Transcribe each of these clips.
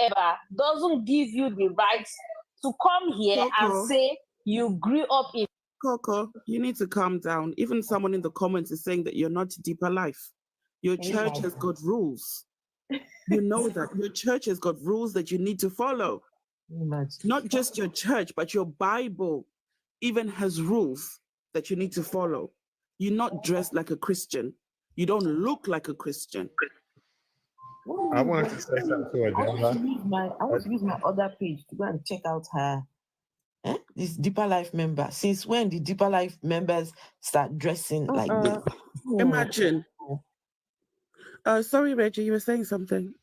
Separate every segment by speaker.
Speaker 1: whatsoever doesn't give you the right to come here and say you grew up in.
Speaker 2: Coco, you need to calm down. Even someone in the comments is saying that you're not Deeper Life. Your church has got rules. You know that. Your church has got rules that you need to follow. Not just your church, but your Bible even has rules that you need to follow. You're not dressed like a Christian. You don't look like a Christian.
Speaker 3: I wanted to say something to her.
Speaker 4: I want to use my other page to go and check out her. This Deeper Life member. Since when did Deeper Life members start dressing like this?
Speaker 2: Imagine. Sorry, Reggie, you were saying something.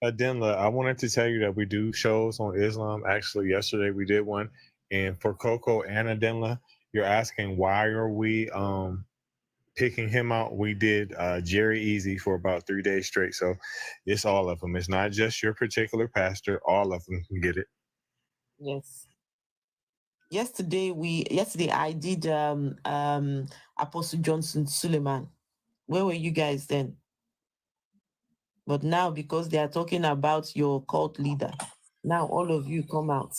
Speaker 3: Adenla, I wanted to tell you that we do shows on Islam. Actually, yesterday we did one. And for Coco and Adenla, you're asking why are we picking him out? We did Jerry Easy for about 3 days straight. So it's all of them. It's not just your particular pastor. All of them can get it.
Speaker 4: Yes. Yesterday I did Apostle Johnson Suleiman. Where were you guys then? But now, because they are talking about your cult leader, now all of you come out.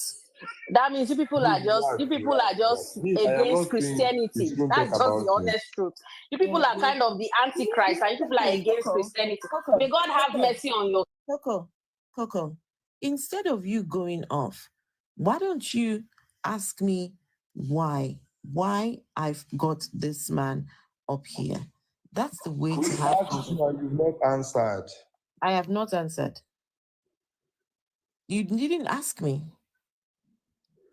Speaker 1: That means you people are just against Christianity. That's just the honest truth. You people are kind of the Antichrist, and you people are against Christianity. May God have mercy on you.
Speaker 4: Coco, instead of you going off, why don't you ask me why I've got this man up here? That's the way to have it.
Speaker 5: You've not answered.
Speaker 4: I have not answered. You didn't ask me.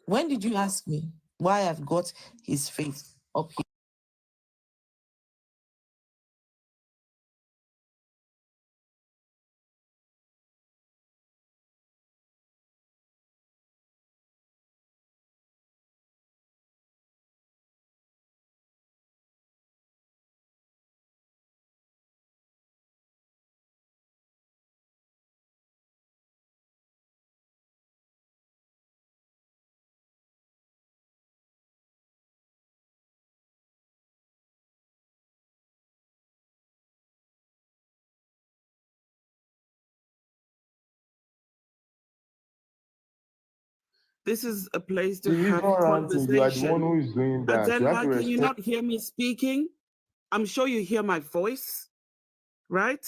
Speaker 4: When did you ask me why I've got his face up here?
Speaker 2: This is a place to have conversation.
Speaker 5: You are the one who is doing that.
Speaker 2: Adenla, can you not hear me speaking? I'm sure you hear my voice, right?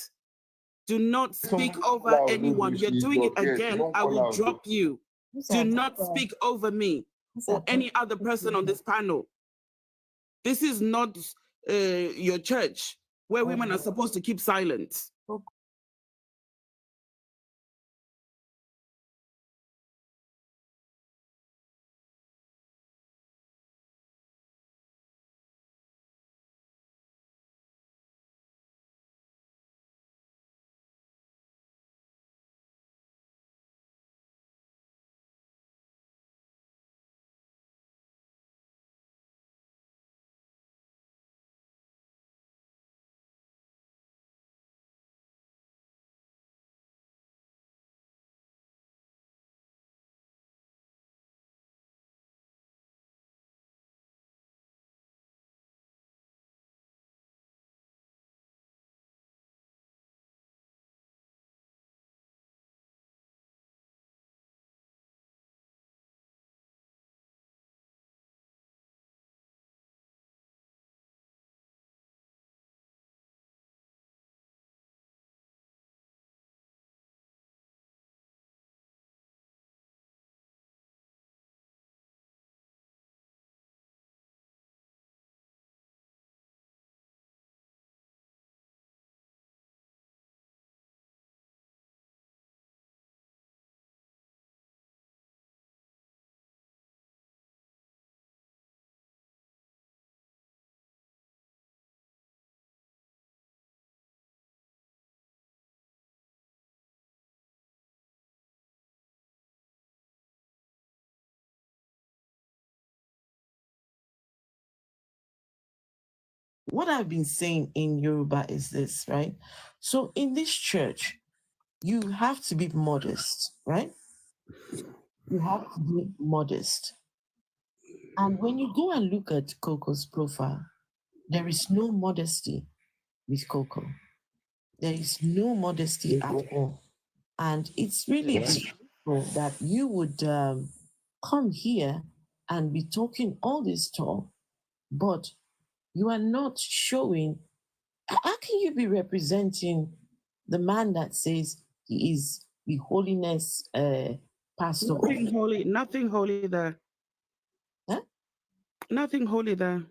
Speaker 2: Do not speak over anyone. You're doing it again. I will drop you. Do not speak over me or any other person on this panel. This is not your church where women are supposed to keep silent.
Speaker 4: What I've been saying in Yoruba is this, right? So in this church, you have to be modest, right? You have to be modest. And when you go and look at Coco's profile, there is no modesty with Coco. There is no modesty at all. And it's really beautiful that you would come here and be talking all this talk, but you are not showing. How can you be representing the man that says he is the holiness pastor?
Speaker 2: Nothing holy there.
Speaker 4: Huh?
Speaker 2: Nothing holy there.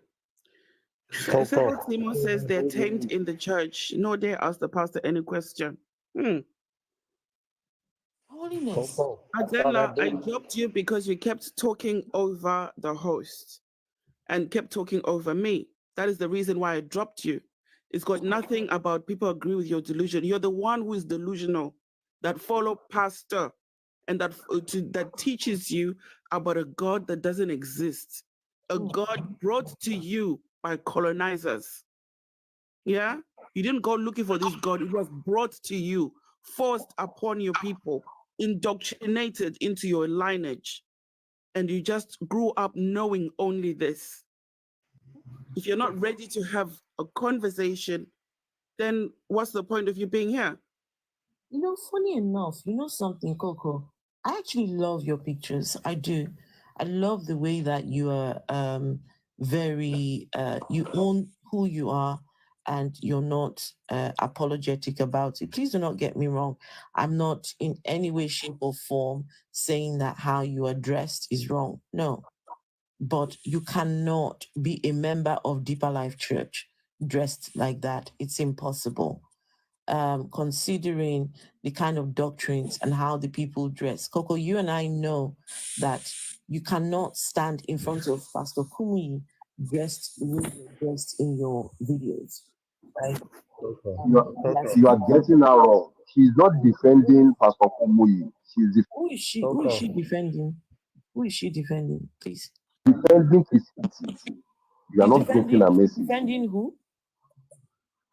Speaker 2: Several Timo says they're tamed in the church. No dare ask the pastor any question.
Speaker 4: Holiness.
Speaker 2: Adela, I dropped you because you kept talking over the host and kept talking over me. That is the reason why I dropped you. It's got nothing about people agree with your delusion. You're the one who is delusional, that follow pastor and that teaches you about a God that doesn't exist. A God brought to you by colonizers. Yeah? You didn't go looking for this God. It was brought to you, forced upon your people, indoctrinated into your lineage. And you just grew up knowing only this. If you're not ready to have a conversation, then what's the point of you being here?
Speaker 4: You know, funny enough, you know something, Coco? I actually love your pictures. I do. I love the way that you are very, you own who you are and you're not apologetic about it. Please do not get me wrong. I'm not in any way, shape, or form saying that how you are dressed is wrong. No. But you cannot be a member of Deeper Life Church dressed like that. It's impossible. Considering the kind of doctrines and how the people dress. Coco, you and I know that you cannot stand in front of Pastor Kumuyi dressed in your videos, right?
Speaker 5: You are getting her wrong. She's not defending Pastor Kumuyi.
Speaker 4: Who is she? Who is she defending? Who is she defending, please?
Speaker 5: Defending Christianity. You are not getting a message.
Speaker 4: Defending who?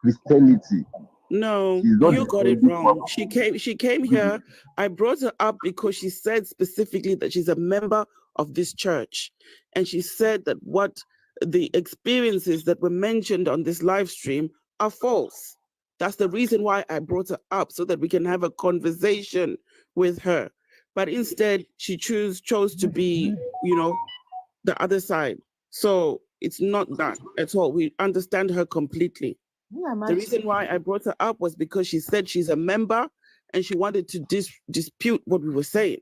Speaker 5: Christianity.
Speaker 2: No, you got it wrong. She came here. I brought her up because she said specifically that she's a member of this church. And she said that what the experiences that were mentioned on this live stream are false. That's the reason why I brought her up, so that we can have a conversation with her. But instead, she chose to be, the other side. So it's not that at all. We understand her completely. The reason why I brought her up was because she said she's a member and she wanted to dispute what we were saying.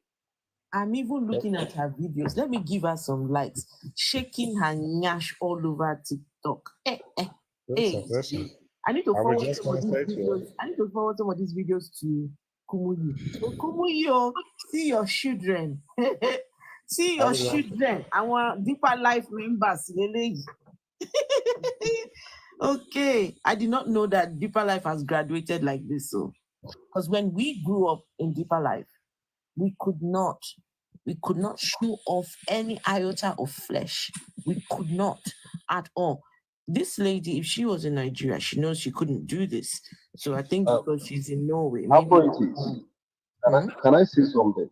Speaker 4: I'm even looking at her videos. Let me give her some likes. Shaking her nyash all over TikTok.
Speaker 3: Listen.
Speaker 4: I need to forward some of these videos. I need to forward some of these videos to Kumuyi. So Kumuyi, see your children. See your children. I want Deeper Life members. Okay, I did not know that Deeper Life has graduated like this. So, because when we grew up in Deeper Life, we could not show off any iota of flesh. We could not at all. This lady, if she was in Nigeria, she knows she couldn't do this. So I think because she's in Norway, maybe.
Speaker 5: Can I say something?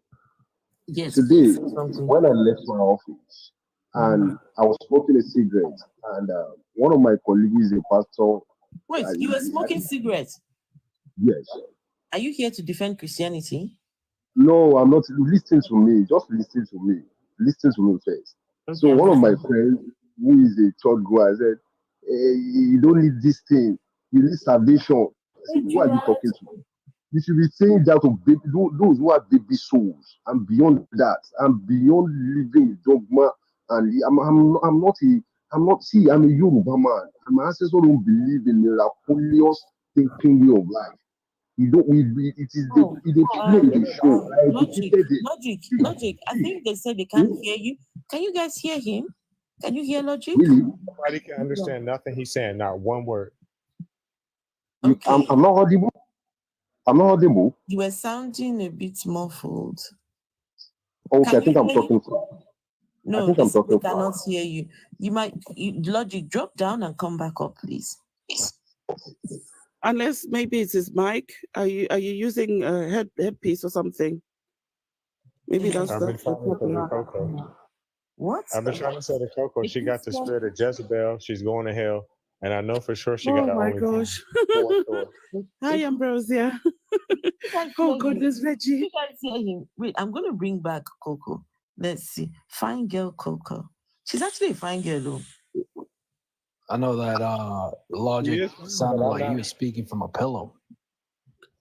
Speaker 4: Yes.
Speaker 5: Today, when I left my office and I was smoking a cigarette, and one of my colleagues is a pastor.
Speaker 4: Wait, you were smoking cigarettes?
Speaker 5: Yes.
Speaker 4: Are you here to defend Christianity?
Speaker 5: No, I'm not. Listen to me. Just listen to me. Listen to me first. Okay, so one of my friends, who is a church goer, said, hey, "You don't need this thing. You need salvation." I said, "Who are you talking to?" You should be saying that to those who are baby souls, and beyond that, and beyond living dogma. And I'm a Yoruba man, and my ancestors don't believe in miraculous thinking way of life. You don't. It is the show.
Speaker 4: Logic. I think they said they can't hear you. Can you guys hear him? Can you hear Logic?
Speaker 5: Really?
Speaker 3: Nobody can understand nothing he's saying. Not one word.
Speaker 4: Okay.
Speaker 5: I'm not audible. I'm not audible.
Speaker 4: You were sounding a bit muffled.
Speaker 5: Okay, I think I'm talking to.
Speaker 4: No, I cannot hear you. You might Logic, drop down and come back up, please.
Speaker 2: Unless maybe it's his mic. Are you using a headpiece or something? Maybe that's the
Speaker 3: Coco.
Speaker 4: What?
Speaker 3: I've been trying to say to Coco, she got the spirit of Jezebel. She's going to hell. And I know for sure she
Speaker 2: Oh
Speaker 3: got
Speaker 2: my
Speaker 3: only.
Speaker 2: gosh.
Speaker 5: So,
Speaker 2: Hi, Ambrosia. Oh goodness, Reggie.
Speaker 4: You guys hear him? Wait, I'm going to bring back Coco. Let's see. Fine girl Coco. She's actually a fine girl, though.
Speaker 6: I know that Logic
Speaker 3: Yes,
Speaker 6: sounded
Speaker 3: but I'm
Speaker 6: like he
Speaker 3: not-
Speaker 6: was speaking from a pillow.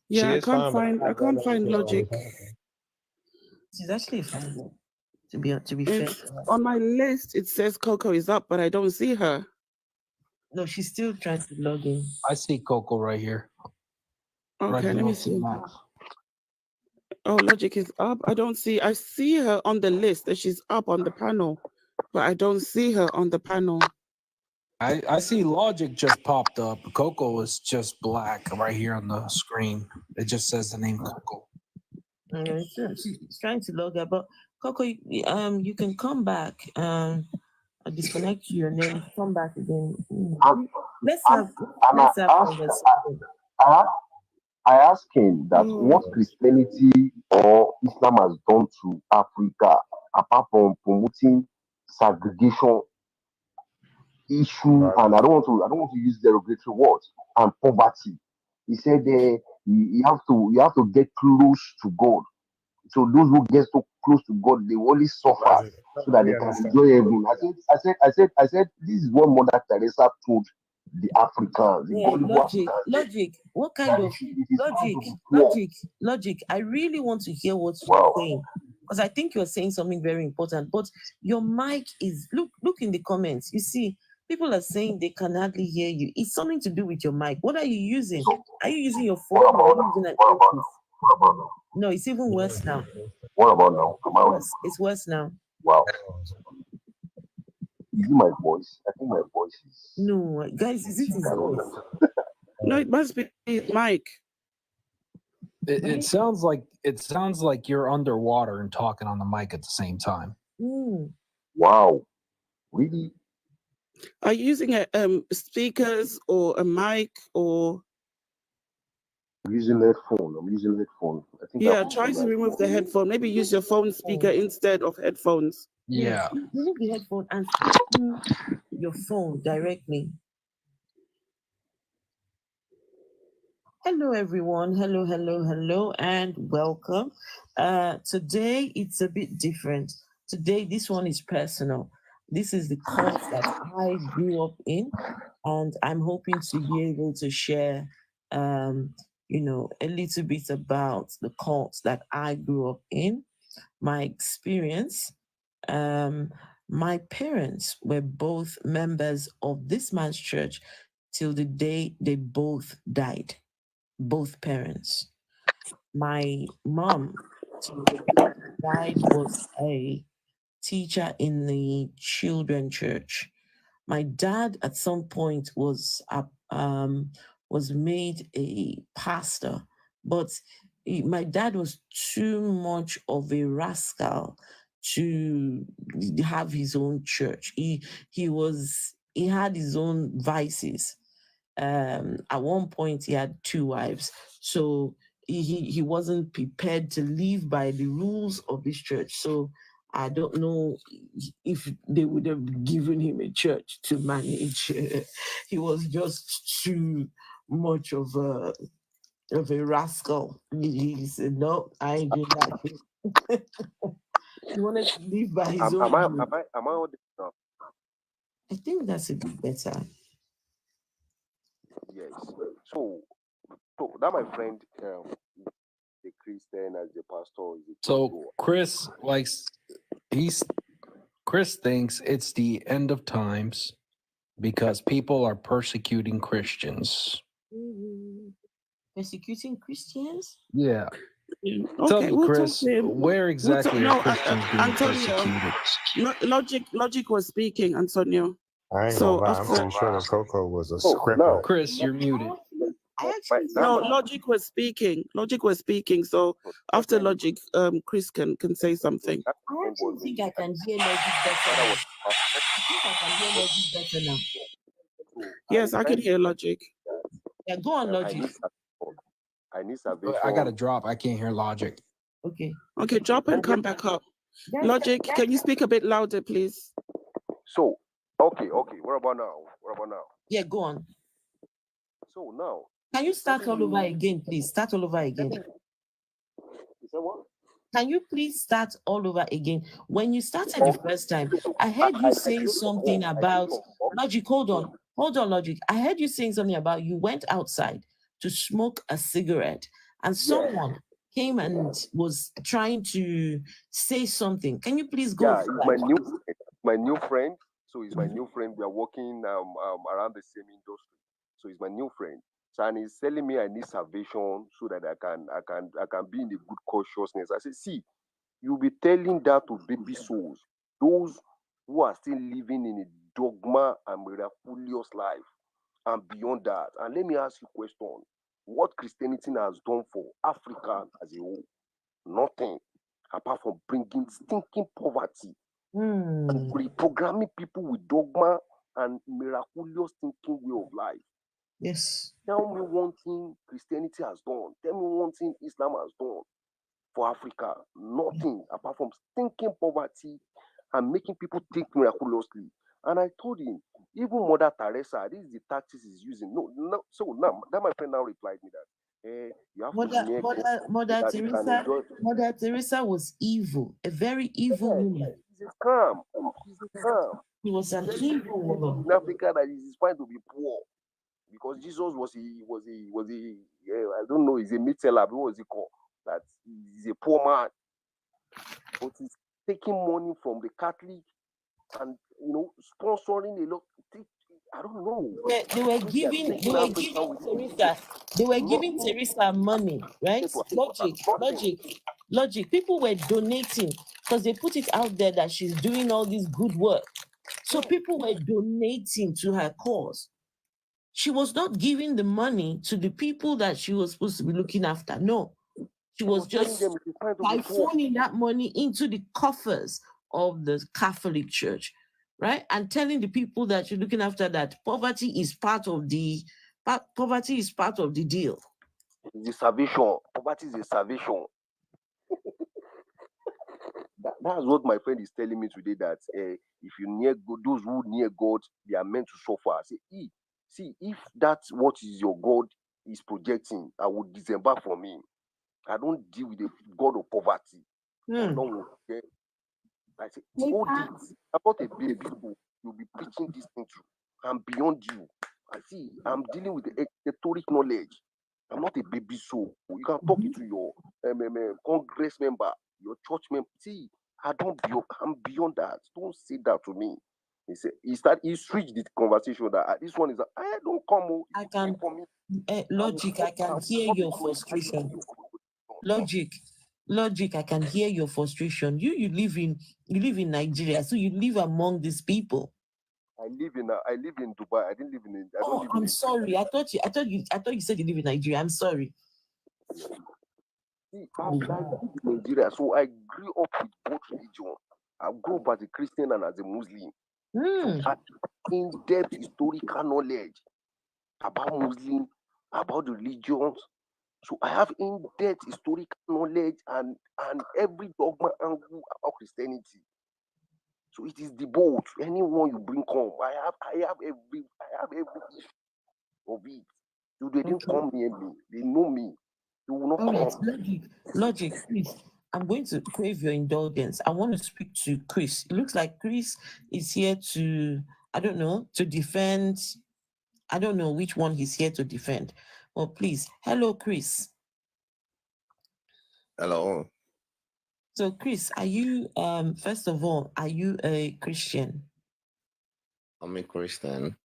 Speaker 2: Yeah,
Speaker 3: She
Speaker 2: I
Speaker 3: is
Speaker 2: can't
Speaker 3: fine, but I'm
Speaker 2: find
Speaker 3: not
Speaker 2: find
Speaker 3: going to
Speaker 2: logic.
Speaker 4: She's actually a fine girl. To be fair.
Speaker 2: It's on my list. It says Coco is up, but I don't see her.
Speaker 4: No, she's still trying to log in.
Speaker 6: I see Coco right here. Right
Speaker 2: Okay, let
Speaker 6: below
Speaker 2: me see.
Speaker 6: Max.
Speaker 2: Oh, Logic is up. I see her on the list that she's up on the panel, but I don't see her on the panel.
Speaker 6: I see Logic just popped up. Coco is just black right here on the screen. It just says the name Coco.
Speaker 4: She's trying to log out, but Coco, you can come back. Disconnect your name, come back again. Let's have conversation.
Speaker 5: I asked him that what Christianity or Islam has done to Africa, apart from promoting segregation issue, and I don't want to use derogatory words, and poverty. He said you have to get close to God. So those who get so close to God, they only suffer so that they can enjoy heaven. I said, this is what Mother Teresa told the Africans, the gullible Africans.
Speaker 4: Logic. What kind of logic? I really want to hear what you're saying, because I think you're saying something very important. But your mic is look in the comments. You see, people are saying they can hardly hear you. It's something to do with your mic. What are you using? Are you using your phone or are you using an earpiece? No, it's even worse now.
Speaker 5: What about now?
Speaker 4: It's worse now.
Speaker 5: Wow. Is it my voice? I think my voice is.
Speaker 4: No, guys, is it his voice?
Speaker 2: No, it must be Mike.
Speaker 6: It sounds like you're underwater and talking on the mic at the same time.
Speaker 5: Wow. Really?
Speaker 2: Are you using speakers or a mic or?
Speaker 5: I'm using headphone. I think
Speaker 2: try to remove the headphone. Maybe use your phone speaker instead of headphones.
Speaker 6: Yeah.
Speaker 4: Remove the headphone and speak through your phone directly. Hello, everyone. Hello, and welcome. Today, it's a bit different. Today, this one is personal. This is the cult that I grew up in, and I'm hoping to be able to share, a little bit about the cult that I grew up in, my experience. My parents were both members of this man's church till the day they both died. Both parents. My mom, till the day she died, was a teacher in the children church. My dad, at some point, was made a pastor, but my dad was too much of a rascal to have his own church. He had his own vices. At one point he had 2 wives, so he wasn't prepared to live by the rules of this church. So I don't know if they would have given him a church to manage. He was just too much of a rascal. He said, "No, I ain't doing that." He wanted to live by his own.
Speaker 5: Am I audible now?
Speaker 4: I think that's a bit better.
Speaker 5: Yes. So that my friend, the Christian as the pastor.
Speaker 6: So Chris Chris thinks it's the end of times because people are persecuting Christians.
Speaker 4: Persecuting Christians?
Speaker 6: Yeah.
Speaker 2: Okay,
Speaker 6: Tell me, Chris, where exactly are Christians being persecuted?
Speaker 2: Logic was speaking, Antonio.
Speaker 3: I ain't gonna lie, I'm pretty sure that Coco was a script.
Speaker 5: No.
Speaker 6: Chris, you're muted.
Speaker 2: Logic was speaking. So after Logic, Chris can say something.
Speaker 4: I actually think I can hear Logic better. I think I can hear Logic better now.
Speaker 2: Yes, I can hear Logic.
Speaker 4: Yeah, go on, Logic.
Speaker 5: I need salvation.
Speaker 6: I got to drop. I can't hear Logic.
Speaker 2: Okay, drop and come back up. Logic, can you speak a bit louder, please?
Speaker 5: So, Okay. What about now?
Speaker 4: Yeah, go on.
Speaker 5: So now,
Speaker 4: Can you start all over again, please? Start all over again.
Speaker 5: you said what?
Speaker 4: Can you please start all over again? When you started the first time, I heard you saying something about Logic. Hold on, Logic. I heard you saying something about you went outside to smoke a cigarette, and someone came and was trying to say something. Can you please go?
Speaker 5: Yeah, it's my new friend. So he's my new friend. We are working around the same industry. So he's my new friend. So and he's telling me I need salvation so that I can be in a good consciousness. I said, see, you'll be telling that to baby souls, those who are still living in a dogma and miraculous life and beyond that. And let me ask you a question. What Christianity has done for Africa as a whole? Nothing apart from bringing stinking poverty and reprogramming people with dogma and miraculous thinking way of life.
Speaker 4: Yes.
Speaker 5: Tell me one thing Christianity has done. Tell me one thing Islam has done for Africa. Nothing apart from stinking poverty and making people think miraculously. And I told him, even Mother Teresa, this is the tactics he's using. No. So now that my friend now replied me that you have to near God.
Speaker 4: Mother Teresa was evil, a very evil woman.
Speaker 5: She's a scam.
Speaker 4: She was an evil woman.
Speaker 5: In Africa, that is fine to be poor because Jesus was I don't know, he's a meat seller. What was he called? That he's a poor man, but he's taking money from the Catholic and sponsoring a lot. I don't know.
Speaker 4: They were giving Teresa money, right? Logic. People were donating because they put it out there that she's doing all this good work. So people were donating to her cause. She was not giving the money to the people that she was supposed to be looking after. No. She was just siphoning that money into the coffers of the Catholic Church, right? And telling the people that you're looking after that poverty is part of the deal.
Speaker 5: It's a salvation. Poverty is a salvation. That's what my friend is telling me today. That if you near God, those who near God, they are meant to suffer. I say, see, if that's what is your God is projecting, I would disembark from him. I don't deal with the God of poverty. I don't. Okay? I say, oh, this, I'm not a baby. You'll be preaching this thing through. I'm beyond you. I see. I'm dealing with the historic knowledge. I'm not a baby soul. You can talk it to your congress member, your church member. See, I'm beyond that. Don't say that to me. He said he switched the conversation that this one is I don't come.
Speaker 4: I can Logic, I can hear your frustration. Logic, I can hear your frustration. You live in Nigeria, so you live among these people.
Speaker 5: I live in Dubai. I didn't live in.
Speaker 4: I'm sorry. I thought you said you live in Nigeria. I'm sorry.
Speaker 5: See, I live in Nigeria, so I grew up with both religions. I grew up as a Christian and as a Muslim. So I have in-depth historical knowledge about Muslim, about the religions. So I have in-depth historical knowledge and every dogma angle about Christianity. So it is the boat. Anyone you bring come, I have every issue of it. So they didn't come near me. They know me. They will not come.
Speaker 4: Logic, please. I'm going to crave your indulgence. I want to speak to Chris. It looks like Chris is here to, I don't know, to defend. I don't know which one he's here to defend. Well, please. Hello, Chris.
Speaker 7: Hello.
Speaker 4: So, Chris, are you, first of all, are you a Christian?
Speaker 7: I'm a Christian.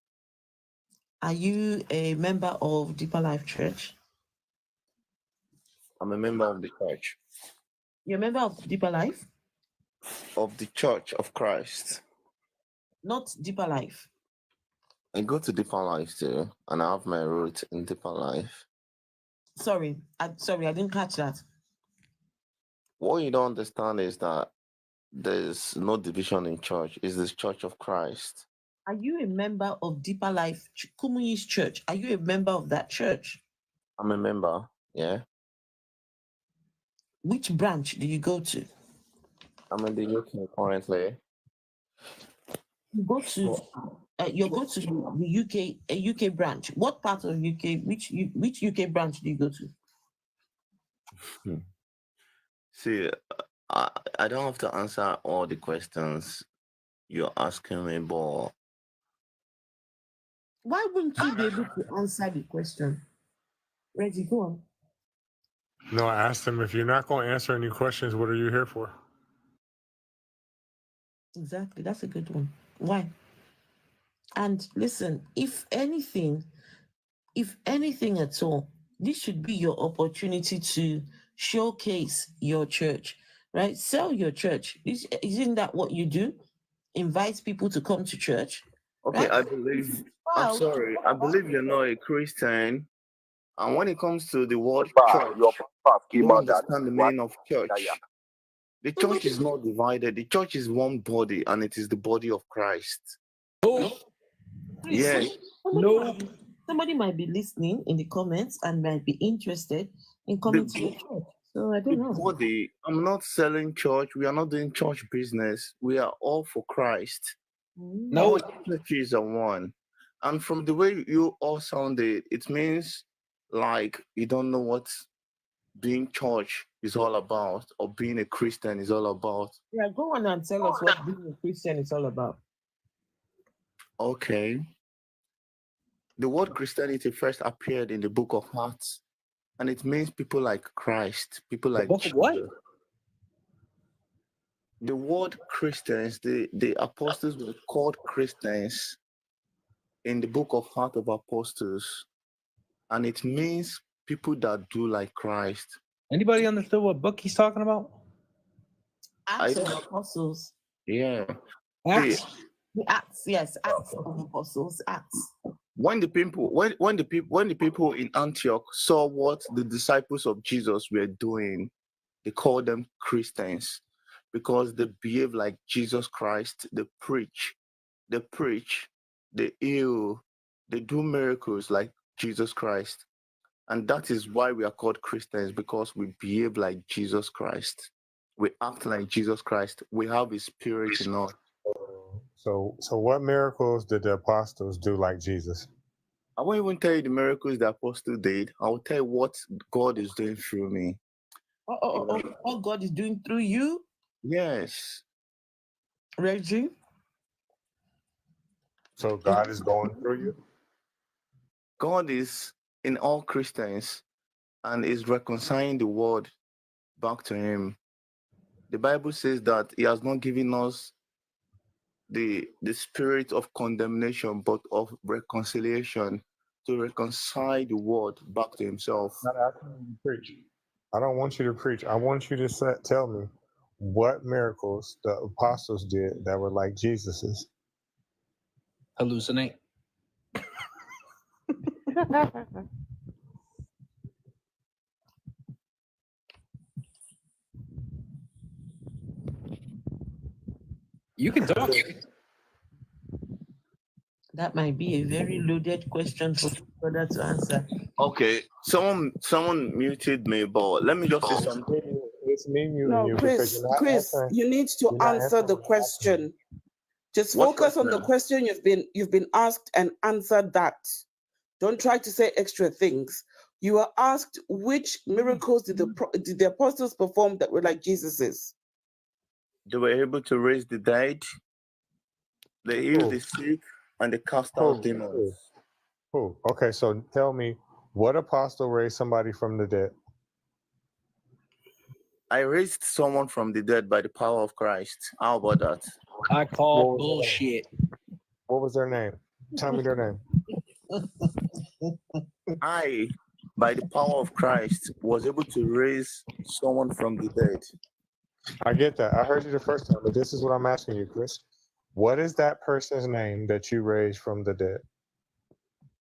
Speaker 4: Are you a member of Deeper Life Church?
Speaker 7: I'm a member of the church.
Speaker 4: You're a member of Deeper Life?
Speaker 7: Of the Church of Christ.
Speaker 4: Not Deeper Life.
Speaker 7: I go to Deeper Life too, and I have my roots in Deeper Life.
Speaker 4: Sorry, I didn't catch that.
Speaker 7: What you don't understand is that there's no division in church. It's the Church of Christ.
Speaker 4: Are you a member of Deeper Life, Kumuyi's church? Are you a member of that church?
Speaker 7: I'm a member, yeah.
Speaker 4: Which branch do you go to?
Speaker 7: I'm in the UK currently.
Speaker 4: You go to the UK branch. What part of UK? Which UK branch do you go to?
Speaker 7: See, I don't have to answer all the questions you're asking me, but
Speaker 4: why wouldn't you be able to answer the question? Reggie, go on.
Speaker 3: No, I asked him, if you're not going to answer any questions, what are you here for?
Speaker 4: Exactly. That's a good one. Why? And listen, if anything at all, this should be your opportunity to showcase your church, right? Sell your church. Isn't that what you do? Invite people to come to church.
Speaker 7: okay,
Speaker 4: Right?
Speaker 7: I believe. I'm sorry. I believe you're not a Christian. And when it comes to the word church, you understand the meaning of church. The church is not divided. The church is one body, and it is the body of Christ.
Speaker 6: Oh,
Speaker 7: Yes.
Speaker 6: no.
Speaker 4: Somebody might be listening in the comments and might be interested in coming to the church. So I don't know.
Speaker 7: Body. I'm not selling church. We are not doing church business. We are all for Christ.
Speaker 6: No.
Speaker 7: All churches are one. And from the way you all sounded, it means like you don't know what being church is all about or being a Christian is all about.
Speaker 4: Yeah, go on and tell us what being a Christian is all about.
Speaker 7: Okay. The word Christianity first appeared in the book of Acts, and it means people like Christ, people like
Speaker 6: book of what?
Speaker 7: Jesus. The word Christians, the apostles were called Christians in the book of Acts of Apostles, and it means people that do like Christ.
Speaker 6: Anybody understood what book he's talking about?
Speaker 4: Acts of Apostles.
Speaker 7: Yeah.
Speaker 6: Acts.
Speaker 4: The Acts, yes, Acts of Apostles, Acts.
Speaker 7: When the people in Antioch saw what the disciples of Jesus were doing, they called them Christians because they behave like Jesus Christ. They preach, they heal, they do miracles like Jesus Christ. And that is why we are called Christians, because we behave like Jesus Christ. We act like Jesus Christ. We have His Spirit in us.
Speaker 3: So what miracles did the apostles do like Jesus?
Speaker 7: I won't even tell you the miracles the apostle did. I'll tell you what God is doing through me.
Speaker 4: What God is doing through you?
Speaker 7: Yes.
Speaker 4: Reggie?
Speaker 3: So God is going through you?
Speaker 7: God is in all Christians and is reconciling the world back to Him. The Bible says that He has not given us the spirit of condemnation, but of reconciliation, to reconcile the world back to Himself.
Speaker 3: I'm not asking you to preach. I don't want you to preach. I want you to tell me what miracles the apostles did that were like Jesus's.
Speaker 6: Hallucinate. You can talk.
Speaker 4: That might be a very loaded question for brother to answer.
Speaker 7: Okay, someone muted me, but let me just say something.
Speaker 3: It's me muting
Speaker 2: No,
Speaker 3: you
Speaker 2: Chris,
Speaker 3: because you're not
Speaker 2: Chris,
Speaker 3: answering.
Speaker 2: you need to answer the question. Just focus on the question you've been asked and answer that. Don't try to say extra things. You were asked which miracles did the apostles perform that were like Jesus's?
Speaker 7: They were able to raise the dead, they healed the sick, and they cast out demons.
Speaker 3: Okay, so tell me, what apostle raised somebody from the dead?
Speaker 7: I raised someone from the dead by the power of Christ. How about that?
Speaker 6: I call bullshit.
Speaker 3: What was their name? Tell me their name.
Speaker 7: I, by the power of Christ, was able to raise someone from the dead.
Speaker 3: I get that. I heard you the first time, but this is what I'm asking you, Chris. What is that person's name that you raised from the dead?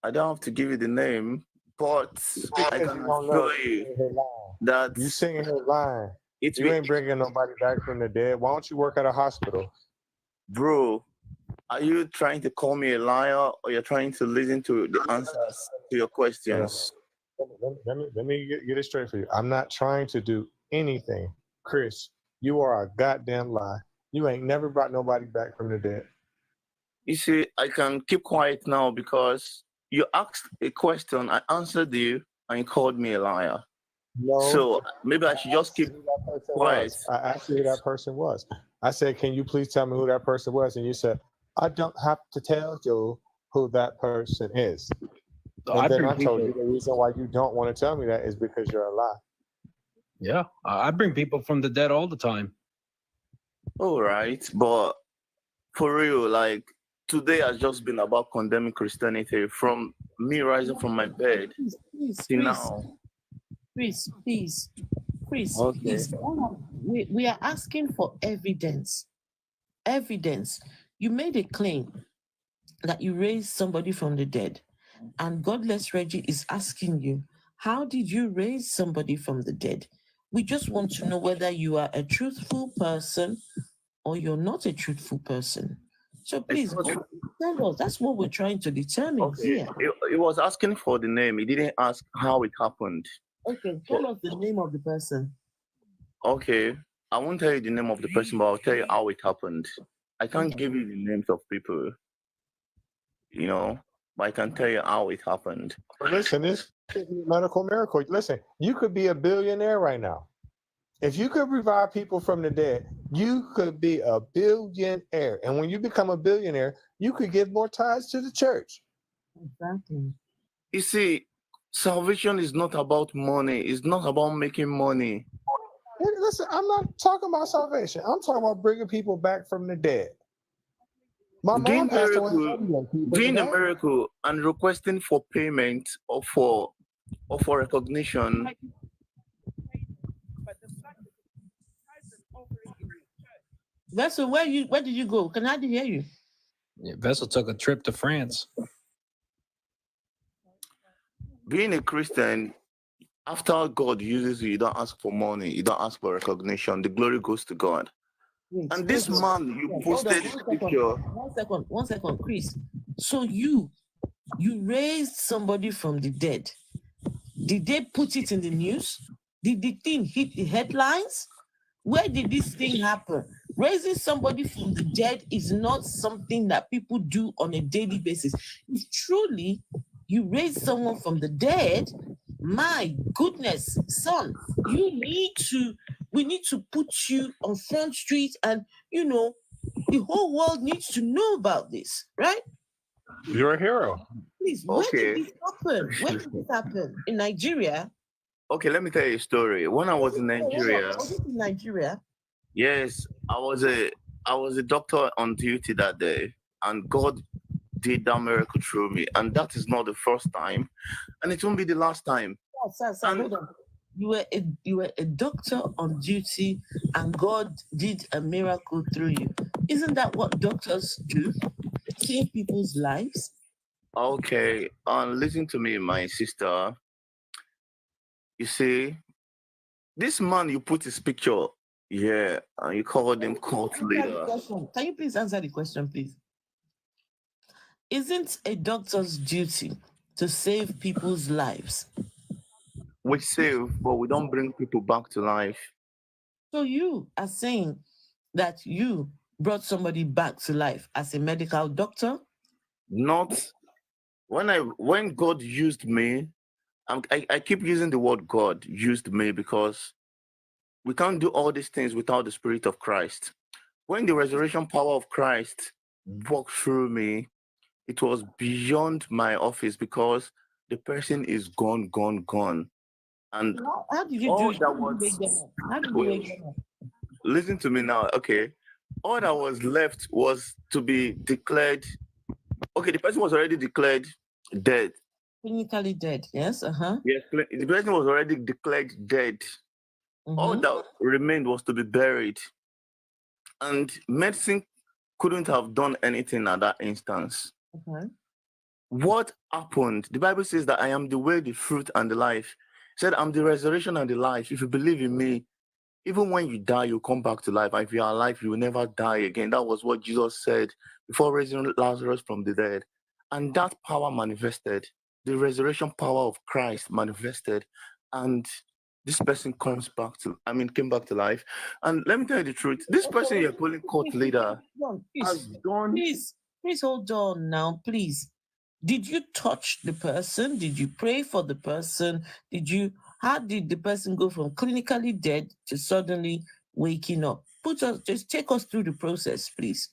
Speaker 7: I don't have to give you the name, but I can assure you that
Speaker 3: you singing here lying. You ain't bringing nobody back from the dead. Why don't you work at a hospital?
Speaker 7: Bro, are you trying to call me a liar, or you're trying to listen to the answers to your questions?
Speaker 3: Let me get it straight for you. I'm not trying to do anything. Chris, you are a goddamn lie. You ain't never brought nobody back from the dead.
Speaker 7: You see, I can keep quiet now because you asked a question, I answered you, and you called me a liar.
Speaker 3: No.
Speaker 7: So maybe I should just keep quiet.
Speaker 3: I asked you who that person was. I said, can you please tell me who that person was? And you said, I don't have to tell you who that person is. And then I told you the reason why you don't want to tell me that is because you're a lie.
Speaker 6: Yeah, I bring people from the dead all the time.
Speaker 7: All right, but for real, like today has just been about condemning Christianity from me rising from my bed till now.
Speaker 4: Chris, please.
Speaker 7: Okay.
Speaker 4: Please. We are asking for evidence. Evidence. You made a claim that you raised somebody from the dead, and Godless Reggie is asking you, how did you raise somebody from the dead? We just want to know whether you are a truthful person or you're not a truthful person. So please tell us. That's what we're trying to determine here.
Speaker 7: It was asking for the name. He didn't ask how it happened.
Speaker 4: Okay, tell us the name of the person.
Speaker 7: Okay, I won't tell you the name of the person, but I'll tell you how it happened. I can't give you the names of people, you know, but I can tell you how it happened.
Speaker 3: Listen, this could be a medical miracle. Listen, you could be a billionaire right now. If you could revive people from the dead, you could be a billionaire. And when you become a billionaire, you could give more tithes to the church.
Speaker 4: Exactly.
Speaker 7: You see, salvation is not about money. It's not about making money.
Speaker 3: Hey, listen, I'm not talking about salvation. I'm talking about bringing people back from the dead. My mom passed away.
Speaker 7: Doing a miracle and requesting for payment or for recognition.
Speaker 4: Vessel, where did you go? Can I hear you?
Speaker 6: Yeah, Vessel took a trip to France.
Speaker 7: Being a Christian, after God uses you, you don't ask for money, you don't ask for recognition. The glory goes to God.
Speaker 4: Wait,
Speaker 7: and this man, you posted this picture.
Speaker 4: 1 second, Chris. So you raised somebody from the dead. Did they put it in the news? Did the thing hit the headlines? Where did this thing happen? Raising somebody from the dead is not something that people do on a daily basis. If truly you raise someone from the dead, my goodness, son, we need to put you on Front Street, and the whole world needs to know about this, right?
Speaker 3: You're a hero.
Speaker 4: Please, where did this happen? Where did this happen? In Nigeria?
Speaker 7: Okay, let me tell you a story. When I was in Nigeria.
Speaker 4: Was it in Nigeria?
Speaker 7: Yes, I was a doctor on duty that day, and God did that miracle through me. And that is not the first time, and it won't be the last time.
Speaker 4: Oh, sir, hold on. You were a doctor on duty, and God did a miracle through you. Isn't that what doctors do? Save people's lives?
Speaker 7: Okay, listen to me, my sister. You see, this man, you put his picture, and you called him cult leader.
Speaker 4: Can you please answer the question, please? Isn't a doctor's duty to save people's lives?
Speaker 7: We save, but we don't bring people back to life.
Speaker 4: So you are saying that you brought somebody back to life as a medical doctor?
Speaker 7: Not when God used me. I keep using the word God used me because we can't do all these things without the Spirit of Christ. When the resurrection power of Christ walked through me, it was beyond my office because the person is gone. And
Speaker 4: how did you do it? How did you wake them up?
Speaker 7: Listen to me now, okay? All that was left was to be declared. Okay, the person was already declared dead.
Speaker 4: Clinically dead, yes,
Speaker 7: Yes, the person was already declared dead. Mm-hmm. All that remained was to be buried. And medicine couldn't have done anything at that instance.
Speaker 4: Okay.
Speaker 7: What happened? The Bible says that I am the way, the truth, and the life. It said, I'm the resurrection and the life. If you believe in me, even when you die, you come back to life. And if you are alive, you will never die again. That was what Jesus said before raising Lazarus from the dead. And that power manifested. The resurrection power of Christ manifested. And this person came back to life. And let me tell you the truth. This person you're calling cult leader has done.
Speaker 4: Please hold on now, please. Did you touch the person? Did you pray for the person? How did the person go from clinically dead to suddenly waking up? Just take us through the process, please.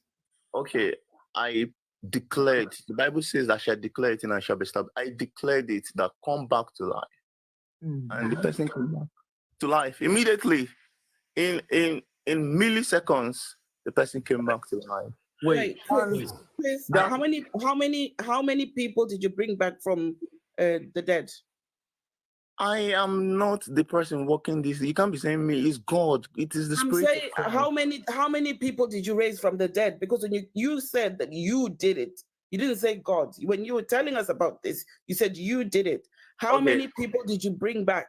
Speaker 7: Okay, I declared, the Bible says I shall declare it and I shall be stopped. I declared it that come back to life. And the person came back to life immediately. In milliseconds, the person came back to life.
Speaker 2: Wait, Chris, how many people did you bring back from the dead?
Speaker 7: I am not the person working this. You can't be saying me. It's God. It is the Spirit.
Speaker 2: I'm saying, how many people did you raise from the dead? Because when you said that you did it, you didn't say God. When you were telling us about this, you said you did it. How many people did you bring back?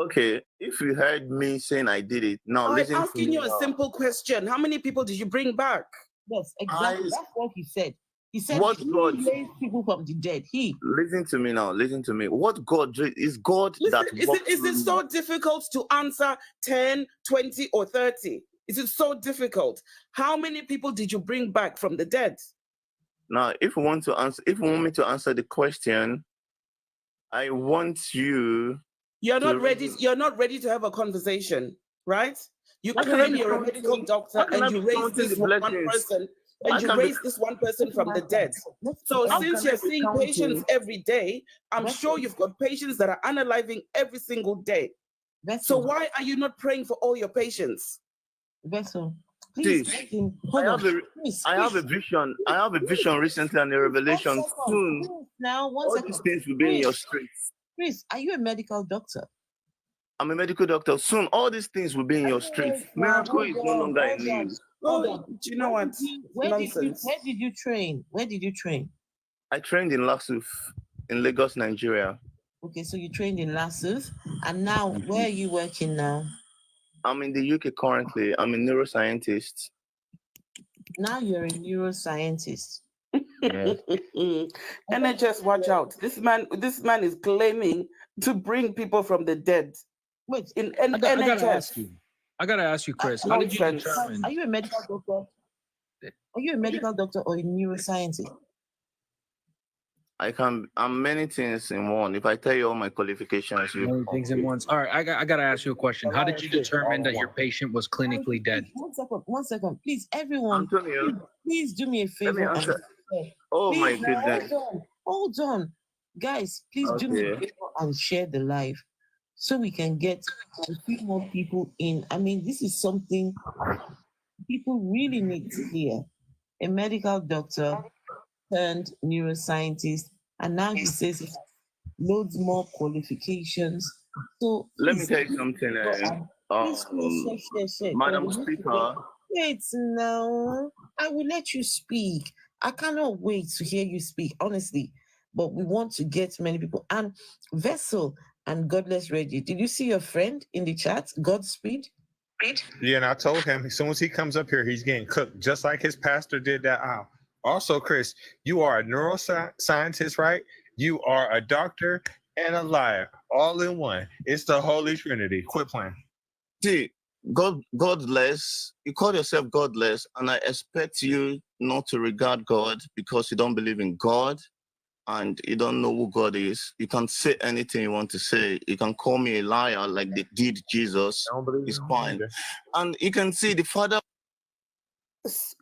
Speaker 7: Okay, if you heard me saying I did it, now listen to me.
Speaker 2: I'm asking you a simple question. How many people did you bring back?
Speaker 4: Yes, exactly. That's what he said. He said,
Speaker 7: what God
Speaker 4: raised people from the dead.
Speaker 7: Listen to me now. Listen to me. What God is God that
Speaker 2: is it so difficult to answer 10, 20, or 30? Is it so difficult? How many people did you bring back from the dead?
Speaker 7: Now, if you want me to answer the question, I want you.
Speaker 2: You're not ready to have a conversation, right? You claim you're a medical doctor and you raise this one person. And you raise this one person from the dead. So since you're seeing patients every day, I'm sure you've got patients that are unaliving every single day. So why are you not praying for all your patients?
Speaker 4: Vessel, please.
Speaker 7: I have a vision. I have a vision recently and a revelation soon.
Speaker 4: Now,
Speaker 7: all these things will be in your streets.
Speaker 4: Chris, are you a medical doctor?
Speaker 7: I'm a medical doctor. Soon, all these things will be in your streets. Miracle is no longer in news.
Speaker 2: Oh, do you know what?
Speaker 4: Where did you train? Where did you train?
Speaker 7: I trained in Lasuf, in Lagos, Nigeria.
Speaker 4: Okay, so you trained in Lasuf, and now where are you working now?
Speaker 7: I'm in the UK currently. I'm a neuroscientist.
Speaker 4: Now you're a neuroscientist.
Speaker 7: Yeah.
Speaker 2: NHS, watch out! This man is claiming to bring people from the dead.
Speaker 4: Wait,
Speaker 6: I gotta ask you, Chris. How did you determine?
Speaker 4: Are you a medical doctor? Are you a medical doctor or a neuroscientist?
Speaker 7: I'm many things in one. If I tell you all my qualifications,
Speaker 6: many things in once. All right, I gotta ask you a question. How did you determine that your patient was clinically dead?
Speaker 4: 1 second, please, everyone.
Speaker 7: Antonio,
Speaker 4: please do me a favor.
Speaker 7: Let me answer. Oh my goodness!
Speaker 4: Hold on, guys. Please do me a favor and share the live, so we can get a few more people in. I mean, this is something people really need to hear. A medical doctor turned neuroscientist, and now he says he has loads more qualifications. So
Speaker 7: let me tell you something, Madam Speaker.
Speaker 4: Wait, no, I will let you speak. I cannot wait to hear you speak, honestly. But we want to get many people. And Vessel and Godless Reggie, did you see your friend in the chat, Godspeed?
Speaker 3: Yeah, and I told him as soon as he comes up here, he's getting cooked, just like his pastor did that aisle. Also, Chris, you are a neuroscientist, right? You are a doctor and a liar, all in one. It's the Holy Trinity. Quit playing.
Speaker 7: See, godless, you call yourself godless, and I expect you not to regard God because you don't believe in God and you don't know who God is. You can say anything you want to say. You can call me a liar like they did Jesus. It's fine. And you can see the Father.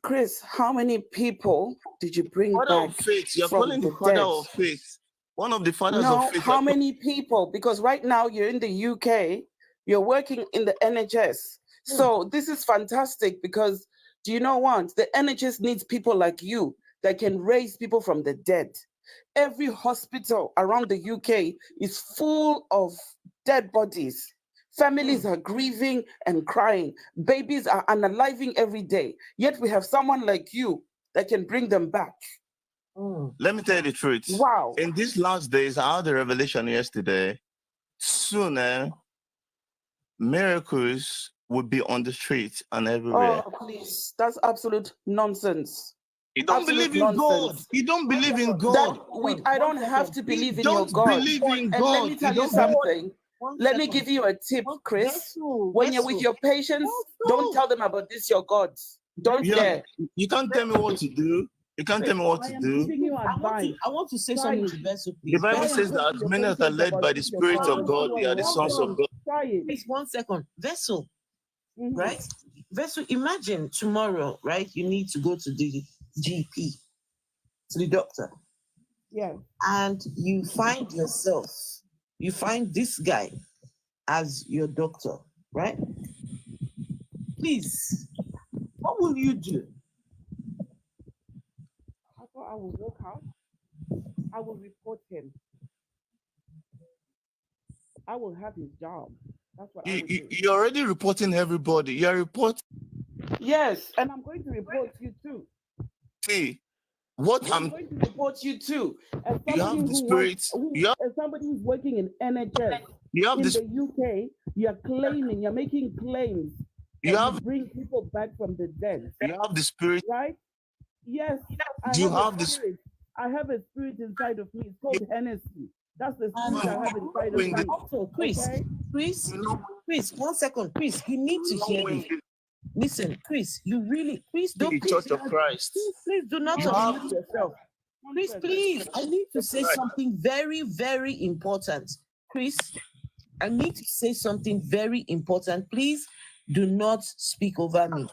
Speaker 2: Chris, how many people did you bring
Speaker 7: Father
Speaker 2: back
Speaker 7: of faith. You're
Speaker 2: from
Speaker 7: calling the
Speaker 2: Father
Speaker 7: dead? Of faith. One of the fathers
Speaker 2: no,
Speaker 7: of faith.
Speaker 2: How many people? Because right now you're in the UK, you're working in the NHS. So this is fantastic because do you know what? The NHS needs people like you that can raise people from the dead. Every hospital around the UK is full of dead bodies. Families are grieving and crying. Babies are unaliving every day. Yet we have someone like you that can bring them back.
Speaker 7: Let me tell you the truth.
Speaker 2: Wow.
Speaker 7: In these last days, I had a revelation yesterday. Sooner, miracles will be on the streets and everywhere.
Speaker 2: Oh, please. That's absolute nonsense.
Speaker 7: You don't believe in God. You don't believe in God.
Speaker 2: I don't have to believe in your God.
Speaker 7: Believe in God.
Speaker 2: And let me tell you something. Let me give you a tip, Chris. When you're with your patients, don't tell them about this, your God. Don't dare.
Speaker 7: You can't tell me what to do. You can't tell me what to do.
Speaker 2: Giving you advice.
Speaker 4: I want to say something to Vessel,
Speaker 7: The
Speaker 4: please.
Speaker 7: Bible says that as many that are led by the Spirit of God, they are the sons of God.
Speaker 4: Please, 1 second. Vessel, right? Vessel, imagine tomorrow, right? You need to go to the GP, to the doctor.
Speaker 2: Yeah.
Speaker 4: And you find this guy as your doctor, right? Please, what will you do?
Speaker 2: I thought I will walk out. I will report him. I will have his job. That's what I would do.
Speaker 7: You're already reporting everybody. You're reporting.
Speaker 2: Yes, and I'm going to report you too.
Speaker 7: See, what
Speaker 2: I'm going to report you too. As
Speaker 7: you have the Spirit.
Speaker 2: As somebody who's working in NHS in the UK, you're making claims. You bring people back from the dead.
Speaker 7: You have the Spirit,
Speaker 2: right? Yes. I have a spirit inside of me. It's called Hennessy. That's the spirit I have inside of me.
Speaker 4: Also, Chris, 1 second. Chris, you need to hear me. Listen, Chris, please don't.
Speaker 7: The Church of Christ.
Speaker 4: Please do not unmute yourself. Chris, please, I need to say something very, very important. Chris, I need to say something very important. Please do not speak over me.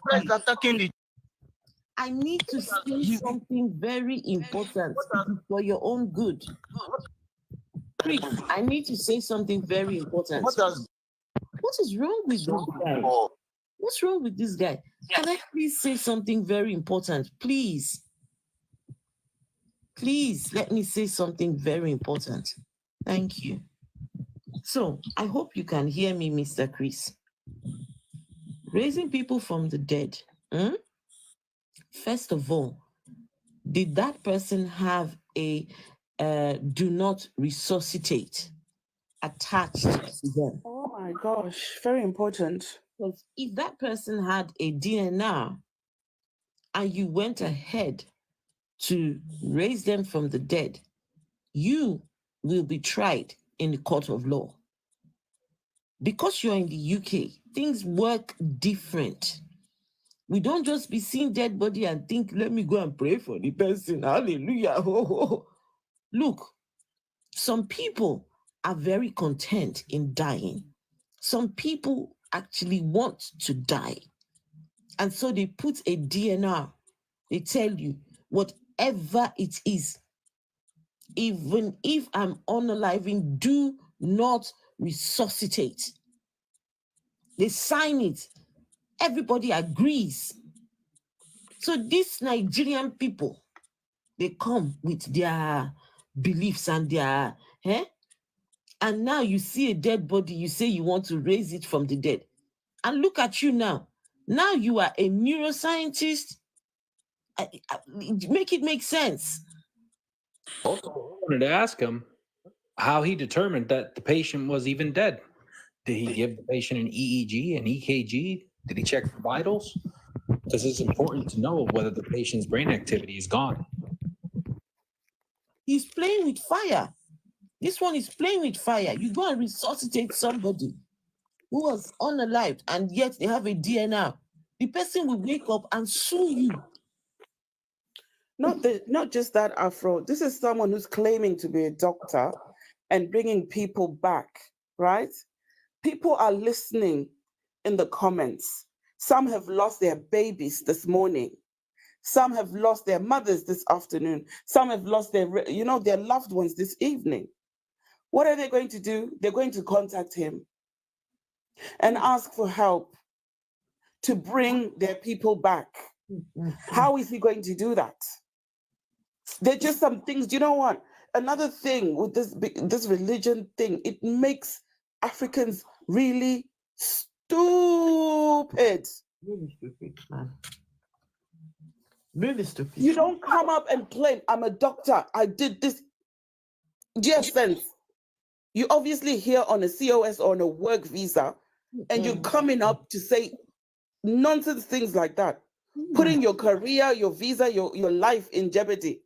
Speaker 4: I need to say something very important for your own good. Chris, I need to say something very important. What is wrong with this guy? What's wrong with this guy? Can I please say something very important? Please. Please, let me say something very important. Thank you. So, I hope you can hear me, Mr. Chris. Raising people from the dead. First of all, did that person have a do not resuscitate attached to them?
Speaker 2: Oh my gosh, very important.
Speaker 4: Because if that person had a DNR and you went ahead to raise them from the dead, you will be tried in the court of law. Because you're in the UK, things work different. We don't just be seeing dead body and think, let me go and pray for the person. Hallelujah. Look, some people are very content in dying. Some people actually want to die. And so they put a DNR. They tell you, whatever it is, even if I'm unaliving, do not resuscitate. They sign it. Everybody agrees. So these Nigerian people, they come with their beliefs and their, and now you see a dead body, you say you want to raise it from the dead. And look at you now. Now you are a neuroscientist. Make it make sense.
Speaker 6: Also, I wanted to ask him how he determined that the patient was even dead. Did he give the patient an EEG, an EKG? Did he check for vitals? Because it's important to know whether the patient's brain activity is gone.
Speaker 4: He's playing with fire. This one is playing with fire. You go and resuscitate somebody who was unalived and yet they have a DNR. The person will wake up and sue you.
Speaker 2: Not just that, Afro. This is someone who's claiming to be a doctor and bringing people back, right? People are listening in the comments. Some have lost their babies this morning. Some have lost their mothers this afternoon. Some have lost their loved ones this evening. What are they going to do? They're going to contact him and ask for help to bring their people back. How is he going to do that? There's just some things. You know what? Another thing with this religion thing, it makes Africans really stupid.
Speaker 4: Really stupid, man. Really stupid.
Speaker 2: You don't come up and claim, I'm a doctor, I did this. Dear sense, you obviously here on a COS or on a work visa, and you're coming up to say nonsense things like that, putting your career, your visa, your life in jeopardy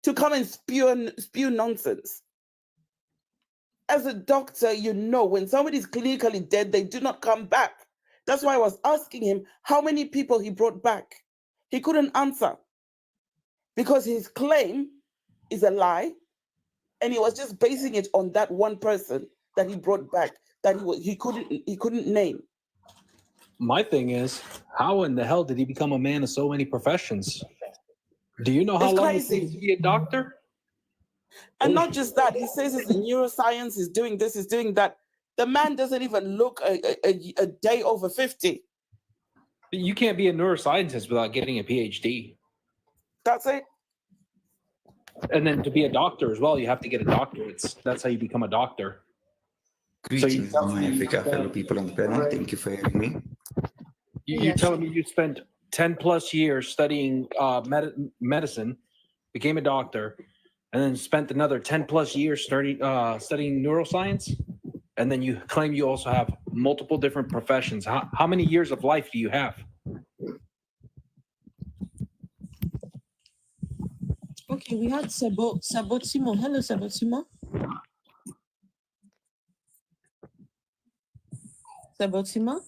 Speaker 2: to come and spew nonsense. As a doctor, you know when somebody's clinically dead, they do not come back. That's why I was asking him how many people he brought back. He couldn't answer. because his claim is a lie, and he was just basing it on that one person that he brought back that he couldn't name.
Speaker 6: My thing is, how in the hell did he become a man of so many professions? Do you know how long it takes to be a doctor?
Speaker 2: And not just that, he says it's in neuroscience, he's doing this, he's doing that. The man doesn't even look a day over 50.
Speaker 6: You can't be a neuroscientist without getting a PhD.
Speaker 2: That's it.
Speaker 6: And then to be a doctor as well, you have to get a doctorate. That's how you become a doctor.
Speaker 8: Greetings, Mama Africa, fellow people on the panel. Thank you for having me.
Speaker 6: You're telling me you spent 10 plus years studying medicine, became a doctor, and then spent another 10 plus years studying neuroscience? And then you claim you also have multiple different professions. How many years of life do you have?
Speaker 4: Okay, we had Sabotimo. Hello, Sabotimo. Sabotimo?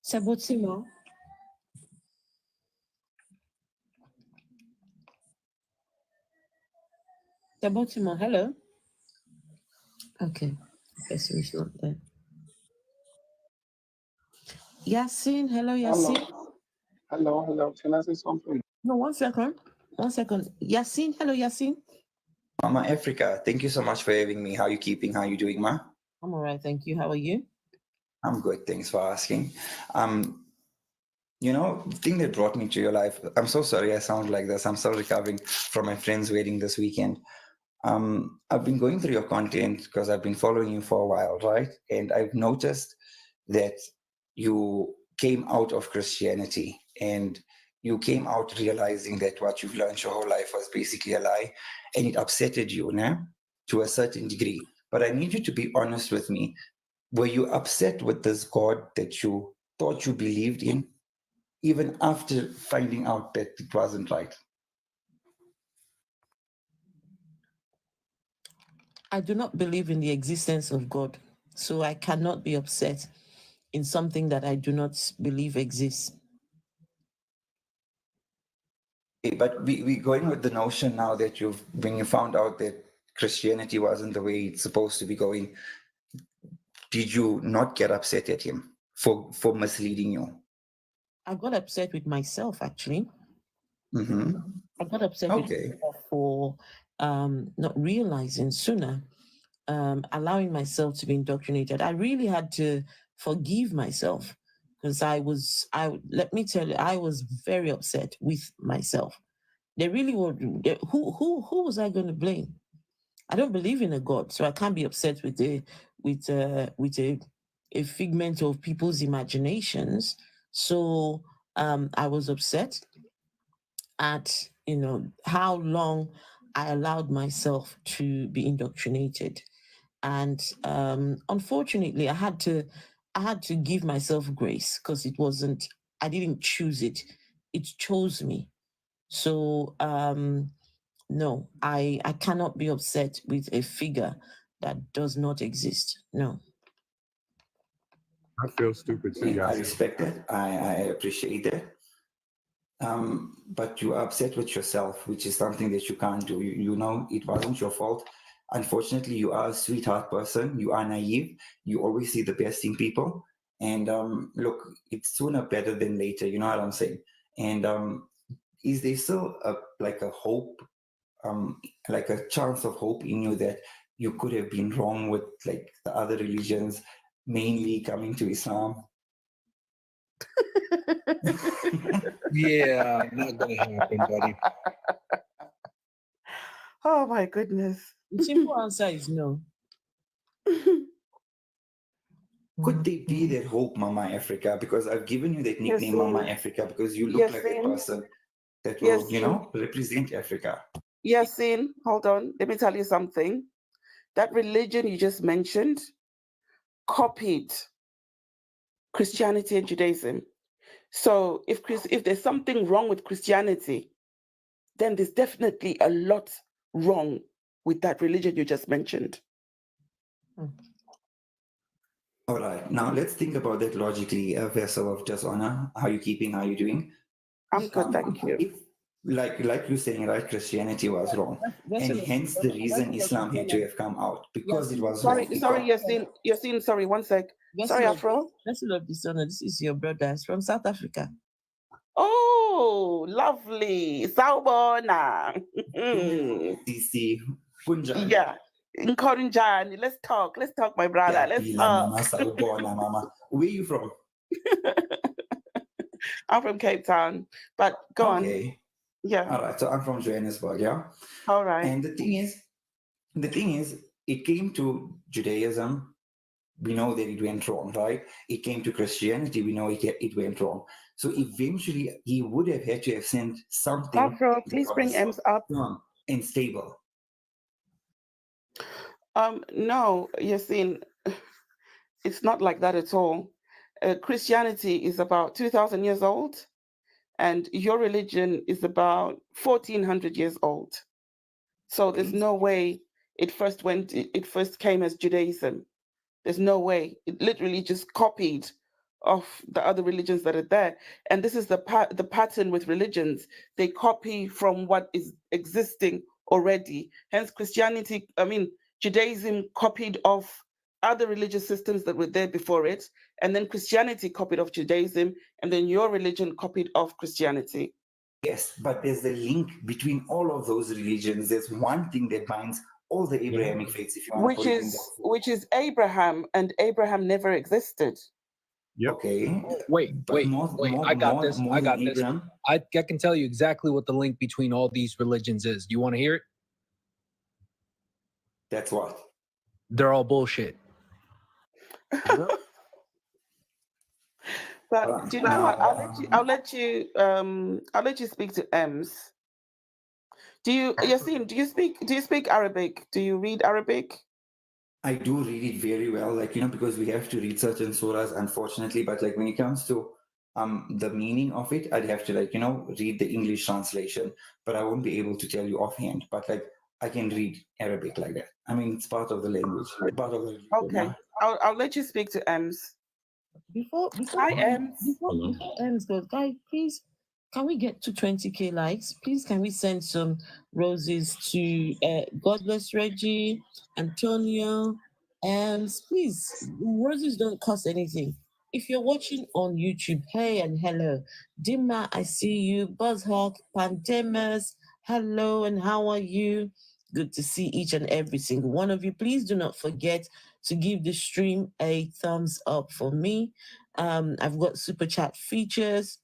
Speaker 4: Sabotimo? Sabotimo, hello? Okay, guess he's not there. Yasin, hello, Yasin.
Speaker 9: Hello. Can I say something?
Speaker 4: No, 1 second. 1 second. Yasin, hello, Yasin.
Speaker 8: Mama Africa, thank you so much for having me. How are you keeping? How are you doing, Ma?
Speaker 4: I'm all right, thank you. How are you?
Speaker 8: I'm good. Thanks for asking. The thing that brought me to your life, I'm so sorry I sound like this. I'm still recovering from my friend's wedding this weekend. I've been going through your content because I've been following you for a while, right? And I've noticed that you came out of Christianity and you came out realizing that what you've learned your whole life was basically a lie, and it upsetted you, to a certain degree. But I need you to be honest with me. Were you upset with this God that you thought you believed in, even after finding out that it wasn't right?
Speaker 4: I do not believe in the existence of God, so I cannot be upset in something that I do not believe exists.
Speaker 8: But we're going with the notion now that when you found out that Christianity wasn't the way it's supposed to be going, did you not get upset at him for misleading you?
Speaker 4: I got upset with myself, actually.
Speaker 8: Mm-hmm.
Speaker 4: I got upset with myself for not realizing sooner, allowing myself to be indoctrinated. I really had to forgive myself because let me tell you, I was very upset with myself. They really were. Who was I going to blame? I don't believe in a God, so I can't be upset with a figment of people's imaginations. So I was upset at how long I allowed myself to be indoctrinated, and unfortunately, I had to give myself grace because I didn't choose it; it chose me. So no, I cannot be upset with a figure that does not exist. No.
Speaker 3: I feel stupid too,
Speaker 8: I respect that. I appreciate that. But you are upset with yourself, which is something that you can't do. You know it wasn't your fault. Unfortunately, you are a sweetheart person. You are naive. You always see the best in people. And look, it's sooner better than later. You know what I'm saying? And is there still a hope, like a chance of hope in you that you could have been wrong with like the other religions, mainly coming to Islam?
Speaker 6: Yeah, not gonna happen, buddy.
Speaker 2: Oh my goodness.
Speaker 4: The simple answer is no.
Speaker 8: Could they be that hope, Mama Africa? Because I've given you that nickname, Mama Africa, because you look like a person that will, represent Africa.
Speaker 2: Yasin, hold on. Let me tell you something. That religion you just mentioned copied Christianity and Judaism. So if there's something wrong with Christianity, then there's definitely a lot wrong with that religion you just mentioned.
Speaker 8: All right. Now let's think about that logically, vessel of dishonor. How you keeping? How you doing?
Speaker 2: I'm good, thank you.
Speaker 8: If, like you're saying, right, Christianity was wrong, and hence the reason Islam had to have come out, because it was
Speaker 2: Sorry,
Speaker 8: wrong.
Speaker 2: sorry, Yasin, sorry, one sec. Sorry, Afro.
Speaker 4: Vessel of dishonor. This is your brother. It's from South Africa.
Speaker 2: Oh, lovely. Sawubona.
Speaker 8: CC Punjab.
Speaker 2: Yeah. Nkorinjani. Let's talk, my brother. Let's talk.
Speaker 8: Mama, Sawubona, Mama. Where you from?
Speaker 2: I'm from Cape Town, but go on. Yeah.
Speaker 8: All right. So I'm from Johannesburg. Yeah.
Speaker 2: All right.
Speaker 8: And the thing is, it came to Judaism. We know that it went wrong, right? It came to Christianity. We know it went wrong. So eventually, he would have had to have sent something.
Speaker 2: Afro, please bring Ems up.
Speaker 8: And stable.
Speaker 2: No, Yasin, it's not like that at all. Christianity is about 2,000 years old, and your religion is about 1,400 years old. So there's no way it first came as Judaism. There's no way. It literally just copied of the other religions that are there. And this is the pattern with religions. They copy from what is existing already. Hence Judaism copied off other religious systems that were there before it, and then Christianity copied off Judaism, and then your religion copied off Christianity.
Speaker 8: Yes, but there's a link between all of those religions. There's one thing that binds all the Abrahamic faiths, if you want to put it in that form.
Speaker 2: Which is Abraham, and Abraham never existed.
Speaker 3: Yep.
Speaker 8: Okay.
Speaker 6: Wait. I got this. I can tell you exactly what the link between all these religions is. Do you want to hear it?
Speaker 8: That's what?
Speaker 6: They're all bullshit.
Speaker 2: But do you know what? I'll let you speak to Ems. Yasin, do you speak Arabic? Do you read Arabic?
Speaker 8: I do read it very well, because we have to read certain surahs, unfortunately. But when it comes to the meaning of it, I'd have to read the English translation. But I won't be able to tell you offhand. But I can read Arabic like that. I mean, it's part of the language. Part of the
Speaker 2: okay. I'll let you speak to Ems.
Speaker 4: Before Ems goes, guys, please, can we get to 20K likes? Please, can we send some roses to Godless Reggie, Antonio, Ems? Please, roses don't cost anything. If you're watching on YouTube, hey and hello. Dimma, I see you. Buzzhawk, Pandemas, hello and how are you? Good to see each and every single one of you. Please do not forget to give the stream a thumbs up for me. I've got super chat features.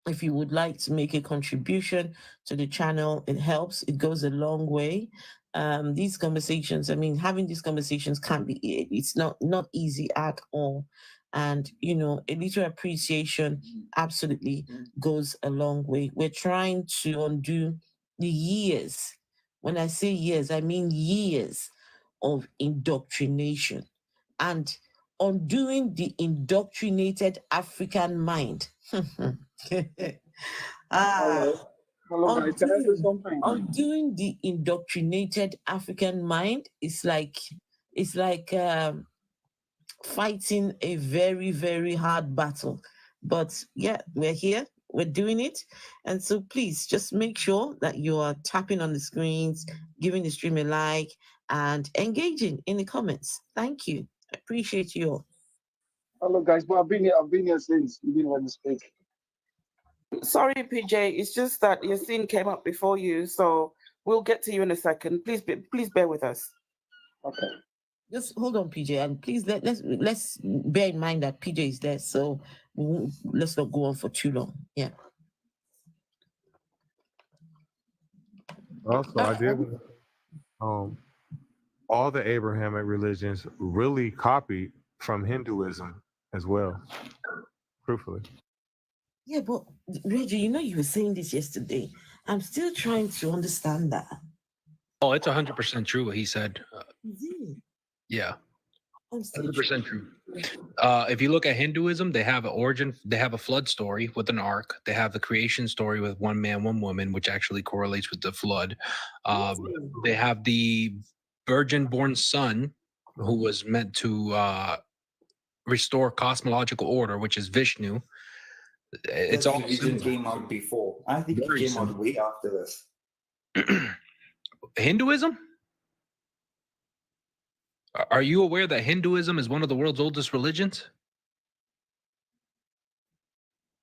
Speaker 4: If you would like to make a contribution to the channel, it helps. It goes a long way. These conversations, having these conversations it's not easy at all. And, a little appreciation absolutely goes a long way. We're trying to undo the years. When I say years, I mean years of indoctrination and undoing the indoctrinated African mind.
Speaker 9: Hello, guys. Can I say something?
Speaker 4: Undoing the indoctrinated African mind is like fighting a very, very hard battle. But yeah, we're here, we're doing it. And so please just make sure that you are tapping on the screens, giving the stream a like, and engaging in the comments. Thank you. I appreciate you all.
Speaker 9: Hello, guys. But I've been here since you didn't let me speak.
Speaker 2: Sorry, PJ. It's just that Yasin came up before you, so we'll get to you in a second. Please bear with us.
Speaker 9: Okay.
Speaker 4: Just hold on, PJ, and please let's bear in mind that PJ is there, so let's not go on for too long. Yeah.
Speaker 3: Also, I did. All the Abrahamic religions really copied from Hinduism as well, truthfully.
Speaker 4: Yeah, but Reggie, you were saying this yesterday. I'm still trying to understand that.
Speaker 6: Oh, it's 100% true what he said.
Speaker 4: Is it?
Speaker 6: Yeah. 100% true. If you look at Hinduism, they have an origin, they have a flood story with an ark. They have the creation story with one man, one woman, which actually correlates with the flood. They have the virgin born son who was meant to restore cosmological order, which is Vishnu. It's
Speaker 8: That
Speaker 6: all
Speaker 8: religion
Speaker 6: similar.
Speaker 8: came out before. I think
Speaker 6: Very
Speaker 8: it came out
Speaker 6: similar.
Speaker 8: way after this.
Speaker 6: Hinduism? Are you aware that Hinduism is one of the world's oldest religions?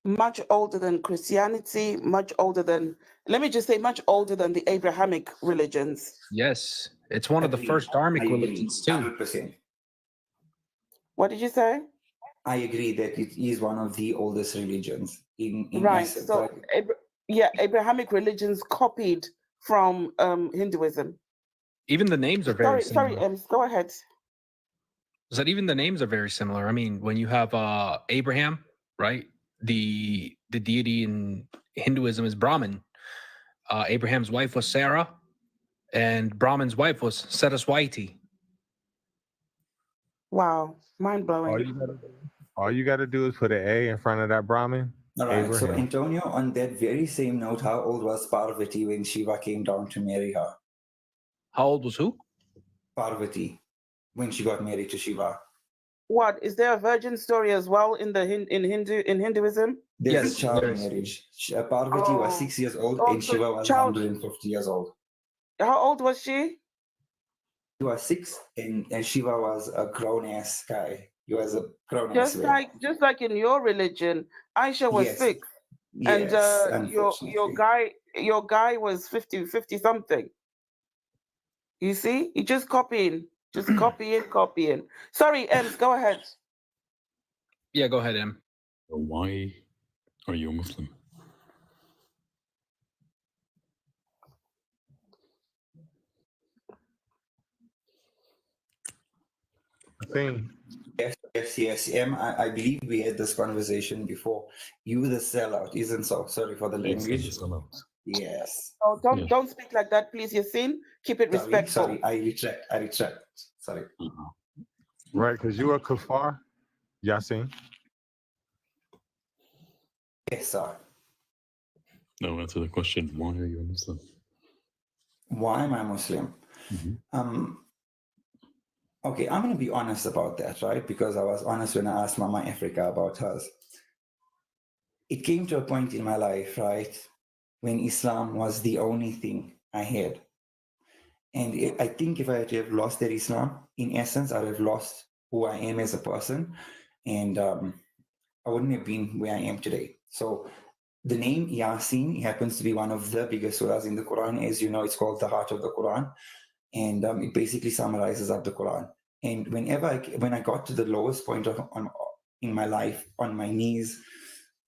Speaker 2: Much older than Christianity, much older than, let me just say, much older than the Abrahamic religions.
Speaker 6: Yes, it's one of the
Speaker 8: Agreed.
Speaker 6: first dharmic
Speaker 8: I agree.
Speaker 6: religions too.
Speaker 8: 100%.
Speaker 2: What did you say?
Speaker 8: I agree that it is one of the oldest religions in
Speaker 2: Right.
Speaker 8: essence.
Speaker 2: So,
Speaker 8: Like,
Speaker 2: Abrahamic religions copied from Hinduism.
Speaker 6: Even the names are very
Speaker 2: Sorry,
Speaker 6: similar.
Speaker 2: go ahead.
Speaker 6: Is that even the names are very similar? I mean, when you have Abraham, right? The deity in Hinduism is Brahman. Abraham's wife was Sarah, and Brahman's wife was Saraswati.
Speaker 2: Wow, mind blowing.
Speaker 3: All you gotta do is put an A in front of that Brahmin.
Speaker 8: all right. So,
Speaker 3: Abraham.
Speaker 8: Antonio, on that very same note, how old was Parvati when Shiva came down to marry her?
Speaker 6: How old was who?
Speaker 8: Parvati, when she got married to Shiva.
Speaker 2: What is there a virgin story as well in the in Hinduism?
Speaker 8: There's
Speaker 6: Yes,
Speaker 8: a child
Speaker 6: there is.
Speaker 8: marriage. Parvati was
Speaker 2: Oh.
Speaker 8: 6 years old
Speaker 2: Oh,
Speaker 8: and
Speaker 2: so
Speaker 8: Shiva was
Speaker 2: child-
Speaker 8: 150 years old.
Speaker 2: How old was she?
Speaker 8: He was 6 and Shiva was a grown ass guy. He was a grown
Speaker 2: Just
Speaker 8: ass man.
Speaker 2: like in your religion, Aisha was
Speaker 8: Yes.
Speaker 2: 6,
Speaker 8: Yes,
Speaker 2: and your
Speaker 8: unfortunately.
Speaker 2: guy was 50 something. You see, you just copying, just copying. Sorry, Ems, go ahead.
Speaker 6: Yeah, go ahead, Em.
Speaker 10: Why are you a Muslim?
Speaker 3: Thing.
Speaker 8: Yes. I believe we had this conversation before. You the sellout, isn't so? Sorry for the language. Yes.
Speaker 2: Oh, don't speak like that, please, Yasin. Keep it respectful.
Speaker 8: Sorry, I retract. Sorry.
Speaker 3: Right, because you are kafar, Yasin.
Speaker 8: Yes, sir.
Speaker 10: No, answer the question. Why are you a Muslim?
Speaker 8: Why am I Muslim?
Speaker 10: Mm-hmm.
Speaker 8: Okay, I'm going to be honest about that, right? Because I was honest when I asked Mama Africa about hers. It came to a point in my life, right, when Islam was the only thing I had. And I think if I had to have lost that Islam, in essence, I'd have lost who I am as a person. And I wouldn't have been where I am today. So the name Yasin happens to be one of the biggest surahs in the Quran. As you know, it's called the heart of the Quran. And it basically summarizes up the Quran. And when I got to the lowest point in my life, on my knees,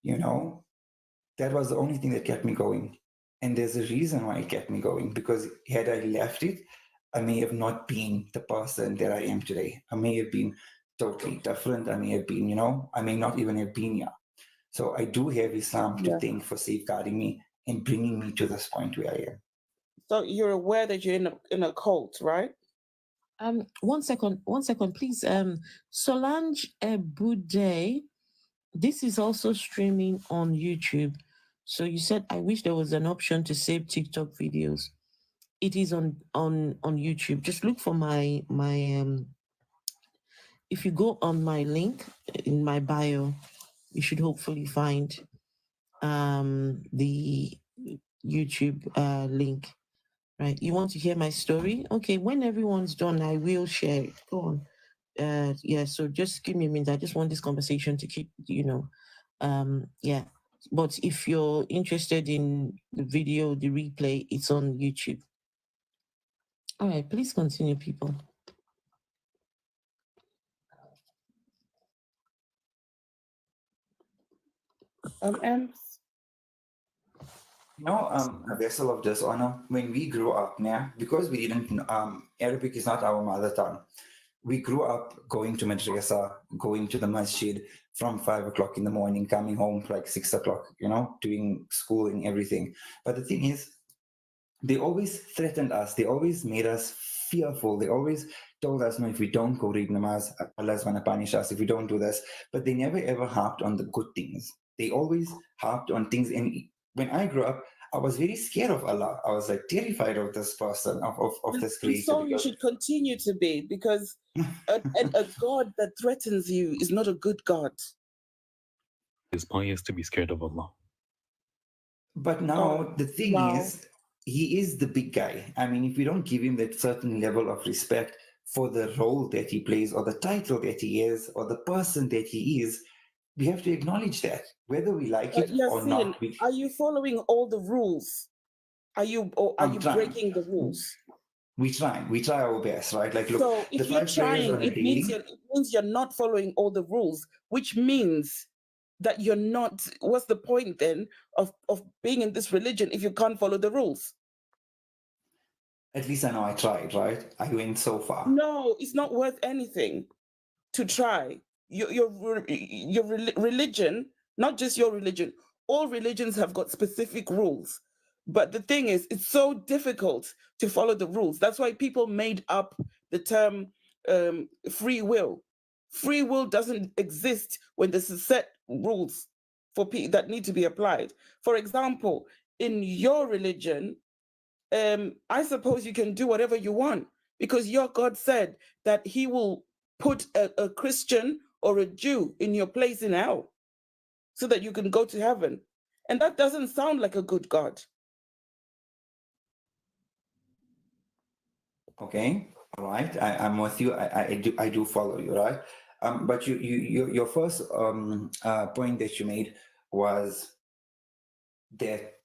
Speaker 8: that was the only thing that kept me going. And there's a reason why it kept me going, because had I left it, I may have not been the person that I am today. I may have been totally different. I may have been, I may not even have been here. So I do have Islam to thank for safeguarding me and bringing me to this point where I am.
Speaker 2: So you're aware that you're in a cult, right?
Speaker 4: 1 second, please. Solange Bude, this is also streaming on YouTube. So you said, I wish there was an option to save TikTok videos. It is on YouTube. Just look for my if you go on my link in my bio, you should hopefully find the YouTube link. Right, you want to hear my story? Okay, when everyone's done, I will share it. Go on. Yeah, so just give me a minute. I just want this conversation to keep, yeah. But if you're interested in the video, the replay, it's on YouTube. All right, please continue, people.
Speaker 2: Ems?
Speaker 8: A vessel of dishonor. When we grew up now, because we didn't, Arabic is not our mother tongue. We grew up going to madrasa, going to the masjid from 5 o'clock in the morning, coming home like 6 o'clock, doing school and everything. But the thing is, they always threatened us. They always made us fearful. They always told us, no, if we don't go read namaz, Allah's going to punish us if we don't do this. But they never ever harped on the good things. They always harped on things. And when I grew up, I was very scared of Allah. I was like terrified of this person, of this
Speaker 2: And
Speaker 8: creator.
Speaker 2: so you
Speaker 8: Because
Speaker 2: should continue to be, because a God that threatens you is not a good God.
Speaker 10: It's pious to be scared of Allah.
Speaker 8: But now the thing is, he is the big guy. I mean, if we don't give him that certain level of respect for the role that he plays, or the title that he is, or the person that he is, we have to acknowledge that, whether we like it or
Speaker 2: Yasin,
Speaker 8: not.
Speaker 2: are you following all the rules? Are you
Speaker 8: trying.
Speaker 2: breaking the rules?
Speaker 8: We try our best, right? Like, look,
Speaker 2: So
Speaker 8: the
Speaker 2: if you're
Speaker 8: 5 prayers
Speaker 2: trying,
Speaker 8: on a
Speaker 2: it means
Speaker 8: daily.
Speaker 2: you're not following all the rules, which means that you're not. What's the point then of being in this religion if you can't follow the rules?
Speaker 8: At least I know I tried, right? I went so far.
Speaker 2: No, it's not worth anything to try. Your religion, not just your religion, all religions have got specific rules. But the thing is, it's so difficult to follow the rules. That's why people made up the term free will. Free will doesn't exist when there's a set rules for people that need to be applied. For example, in your religion, I suppose you can do whatever you want, because your God said that he will put a Christian or a Jew in your place in hell so that you can go to heaven. And that doesn't sound like a good God.
Speaker 8: Okay, all right. I'm with you. I do follow you, right? But your first point that you made was that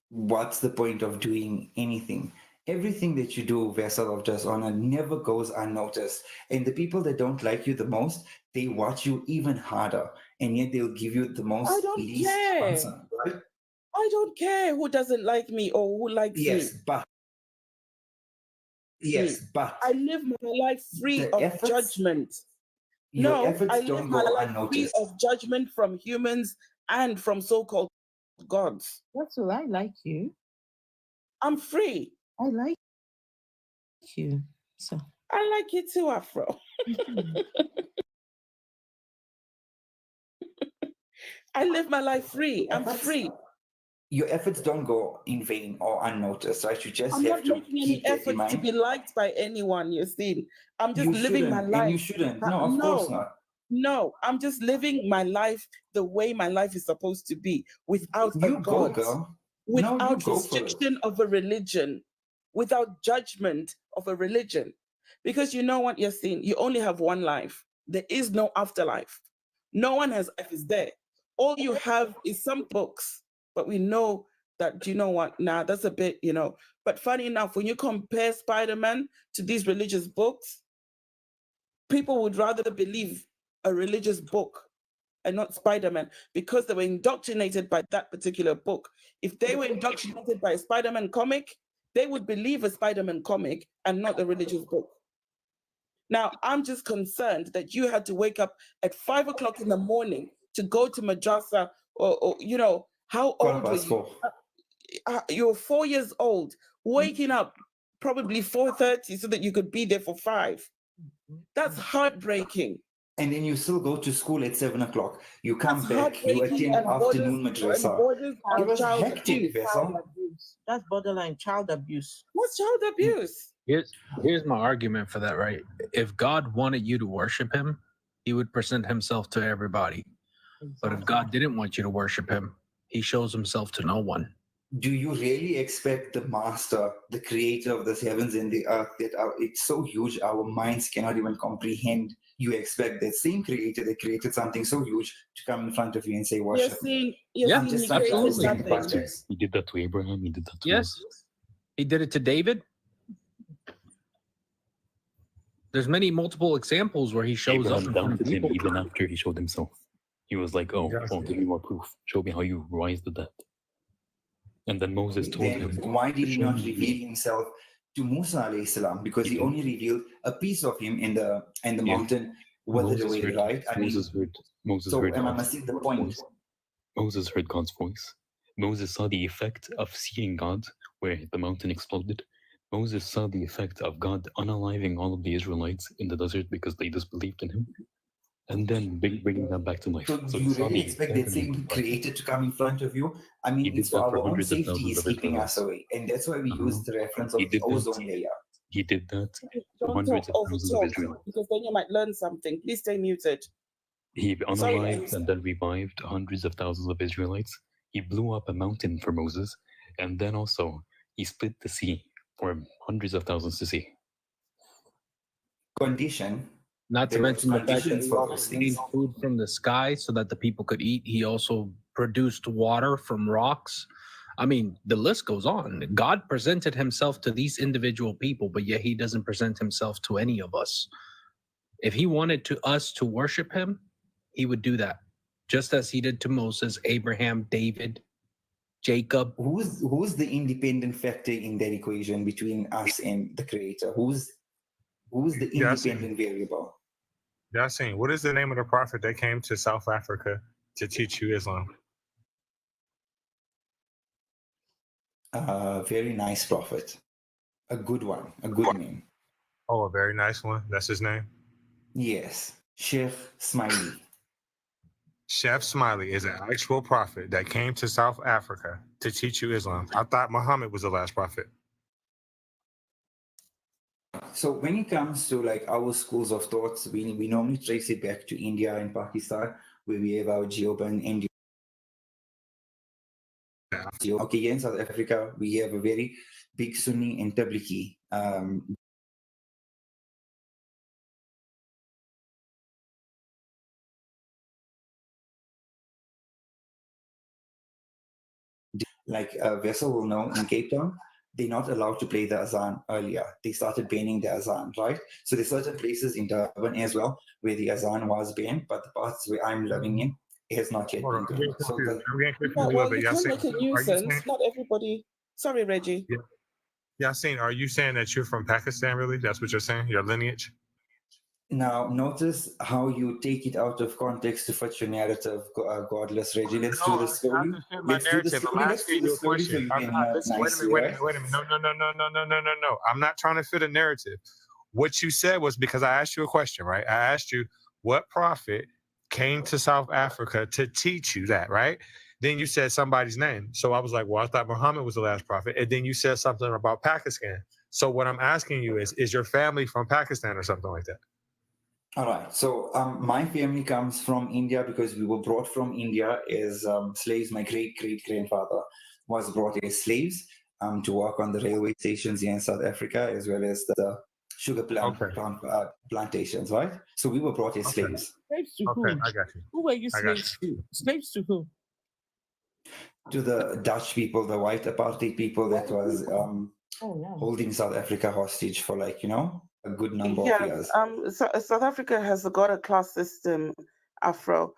Speaker 8: what's the point of doing anything? Everything that you do, vessel of just honor, never goes unnoticed. And the people that don't like you the most, they watch you even harder, and yet they'll give you the most least concern, right?
Speaker 2: I don't care who doesn't like me or who likes me.
Speaker 8: Yes, but
Speaker 2: I live my life free of judgment.
Speaker 8: Your
Speaker 2: No,
Speaker 8: efforts
Speaker 2: I live
Speaker 8: don't
Speaker 2: my
Speaker 8: go
Speaker 2: life free
Speaker 8: unnoticed.
Speaker 2: of judgment from humans and from so-called gods.
Speaker 4: That's all. I like you.
Speaker 2: I'm free.
Speaker 4: I like you. So
Speaker 2: I like you too, Afro. I live my life free. I'm free.
Speaker 8: Your efforts don't go in vain or unnoticed, right? You just
Speaker 2: I'm
Speaker 8: have
Speaker 2: not
Speaker 8: to
Speaker 2: making
Speaker 8: keep
Speaker 2: any
Speaker 8: that in
Speaker 2: effort to
Speaker 8: mind.
Speaker 2: be liked by anyone, you see. I'm just
Speaker 8: You
Speaker 2: living my
Speaker 8: shouldn't,
Speaker 2: life.
Speaker 8: and you shouldn't. No, of course not.
Speaker 2: No, I'm just living my life the way my life is supposed to be, without
Speaker 8: You
Speaker 2: a
Speaker 8: go,
Speaker 2: God,
Speaker 8: girl. No, you
Speaker 2: without
Speaker 8: go for it.
Speaker 2: restriction of a religion, without judgment of a religion. Because you know what, Yasin, you only have one life. There is no afterlife. No one has life is there. All you have is some books, but we know that, you know what, nah, that's a bit, But funny enough, when you compare Spider-Man to these religious books, people would rather believe a religious book and not Spider-Man, because they were indoctrinated by that particular book. If they were indoctrinated by a Spider-Man comic, they would believe a Spider-Man comic and not a religious book. Now, I'm just concerned that you had to wake up at 5 o'clock in the morning to go to madrasa, or how old were you? You were 4 years old, waking up probably 4:30 so that you could be there for 5. That's heartbreaking.
Speaker 8: And then you still go to school at 7 o'clock. You come back, you attend afternoon madrasa. It was hectic, Vessel.
Speaker 4: That's borderline child abuse.
Speaker 2: What's child abuse?
Speaker 6: Here's my argument for that, right? If God wanted you to worship him, he would present himself to everybody. But if God didn't want you to worship him, he shows himself to no one.
Speaker 8: Do you really expect the master, the creator of the heavens and the earth, it's so huge our minds cannot even comprehend? You expect that same creator that created something so huge to come in front of you and say, worship me?
Speaker 6: Yeah, absolutely.
Speaker 10: He did that to Abraham. He did that to
Speaker 6: Yes,
Speaker 10: Moses.
Speaker 6: he did it to David. There's multiple examples where he shows
Speaker 10: Abraham
Speaker 6: up in front of
Speaker 10: doubted him
Speaker 6: people.
Speaker 10: even after he showed himself. He was like, "Oh, give me more proof. Show me how you rise the dead." And then Moses told him,
Speaker 8: why did he not reveal himself to Musa alayhi salam? Because he only revealed a piece of him in the mountain withered away, right?
Speaker 10: Moses heard
Speaker 8: am I missing the point?
Speaker 10: Moses heard God's voice. Moses saw the effect of seeing God where the mountain exploded. Moses saw the effect of God unaliving all of the Israelites in the desert because they disbelieved in him. and then bringing them back to life.
Speaker 8: So do you really expect that same creator to come in front of you? I mean, it's for our own safety is keeping us away. And that's why we use the reference of the ozone layer.
Speaker 10: He did that to
Speaker 2: Don't
Speaker 10: hundreds
Speaker 2: talk
Speaker 10: of
Speaker 2: over
Speaker 10: thousands of
Speaker 2: talk,
Speaker 10: Israelites.
Speaker 2: because then you might learn something. Please stay muted.
Speaker 10: He unalived and then revived hundreds of thousands of Israelites. He blew up a mountain for Moses, and then also he split the sea for hundreds of thousands to see.
Speaker 8: Condition.
Speaker 6: Not to mention the fact that he
Speaker 8: for
Speaker 6: also
Speaker 8: those
Speaker 6: made
Speaker 8: things.
Speaker 6: food from the sky so that the people could eat. He also produced water from rocks. I mean, the list goes on. God presented himself to these individual people, but yet he doesn't present himself to any of us. If he wanted us to worship him, he would do that, just as he did to Moses, Abraham, David, Jacob.
Speaker 8: Who's the independent factor in that equation between us and the creator? Who's the independent variable?
Speaker 3: Yasin, what is the name of the prophet that came to South Africa to teach you Islam?
Speaker 8: Very nice prophet. A good one. A good name.
Speaker 3: Oh, a very nice one. That's his name?
Speaker 8: Yes. Sheikh Smiley.
Speaker 3: Chef Smiley is an actual prophet that came to South Africa to teach you Islam. I thought Muhammad was the last prophet.
Speaker 8: So when it comes to like our schools of thoughts, we normally trace it back to India and Pakistan, where we have our Jeoban and okay, here in South Africa, we have a very big Sunni and Tablighi. Like Vessel will know in Cape Town, they're not allowed to play the azan earlier. They started banning the azan, right? So there's certain places in Durban as well where the azan was banned, but the parts where I'm living in, it has not yet been done. So
Speaker 2: Well, you can make a nuisance. Not everybody. Sorry, Reggie.
Speaker 3: Yeah. Yasin, are you saying that you're from Pakistan, really? That's what you're saying? Your lineage?
Speaker 8: Now, notice how you take it out of context to fit your narrative, godless Reggie. Let's do the story. Let's do the story. Let's do the story so you can nicely,
Speaker 3: wait a minute. No. I'm not trying to fit a narrative. What you said was because I asked you a question, right? I asked you what prophet came to South Africa to teach you that, right? Then you said somebody's name. So I was like, well, I thought Muhammad was the last prophet. And then you said something about Pakistan. So what I'm asking you is your family from Pakistan or something like that?
Speaker 8: All right. So my family comes from India because we were brought from India as slaves. My great-great-grandfather was brought as slaves to work on the railway stations here in South Africa, as well as the sugar plantations, right? So we were brought as slaves.
Speaker 2: Slaves to who?
Speaker 3: I got you.
Speaker 2: Who were you slaves to? Slaves to who?
Speaker 8: To the Dutch people, the white apartheid people that was holding South Africa hostage for a good number of years.
Speaker 2: South Africa has got a class system, Afro.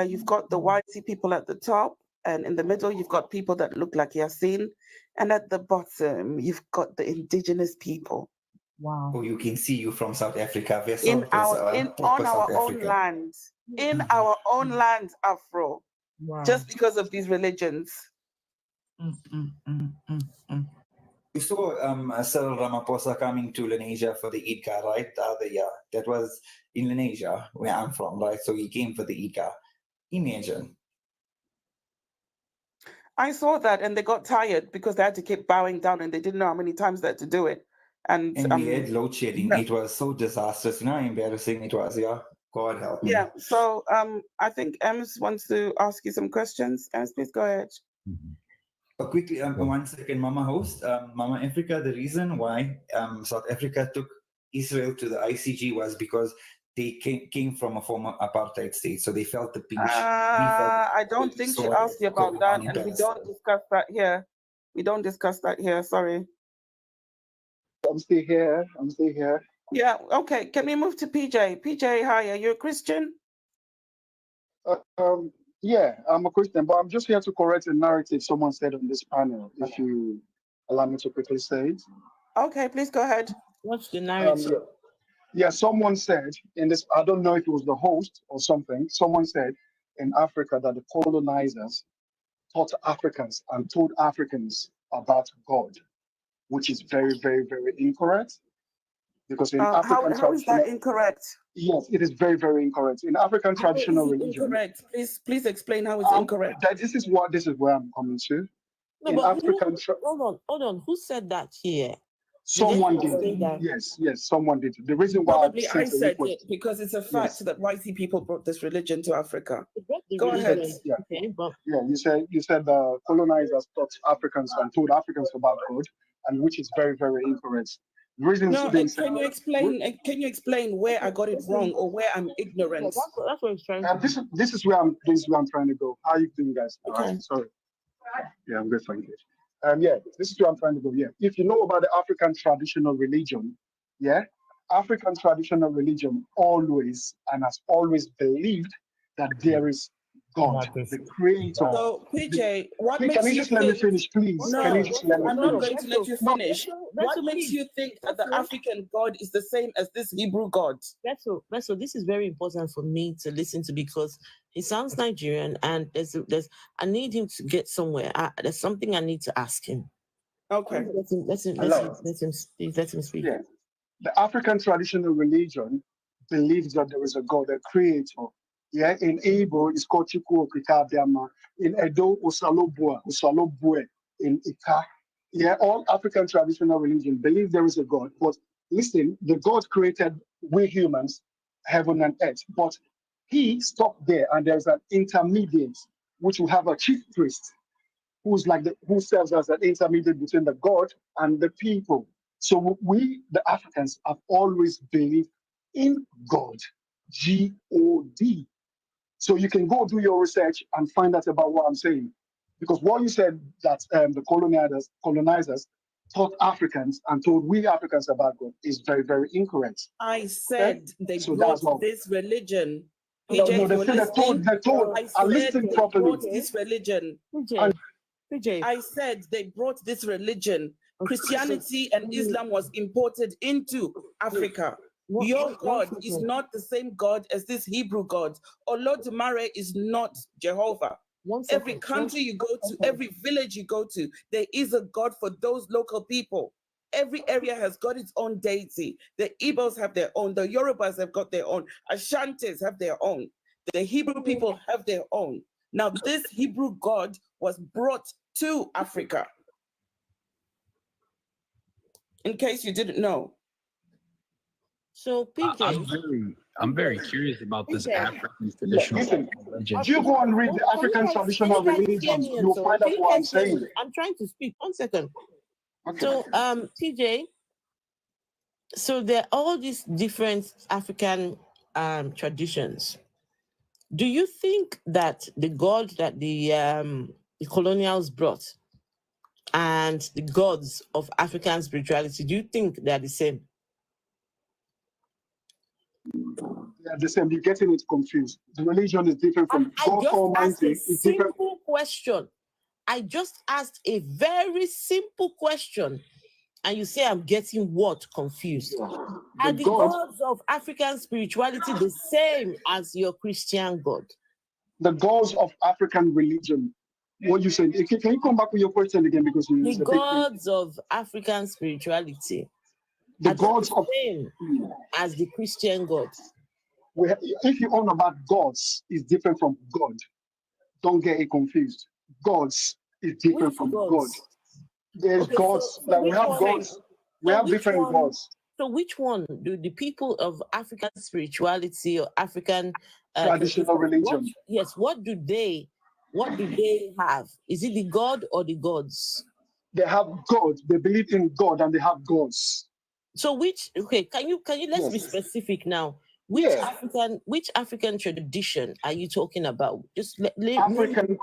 Speaker 2: You've got the whitey people at the top, and in the middle, you've got people that look like Yasin, and at the bottom, you've got the indigenous people.
Speaker 4: Wow.
Speaker 8: Oh, you can see you from South Africa.
Speaker 2: On our own land. In our own land, Afro.
Speaker 4: Wow.
Speaker 2: Just because of these religions.
Speaker 8: You saw Cyril Ramaphosa coming to Lenasia for the Idka, right? The other year. That was in Lenasia, where I'm from, right? So he came for the Idka. Imagine.
Speaker 2: I saw that, and they got tired because they had to keep bowing down, and they didn't know how many times they had to do it. And
Speaker 8: we had load shedding. Yeah. It was so disastrous. You know how embarrassing it was. Yeah, God help me.
Speaker 2: Yeah. So I think Ems wants to ask you some questions. Ems, please go ahead.
Speaker 8: Quickly, 1 second, Mama host, Mama Africa. The reason why South Africa took Israel to the ICG was because they came from a former apartheid state, so they felt the pinch.
Speaker 2: I don't think she asked you about that, and we don't discuss that here. We don't discuss that here. Sorry.
Speaker 9: I'm still here.
Speaker 2: Yeah. Okay. Can we move to PJ? PJ, hi. Are you a Christian?
Speaker 9: Yeah, I'm a Christian, but I'm just here to correct a narrative someone said on this panel. If you allow me to quickly say it.
Speaker 2: Okay, please go ahead.
Speaker 4: What's the narrative?
Speaker 9: Yeah, someone said in this, I don't know if it was the host or something, someone said in Africa that the colonizers taught Africans and told Africans about God, which is very, very, very incorrect. Because in
Speaker 2: How
Speaker 9: African
Speaker 2: how is that
Speaker 9: traditional,
Speaker 2: incorrect?
Speaker 9: yes, it is very, very incorrect. In African
Speaker 2: How is
Speaker 9: traditional
Speaker 2: it
Speaker 9: religion,
Speaker 2: incorrect? Please explain how it's incorrect.
Speaker 9: this is where I'm coming to.
Speaker 4: No,
Speaker 9: In
Speaker 4: but
Speaker 9: African,
Speaker 4: hold on. Who said that here?
Speaker 9: someone
Speaker 4: Did
Speaker 9: did.
Speaker 4: they say that?
Speaker 9: Yes, someone did. The reason why I
Speaker 2: Probably I
Speaker 9: sent a
Speaker 2: said
Speaker 9: request,
Speaker 2: it because it's a fact
Speaker 9: yes,
Speaker 2: that whitey people brought this religion to Africa.
Speaker 4: They brought the
Speaker 2: Go ahead.
Speaker 4: religion.
Speaker 9: yeah,
Speaker 4: Okay, but
Speaker 9: yeah. You said the colonizers taught Africans and told Africans about God, and which is very, very incorrect. The reason
Speaker 2: No,
Speaker 9: being said,
Speaker 2: can you explain where I got it wrong or where I'm ignorant?
Speaker 4: that's what he's trying to do.
Speaker 9: this is where I'm trying to go. How are you doing, guys? All right,
Speaker 4: Okay.
Speaker 9: sorry. Yeah, I'm good, thank you. Yeah, this is where I'm trying to go. Yeah, if you know about the African traditional religion, yeah, African traditional religion always and has always believed that there is God, the Creator.
Speaker 2: So, PJ, what
Speaker 9: Please,
Speaker 2: makes
Speaker 9: can you
Speaker 2: you
Speaker 9: just let me
Speaker 2: think?
Speaker 9: finish, please? Can you
Speaker 2: No,
Speaker 9: just let me
Speaker 2: I'm not
Speaker 9: finish?
Speaker 2: going to let you finish. What makes you think that the African God is the same as this Hebrew God?
Speaker 4: That's this is very important for me to listen to because he sounds Nigerian and there's I need him to get somewhere. There's something I need to ask him.
Speaker 2: Okay.
Speaker 4: Let him speak.
Speaker 9: Yeah. The African traditional religion believes that there is a God, a creator. Yeah, in Igbo, it's called Chukwu Okike Abiama. In Edo, Osalobue in Ika. Yeah, all African traditional religion believe there is a God. But listen, the God created we humans, heaven and earth. But he stopped there, and there's an intermediate, which will have a chief priest, who serves as an intermediate between the God and the people. So we, the Africans, have always believed in God, God. So you can go do your research and find out about what I'm saying. Because what you said that the colonizers taught Africans and told we Africans about God is very, very incorrect.
Speaker 2: I said they
Speaker 9: So
Speaker 2: brought
Speaker 9: that's all.
Speaker 2: this religion.
Speaker 9: No,
Speaker 2: PJ,
Speaker 9: they said they told.
Speaker 2: I
Speaker 9: I
Speaker 2: said
Speaker 9: listened
Speaker 2: they
Speaker 9: properly.
Speaker 2: brought this religion.
Speaker 4: PJ.
Speaker 2: I said they brought this religion. Christianity and Islam was imported into Africa. Your God is not the same God as this Hebrew God. Olodumare is not Jehovah. Every country you go to, every village you go to, there is a God for those local people. Every area has got its own deity. The Igbos have their own. The Yorubas have got their own. Ashantis have their own. The Hebrew people have their own. Now, this Hebrew God was brought to Africa. In case you didn't know.
Speaker 4: So, PJ,
Speaker 6: I'm very curious about this African traditional religion.
Speaker 9: You go and read the African traditional religions, you'll find out what I'm saying.
Speaker 4: I'm trying to speak. 1 second.
Speaker 9: Okay.
Speaker 4: So, PJ, so there are all these different African traditions. Do you think that the God that the colonials brought and the gods of African spirituality, do you think they're the same?
Speaker 9: They're the same. You're getting it confused. The religion is different from God Almighty. It's different.
Speaker 4: Simple question. I just asked a very simple question, and you say I'm getting what confused? Are the gods of African spirituality the same as your Christian God?
Speaker 9: The gods of African religion. What you said? Can you come back with your question again? Because
Speaker 4: the gods of African spirituality.
Speaker 9: The gods
Speaker 4: the same as the Christian God.
Speaker 9: If you own about gods, is different from God. Don't get it confused. Gods is different from God. There's gods, like we have gods, we have different gods.
Speaker 4: So which one do the people of African spirituality or African
Speaker 9: traditional religion?
Speaker 4: What do they have? Is it the God or the gods?
Speaker 9: They have God. They believe in God and they have gods.
Speaker 4: So can you let's be specific now. Which African tradition are you talking about? Just
Speaker 9: African.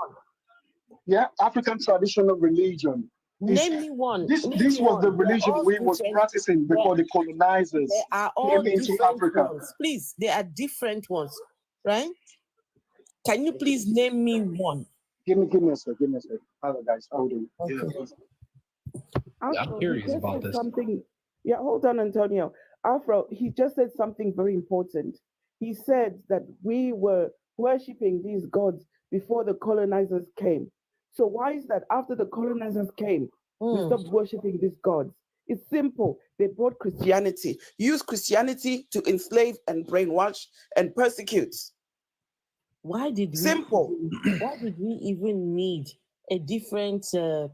Speaker 9: Yeah, African traditional religion.
Speaker 4: Name me one.
Speaker 9: This was the religion we was practicing before the colonizers came into Africa.
Speaker 4: Please, there are different ones, right? Can you please name me one?
Speaker 9: Give me a sec. Hello guys, how are you doing?
Speaker 2: Okay.
Speaker 6: I'm curious about this.
Speaker 2: Yeah, hold on, Antonio. Afro, he just said something very important. He said that we were worshipping these gods before the colonizers came. So why is that after the colonizers came, we stopped worshipping these gods? It's simple. They brought Christianity, used Christianity to enslave and brainwash and persecute.
Speaker 4: Why did we
Speaker 2: Simple.
Speaker 4: Why did we even need a different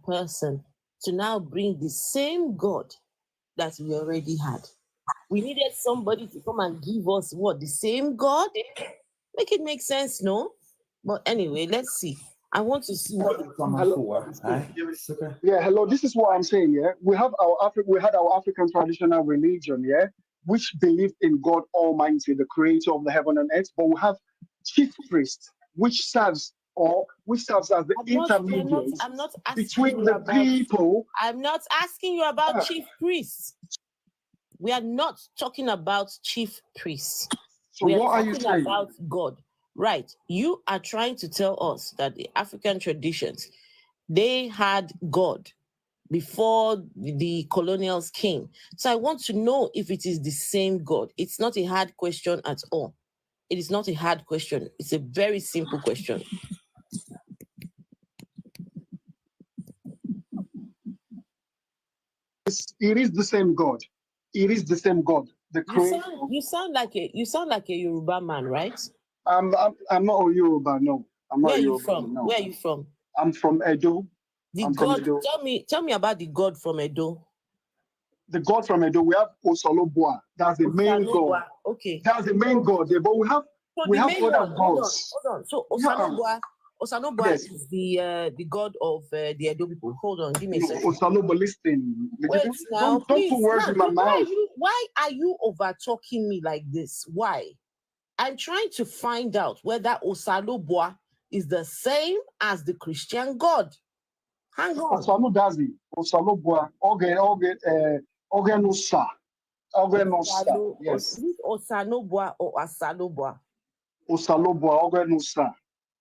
Speaker 4: person to now bring the same God that we already had? We needed somebody to come and give us what? The same God? Make it make sense, no? But anyway, let's see. I want to see what
Speaker 9: Yeah, hello. This is what I'm saying. Yeah, we had our African traditional religion. Yeah, which believed in God Almighty, the Creator of the heaven and earth. But we have chief priest, which serves as the intermediate
Speaker 4: I'm not asking
Speaker 9: between
Speaker 4: you
Speaker 9: the
Speaker 4: about,
Speaker 9: people.
Speaker 4: I'm not asking you about chief priests. We are not talking about chief priests.
Speaker 9: So
Speaker 4: we are
Speaker 9: what are you
Speaker 4: talking
Speaker 9: saying?
Speaker 4: about God. Right. You are trying to tell us that the African traditions, they had God before the colonials came. So I want to know if it is the same God. It's not a hard question at all. It is not a hard question. It's a very simple question.
Speaker 9: It is the same God. It is the same God. The Creator.
Speaker 4: You sound like a Yoruba man, right?
Speaker 9: I'm not a Yoruba. No, I'm not.
Speaker 4: Where are you
Speaker 9: Yoruba,
Speaker 4: from?
Speaker 9: no.
Speaker 4: Where are you from?
Speaker 9: I'm from Edo.
Speaker 4: From Edo. Tell me about the God from Edo.
Speaker 9: The God from Edo, we have Osalobua. That's the main God.
Speaker 4: Okay.
Speaker 9: That's the main God there. But we have other gods.
Speaker 4: Hold on. So Osalobua yes. is the God of the Edo people. Hold on, give me a second.
Speaker 9: Osalobo, listen.
Speaker 4: Wait now,
Speaker 9: don't put words in my mouth.
Speaker 4: Why are you over talking me like this? Why? I'm trying to find out whether Osalobua is the same as the Christian God. Hang on.
Speaker 9: Osalobua. Ogenusa. Yes.
Speaker 4: Is it Osanobua or Asalobua?
Speaker 9: Osalobua, Ogenusa.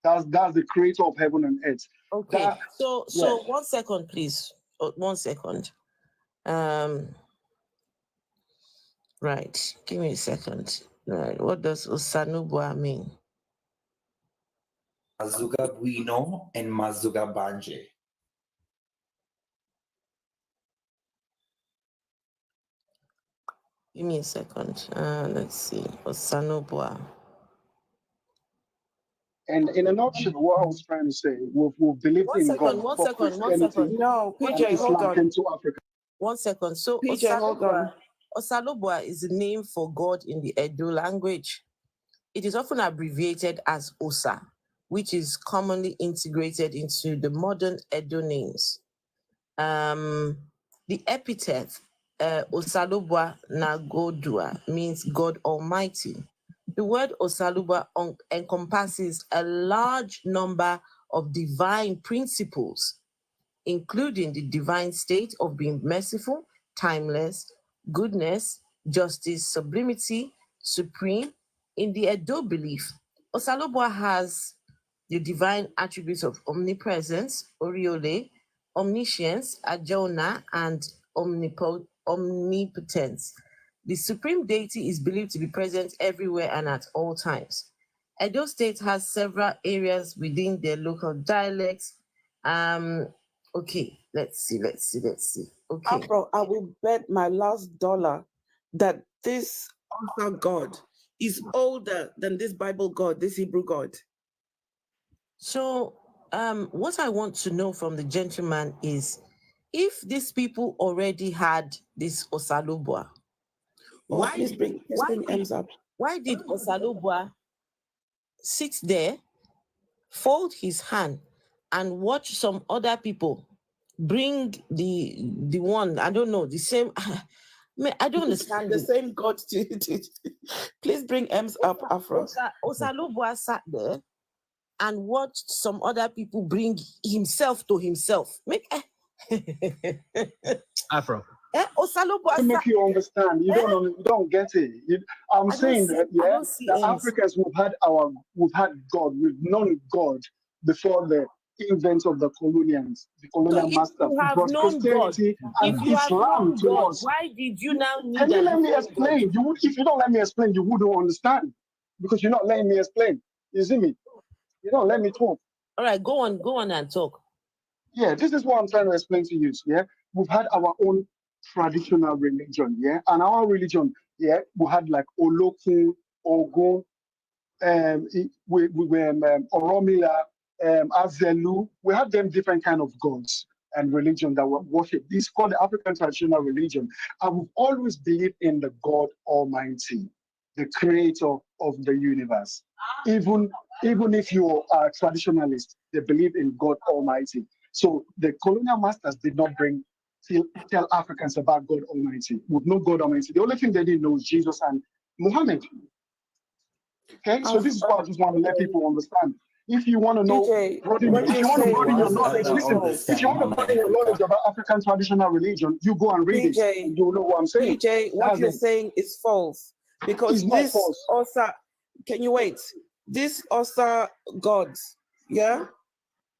Speaker 9: That's the creator of heaven and earth.
Speaker 4: Okay. So 1 second, please. 1 second. Right. Give me a second. Right. What does Osanobua mean?
Speaker 8: Mazuga Buino and Mazuga Banje.
Speaker 4: Give me a second. Let's see. Osanobua.
Speaker 9: And in a nutshell, what I was trying to say, we've believed in God.
Speaker 4: One second.
Speaker 2: No, PJ, hold on.
Speaker 9: Came to Africa.
Speaker 4: 1 second. So
Speaker 2: PJ, hold on.
Speaker 4: Osalobua is the name for God in the Edo language. It is often abbreviated as Osa, which is commonly integrated into the modern Edo names. The epithet Osalobua Nagodua means God Almighty. The word Osalobua encompasses a large number of divine principles, including the divine state of being merciful, timeless, goodness, justice, sublimity, supreme. In the Edo belief, Osalobua has the divine attributes of omnipresence, Oriole, omniscience, Ajona, and omnipotence. The supreme deity is believed to be present everywhere and at all times. Edo State has several areas within their local dialects. Okay, let's see. Okay.
Speaker 2: Afro, I will bet my last dollar that this Alpha God is older than this Bible God, this Hebrew God.
Speaker 4: So, what I want to know from the gentleman is, if these people already had this Osalobua, why did Osalobua sit there, fold his hand, and watch some other people bring the one, I don't know, the same, I don't understand.
Speaker 2: The same God to please bring M's up, Afro.
Speaker 4: Osalobua sat there and watched some other people bring himself to himself.
Speaker 6: Afro.
Speaker 4: Osalobua
Speaker 9: to make you understand, you don't get it. I'm saying that the Africans we've had God, we've known God before the invent of the colonials, the colonial masters. It was Christianity and Islam to us.
Speaker 4: Why did you now need?
Speaker 9: Can you let me explain? If you don't let me explain, you wouldn't understand, because you're not letting me explain. You see me? You don't let me talk.
Speaker 4: All right, go on and talk.
Speaker 9: Yeah, this is what I'm trying to explain to you. Yeah, we've had our own traditional religion, yeah? And our religion, yeah, we had like Olokun, Ogun, Oromila, Azelu. We had them different kind of gods and religion that were worshipped. This is called the African traditional religion. And we've always believed in the God Almighty, the creator of the universe. Even if you are a traditionalist, they believe in God Almighty. So the colonial masters did not tell Africans about God Almighty. With no God Almighty. The only thing they didn't know is Jesus and Muhammad. Okay, so this is what I just want to let people understand. If you want to know,
Speaker 2: DJ,
Speaker 9: if you want to broaden your knowledge,
Speaker 8: I
Speaker 9: listen. If you want to broaden your knowledge about African traditional religion, you go and read it, and you'll know what I'm saying.
Speaker 2: DJ, what you're saying is false because
Speaker 9: It's
Speaker 2: this
Speaker 9: not false.
Speaker 2: Osa. Can you wait? This Osa gods, yeah,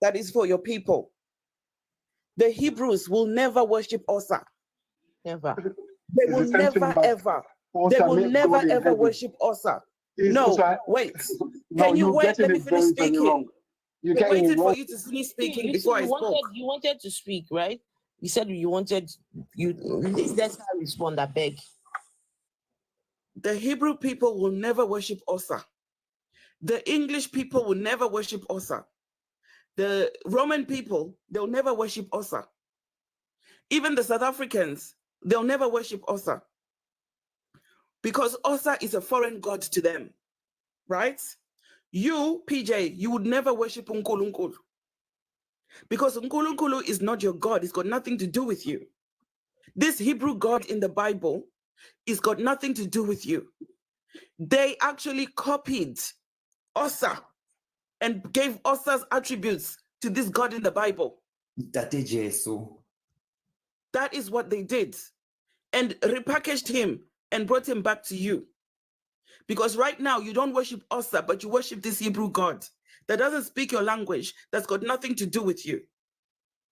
Speaker 2: that is for your people. The Hebrews will never worship Osa.
Speaker 4: Never.
Speaker 2: They
Speaker 9: It's
Speaker 2: will
Speaker 9: the same thing
Speaker 2: never
Speaker 9: about
Speaker 2: ever.
Speaker 9: Osa
Speaker 2: They will
Speaker 9: make
Speaker 2: never
Speaker 9: God in
Speaker 2: ever
Speaker 9: heaven.
Speaker 2: worship Osa.
Speaker 9: It's
Speaker 2: No,
Speaker 9: Osa.
Speaker 2: wait.
Speaker 9: No,
Speaker 2: Can you
Speaker 9: you're
Speaker 2: wait?
Speaker 9: getting
Speaker 2: Let me
Speaker 9: it
Speaker 2: finish
Speaker 9: very, very
Speaker 2: speaking.
Speaker 9: wrong. You're
Speaker 2: I
Speaker 9: getting it
Speaker 2: waited for
Speaker 9: wrong.
Speaker 2: you to finish speaking
Speaker 4: You
Speaker 2: before
Speaker 4: said
Speaker 2: I spoke.
Speaker 4: you wanted to speak, right? You said you wanted you. Let's not respond. I beg.
Speaker 2: The Hebrew people will never worship Osa. The English people will never worship Osa. The Roman people, they'll never worship Osa. Even the South Africans, they'll never worship Osa. Because Osa is a foreign god to them, right? You, PJ, you would never worship Nkulunkulu. Because Nkulunkulu is not your God. It's got nothing to do with you. This Hebrew God in the Bible is got nothing to do with you. They actually copied Osa and gave Osa's attributes to this God in the Bible.
Speaker 8: That is Jesus.
Speaker 2: That is what they did. And repackaged him and brought him back to you. Because right now you don't worship Osa, but you worship this Hebrew God that doesn't speak your language, that's got nothing to do with you.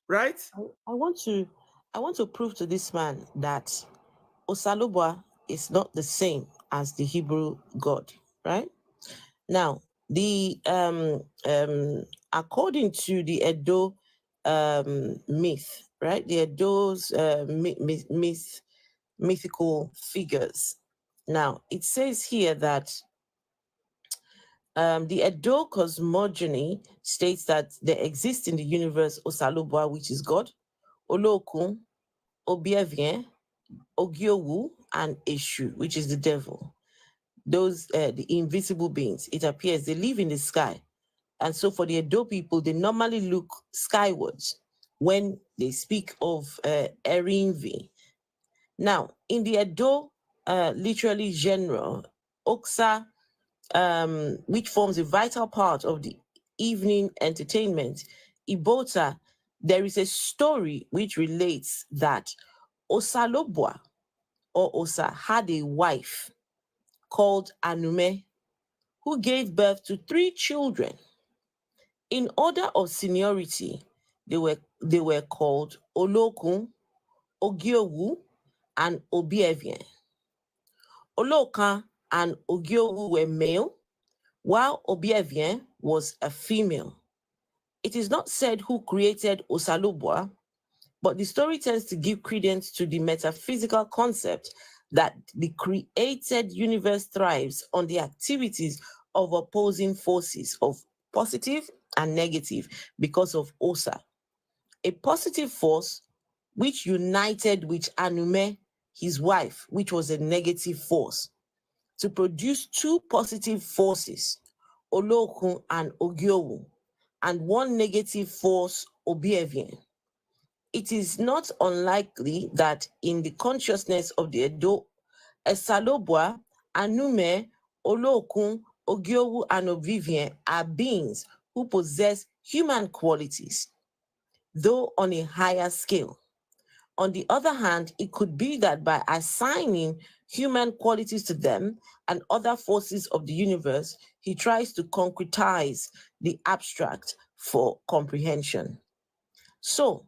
Speaker 2: Right?
Speaker 4: I want to prove to this man that Osalubwa is not the same as the Hebrew God, right? Now, the according to the Edo myth, right? The Edo's mythical figures. Now, it says here that the Edo cosmogony states that there exists in the universe Osalubwa, which is God, Olokun, Obievien, Ogiowu, and Eshu, which is the devil. Those the invisible beings. It appears they live in the sky, and so for the Edo people, they normally look skywards when they speak of Erinvi. Now, in the Edo literary genre, Oksa, which forms a vital part of the evening entertainment, Ibota, there is a story which relates that Osalobwa or Osa had a wife called Anume, who gave birth to 3 children. In order of seniority, they were called Olokun, Ogiowu, and Obievien. Oloka and Ogiowu were male, while Obievien was a female. It is not said who created Osalubwa, but the story tends to give credence to the metaphysical concept that the created universe thrives on the activities of opposing forces of positive and negative because of Osa. A positive force which united with Anume, his wife, which was a negative force, to produce 2 positive forces, Olokun and Ogiowu, and 1 negative force, Obievien. It is not unlikely that in the consciousness of the Edo, Esalobwa, Anume, Olokun, Ogiowu, and Obievien are beings who possess human qualities, though on a higher scale. On the other hand, it could be that by assigning human qualities to them and other forces of the universe, he tries to concretize the abstract for comprehension. So,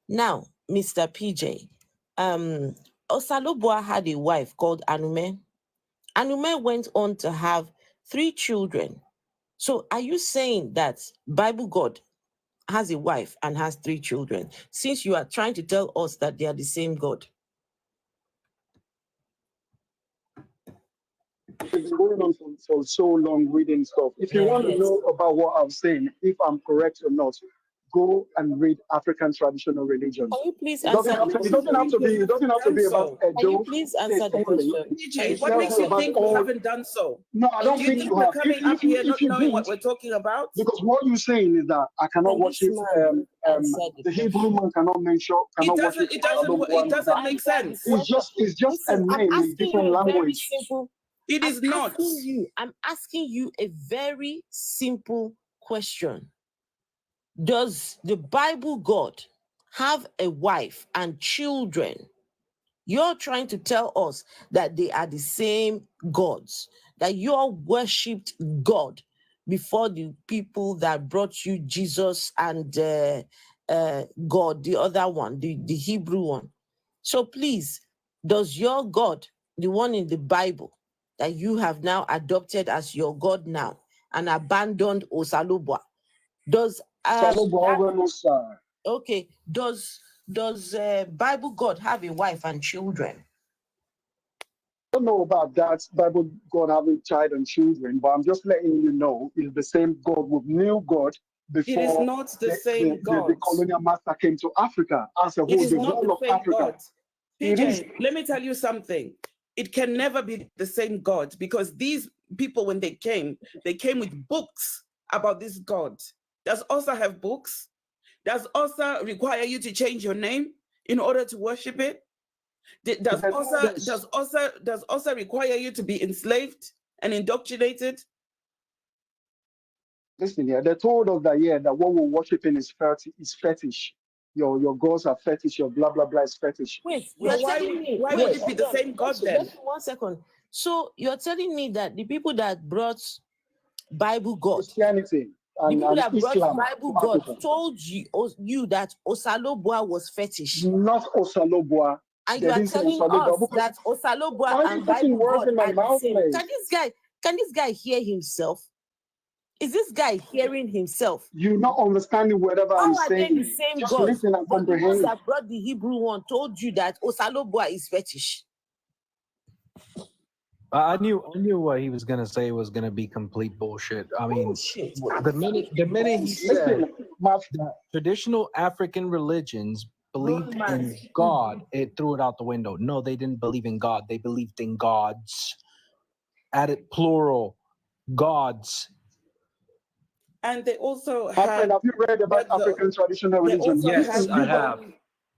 Speaker 4: now, Mr. PJ, Osalubwa had a wife called Anume. Anume went on to have 3 children. So, are you saying that Bible God has a wife and has 3 children, since you are trying to tell us that they are the same God?
Speaker 9: We've been going on for so long reading stuff. If you want to know about what I'm saying, if I'm correct or not, go and read African traditional religions.
Speaker 4: Can you please
Speaker 9: It doesn't
Speaker 4: answer
Speaker 9: have
Speaker 4: the
Speaker 9: to. It doesn't have to be. It doesn't have to be about
Speaker 4: Can you
Speaker 9: Edo
Speaker 4: please
Speaker 9: State
Speaker 4: answer the
Speaker 9: only.
Speaker 4: question?
Speaker 2: PJ, what makes you think we haven't done so?
Speaker 9: No, I don't
Speaker 2: Do you
Speaker 9: think
Speaker 2: think
Speaker 9: you
Speaker 2: we're
Speaker 9: have.
Speaker 2: coming up here not
Speaker 9: you
Speaker 2: knowing what
Speaker 9: did,
Speaker 2: we're talking about?
Speaker 9: because what you're saying is that I cannot
Speaker 4: Can this
Speaker 9: worship.
Speaker 4: man answer
Speaker 9: The Hebrew man cannot mention. Cannot worship.
Speaker 2: It doesn't make sense.
Speaker 9: It's just a
Speaker 4: Listen, I'm
Speaker 9: name in
Speaker 4: asking
Speaker 9: different
Speaker 4: you a very
Speaker 9: language.
Speaker 4: simple.
Speaker 2: It is not.
Speaker 4: I'm asking you a very simple question. Does the Bible God have a wife and children? You're trying to tell us that they are the same gods, that you all worshipped God before the people that brought you Jesus and God, the other one, the Hebrew one. So please, does your God, the one in the Bible that you have now adopted as your God now and abandoned Osalubwa, does okay, does Bible God have a wife and children?
Speaker 9: I don't know about that Bible God having child and children, but I'm just letting you know it's the same God with new God before
Speaker 2: It is not the same God.
Speaker 9: the colonial master came to Africa as a whole,
Speaker 2: It is
Speaker 9: the
Speaker 2: not
Speaker 9: whole
Speaker 2: the
Speaker 9: of
Speaker 2: same
Speaker 9: Africa.
Speaker 2: God.
Speaker 9: It is.
Speaker 2: PJ, let me tell you something. It can never be the same God, because these people, when they came with books about this God. Does Osa have books? Does Osa require you to change your name in order to worship it? Does Osa require you to be enslaved and indoctrinated?
Speaker 9: Listen here, they told us that what we're worshiping is fetish. Your gods are fetish, your blah blah blah is fetish.
Speaker 4: Wait,
Speaker 2: why would it be the same God then?
Speaker 4: 1 second. So you're telling me that the people that brought Bible God,
Speaker 9: Christianity and Islam,
Speaker 4: Bible God told you that Osalobua was fetish.
Speaker 9: Not Osalobua.
Speaker 4: And you are telling us that Osalobua and Bible God are the same. Can this guy hear himself? Is this guy hearing himself?
Speaker 9: You're not understanding whatever I'm saying.
Speaker 4: They the same
Speaker 9: Just
Speaker 4: God?
Speaker 9: listen and
Speaker 4: But the
Speaker 9: comprehend.
Speaker 4: ones that brought the Hebrew one told you that Osalobua is fetish.
Speaker 6: I knew what he was gonna say was gonna be complete bullshit. I mean, the minute he said that traditional African religions believed in God, it threw it out the window. No, they didn't believe in God. They believed in gods. Added plural, gods.
Speaker 2: And they also
Speaker 9: My friend, have you read about African traditional religion?
Speaker 6: Yes, I have.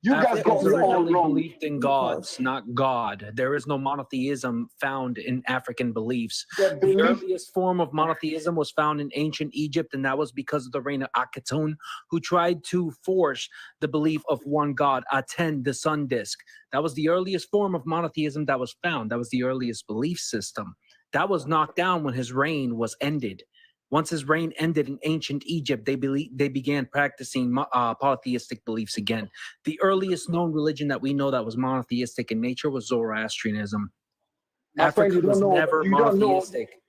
Speaker 9: You guys got it all wrong.
Speaker 6: Believed in gods, not God. There is no monotheism found in African beliefs. The earliest form of monotheism was found in ancient Egypt, and that was because of the reign of Akhenaten, who tried to force the belief of one God, Aten, the sun disk. That was the earliest form of monotheism that was found. That was the earliest belief system. That was knocked down when his reign was ended. Once his reign ended in ancient Egypt, they began practicing polytheistic beliefs again. The earliest known religion that we know that was monotheistic in nature was Zoroastrianism. Africa was never monotheistic.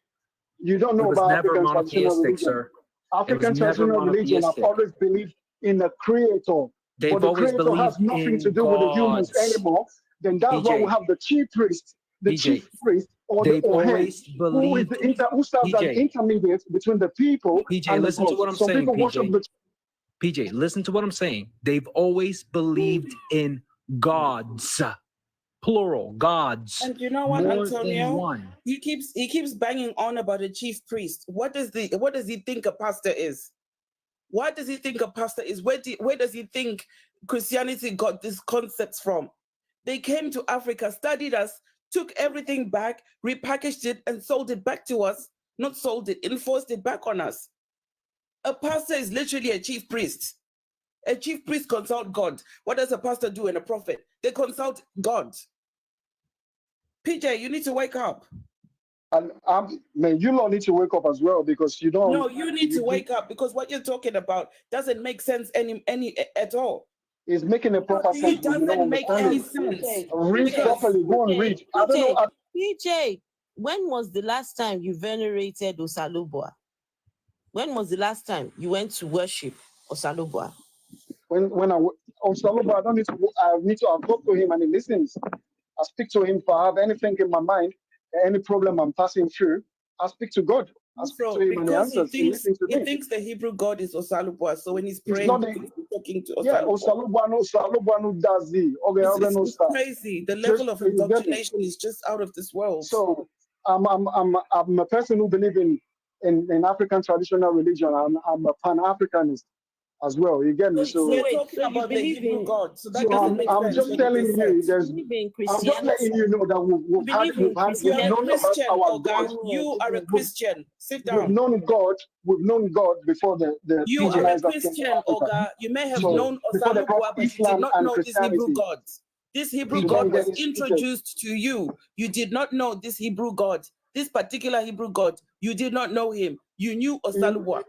Speaker 9: You don't know about African traditional religion.
Speaker 6: Sir.
Speaker 9: African traditional religion have always believed in the creator. But the creator has nothing to do with the humans anymore. Then that's why we have the chief priest, chief priest, or the head, who is who serves as intermediate between the people and
Speaker 6: listen
Speaker 9: the
Speaker 6: to what
Speaker 9: gods.
Speaker 6: I'm
Speaker 9: Some
Speaker 6: saying,
Speaker 9: people worship the
Speaker 6: PJ, listen to what I'm saying. They've always believed in gods, plural, gods.
Speaker 2: And you know what, Antonio? He keeps banging on about a chief priest. What does he think a pastor is? What does he think a pastor is? Where does he think Christianity got these concepts from? They came to Africa, studied us, took everything back, repackaged it, and sold it back to us. Not sold it, enforced it back on us. A pastor is literally a chief priest. A chief priest consult God. What does a pastor do and a prophet? They consult God. PJ, you need to wake up.
Speaker 9: And man, you all need to wake up as well, because you don't.
Speaker 2: No, you need to wake up, because what you're talking about doesn't make sense any at all.
Speaker 9: It's making a proper sense.
Speaker 2: It doesn't make any sense.
Speaker 9: Read properly. Go and read. I don't know.
Speaker 4: PJ, when was the last time you venerated Osalubua? When was the last time you went to worship Osalubua?
Speaker 9: When Osalubua, I need to talk to him and he listens. I speak to him if I have anything in my mind. any problem I'm passing through, I speak to God. I speak to him and he answers. He listens to me.
Speaker 2: He thinks the Hebrew God is Osalubwa, so when he's
Speaker 9: It's
Speaker 2: praying,
Speaker 9: not
Speaker 2: he's talking to
Speaker 9: yeah,
Speaker 2: Osalubwa.
Speaker 9: Osalubwanu does the
Speaker 2: It's crazy. The level of indoctrination is just out of this world.
Speaker 9: So I'm a person who believes in African traditional religion. I'm a Pan-Africanist as well. You get me? So
Speaker 2: we're talking about the Hebrew God. So that
Speaker 9: so I'm just telling you, I'm just letting you know that we've known about our God.
Speaker 2: You are a Christian. Sit down.
Speaker 9: We've known God before the
Speaker 2: You are a Christian, Oga. You may have known Osalubwa, but you did not know this Hebrew God. This Hebrew God was introduced to you. You did not know this Hebrew God. This particular Hebrew God. You did not know him. You knew Osalubwa.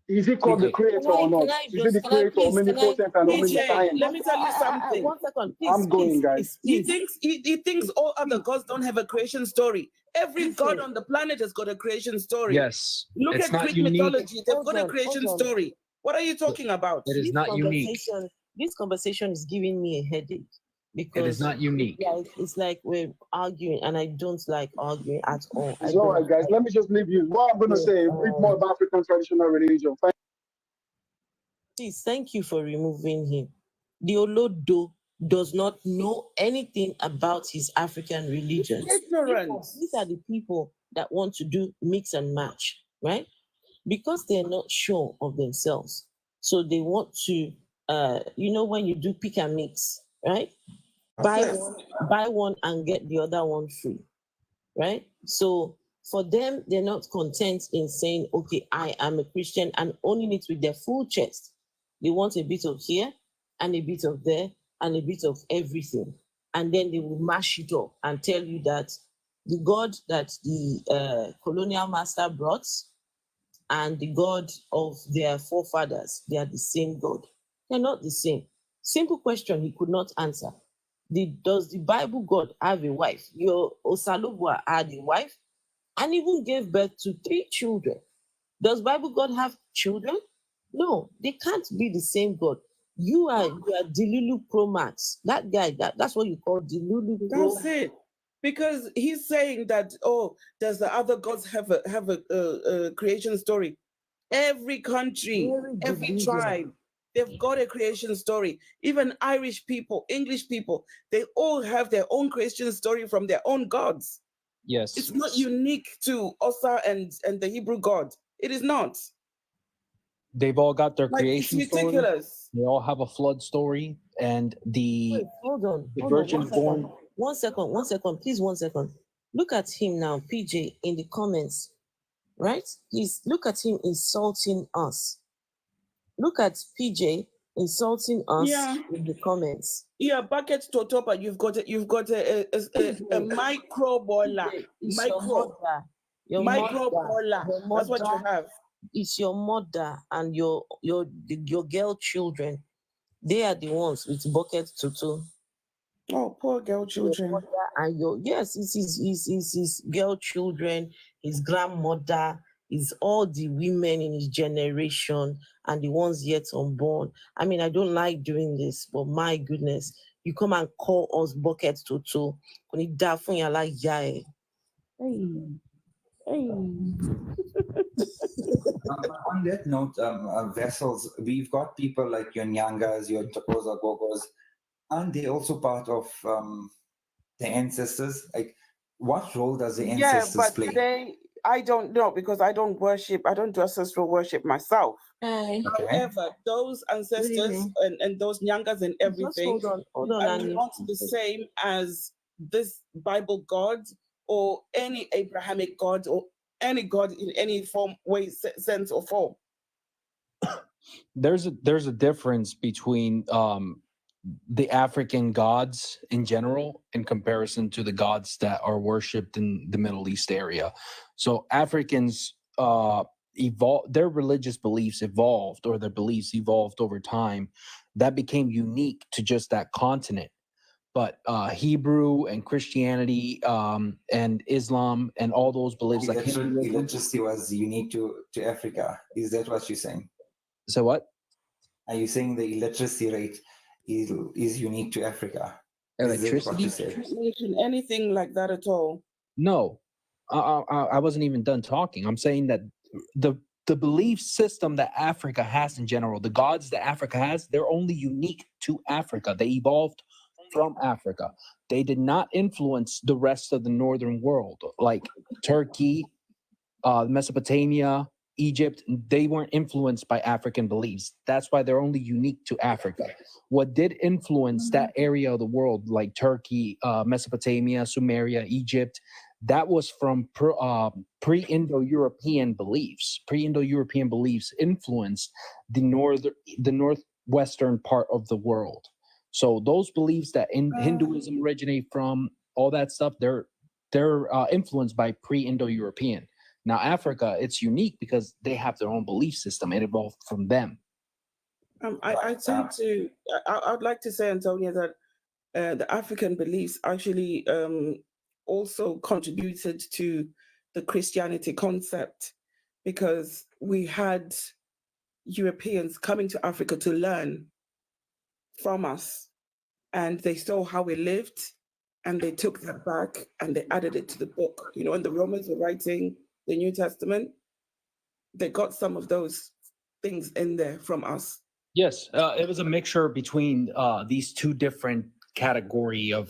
Speaker 9: Is he called the creator or not? Is he the creator, omnipotent and omniscient?
Speaker 2: Let me tell you something.
Speaker 1: 1 second, please.
Speaker 9: I'm going, guys.
Speaker 2: He thinks all other gods don't have a creation story. Every god on the planet has got a creation story.
Speaker 6: Yes.
Speaker 2: Look at Greek mythology. They've got a creation story. What are you talking about?
Speaker 6: It is not unique.
Speaker 4: This conversation is giving me a headache because
Speaker 6: it is not unique.
Speaker 4: It's like we're arguing, and I don't like arguing at all.
Speaker 9: It's all right, guys. Let me just leave you. What I'm going to say, read more about African traditional religion.
Speaker 4: Please, thank you for removing him. The Olodo does not know anything about his African religion.
Speaker 2: Ignorant.
Speaker 4: These are the people that want to do mix and match, right? Because they're not sure of themselves. So they want to, when you do pick and mix, right? Buy one and get the other one free, right? So for them, they're not content in saying, okay, I am a Christian and owning it with their full chest. They want a bit of here and a bit of there and a bit of everything. And then they will mash it up and tell you that the God that the colonial master brought and the God of their forefathers, they are the same God. They're not the same. Simple question he could not answer. Does the Bible God have a wife? Your Osalubwa had a wife and even gave birth to 3 children. Does Bible God have children? No, they can't be the same God. You are Delulu Pro Max. That guy, that's what you call Delulu Pro.
Speaker 2: That's it. Because he's saying that, does the other gods have a creation story? Every country, every tribe, they've got a creation story. Even Irish people, English people, they all have their own creation story from their own gods.
Speaker 6: Yes.
Speaker 2: It's not unique to Osa and the Hebrew God. It is not.
Speaker 6: They've all got their creation
Speaker 2: it's ridiculous.
Speaker 6: Story. They all have a flood story, and the virgin born.
Speaker 4: 1 second, please 1 second. Look at him now, PJ, in the comments, right? Please look at him insulting us. Look at PJ insulting us in the comments.
Speaker 2: Yeah, bucket to top, and you've got a micro boiler. Micro boiler. That's what you have.
Speaker 4: It's your mother and your girl children. They are the ones with bucket toto.
Speaker 2: Oh, poor girl children.
Speaker 4: And it's his girl children, his grandmother, is all the women in his generation and the ones yet unborn. I mean, I don't like doing this, but my goodness, you come and call us bucket toto. Hey.
Speaker 8: On that note, vessels, we've got people like your Nyangas, your Tokoza Gogos. Aren't they also part of the ancestors? Like, what role does the ancestors play?
Speaker 2: Today, I don't know because I don't do ancestral worship myself.
Speaker 4: Okay.
Speaker 2: However, those ancestors and those Nyangas and everything
Speaker 4: hold on,
Speaker 2: are not the same as this Bible God or any Abrahamic God or any God in any form, way, sense, or form.
Speaker 6: There's a difference between the African gods in general in comparison to the gods that are worshipped in the Middle East area. So Africans evolved, their religious beliefs evolved, or their beliefs evolved over time. That became unique to just that continent. But Hebrew and Christianity and Islam and all those beliefs, like
Speaker 8: electricity was unique to Africa. Is that what you're saying?
Speaker 6: So what?
Speaker 8: Are you saying the electricity rate is unique to Africa?
Speaker 6: Electricity?
Speaker 2: Anything like that at all?
Speaker 6: No, I wasn't even done talking. I'm saying that the belief system that Africa has in general, the gods that Africa has, they're only unique to Africa. They evolved from Africa. They did not influence the rest of the northern world, like Turkey, Mesopotamia, Egypt. They weren't influenced by African beliefs. That's why they're only unique to Africa. What did influence that area of the world, like Turkey, Mesopotamia, Sumeria, Egypt, that was from pre-Indo-European beliefs. Pre-Indo-European beliefs influenced the northwestern part of the world. So those beliefs that Hinduism originate from, all that stuff, they're influenced by pre-Indo-European. Now, Africa, it's unique because they have their own belief system. It evolved from them.
Speaker 2: I'd like to say, Antonia, that the African beliefs actually also contributed to the Christianity concept, because we had Europeans coming to Africa to learn from us, and they saw how we lived, and they took that back and they added it to the book. You know, when the Romans were writing the New Testament, they got some of those things in there from us.
Speaker 6: Yes, it was a mixture between these two different category of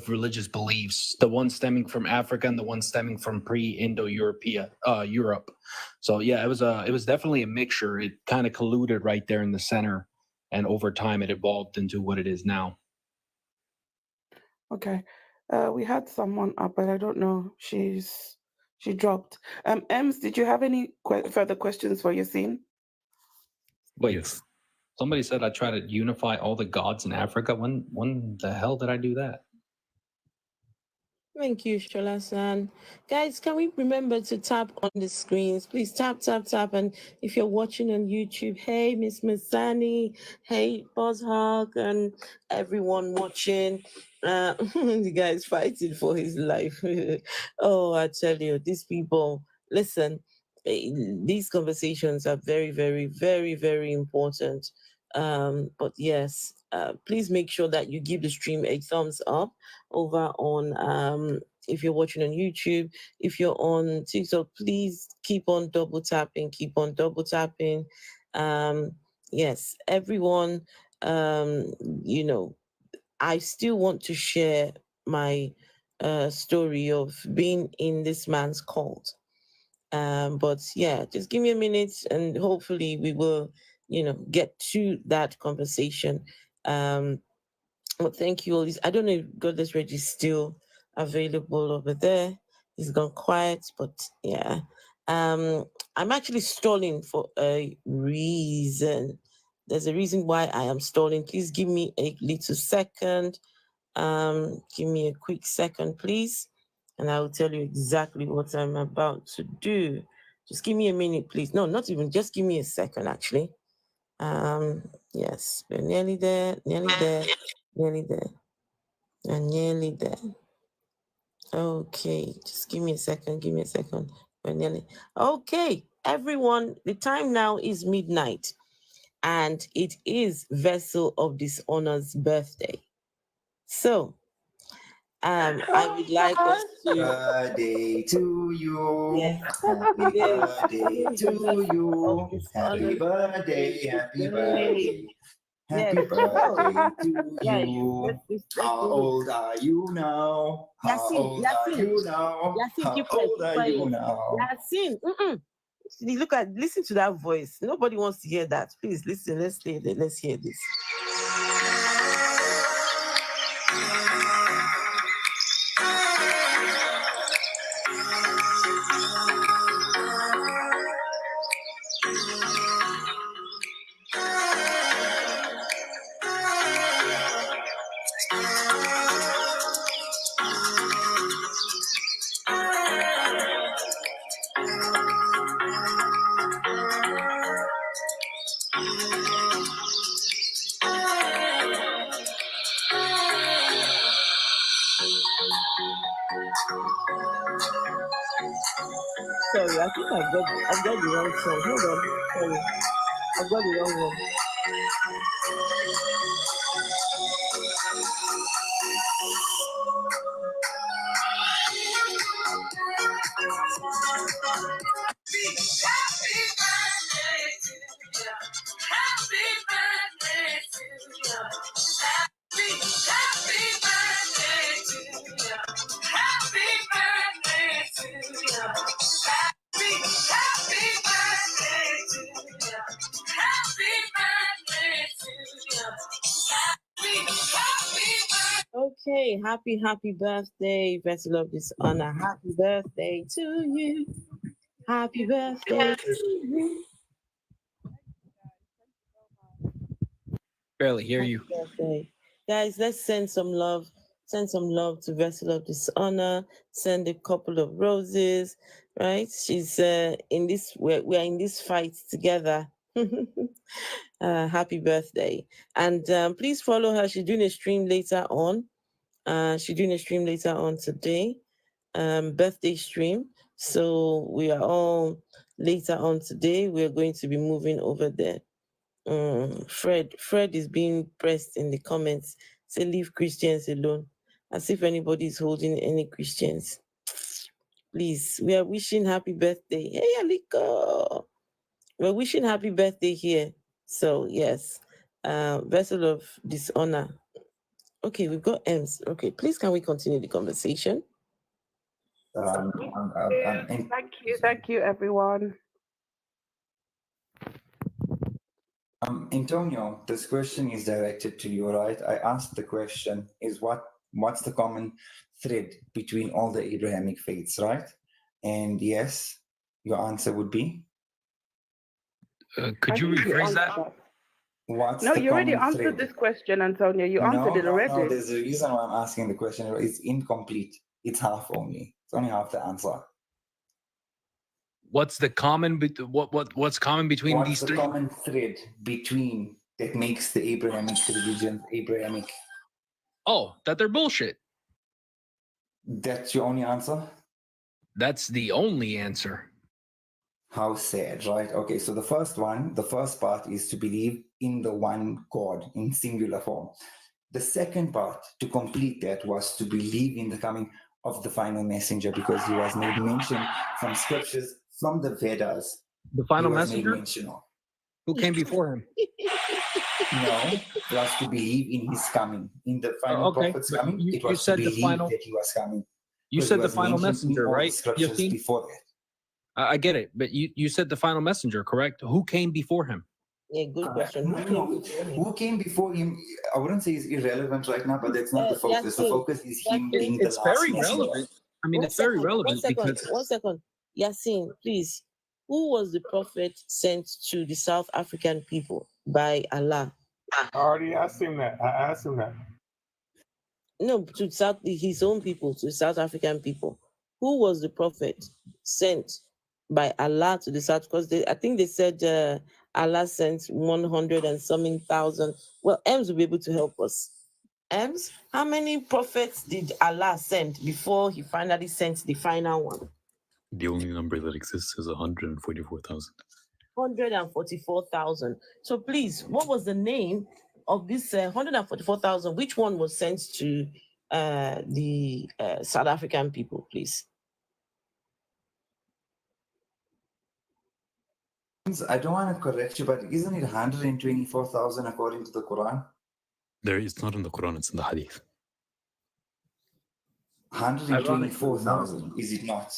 Speaker 6: religious beliefs, the one stemming from Africa and the one stemming from pre-Indo-European Europe. So yeah, it was definitely a mixture. It kind of colluded right there in the center, and over time it evolved into what it is now.
Speaker 2: Okay, we had someone up, but I don't know. She dropped. Ems, did you have any further questions for Yassine?
Speaker 6: Wait,
Speaker 10: Yes.
Speaker 6: somebody said I try to unify all the gods in Africa. When the hell did I do that?
Speaker 4: Thank you, Shola-san. Guys, can we remember to tap on the screens? Please tap. And if you're watching on YouTube, hey, Miss Masani, hey, Buzzhog, and everyone watching. The guy's fighting for his life. Oh, I tell you, these people, listen, these conversations are very, very, very, very important. But yes, please make sure that you give the stream a thumbs up over on if you're watching on YouTube. If you're on TikTok, please keep on double tapping. Yes, everyone, you know, I still want to share my story of being in this man's cult. But yeah, just give me a minute and hopefully we will, get to that conversation. Well, thank you, all. I don't know if Goddess Reggie is still available over there. He's gone quiet, but yeah. I'm actually stalling for a reason. There's a reason why I am stalling. Please give me a little second. Give me a quick second, please. And I will tell you exactly what I'm about to do. Just give me a minute, please. No, not even, just give me a second, actually. Yes, we're nearly there. And nearly there. Okay, just give me a second. We're nearly. Okay, everyone, the time now is midnight, and it is Vessel of Dishonor's birthday. So, I would like us to.
Speaker 8: Birthday to you.
Speaker 4: Yes.
Speaker 8: Happy birthday to you. Happy birthday. Happy birthday to you. How old are you now? How old are you now? How old are you now?
Speaker 4: Yassine, listen to that voice. Nobody wants to hear that. Please listen. Let's hear this. Sorry, I think I've got the wrong song. Hold on. Sorry. I've got the wrong one. Hey, happy birthday, vessel of dishonor. Happy birthday to you. Happy birthday to you.
Speaker 6: Barely hear
Speaker 4: Happy
Speaker 6: you.
Speaker 4: birthday. Guys, let's send some love. Send some love to Vessel of Dishonor. Send a couple of roses, right? She's in this, we're in this fight together. Happy birthday. And please follow her. She's doing a stream later on. She's doing a stream later on today. Birthday stream. So we are all later on today. We're going to be moving over there. Fred is being pressed in the comments. Say leave Christians alone. As if anybody is holding any Christians. Please, we are wishing happy birthday. Hey Aliko. We're wishing happy birthday here. So yes. Vessel of dishonor. Okay, we've got M's. Okay, please can we continue the conversation?
Speaker 1: Thank you, everyone.
Speaker 8: Antonio, this question is directed to you, right? I asked the question: is what's the common thread between all the Abrahamic faiths, right? And yes, your answer would be.
Speaker 6: Could you rephrase that?
Speaker 1: No, you already answered this question, Antonio. You answered it already.
Speaker 8: No, there's a reason why I'm asking the question. It's incomplete. It's half only. It's only half the answer.
Speaker 6: What's the common? What's common between these three?
Speaker 8: What's the common thread between that makes the Abrahamic religion Abrahamic?
Speaker 6: Oh, that they're bullshit.
Speaker 8: That's your only answer?
Speaker 6: That's the only answer.
Speaker 8: How sad, right? Okay, so the first part is to believe in the one God in singular form. The second part, to complete that, was to believe in the coming of the final messenger, because he was made mention from scriptures, from the Vedas.
Speaker 6: The final
Speaker 8: he was
Speaker 6: messenger?
Speaker 8: Made mention of.
Speaker 6: Who came before him?
Speaker 8: No, it was to believe in his coming. In the final prophet's coming, it was to believe that he was coming.
Speaker 6: You said the final messenger, right?
Speaker 8: Scriptures before that.
Speaker 6: I get it, but you said the final messenger, correct? Who came before him?
Speaker 4: Yeah, good question.
Speaker 8: Who came before him? I wouldn't say is irrelevant right now, but that's not the focus. The focus is him being the last
Speaker 6: very
Speaker 8: messenger.
Speaker 6: relevant. I mean, it's very relevant because...
Speaker 4: One second. Yasin, please. Who was the prophet sent to the South African people by Allah?
Speaker 3: I already asked him that. I asked him that.
Speaker 4: No, to his own people, to South African people. Who was the prophet sent by Allah to the South? Because I think they said Allah sent 100 and something thousand. Well, Ems will be able to help us. Ems, how many prophets did Allah send before he finally sent the final one?
Speaker 10: The only number that exists is 144,000.
Speaker 4: 144,000. So please, what was the name of this 144,000? Which one was sent to the South African people, please?
Speaker 8: I don't want to correct you, but isn't it 124,000 according to the Quran?
Speaker 10: It's not in the Quran, it's in the Hadith.
Speaker 8: 124,000, is it not?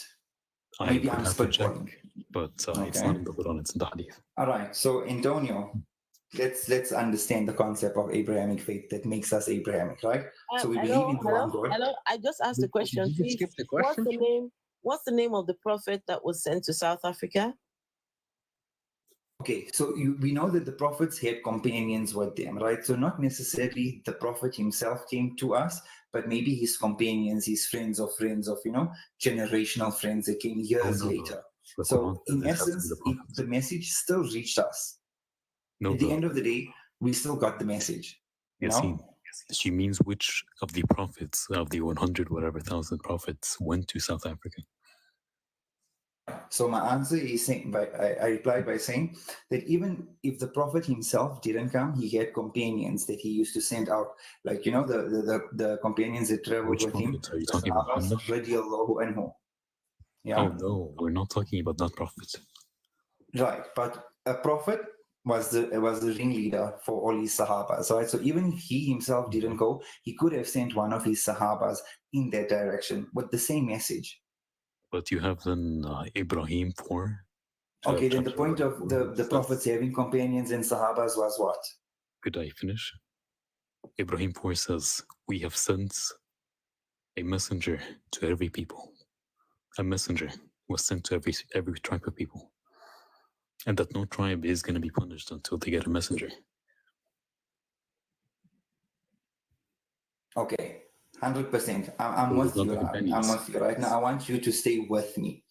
Speaker 8: Maybe I'm spitballing.
Speaker 10: But it's not in the Quran, it's in the Hadith.
Speaker 8: All right, so Antonio, let's understand the concept of Abrahamic faith that makes us Abrahamic, right? So we believe in the one God.
Speaker 4: Hello, I just asked the question. Please,
Speaker 6: skip the question?
Speaker 4: What's the name of the prophet that was sent to South Africa?
Speaker 8: Okay, so we know that the prophets had companions with them, right? So not necessarily the prophet himself came to us, but maybe his companions, his friends of, generational friends that came years later. So in essence, the message still reached us. At the end of the day, we still got the message.
Speaker 10: Yes, she means which of the prophets, of the 100 whatever thousand prophets, went to South Africa.
Speaker 8: So my answer is saying, I replied by saying that even if the prophet himself didn't come, he had companions that he used to send out, like the companions that traveled with him.
Speaker 10: Are you talking about
Speaker 8: Muhammad? Yeah.
Speaker 10: Oh no, we're not talking about that prophet.
Speaker 8: Right, but a prophet was the ringleader for all his sahabas, right? So even if he himself didn't go, he could have sent one of his sahabas in that direction with the same message.
Speaker 10: But you have then Ibrahim 4.
Speaker 8: Okay, then the point of the prophets having companions and sahabas was what?
Speaker 10: Could I finish? Ibrahim 4 says, we have sent a messenger to every people. A messenger was sent to every tribe of people. And that no tribe is going to be punished until they get a messenger.
Speaker 8: Okay, 100%. I'm with you. I'm with you right now. I want you to stay with me.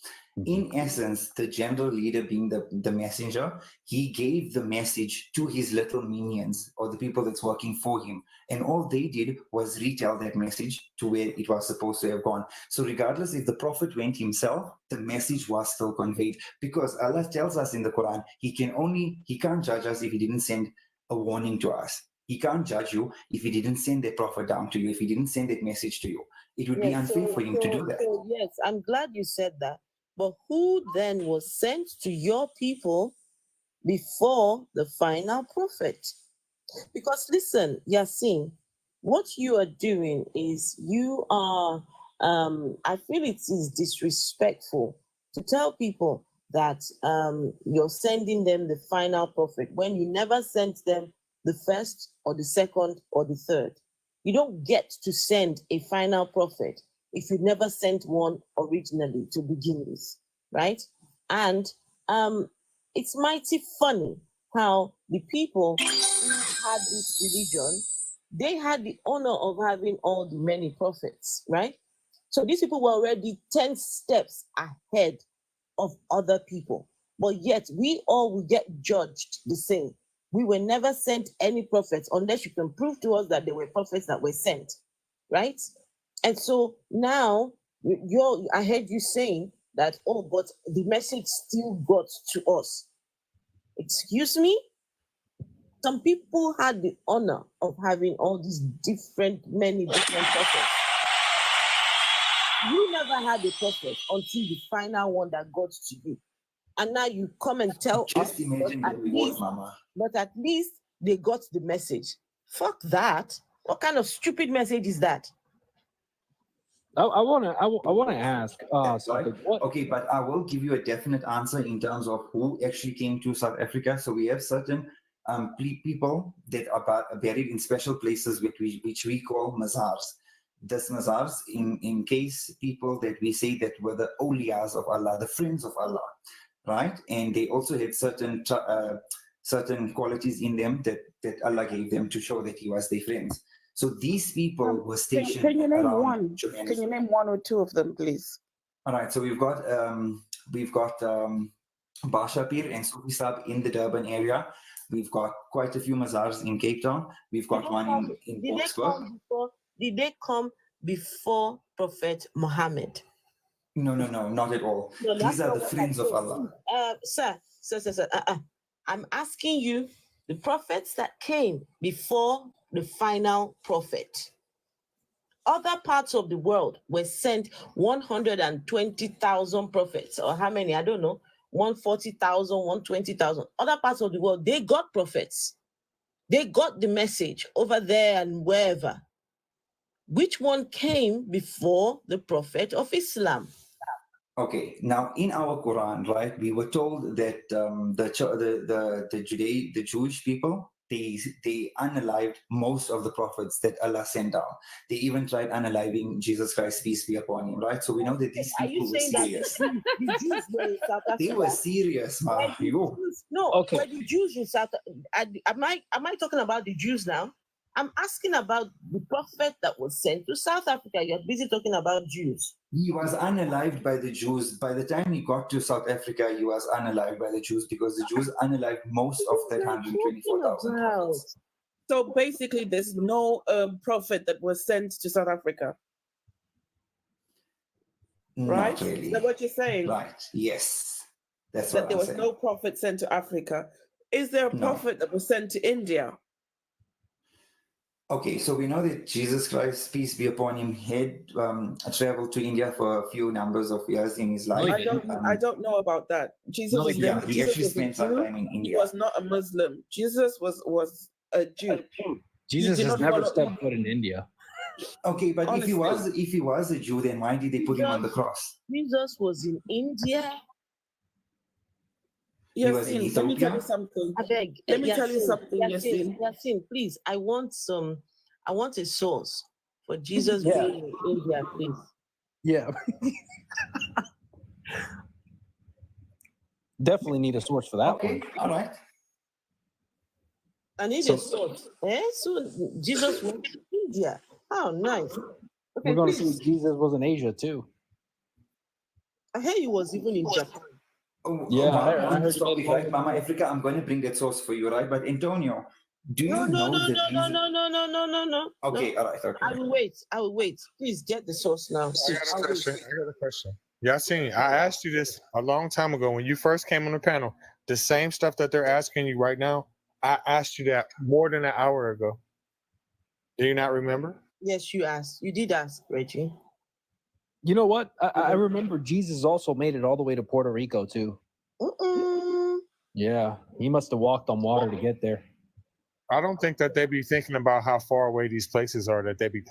Speaker 8: In essence, the general leader being the messenger, he gave the message to his little minions or the people that's working for him. And all they did was retell that message to where it was supposed to have gone. So regardless if the prophet went himself, the message was still conveyed, because Allah tells us in the Quran, he can't judge us if he didn't send a warning to us. He can't judge you if he didn't send that prophet down to you, if he didn't send that message to you. It would be unfair for him to do that.
Speaker 4: So yes, I'm glad you said that. But who then was sent to your people before the final prophet? Because listen, Yasin, what you are doing is you are, I feel it is disrespectful to tell people that you're sending them the final prophet when you never sent them the first or the second or the third. You don't get to send a final prophet if you never sent one originally to begin with, right? And it's mighty funny how the people who had this religion, they had the honor of having all the many prophets, right? So these people were already 10 steps ahead of other people, but yet we all will get judged the same. We were never sent any prophets unless you can prove to us that there were prophets that were sent, right? And so now I heard you saying that, oh, but the message still got to us. Excuse me? Some people had the honor of having all these many different prophets. You never had a prophet until the final one that got to you. And now you come and tell
Speaker 8: Just
Speaker 4: us,
Speaker 8: imagine the reward, Mama.
Speaker 4: But at least they got the message. Fuck that. What kind of stupid message is that?
Speaker 6: I wanna ask something.
Speaker 8: Right. Okay, but I will give you a definite answer in terms of who actually came to South Africa. So we have certain people that are buried in special places which we call mazars. This mazars, in case people that we say that were the awliyas of Allah, the friends of Allah, right? And they also had certain qualities in them that Allah gave them to show that He was their friends. So these people were stationed
Speaker 2: Can you name
Speaker 8: around
Speaker 2: one?
Speaker 8: Johannesburg.
Speaker 2: Can you name one or two of them, please?
Speaker 8: All right. So we've got Bashapir and Sufi Sab in the Durban area. We've got quite a few mazars in Cape Town. We've got one in Boksburg.
Speaker 4: Did they come before Prophet Muhammad?
Speaker 8: No, not at all.
Speaker 4: No,
Speaker 8: these are the friends of Allah.
Speaker 4: Sir. I'm asking you, the prophets that came before the final prophet. Other parts of the world were sent 120,000 prophets, or how many? I don't know. 140,000, 120,000. Other parts of the world, they got prophets. They got the message over there and wherever. Which one came before the prophet of Islam?
Speaker 8: Okay, now in our Quran, right, we were told that the Jewish people, they unalived most of the prophets that Allah sent down. They even tried unaliving Jesus Christ, peace be upon him, right? So we know that these people were serious.
Speaker 4: The Jews were in South Africa?
Speaker 8: They were serious, man.
Speaker 4: No, okay. Were the Jews in South Africa? Am I talking about the Jews now? I'm asking about the prophet that was sent to South Africa. You're busy talking about Jews.
Speaker 8: He was unalived by the Jews. By the time he got to South Africa, he was unalived by the Jews because the Jews unalived most of that 124,000 prophets.
Speaker 2: So basically, there's no prophet that was sent to South Africa. Right?
Speaker 8: Not really.
Speaker 2: Is that what you're saying?
Speaker 8: Right. Yes. That's
Speaker 2: that
Speaker 8: what
Speaker 2: there
Speaker 8: I'm
Speaker 2: was
Speaker 8: saying.
Speaker 2: no prophet sent to Africa. Is there a prophet that was sent to India?
Speaker 8: Okay, so we know that Jesus Christ, peace be upon him, had traveled to India for a few numbers of years in his life.
Speaker 2: I don't know about that. Jesus was there.
Speaker 8: He actually spent some time in India.
Speaker 2: He was not a Muslim. Jesus was a Jew.
Speaker 6: Jesus has never stepped foot in India.
Speaker 8: Okay, but honestly, if he was a Jew, then why did they put him on the cross?
Speaker 4: Jesus was in India.
Speaker 2: Yes, let me tell you something.
Speaker 4: I beg.
Speaker 2: Let me tell you something,
Speaker 4: Yasin, please. I want a source for Jesus being in India, please.
Speaker 6: Yeah. Definitely need a source for that
Speaker 8: Okay, all right.
Speaker 4: I need a source. So Jesus went to India. Oh, nice. Okay,
Speaker 6: We're going to
Speaker 4: please.
Speaker 6: see Jesus was in Asia too.
Speaker 4: I heard he was even in Japan.
Speaker 6: Yeah,
Speaker 8: I
Speaker 6: heard
Speaker 8: right, Mama Africa, I'm going to bring that source for you, right? But Antonio, do you know the reason?
Speaker 4: No.
Speaker 8: Okay, all right, okay.
Speaker 4: I will wait. Please get the source now.
Speaker 3: I got a question. Yasin, I asked you this a long time ago when you first came on the panel. The same stuff that they're asking you right now, I asked you that more than an hour ago. Do you not remember?
Speaker 4: Yes, you asked. You did ask, Reggie.
Speaker 6: You know what? I remember Jesus also made it all the way to Puerto Rico too. Yeah, he must have walked on water to get there.
Speaker 3: I don't think that they be thinking about how far away these places are, that they be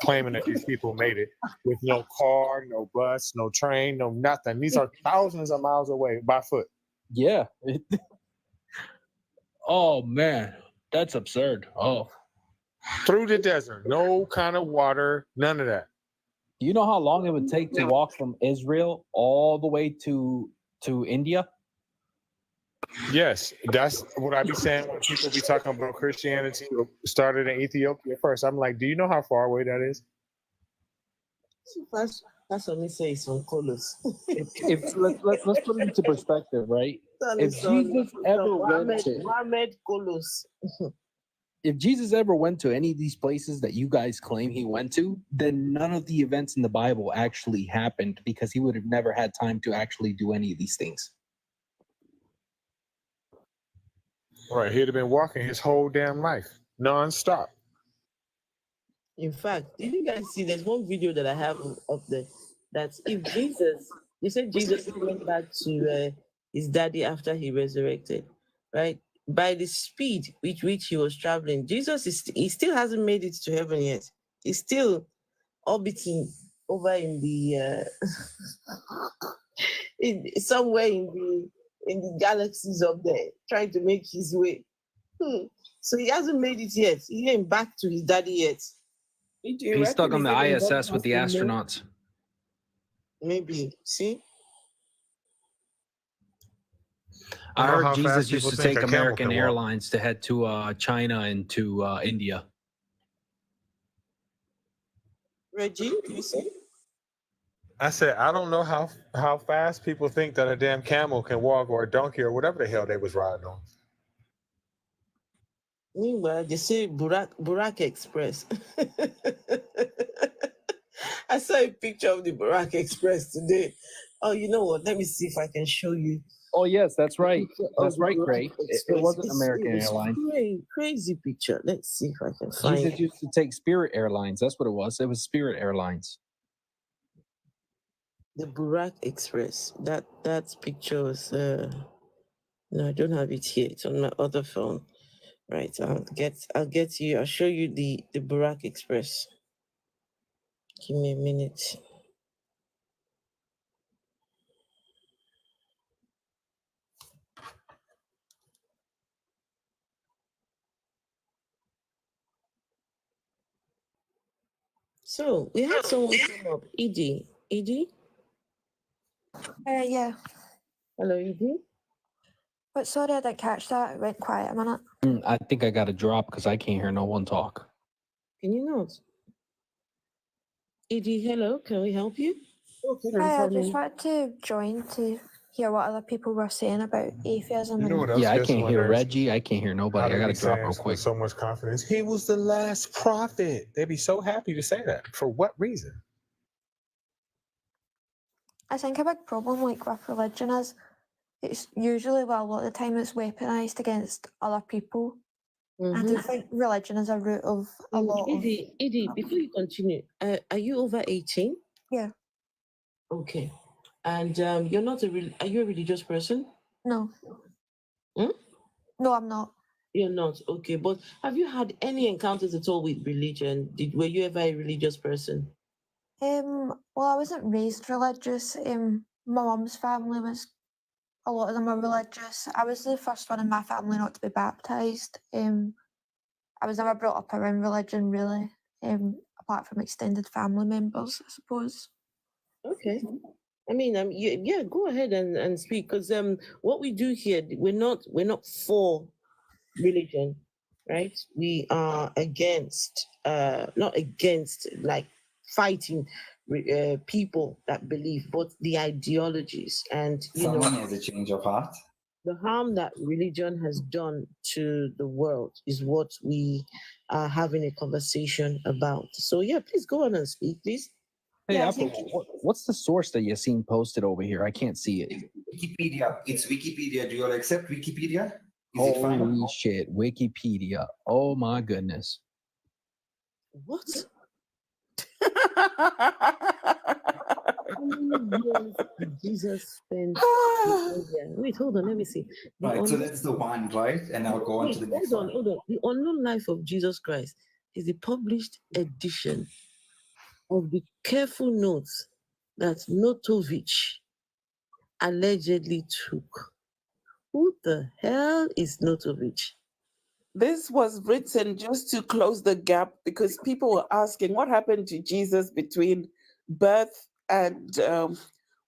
Speaker 3: claiming that these people made it with no car, no bus, no train, no nothing. These are thousands of miles away by foot.
Speaker 6: Yeah. Oh, man. That's absurd. Oh.
Speaker 3: Through the desert. No kind of water, none of that.
Speaker 6: Do you know how long it would take to walk from Israel all the way to India?
Speaker 3: Yes, that's what I be saying when people be talking about Christianity started in Ethiopia first. I'm like, do you know how far away that is?
Speaker 4: That's what me say. It's on colors.
Speaker 6: Let's put it into perspective, right? If Jesus ever went to
Speaker 4: Mohammed Kolos.
Speaker 6: If Jesus ever went to any of these places that you guys claim he went to, then none of the events in the Bible actually happened because he would have never had time to actually do any of these things.
Speaker 3: Right, he'd have been walking his whole damn life, nonstop.
Speaker 4: In fact, did you guys see? There's one video that I have up there. That if Jesus, you said Jesus went back to his daddy after he resurrected, right? By the speed with which he was traveling, he still hasn't made it to heaven yet. He's still orbiting over in the somewhere in the galaxies up there, trying to make his way. So he hasn't made it yet. He ain't back to his daddy yet.
Speaker 6: He's stuck on the ISS with the astronauts.
Speaker 4: Maybe. See?
Speaker 6: I heard Jesus used to take American Airlines to head to China and to India.
Speaker 4: Reggie, you say?
Speaker 3: I said, I don't know how fast people think that a damn camel can walk or a donkey or whatever the hell they was riding on.
Speaker 4: Meanwhile, they say Burak Express. I saw a picture of the Burak Express today. Oh, you know what? Let me see if I can show you.
Speaker 6: Oh, yes, that's right. That's right, Gray. It wasn't American Airlines.
Speaker 4: Crazy picture. Let's see if I can find
Speaker 6: Jesus used to take Spirit Airlines. That's what it was. It was Spirit Airlines.
Speaker 4: The Burak Express. That picture was no, I don't have it here. It's on my other phone. Right. I'll get you. I'll show you the Burak Express. Give me a minute. So we had someone come up. Edie.
Speaker 11: Yeah.
Speaker 4: Hello, Edie.
Speaker 11: But sorry, I didn't catch that. It went quiet a minute.
Speaker 6: I think I got to drop because I can't hear no one talk.
Speaker 4: Can you not? Edie, hello. Can we help you?
Speaker 11: Okay, I just wanted to join to hear what other people were saying about atheism.
Speaker 3: You know what else
Speaker 6: Yeah, I
Speaker 3: gets
Speaker 6: can't
Speaker 3: on
Speaker 6: hear
Speaker 3: nerves?
Speaker 6: Reggie. I can't hear nobody. I got to drop real quick.
Speaker 3: With so much confidence. He was the last prophet. They'd be so happy to say that. For what reason?
Speaker 11: I think a big problem with religion is it's usually, well, a lot of the time it's weaponized against other people. I do think religion is a root of a lot
Speaker 4: Edie, before you continue, are you over 18?
Speaker 11: Yeah.
Speaker 4: Okay. And you're not are you a religious person?
Speaker 11: No. No, I'm not.
Speaker 4: You're not. Okay. But have you had any encounters at all with religion? Were you ever a religious person?
Speaker 11: Well, I wasn't raised religious. My mum's family was, a lot of them were religious. I was the first one in my family not to be baptized. I was never brought up around religion, really, apart from extended family members, I suppose.
Speaker 12: Okay. I mean, yeah, go ahead and speak, because what we do here, we're not for religion, right? We are against, not against like fighting people that believe, but the ideologies and
Speaker 8: Someone has a change of heart.
Speaker 12: the harm that religion has done to the world is what we are having a conversation about. So yeah, please go on and speak, please.
Speaker 6: Hey,
Speaker 12: Yeah,
Speaker 6: Apple, what's the source that you seen posted over here? I can't see it.
Speaker 8: Wikipedia. It's Wikipedia. Do you all accept Wikipedia? Is it fine?
Speaker 6: Holy shit, Wikipedia. Oh my goodness.
Speaker 12: What? Jesus spent. Wait, hold on, let me see.
Speaker 8: Right, so that's the one, right? And I'll go on to the next one.
Speaker 12: Hold on. The Unknown Life of Jesus Christ is the published edition of the careful notes that Notovich allegedly took. Who the hell is Notovich?
Speaker 2: This was written just to close the gap because people were asking what happened to Jesus between birth and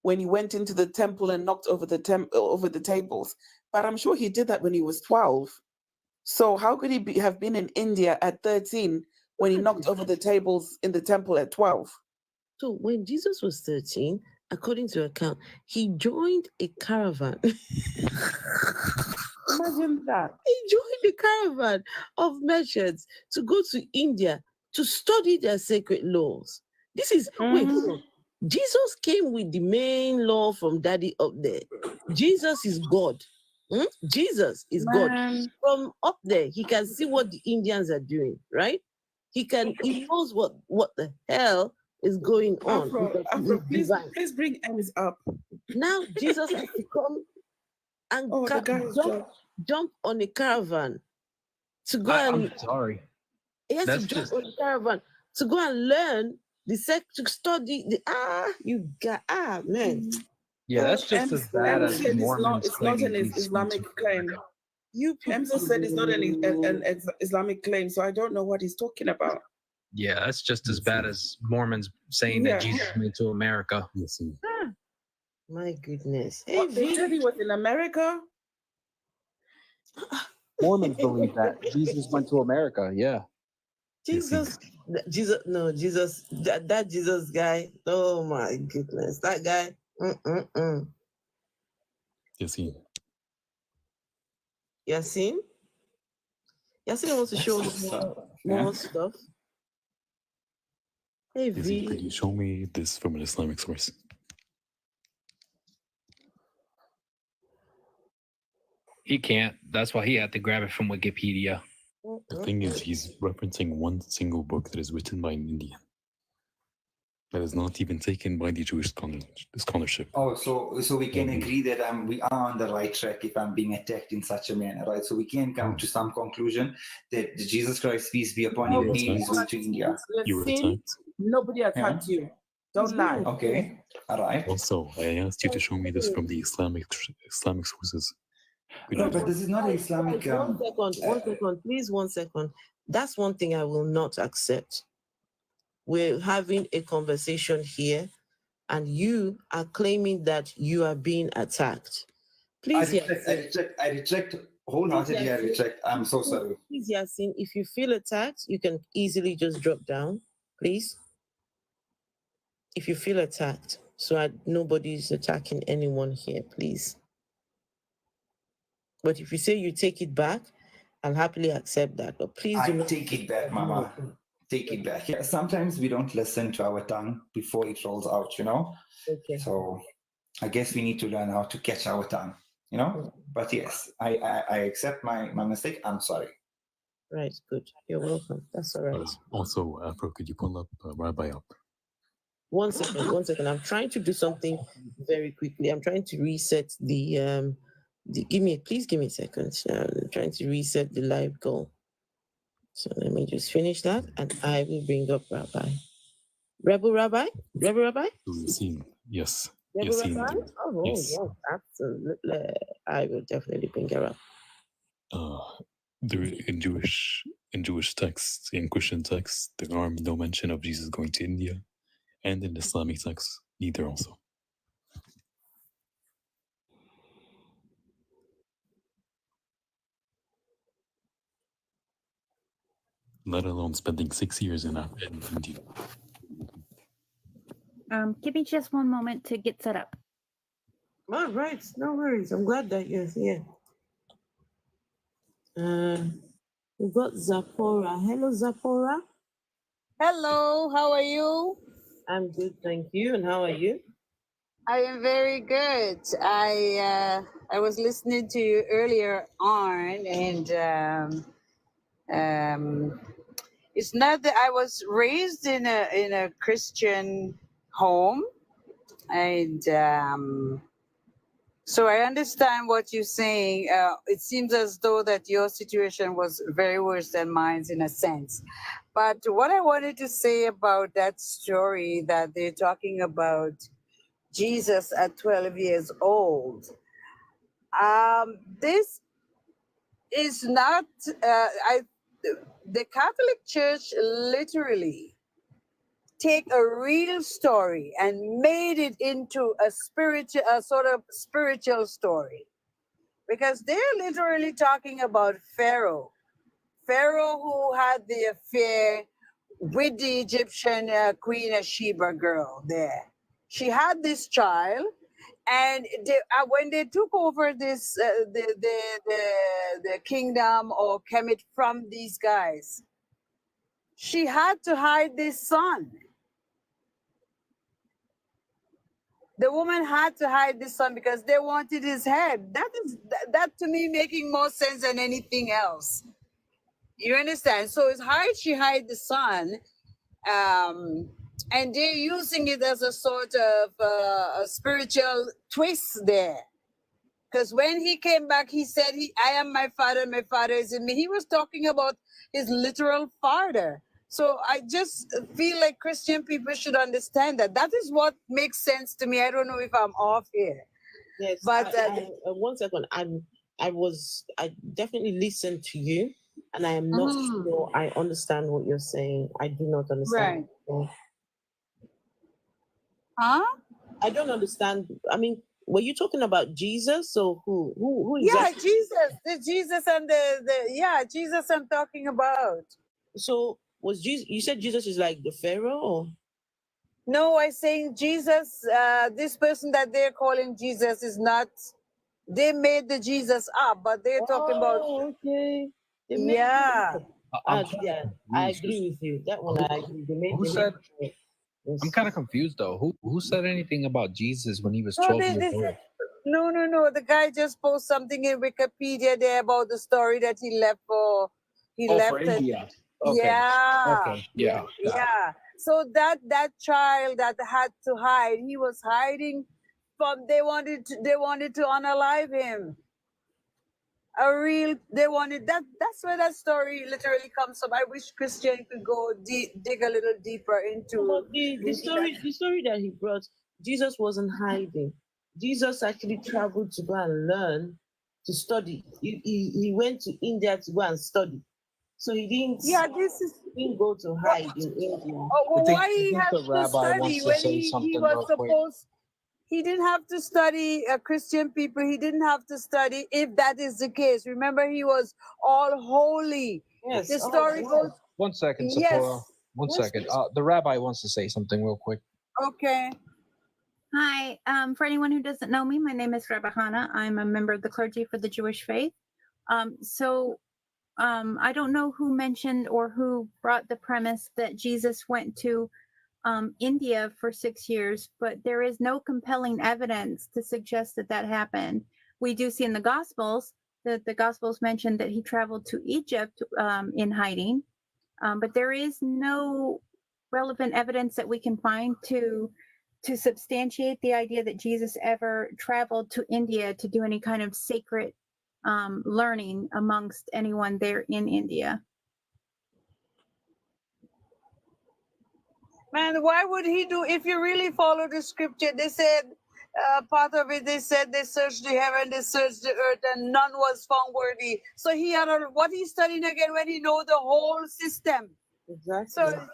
Speaker 2: when he went into the temple and knocked over the tables. But I'm sure he did that when he was 12. So how could he have been in India at 13 when he knocked over the tables in the temple at 12?
Speaker 12: So when Jesus was 13, according to account, he joined a caravan.
Speaker 2: Imagine that.
Speaker 12: He joined the caravan of merchants to go to India to study their sacred laws. This is, wait, hold on. Jesus came with the main law from Daddy up there. Jesus is God. Jesus is God. From up there, he can see what the Indians are doing, right? He knows what the hell is going on.
Speaker 2: Afro, please bring Ems up.
Speaker 12: Now Jesus has to come and jump on a caravan to go
Speaker 6: I'm sorry.
Speaker 12: He has to jump on a caravan to go and learn to study man.
Speaker 6: Yeah, that's just as bad as Mormons.
Speaker 2: It's not an Islamic claim. Emsa said it's not an Islamic claim, so I don't know what he's talking about.
Speaker 6: Yeah, that's just as bad as Mormons saying that Jesus went to America.
Speaker 12: My goodness.
Speaker 2: Hey, they said he was in America?
Speaker 6: Mormons believe that. Jesus went to America, yeah.
Speaker 12: Jesus, that Jesus guy, oh my goodness, that guy,
Speaker 10: Yassine.
Speaker 12: Yassine wants to show more stuff. Hey, V.
Speaker 10: Could you show me this from an Islamic source?
Speaker 6: He can't. That's why he had to grab it from Wikipedia.
Speaker 10: The thing is, he's referencing one single book that is written by an Indian. That is not even taken by the Jewish scholarship.
Speaker 8: Oh, so we can agree that we are on the right track if I'm being attacked in such a manner, right? So we can come to some conclusion that Jesus Christ, peace be upon him, made his way to India.
Speaker 10: You were attacked?
Speaker 2: Nobody attacked you. Don't lie.
Speaker 8: Okay, all right.
Speaker 10: Also, I asked you to show me this from the Islamic sources.
Speaker 8: No, but this is not an Islamic...
Speaker 12: One second, please, 1 second. That's one thing I will not accept. We're having a conversation here, and you are claiming that you are being attacked. Please,
Speaker 8: I reject wholeheartedly. I reject. I'm so sorry.
Speaker 12: Please, Yassine, if you feel attacked, you can easily just drop down, please. If you feel attacked, so nobody's attacking anyone here, please. But if you say you take it back, I'll happily accept that. But please do not
Speaker 8: take it back, Mama. Take it back. Yeah, sometimes we don't listen to our tongue before it rolls out,
Speaker 12: Okay.
Speaker 8: So I guess we need to learn how to catch our tongue, But yes, I accept my mistake. I'm sorry.
Speaker 12: Right, good. You're welcome. That's all right.
Speaker 10: Also, Afro, could you pull up Rabbi up?
Speaker 12: 1 second. I'm trying to do something very quickly. I'm trying to reset the please give me a second. I'm trying to reset the live goal. So let me just finish that, and I will bring up Rabbi. Rebel Rabbi?
Speaker 10: Yassine, yes.
Speaker 12: Rebel
Speaker 10: Yassine,
Speaker 12: Rabbi? Oh, yes, absolutely. I will definitely bring her up.
Speaker 10: In Jewish texts, in Christian texts, there are no mention of Jesus going to India, and in Islamic texts, neither also. Let alone spending 6 years in India.
Speaker 13: Give me just one moment to get set up.
Speaker 12: All right, no worries. I'm glad that you're here. We've got Zapora. Hello, Zapora.
Speaker 14: Hello, how are you?
Speaker 12: I'm good, thank you. And how are you?
Speaker 14: I am very good. I was listening to you earlier on, and it's not that I was raised in a Christian home, and so I understand what you're saying. It seems as though that your situation was very worse than mine in a sense. But what I wanted to say about that story that they're talking about Jesus at 12 years old, this is not, the Catholic Church literally take a real story and made it into a sort of spiritual story, because they're literally talking about Pharaoh who had the affair with the Egyptian Queen of Sheba girl there. She had this child, and when they took over this the kingdom or Kemet from these guys, she had to hide this son. The woman had to hide this son because they wanted his head. That to me making more sense than anything else. You understand? So it's hide, she hide the son, and they're using it as a sort of a spiritual twist there. Because when he came back, he said, I am my father is in me. He was talking about his literal father. So I just feel like Christian people should understand that. That is what makes sense to me. I don't know if I'm off here.
Speaker 12: Yes,
Speaker 14: but
Speaker 12: 1 second. I definitely listened to you, and I am not sure I understand what you're saying. I do not understand.
Speaker 14: Right. Huh?
Speaker 12: I don't understand. I mean, were you talking about Jesus or who? Who
Speaker 14: Yeah,
Speaker 12: exactly?
Speaker 14: Jesus. The Jesus and Jesus I'm talking about.
Speaker 12: So was Jesus? You said Jesus is like the Pharaoh, or?
Speaker 14: No, I'm saying Jesus. This person that they're calling Jesus is not. They made the Jesus up, but they're talking about.
Speaker 12: Okay.
Speaker 14: Yeah.
Speaker 12: Yeah, I agree with you. That one I agree.
Speaker 6: Who said? I'm kind of confused though. Who said anything about Jesus when he was 12 years old?
Speaker 14: No. The guy just posted something in Wikipedia there about the story that he left for.
Speaker 6: For India. Okay.
Speaker 14: Yeah.
Speaker 6: Okay. Yeah.
Speaker 14: Yeah. So that child that had to hide, he was hiding from. They wanted to unalive him. They wanted that. That's where that story literally comes from. I wish Christian could go dig a little deeper into.
Speaker 12: The story that he brought, Jesus wasn't hiding. Jesus actually traveled to go and learn, to study. He went to India to go and study. So he didn't.
Speaker 14: Yeah,
Speaker 12: he didn't go to hide in India.
Speaker 14: Why he has to study when he was supposed? He didn't have to study Christian people. He didn't have to study if that is the case. Remember, he was all holy.
Speaker 12: Yes.
Speaker 14: The story goes.
Speaker 6: 1 second,
Speaker 14: Yes.
Speaker 6: Sephora. 1 second. The rabbi wants to say something real quick.
Speaker 14: Okay.
Speaker 13: Hi. For anyone who doesn't know me, my name is Rabbi Hannah. I'm a member of the clergy for the Jewish faith. I don't know who mentioned or who brought the premise that Jesus went to India for 6 years, but there is no compelling evidence to suggest that happened. We do see in the Gospels that the Gospels mentioned that he traveled to Egypt in hiding, but there is no relevant evidence that we can find to substantiate the idea that Jesus ever traveled to India to do any kind of sacred learning amongst anyone there in India.
Speaker 14: Man, why would he do? If you really follow the scripture, they said part of it, they said they searched the heaven, they searched the earth, and none was found worthy. So he had what he's studying again when he know the whole system.
Speaker 12: Exactly.
Speaker 14: So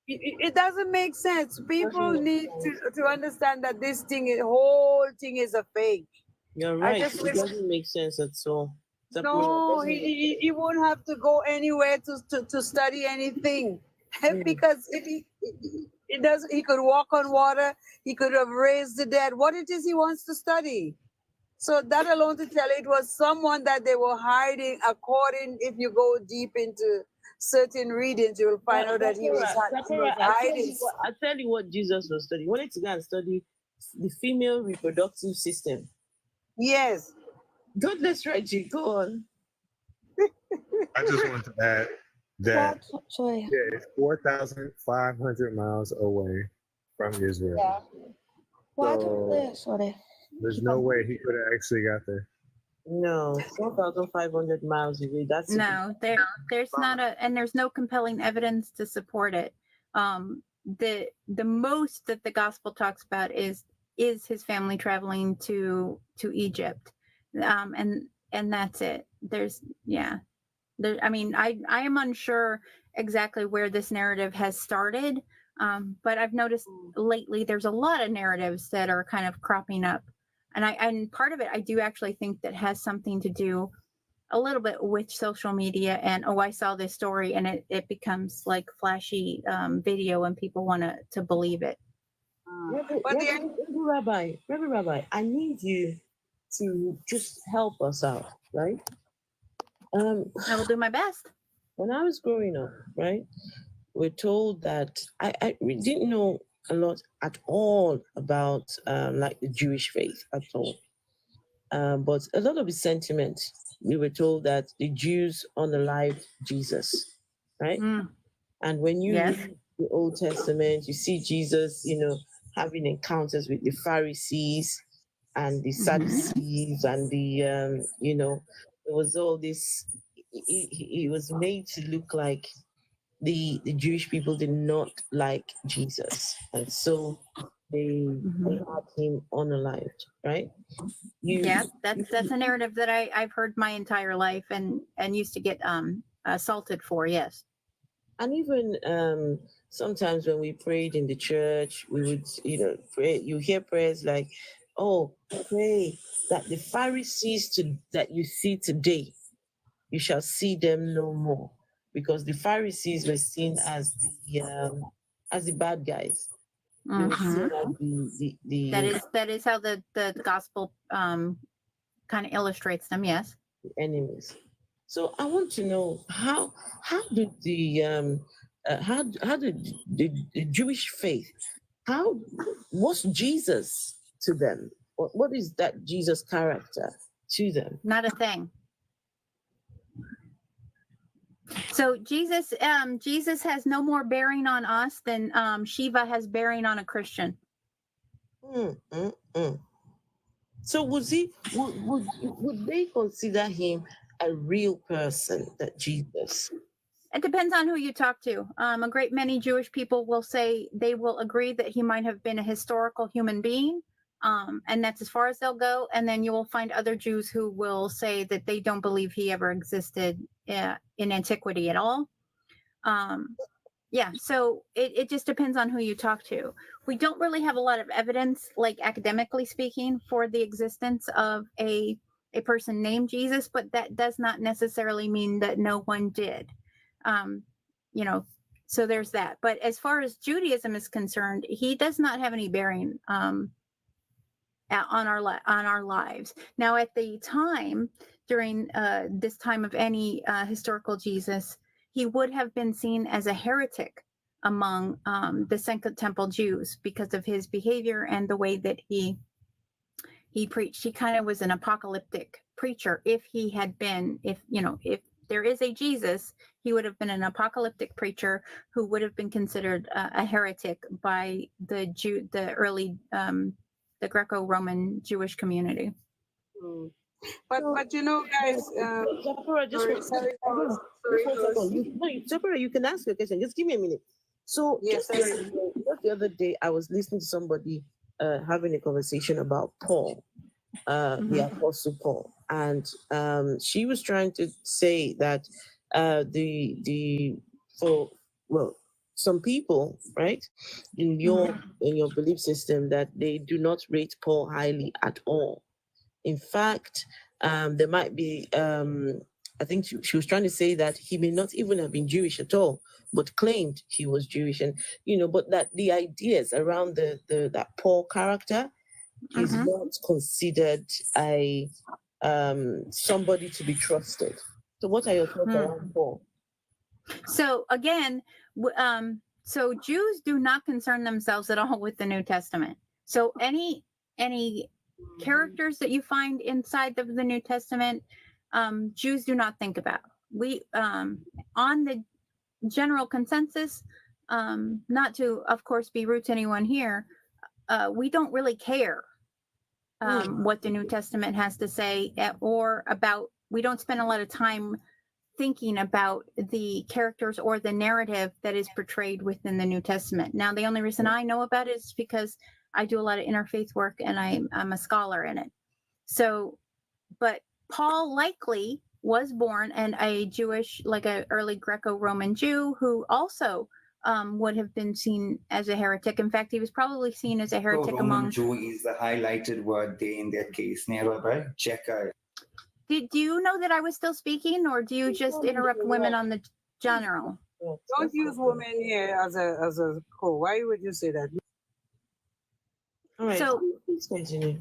Speaker 14: it doesn't make sense. People need to understand that this whole thing is a fake.
Speaker 12: You're right. It doesn't make sense at all.
Speaker 14: No, he won't have to go anywhere to study anything. Because if he does, he could walk on water, he could have raised the dead. What it is he wants to study. So that alone to tell it was someone that they were hiding. According, if you go deep into certain readings, you will find out that he was hiding.
Speaker 12: I tell you what Jesus was studying. He wanted to go and study the female reproductive system.
Speaker 14: Yes.
Speaker 12: God bless Reggie. Go on.
Speaker 3: I just want to add that it's 4,500 miles away from Israel.
Speaker 11: Yeah.
Speaker 3: So there's no way he could have actually got there.
Speaker 12: No, 4,500 miles away. That's
Speaker 13: there's not and there's no compelling evidence to support it. The most that the gospel talks about is his family traveling to Egypt, and that's it. I mean, I am unsure exactly where this narrative has started, but I've noticed lately there's a lot of narratives that are kind of cropping up, and part of it I do actually think that has something to do a little bit with social media. And I saw this story, and it becomes like flashy video, and people want to believe it.
Speaker 12: Rabbi, I need you to just help us out, right?
Speaker 13: I will do my best.
Speaker 12: When I was growing up, right, we're told that we didn't know a lot at all about like the Jewish faith at all. But a lot of the sentiment, we were told that the Jews unalived Jesus, right? And when you read the Old Testament, you see Jesus, having encounters with the Pharisees and the Sadducees and the, there was all this, he was made to look like the Jewish people did not like Jesus. And so they had him unalived, right?
Speaker 13: That's a narrative that I've heard my entire life and used to get assaulted for. Yes.
Speaker 12: And even sometimes when we prayed in the church, we would, pray. You hear prayers like, "Oh, pray that the Pharisees that you see today, you shall see them no more," because the Pharisees were seen as the bad guys. They were seen as
Speaker 13: that is how the gospel kind of illustrates them. Yes.
Speaker 12: The enemies. So I want to know how did the Jewish faith, how was Jesus to them? What is that Jesus character to them?
Speaker 13: Not a thing. So Jesus has no more bearing on us than Shiva has bearing on a Christian.
Speaker 12: So would they consider him a real person, that Jesus?
Speaker 13: It depends on who you talk to. A great many Jewish people will say they will agree that he might have been a historical human being, and that's as far as they'll go. And then you will find other Jews who will say that they don't believe he ever existed in antiquity at all. So it just depends on who you talk to. We don't really have a lot of evidence, like academically speaking, for the existence of a person named Jesus, but that does not necessarily mean that no one did. So there's that. But as far as Judaism is concerned, he does not have any bearing on our lives. Now, at the time, during this time of any historical Jesus, he would have been seen as a heretic among the Second Temple Jews because of his behavior and the way that he preached. He kind of was an apocalyptic preacher. If there is a Jesus, he would have been an apocalyptic preacher who would have been considered a heretic by the early the Greco-Roman Jewish community.
Speaker 14: But guys,
Speaker 12: Deborah, you can ask your question. Just give me a minute. So just the other day, I was listening to somebody having a conversation about Paul, the Apostle Paul, and she was trying to say that some people, right, in your belief system, that they do not rate Paul highly at all. In fact, there might be, I think she was trying to say that he may not even have been Jewish at all, but claimed he was Jewish. And, but that the ideas around that Paul character is not considered a somebody to be trusted. So what are your thoughts around Paul?
Speaker 13: So again, so Jews do not concern themselves at all with the New Testament. So any characters that you find inside of the New Testament, Jews do not think about. We, on the general consensus, not to, of course, be rude to anyone here, we don't really care what the New Testament has to say, or about, we don't spend a lot of time thinking about the characters or the narrative that is portrayed within the New Testament. Now, the only reason I know about it is because I do a lot of interfaith work and I'm a scholar in it. So, but Paul likely was born and a Jewish, like an early Greco-Roman Jew, who also would have been seen as a heretic. In fact, he was probably seen as a heretic
Speaker 8: Roman Jew is the highlighted word there in that case. Nearby, Checker.
Speaker 13: Do you know that I was still speaking, or do you just interrupt women on the general?
Speaker 14: Don't use women here as a co. Why would you say that?
Speaker 12: All right.
Speaker 13: So
Speaker 12: please continue.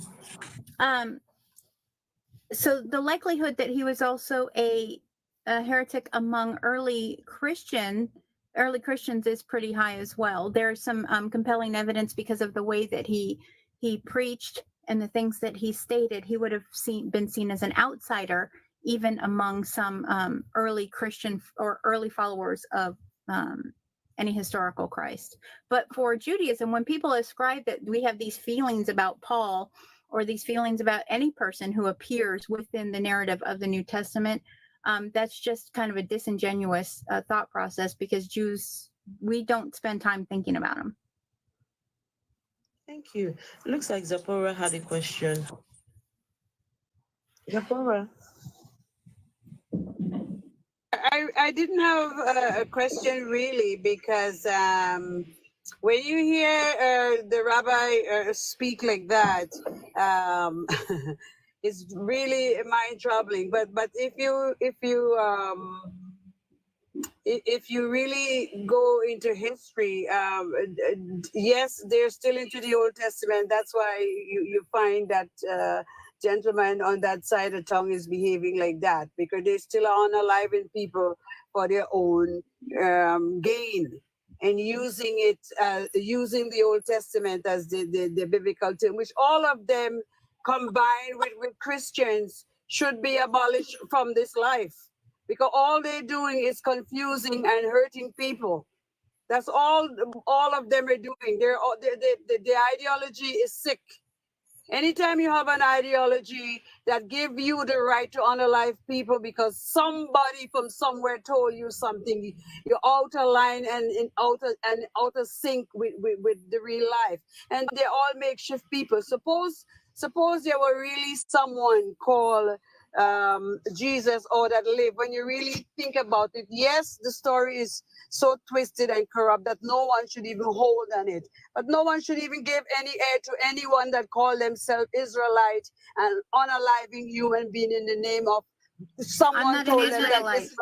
Speaker 13: So the likelihood that he was also a heretic among early Christians is pretty high as well. There's some compelling evidence because of the way that he preached and the things that he stated. He would have been seen as an outsider, even among some early Christian or early followers of any historical Christ. But for Judaism, when people ascribe that we have these feelings about Paul, or these feelings about any person who appears within the narrative of the New Testament, that's just kind of a disingenuous thought process, because Jews, we don't spend time thinking about them.
Speaker 12: Thank you. Looks like Zipporah had a question. Zipporah.
Speaker 14: I didn't have a question really, because when you hear the rabbi speak like that, it's really mind troubling. But if you really go into history, yes, they're still into the Old Testament. That's why you find that gentleman on that side of tongue is behaving like that, because they still are unaliving people for their own gain, and using the Old Testament as the biblical term, which all of them combined with Christians should be abolished from this life, because all they're doing is confusing and hurting people. That's all of them are doing. The ideology is sick. Anytime you have an ideology that give you the right to unalive people because somebody from somewhere told you something, you're out of line and out of sync with the real life. And they're all makeshift people. Suppose there were really someone called Jesus or that lived. When you really think about it, yes, the story is so twisted and corrupt that no one should even hold on it. But no one should even give any air to anyone that call themselves Israelite and unaliving human being in the name of someone told them that this.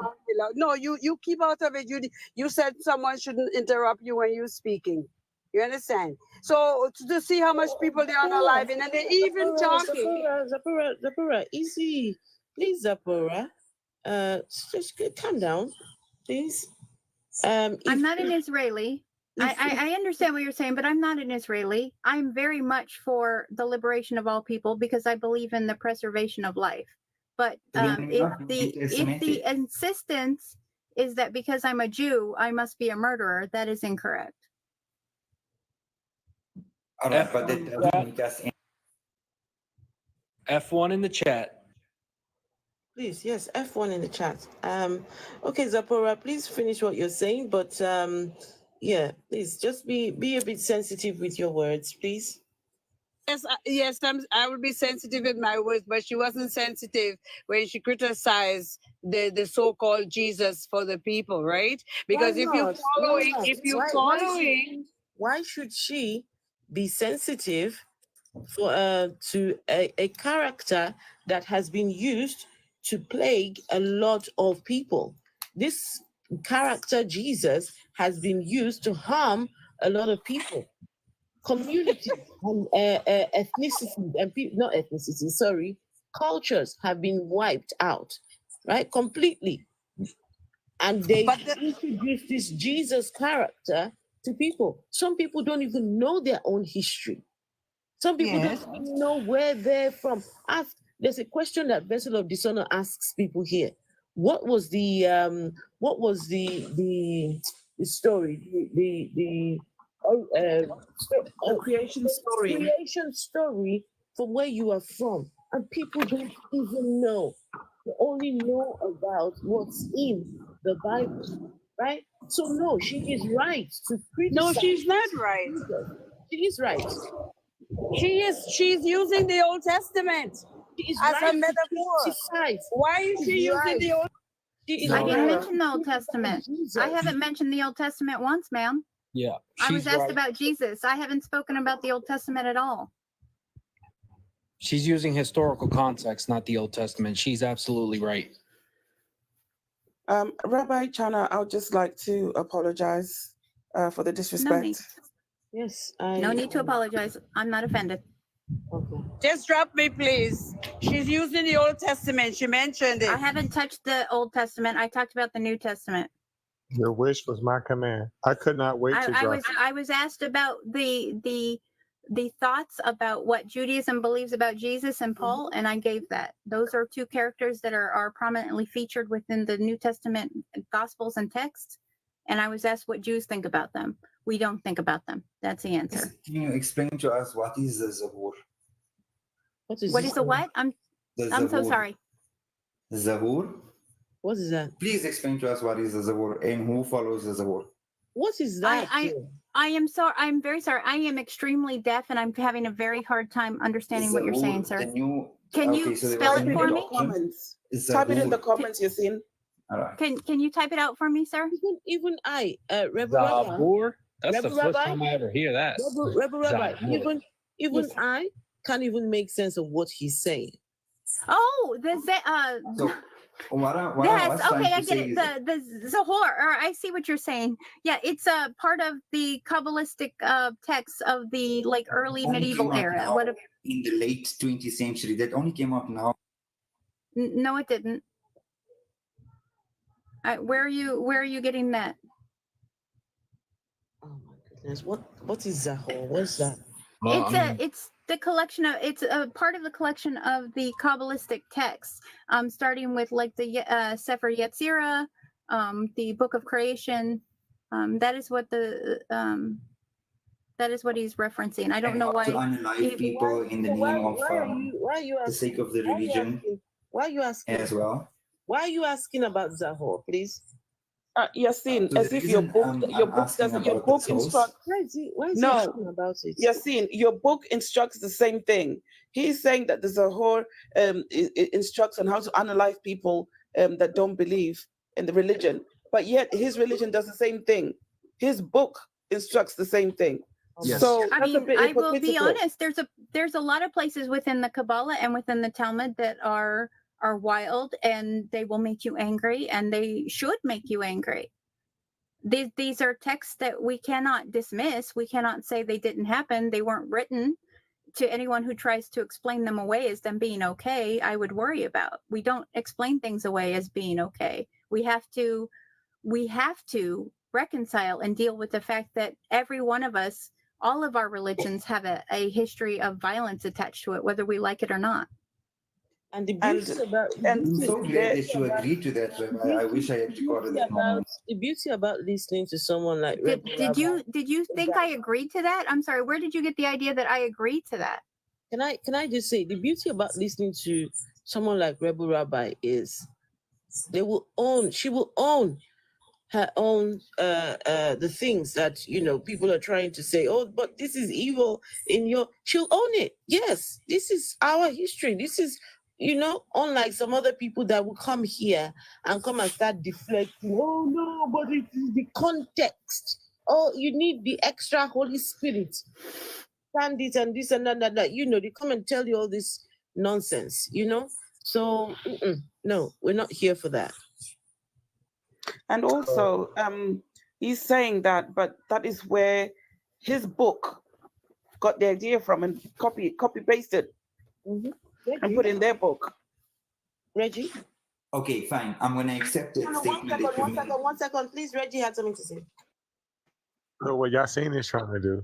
Speaker 14: No, you keep out of it. You said someone shouldn't interrupt you when you're speaking. You understand? So to see how much people they are unaliving, and they even talking.
Speaker 12: Zipporah, easy. Please, Zipporah. Just calm down, please.
Speaker 13: I'm not an Israeli. I understand what you're saying, but I'm not an Israeli. I'm very much for the liberation of all people because I believe in the preservation of life. But if the insistence is that because I'm a Jew, I must be a murderer, that is incorrect.
Speaker 8: All right, but that doesn't make us.
Speaker 6: F1 in the chat.
Speaker 12: Please, yes, F1 in the chat. Okay, Zipporah, please finish what you're saying, but yeah, please just be a bit sensitive with your words, please.
Speaker 14: Yes, I will be sensitive with my words, but she wasn't sensitive when she criticized the so-called Jesus for the people, right? Because
Speaker 12: why should she be sensitive for to a character that has been used to plague a lot of people? This character Jesus has been used to harm a lot of people, communities, and ethnicities, and not ethnicities, sorry, cultures have been wiped out, right, completely. And they introduced this Jesus character to people. Some people don't even know their own history. Some people don't even know where they're from. There's a question that Vessel of Dishonor asks people here. What was the story? The
Speaker 2: creation story.
Speaker 12: Creation story from where you are from, and people don't even know. They only know about what's in the Bible, right? So no, she is right to criticize.
Speaker 14: No, she's not right.
Speaker 12: She is right.
Speaker 14: She's using the Old Testament as a metaphor. Why is she using the Old?
Speaker 13: I didn't mention the Old Testament. I haven't mentioned the Old Testament once, ma'am.
Speaker 6: Yeah.
Speaker 13: I was asked about Jesus. I haven't spoken about the Old Testament at all.
Speaker 6: She's using historical context, not the Old Testament. She's absolutely right.
Speaker 2: Rabbi Chana, I would just like to apologize for the disrespect.
Speaker 13: No need.
Speaker 12: Yes,
Speaker 13: no need to apologize. I'm not offended.
Speaker 12: Okay.
Speaker 14: Just drop me, please. She's using the Old Testament. She mentioned it.
Speaker 13: I haven't touched the Old Testament. I talked about the New Testament.
Speaker 3: Your wish was my command. I could not wait to drop.
Speaker 13: I was asked about the thoughts about what Judaism believes about Jesus and Paul, and I gave that. Those are two characters that are prominently featured within the New Testament Gospels and texts, and I was asked what Jews think about them. We don't think about them. That's the answer.
Speaker 8: Can you explain to us what is the Zabur?
Speaker 13: What is a what? I'm so sorry.
Speaker 8: Zabur?
Speaker 12: What is that?
Speaker 8: Please explain to us what is the Zabur and who follows the Zabur.
Speaker 12: What is that?
Speaker 13: I am sorry. I'm very sorry. I am extremely deaf, and I'm having a very hard time understanding what you're saying, sir. Can you spell it for me?
Speaker 2: Type it in the comments, Yasin.
Speaker 13: Can you type it out for me, sir?
Speaker 12: Even I,
Speaker 6: Zabur? That's the first
Speaker 12: Rabbi?
Speaker 6: time I ever hear that.
Speaker 12: Rabbi,
Speaker 6: Zabur.
Speaker 12: even
Speaker 13: Yes.
Speaker 12: I can't even make sense of what he's saying.
Speaker 13: Oh, yes, okay, I get it. The Zohar, or I see what you're saying. Yeah, it's a part of the Kabbalistic texts of the early medieval era.
Speaker 8: In the late 20th century, that only came up now.
Speaker 13: No, it didn't. Where are you getting that?
Speaker 12: Oh my goodness, what is Zohar? What's that?
Speaker 13: It's the collection of, it's a part of the collection of the Kabbalistic texts, starting with the Sefer Yetzirah, the Book of Creation. That is what he's referencing. I don't know why.
Speaker 8: To unalive people in the name of the sake of the religion.
Speaker 12: Why are you asking
Speaker 8: as well?
Speaker 12: Why are you asking about Zohar, please?
Speaker 2: Yasin, as if your book instructs.
Speaker 12: Why is he asking about it?
Speaker 2: Yasin, your book instructs the same thing. He's saying that the Zohar instructs on how to unalive people that don't believe in the religion, but yet his religion does the same thing. His book instructs the same thing.
Speaker 6: Yes.
Speaker 2: So
Speaker 13: I mean, I will be honest. There's a lot of places within the Kabbalah and within the Talmud that are wild, and they will make you angry, and they should make you angry. These are texts that we cannot dismiss. We cannot say they didn't happen. They weren't written. To anyone who tries to explain them away as them being okay, I would worry about. We don't explain things away as being okay. We have to reconcile and deal with the fact that every one of us, all of our religions have a history of violence attached to it, whether we like it or not.
Speaker 12: And the beauty about
Speaker 8: I'm so glad that you agreed to that, Rabbi. I wish I had recorded that moment.
Speaker 12: The beauty about listening to someone like
Speaker 13: Did you think I agreed to that? I'm sorry, where did you get the idea that I agreed to that?
Speaker 12: Can I just say the beauty about listening to someone like Rebel Rabbi is she will own her own the things that people are trying to say, oh, but this is evil in your, she'll own it. Yes, this is our history. This is, unlike some other people that will come here and come and start deflecting. Oh no, but it is the context. Oh, you need the extra Holy Spirit. Stand it and this and that, they come and tell you all this nonsense, So no, we're not here for that.
Speaker 2: And also, he's saying that, but that is where his book got the idea from, and copy pasted and put in their book.
Speaker 12: Reggie?
Speaker 8: Okay, fine. I'm going to accept that statement.
Speaker 12: One second. Please, Reggie had something to say.
Speaker 3: So what Yasin is trying to do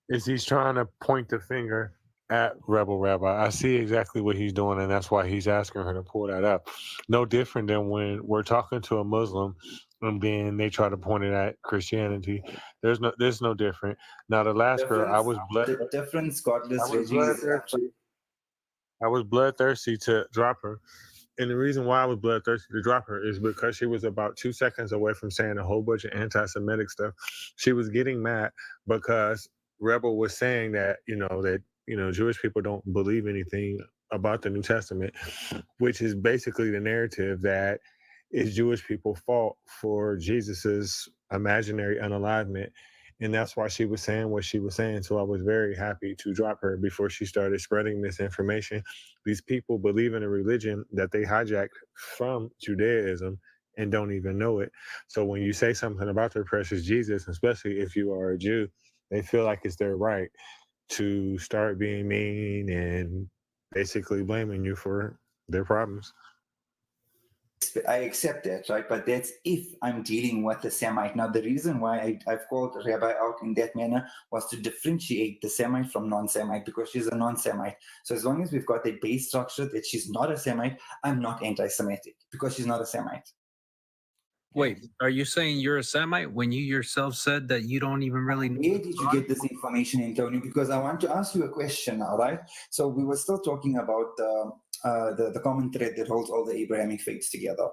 Speaker 3: is he's trying to point the finger at Rebel Rabbi. I see exactly what he's doing, and that's why he's asking her to pull that up. No different than when we're talking to a Muslim and then they try to point it at Christianity. There's no different. Now the last girl, I was bloodthirsty to drop her. And the reason why I was bloodthirsty to drop her is because she was about 2 seconds away from saying a whole bunch of anti-Semitic stuff. She was getting mad because Rebel was saying that, Jewish people don't believe anything about the New Testament, which is basically the narrative that it's Jewish people's fault for Jesus's imaginary unalivement. And that's why she was saying what she was saying. So I was very happy to drop her before she started spreading misinformation. These people believe in a religion that they hijacked from Judaism and don't even know it. So when you say something about their precious Jesus, especially if you are a Jew, they feel like it's their right to start being mean and basically blaming you for their problems.
Speaker 8: I accept that, right? But that's if I'm dealing with a Semite. Now, the reason why I've called Rabbi out in that manner was to differentiate the Semite from non-Semite, because she's a non-Semite. So as long as we've got a base structure that she's not a Semite, I'm not anti-Semitic because she's not a Semite.
Speaker 6: Wait, are you saying you're a Semite when you yourself said that you don't even really know?
Speaker 8: Where did you get this information, Antonio? Because I want to ask you a question now, right? So we were still talking about the common thread that holds all the Abrahamic faiths together.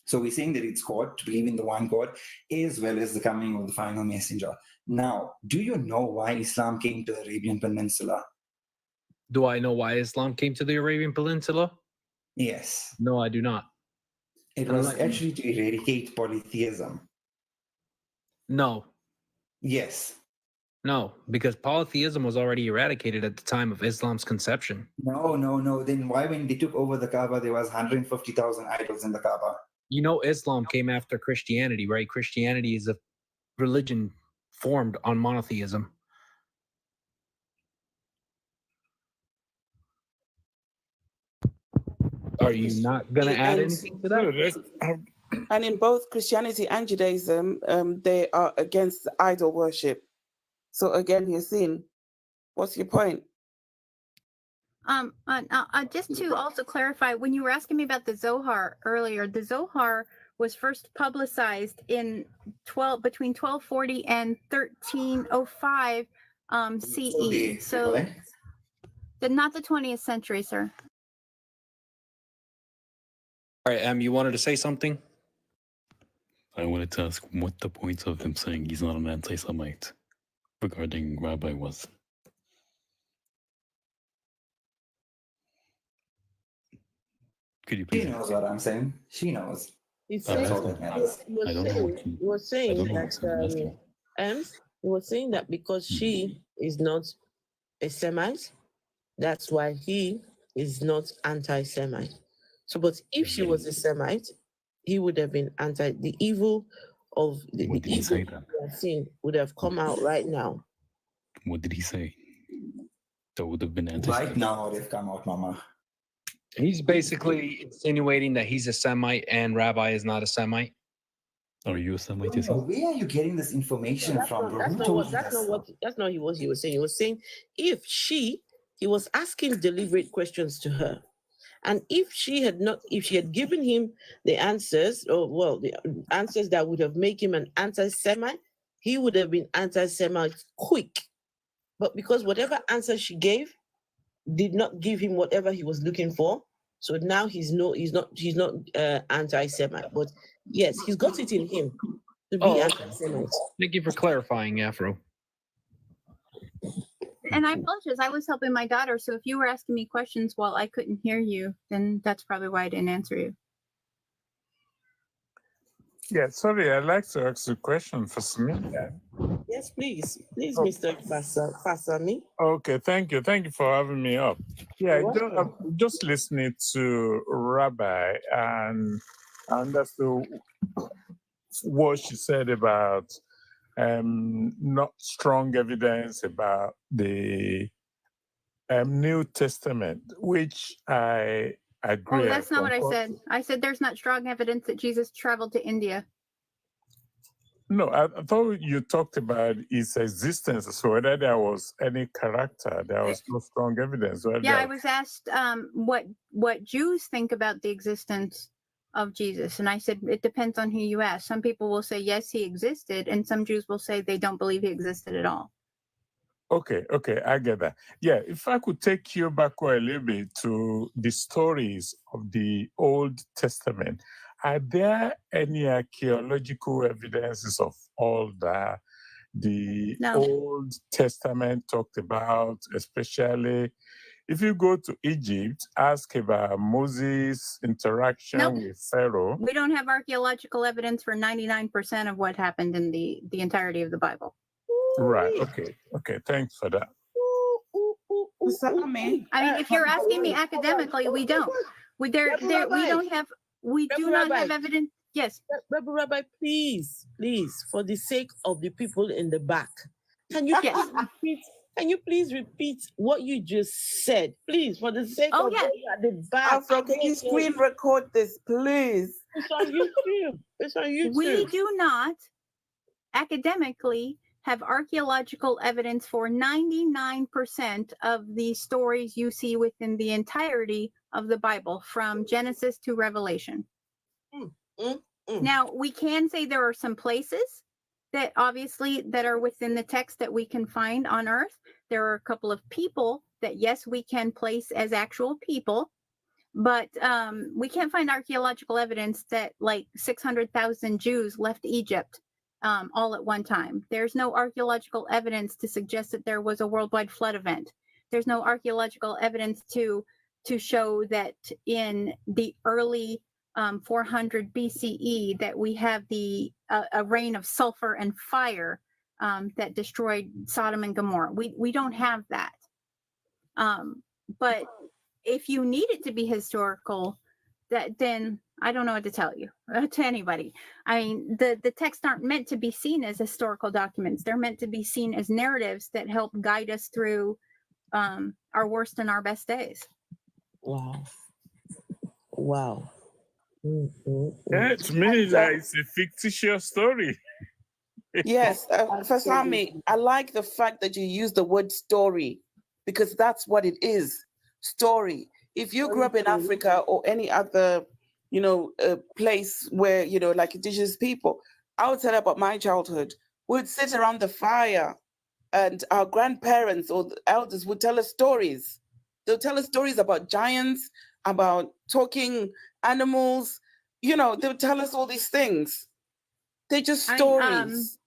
Speaker 8: So we're saying that it's God, to believe in the one God, as well as the coming of the final messenger. Now, do you know why Islam came to the Arabian Peninsula?
Speaker 6: Do I know why Islam came to the Arabian Peninsula?
Speaker 8: Yes.
Speaker 6: No, I do not.
Speaker 8: It was actually to eradicate polytheism.
Speaker 6: No.
Speaker 8: Yes.
Speaker 6: No, because polytheism was already eradicated at the time of Islam's conception.
Speaker 8: No. Then why, when they took over the Kaaba, there was 150,000 idols in the Kaaba?
Speaker 6: You know, Islam came after Christianity, right? Christianity is a religion formed on monotheism. Are you not going to add anything to that?
Speaker 2: And in both Christianity and Judaism, they are against idol worship. So again, Yasin, what's your point?
Speaker 13: Just to also clarify, when you were asking me about the Zohar earlier, the Zohar was first publicized in between 1240 and 1305 CE. So not the 20th century, sir.
Speaker 6: All right, you wanted to say something?
Speaker 10: I wanted to ask what the point of him saying he's not an anti-Semite regarding Rabbi was. Could you please?
Speaker 8: She knows what I'm saying. She knows.
Speaker 12: He was saying that because she is not a Semite, that's why he is not anti-Semite. So, but if she was a Semite, he would have been the evil of the evil we have seen would have come out right now.
Speaker 10: What did he say? That would have been anti-Semite.
Speaker 8: Right now, they've come out, Mama.
Speaker 6: He's basically insinuating that he's a Semite and Rabbi is not a Semite.
Speaker 10: Are you a Semite?
Speaker 8: Where are you getting this information from, bro?
Speaker 12: That's not what he was saying. He was saying if he was asking deliberate questions to her. And if she had given him the answers, the answers that would have made him an anti-Semite, he would have been anti-Semite quick. But because whatever answer she gave did not give him whatever he was looking for, so now he's not anti-Semite. But yes, he's got it in him. to be anti-Semite.
Speaker 6: Thank you for clarifying, Afro.
Speaker 13: And I apologize. I was helping my daughter, so if you were asking me questions while I couldn't hear you, then that's probably why I didn't answer you.
Speaker 15: Yeah, sorry, I'd like to ask a question for Smita.
Speaker 12: Yes, please. Please, Mr. Fasami.
Speaker 15: Okay, thank you. Thank you for having me up. Yeah, I'm just listening to Rabbi, and I understood what she said about not strong evidence about the New Testament, which I agree.
Speaker 13: Oh, that's not what I said. I said there's not strong evidence that Jesus traveled to India.
Speaker 15: No, I thought you talked about his existence. So whether there was any character, there was no strong evidence.
Speaker 13: Yeah, I was asked what Jews think about the existence of Jesus, and I said it depends on who you ask. Some people will say yes, he existed, and some Jews will say they don't believe he existed at all.
Speaker 15: Okay, I get that. Yeah, if I could take you back a little bit to the stories of the Old Testament, are there any archaeological evidences of all that the Old Testament talked about, especially if you go to Egypt, ask about Moses' interaction with Pharaoh?
Speaker 13: We don't have archaeological evidence for 99% of what happened in the entirety of the Bible.
Speaker 15: Right. Okay. Thanks for that.
Speaker 13: I mean, if you're asking me academically, we don't. We do not have evidence. Yes.
Speaker 12: Rabbi, please, for the sake of the people in the back, can you please repeat what you just said? Please, for the sake of those at the back.
Speaker 2: Afro, can you screen record this, please?
Speaker 12: It's on YouTube. It's on YouTube.
Speaker 13: We do not academically have archaeological evidence for 99% of the stories you see within the entirety of the Bible, from Genesis to Revelation. Now, we can say there are some places that obviously that are within the text that we can find on earth. There are a couple of people that, yes, we can place as actual people, but we can't find archaeological evidence that like 600,000 Jews left Egypt all at one time. There's no archaeological evidence to suggest that there was a worldwide flood event. There's no archaeological evidence to show that in the early 400 BCE that we have a rain of sulfur and fire that destroyed Sodom and Gomorrah. We don't have that. But if you need it to be historical, then I don't know what to tell you to anybody. I mean, the texts aren't meant to be seen as historical documents. They're meant to be seen as narratives that help guide us through our worst and our best days.
Speaker 12: Wow.
Speaker 15: Yeah, to me, it's a fictitious story.
Speaker 2: Yes, Fasami, I like the fact that you use the word story, because that's what it is. Story. If you grew up in Africa or any other, place where, like indigenous people, I would tell about my childhood. We'd sit around the fire and our grandparents or the elders would tell us stories. They'll tell us stories about giants, about talking animals. They'll tell us all these things. They're just stories.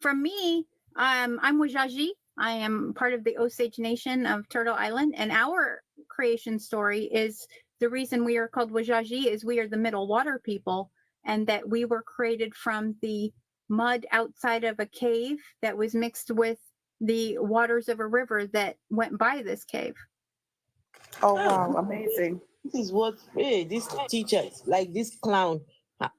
Speaker 13: For me, I'm Wajaji. I am part of the Osage Nation of Turtle Island, and our creation story is the reason we are called Wajaji is we are the middle water people, and that we were created from the mud outside of a cave that was mixed with the waters of a river that went by this cave.
Speaker 2: Oh, wow, amazing.
Speaker 12: This is what these teachers, like this clown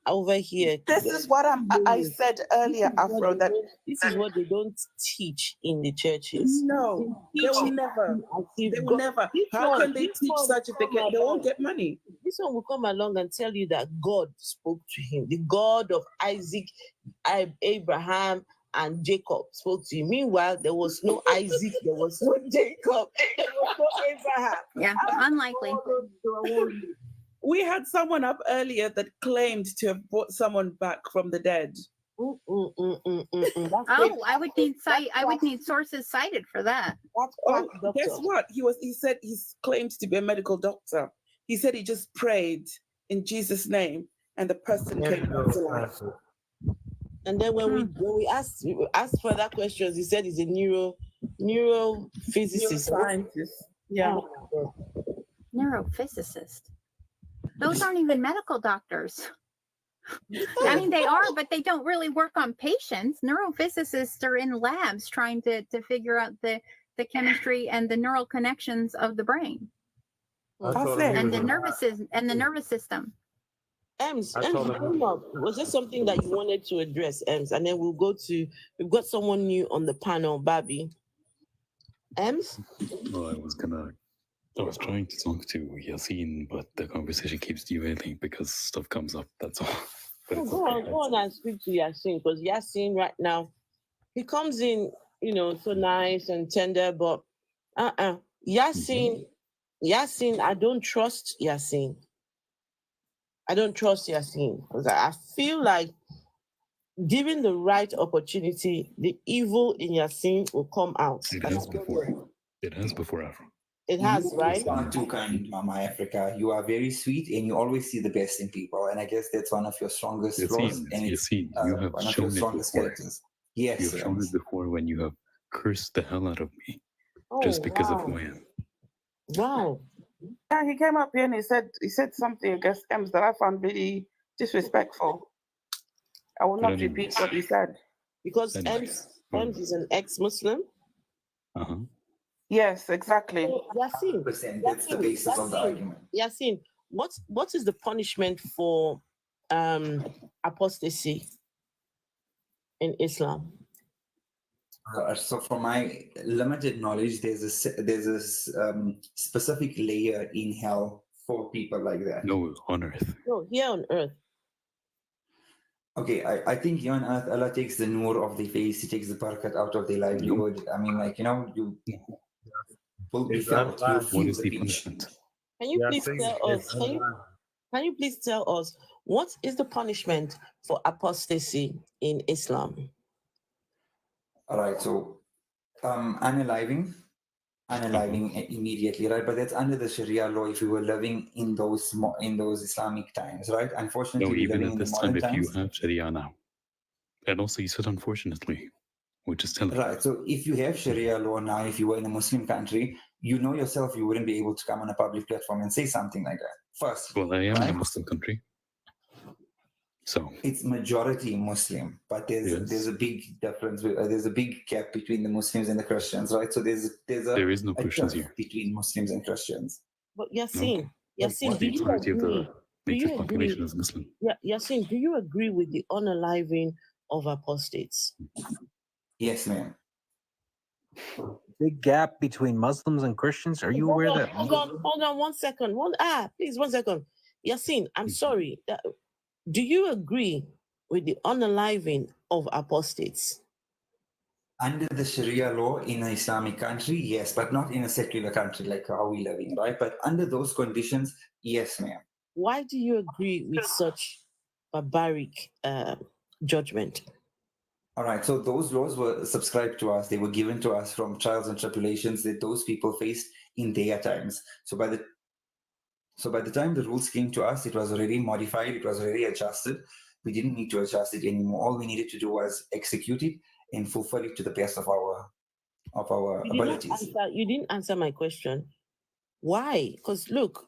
Speaker 12: over here.
Speaker 2: This is what I said earlier, Afro, that
Speaker 12: this is what they don't teach in the churches.
Speaker 2: No, they will never. They will never. How can they teach such if they won't get money?
Speaker 12: This one will come along and tell you that God spoke to him. The God of Isaac, Abraham, and Jacob spoke to him. Meanwhile, there was no Isaac, there was no Jacob, there was no Abraham.
Speaker 13: Yeah, unlikely.
Speaker 2: We had someone up earlier that claimed to have brought someone back from the dead.
Speaker 13: Oh, I would need sources cited for that.
Speaker 2: Guess what? He said he's claimed to be a medical doctor. He said he just prayed in Jesus' name and the person came back to life.
Speaker 12: And then when we asked further questions, he said he's a neurophysicist.
Speaker 2: Scientist. Yeah.
Speaker 12: Oh,
Speaker 13: Neurophysicist. Those aren't even medical doctors. I mean, they are, but they don't really work on patients. Neurophysicists are in labs trying to figure out the chemistry and the neural connections of the brain and the nervous system.
Speaker 12: Ems, was there something that you wanted to address, Ems? And then we've got someone new on the panel, Bobby. Ems?
Speaker 10: Well, I was trying to talk to Yassine, but the conversation keeps derailing because stuff comes up. That's all. But
Speaker 12: go on and speak to Yassine, because Yassine right now, he comes in, so nice and tender, but Yassine, I don't trust Yassine. Because I feel like given the right opportunity, the evil in Yassine will come out.
Speaker 10: It has before. Afro.
Speaker 12: It has, right?
Speaker 8: You are too kind, Mama Africa. You are very sweet and you always see the best in people. And I guess that's one of your strongest flaws. And
Speaker 10: you have
Speaker 8: one of
Speaker 10: shown
Speaker 8: your strongest characters. Yes.
Speaker 10: You've shown it before when you have cursed the hell out of me just because of who I am.
Speaker 12: Wow.
Speaker 2: Yeah, he came up here and he said something against Ems that I found really disrespectful. I will not repeat what he said.
Speaker 12: Because Ems is an ex-Muslim?
Speaker 10: Uh-huh.
Speaker 2: Yes, exactly.
Speaker 12: So, Yassine,
Speaker 8: that's the basis of the argument.
Speaker 12: Yassine, what is the punishment for apostasy in Islam?
Speaker 8: So, from my limited knowledge, there's a specific layer in hell for people like that.
Speaker 10: No, on earth.
Speaker 12: No, here on earth.
Speaker 8: Okay, I think here on earth, Allah takes the nur of the face, He takes the barakat out of their livelihood. I mean, you will be felt.
Speaker 10: What is the punishment?
Speaker 12: Can you please tell us? Can you please tell us what is the punishment for apostasy in Islam?
Speaker 8: All right, so unaliving immediately, right? But that's under the Sharia law if you were living in those Islamic times, right? Unfortunately,
Speaker 10: No, even
Speaker 8: living
Speaker 10: at this time, if you have Sharia now, and also you said unfortunately, which is telling.
Speaker 8: Right. So if you have Sharia law now, if you were in a Muslim country, you know yourself you wouldn't be able to come on a public platform and say something like that. First,
Speaker 10: well, I am in a Muslim country. So
Speaker 8: it's majority Muslim, but there's a big difference. There's a big gap between the Muslims and the Christians, right? So there
Speaker 10: is no Christians here
Speaker 8: between Muslims and Christians.
Speaker 12: But Yassine, do you
Speaker 10: majority
Speaker 12: agree?
Speaker 10: of the native population is Muslim.
Speaker 12: Yeah, Yassine, do you agree with the unaliving of apostates?
Speaker 8: Yes, ma'am.
Speaker 6: Big gap between Muslims and Christians. Are you aware that?
Speaker 12: Hold on 1 second. Please 1 second. Yassine, I'm sorry. Do you agree with the unaliving of apostates?
Speaker 8: Under the Sharia law in an Islamic country, yes, but not in a secular country like how we're living, right? But under those conditions, yes, ma'am.
Speaker 12: Why do you agree with such barbaric judgment?
Speaker 8: All right, so those laws were subscribed to us. They were given to us from trials and tribulations that those people faced in their times. So by the time the rules came to us, it was already modified, it was already adjusted. We didn't need to adjust it anymore. All we needed to do was execute it and fulfill it to the best of our abilities.
Speaker 12: You didn't answer my question. Why? Because look,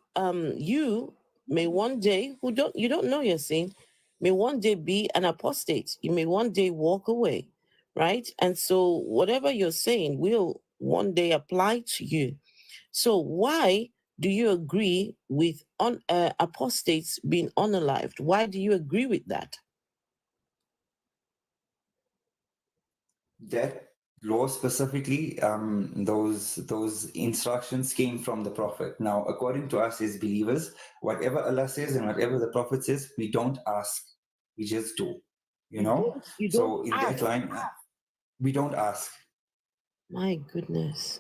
Speaker 12: you may one day, you don't know Yassine, may one day be an apostate. You may one day walk away, right? And so whatever you're saying will one day apply to you. So why do you agree with apostates being unalived? Why do you agree with that?
Speaker 8: That law specifically, those instructions came from the Prophet. Now, according to us as believers, whatever Allah says and whatever the Prophet says, we don't ask, we just do. You know? So in that line, we don't ask.
Speaker 12: My goodness.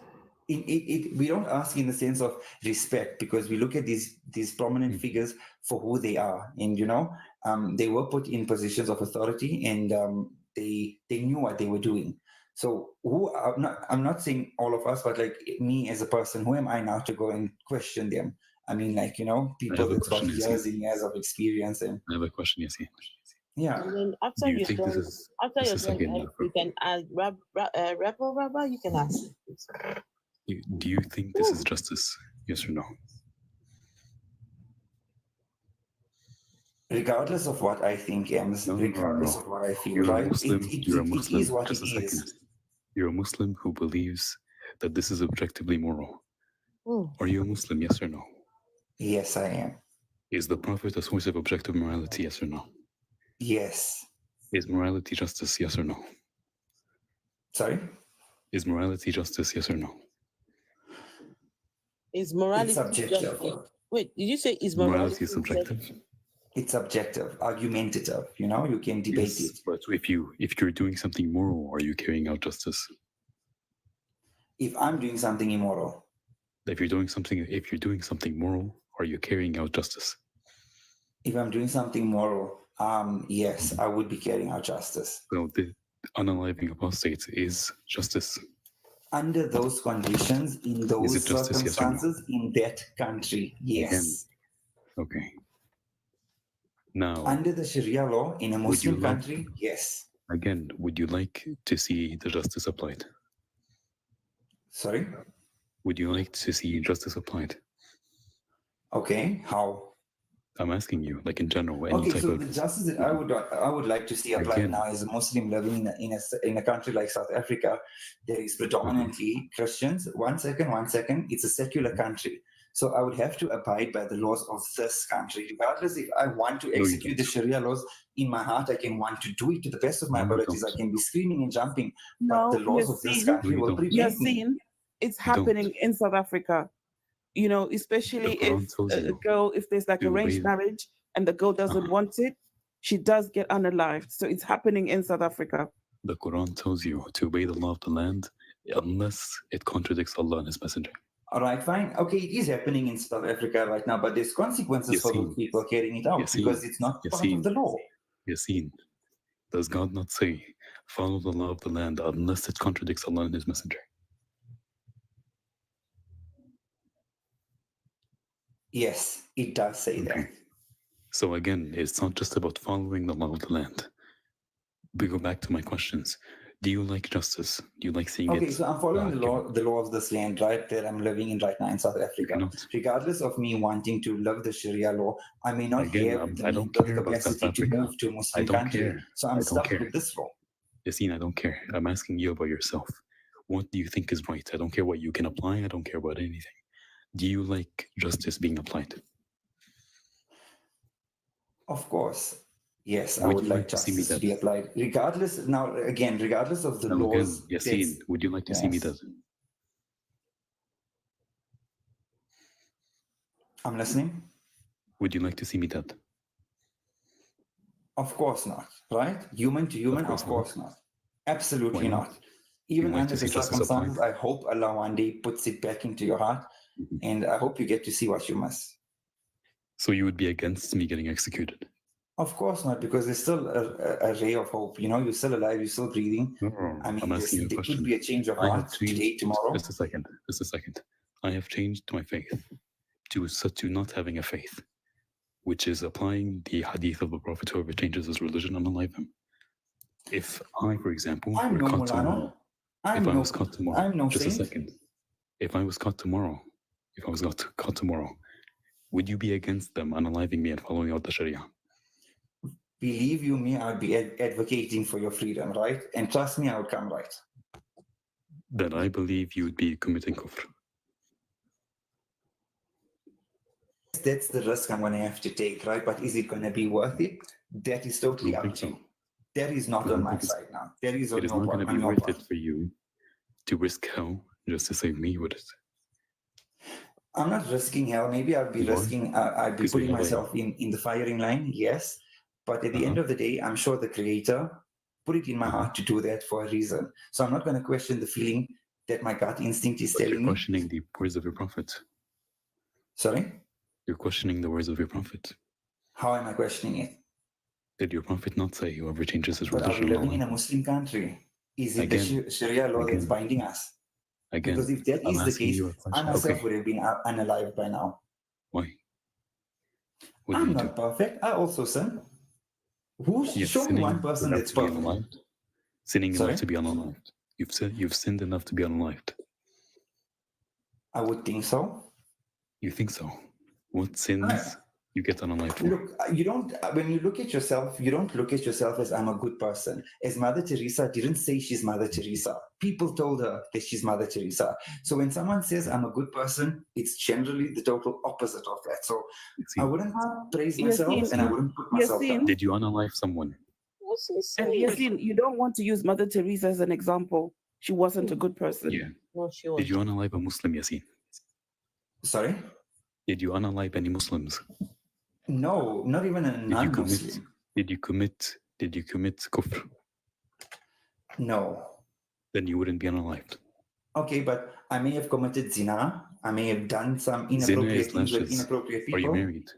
Speaker 8: We don't ask in the sense of respect, because we look at these prominent figures for who they are, and they were put in positions of authority, and they knew what they were doing. So I'm not saying all of us, but like me as a person, who am I now to go and question them? I mean, people that's got years and years of experience. And
Speaker 10: I have a question, Yassine.
Speaker 8: Yeah.
Speaker 12: And then after
Speaker 10: Do you
Speaker 12: you're
Speaker 10: think this
Speaker 12: done,
Speaker 10: is
Speaker 12: after
Speaker 10: just
Speaker 12: you're
Speaker 10: a
Speaker 12: done,
Speaker 10: second,
Speaker 12: you can add Rebel Rabba, you can ask.
Speaker 10: do you think this is justice? Yes or no?
Speaker 8: Regardless of what I think, Ems, regardless of what I feel,
Speaker 10: You're
Speaker 8: right?
Speaker 10: a Muslim. You're a
Speaker 8: It
Speaker 10: Muslim.
Speaker 8: is what
Speaker 10: Just
Speaker 8: it
Speaker 10: a second.
Speaker 8: is.
Speaker 10: You're a Muslim who believes that this is objectively moral.
Speaker 12: Oh.
Speaker 10: Are you a Muslim? Yes or no?
Speaker 8: Yes, I am.
Speaker 10: Is the Prophet a source of objective morality? Yes or no?
Speaker 8: Yes.
Speaker 10: Is morality justice? Yes or no?
Speaker 8: Sorry?
Speaker 10: Is morality justice? Yes or no?
Speaker 12: Is morality
Speaker 8: It's subjective.
Speaker 12: justice? Wait, did you say is
Speaker 10: Morality is subjective.
Speaker 8: It's subjective, argumentative. You know, you can debate it.
Speaker 10: But if you're doing something moral, are you carrying out justice?
Speaker 8: If I'm doing something immoral.
Speaker 10: If you're doing something moral, are you carrying out justice?
Speaker 8: If I'm doing something moral, yes, I would be carrying out justice.
Speaker 10: So the unaliving apostates is justice.
Speaker 8: Under those conditions, in those
Speaker 10: justice, yes or no?
Speaker 8: circumstances, in that country, yes.
Speaker 10: Again. Okay. Now,
Speaker 8: under the Sharia law in a Muslim country, yes.
Speaker 10: Again, would you like to see the justice applied?
Speaker 8: Sorry?
Speaker 10: Would you like to see justice applied?
Speaker 8: Okay, how?
Speaker 10: I'm asking you, like in general.
Speaker 8: Okay, so the justice that I would like to see applied
Speaker 10: Again.
Speaker 8: now as a Muslim living in a country like South Africa, there is predominantly Christians. One second. It's a secular country. So I would have to abide by the laws of this country. Regardless, if I want to execute the Sharia laws in my heart, I can want to do it to the best of my abilities. I can be screaming and jumping, but the laws of this country will prevent me.
Speaker 2: It's happening in South Africa. You know, especially if a girl, if there's like arranged marriage and the girl doesn't want it, she does get unalived. So it's happening in South Africa.
Speaker 10: The Quran tells you to obey the law of the land unless it contradicts Allah and His Messenger.
Speaker 8: All right, fine. Okay, it is happening in South Africa right now, but there's consequences for those people carrying it out because it's not part of the law.
Speaker 10: Yassine, does God not say, follow the law of the land unless it contradicts Allah and His Messenger?
Speaker 8: Yes, it does say that.
Speaker 10: So again, it's not just about following the law of the land. We go back to my questions. Do you like justice? Do you like seeing it?
Speaker 8: Okay, so I'm following the law of this land, right, that I'm living in right now in South Africa. Regardless of me wanting to love the Sharia law, I may not have the capacity to move to a Muslim country. So I'm stuck with this law.
Speaker 10: Yassine, I don't care. I'm asking you about yourself. What do you think is right? I don't care what you can apply. I don't care about anything. Do you like justice being applied?
Speaker 8: Of course. Yes, I would like justice to be applied. Regardless of the laws.
Speaker 10: Yassine, would you like to see me dead?
Speaker 8: I'm listening.
Speaker 10: Would you like to see me dead?
Speaker 8: Of course not, right? Human to human, of course not. Absolutely not. Even under the circumstances, I hope Allah one day puts it back into your heart, and I hope you get to see what you must.
Speaker 10: So you would be against me getting executed?
Speaker 8: Of course not, because there's still a ray of hope. You know, you're still alive, you're still breathing. I mean, there could be a change of heart today, tomorrow.
Speaker 10: Just a second. I have changed my faith to not having a faith, which is applying the hadith of the Prophet, whoever changes his religion, unalive him. If I, for example, were caught tomorrow, if I was caught tomorrow, would you be against them unaliving me and following out the Sharia?
Speaker 8: Believe you me, I'll be advocating for your freedom, right? And trust me, I will come right.
Speaker 10: Then I believe you would be committing kufr.
Speaker 8: That's the risk I'm going to have to take, right? But is it going to be worth it? That is totally up to you. That is not on my side now. That is on
Speaker 10: It is
Speaker 8: your
Speaker 10: not
Speaker 8: part.
Speaker 10: going to be worth it for you to risk hell just to save me, would it?
Speaker 8: I'm not risking hell. Maybe I'll be risking, I'll be putting myself in the firing line, yes. But at the end of the day, I'm sure the Creator put it in my heart to do that for a reason. So I'm not going to question the feeling that my gut instinct is telling me.
Speaker 10: You're questioning the words of your Prophet.
Speaker 8: Sorry?
Speaker 10: You're questioning the words of your Prophet.
Speaker 8: How am I questioning it?
Speaker 10: Did your Prophet not say whoever changes his
Speaker 8: But are we
Speaker 10: religion?
Speaker 8: living in a Muslim country? Is it the Sharia law that's binding us? Because if that is the case, I myself would have been unalive by now.
Speaker 10: Why?
Speaker 8: I'm not perfect. I also sin. Who's show me one person that's perfect?
Speaker 10: Sinning enough to be unalived. You've sinned enough to be unalived.
Speaker 8: I would think so.
Speaker 10: You think so? What sins you get unalived for?
Speaker 8: Look, you don't. When you look at yourself, you don't look at yourself as I'm a good person. As Mother Teresa didn't say she's Mother Teresa. People told her that she's Mother Teresa. So when someone says I'm a good person, it's generally the total opposite of that. So I wouldn't praise myself and I wouldn't put myself down.
Speaker 10: Did you unalive someone?
Speaker 2: And Yasin, you don't want to use Mother Teresa as an example. She wasn't a good person.
Speaker 10: Yeah.
Speaker 11: No, she
Speaker 10: Did you unalive a Muslim, Yasin?
Speaker 8: Sorry?
Speaker 10: Did you unalive any Muslims?
Speaker 8: No, not even a non-Muslim.
Speaker 10: Did you commit kufr?
Speaker 8: No.
Speaker 10: Then you wouldn't be unalived.
Speaker 8: Okay, but I may have committed zina. I may have done some inappropriate things with inappropriate people.
Speaker 10: Are you married?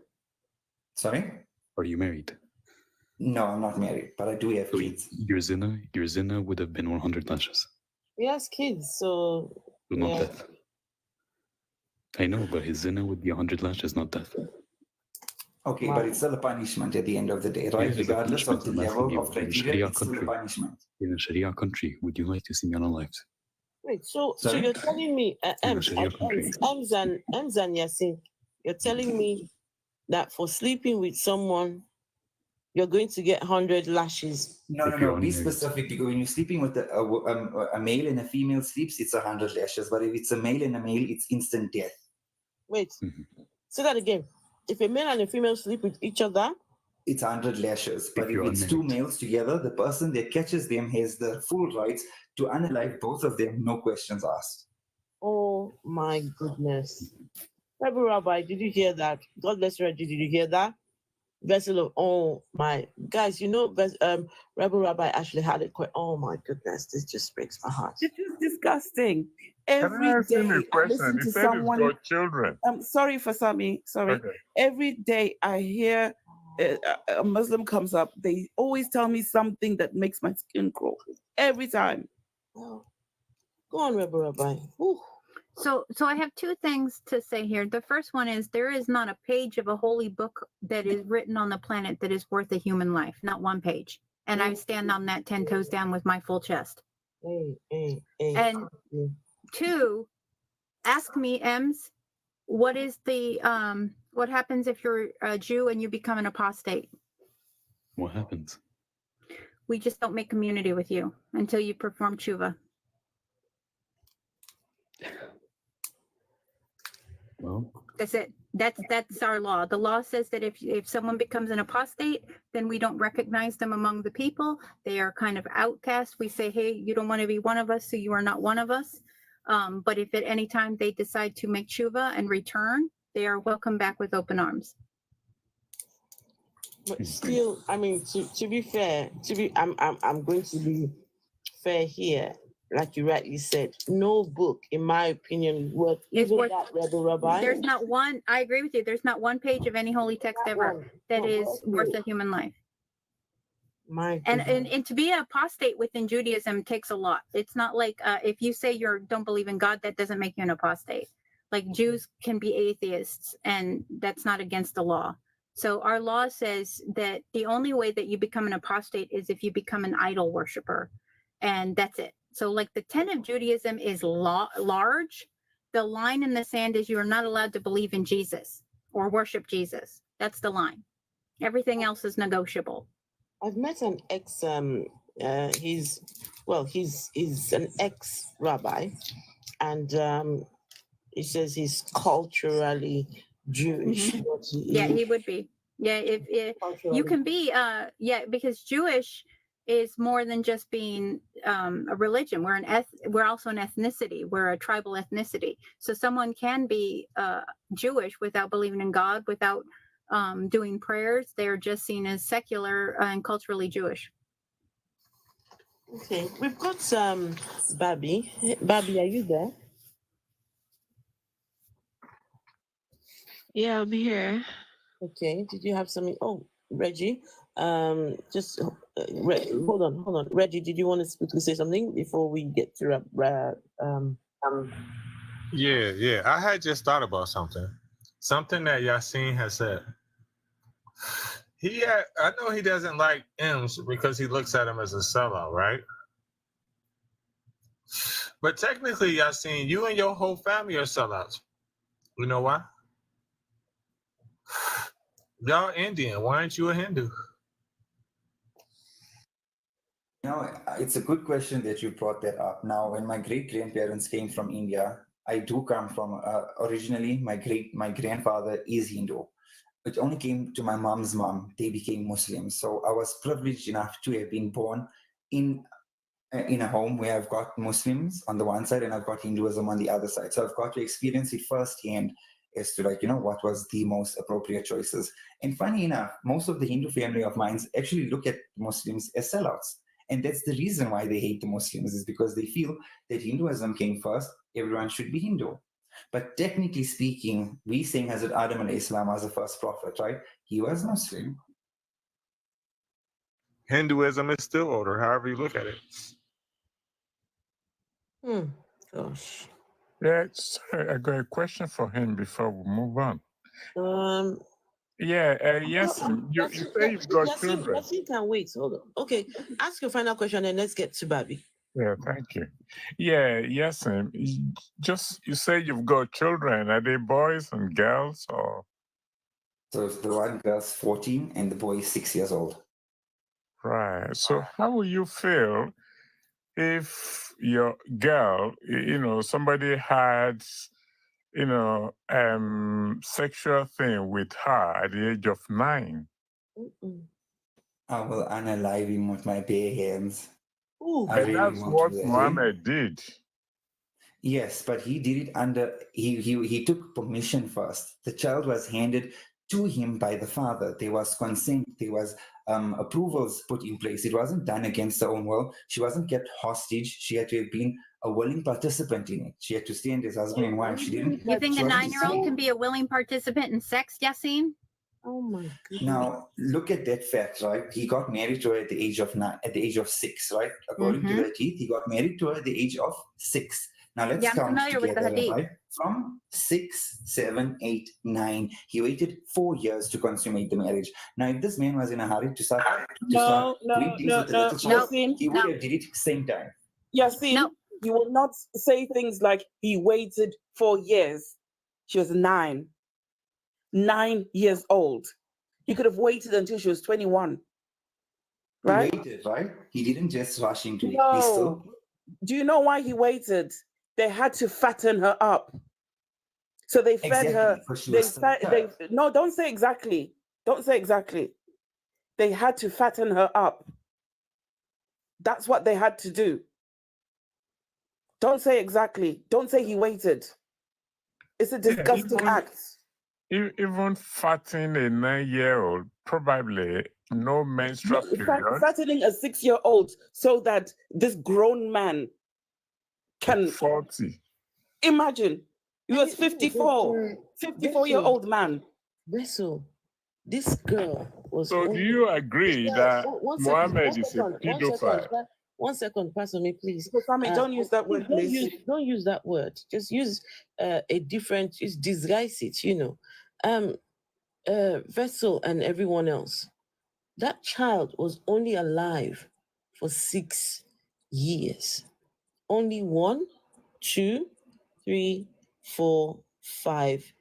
Speaker 8: Sorry?
Speaker 10: Are you married?
Speaker 8: No, I'm not married, but I do have kids.
Speaker 10: Your zina would have been 100 lashes.
Speaker 12: He has kids, so
Speaker 10: Not death. I know, but his zina would be 100 lashes, not death.
Speaker 8: Okay, but it's still a punishment at the end of the day, right?
Speaker 10: Yeah,
Speaker 8: Regardless of the level of
Speaker 10: in a
Speaker 8: criteria,
Speaker 10: Sharia
Speaker 8: it's still a
Speaker 10: country.
Speaker 8: punishment.
Speaker 10: In a Sharia country, would you like to see me unalived?
Speaker 12: wait. So
Speaker 8: Sorry?
Speaker 12: you're telling me, Ems and Yasin, you're telling me that for sleeping with someone, you're going to get 100 lashes.
Speaker 8: No. Be specific, because when you're sleeping with a male and a female sleeps, it's 100 lashes. But if it's a male and a male, it's instant death.
Speaker 12: Wait, say that again. If a male and a female sleep with each other,
Speaker 8: it's 100 lashes. But if it's two males together, the person that catches them has the full rights to unalive both of them, no questions asked.
Speaker 12: oh my goodness. Rabbi, did you hear that? God bless you, Reggie. Did you hear that? Vessel of, oh my, guys, you know, Rebel Rabbi actually had it quite, oh my goodness, this just breaks my heart.
Speaker 2: It's just disgusting.
Speaker 15: Can
Speaker 2: Every
Speaker 15: I ask him
Speaker 2: day
Speaker 15: a
Speaker 2: I
Speaker 15: question?
Speaker 2: listen
Speaker 15: He
Speaker 2: to
Speaker 15: said
Speaker 2: someone.
Speaker 15: he's got children.
Speaker 2: Sorry for Sami. Sorry.
Speaker 15: Okay.
Speaker 2: Every day I hear a Muslim comes up, they always tell me something that makes my skin crawl. Every time.
Speaker 12: Oh. Go on, Rebel Rabbi. Ooh.
Speaker 13: So I have two things to say here. The first one is there is not a page of a holy book that is written on the planet that is worth a human life, not one page. And I stand on that 10 toes down with my full chest. And two, ask me, Ems, what is the what happens if you're a Jew and you become an apostate?
Speaker 10: What happens?
Speaker 13: We just don't make community with you until you perform tshuva.
Speaker 10: Well,
Speaker 13: that's it. That's our law. The law says that if someone becomes an apostate, then we don't recognize them among the people. They are kind of outcast. We say, hey, you don't want to be one of us, so you are not one of us. But if at any time they decide to make tshuva and return, they are welcome back with open arms.
Speaker 12: But still, I mean, to be fair, I'm going to be fair here. Like you rightly said, no book, in my opinion, worth that Rebel Rabbi.
Speaker 13: There's not one. I agree with you. There's not one page of any holy text ever that is worth a human life. And to be an apostate within Judaism takes a lot. It's not like if you say you don't believe in God, that doesn't make you an apostate. Like Jews can be atheists, and that's not against the law. So our law says that the only way that you become an apostate is if you become an idol worshiper, and that's it. So like the tenet of Judaism is large. The line in the sand is you are not allowed to believe in Jesus or worship Jesus. That's the line. Everything else is negotiable.
Speaker 12: I've met an ex, he's an ex-rabbi, and he says he's culturally Jewish.
Speaker 13: Mm-hmm. Yeah, he would be. Yeah, if you can be, because Jewish is more than just being a religion. We're also an ethnicity. We're a tribal ethnicity. So someone can be Jewish without believing in God, without doing prayers. They're just seen as secular and culturally Jewish.
Speaker 12: Okay, we've got Babi. Babi, are you there?
Speaker 16: Yeah, I'll be here.
Speaker 12: Okay, did you have something? Oh, Reggie, just hold on. Reggie, did you want to quickly say something before we get to
Speaker 3: Yeah. I had just thought about something that Yasin has said. I know he doesn't like M's because he looks at him as a sellout, right? But technically, Yasin, you and your whole family are sellouts. You know why? Y'all Indian. Why aren't you a Hindu?
Speaker 8: No, it's a good question that you brought that up. Now, when my great grandparents came from India, I do come from originally my grandfather is Hindu. It only came to my mom's mom; they became Muslims. So I was privileged enough to have been born in a home where I've got Muslims on the one side and I've got Hinduism on the other side. So I've got to experience it firsthand as to what was the most appropriate choices. And funny enough, most of the Hindu family of mine actually look at Muslims as sellouts. And that's the reason why they hate the Muslims, is because they feel that Hinduism came first, everyone should be Hindu. But technically speaking, we saying Hazrat Adam alayhi salam as the first prophet, right? He was Muslim.
Speaker 3: Hinduism is still older, however you look at it.
Speaker 12: Gosh.
Speaker 15: Yeah, sorry, I got a question for him before we move on. Yes, you say you've got children.
Speaker 12: Yasin can wait. Hold on. Okay, ask your final question and let's get to Babi.
Speaker 15: Yeah, thank you. Yeah, yes, you say you've got children. Are they boys and girls or?
Speaker 8: So the one girl's 14 and the boy is 6 years old.
Speaker 15: Right. So how will you feel if your girl, somebody had, sexual thing with her at the age of 9?
Speaker 8: I will unalive him with my bare hands.
Speaker 15: And that's what Muhammad did.
Speaker 8: Yes, but he did it under, he took permission first. The child was handed to him by the father. There was consent, there was approvals put in place. It wasn't done against her own will. She wasn't kept hostage. She had to have been a willing participant in it. She had to stand as husband and wife. She didn't.
Speaker 13: You think a 9-year-old can be a willing participant in sex, Yasin?
Speaker 12: Oh my goodness.
Speaker 8: Now look at that fact, right? He got married to her at the age of 9, at the age of 6, right? According to the hadith, he got married to her at the age of 6. Now let's count together, right? From 6, 7, 8, 9. He waited 4 years to consummate the marriage. Now, if this man was in a hurry to start doing things with the little child, he would have did it same time.
Speaker 2: Yasin, you will not say things like he waited 4 years. She was 9. 9 years old. He could have waited until she was 21. Right?
Speaker 8: He waited, right? He didn't just rush into it.
Speaker 2: No. Do you know why he waited? They had to fatten her up. So they fed her. No, don't say exactly. Don't say exactly. They had to fatten her up. That's what they had to do. Don't say exactly. Don't say he waited. It's a disgusting act.
Speaker 15: Even fattening a 9-year-old, probably no menstrual period.
Speaker 2: Fattening a 6-year-old so that this grown man can
Speaker 15: 40.
Speaker 2: Imagine. He was 54. 54-year-old man.
Speaker 12: Vessel, this girl was.
Speaker 15: So do you agree that Muhammad is a pedophile?
Speaker 12: 1 second, pass on me, please.
Speaker 2: Don't use that word, please.
Speaker 12: Don't use that word. Just use a different, just disguise it, Vessel and everyone else. That child was only alive for 6 years. Only 1, 2, 3, 4, 5,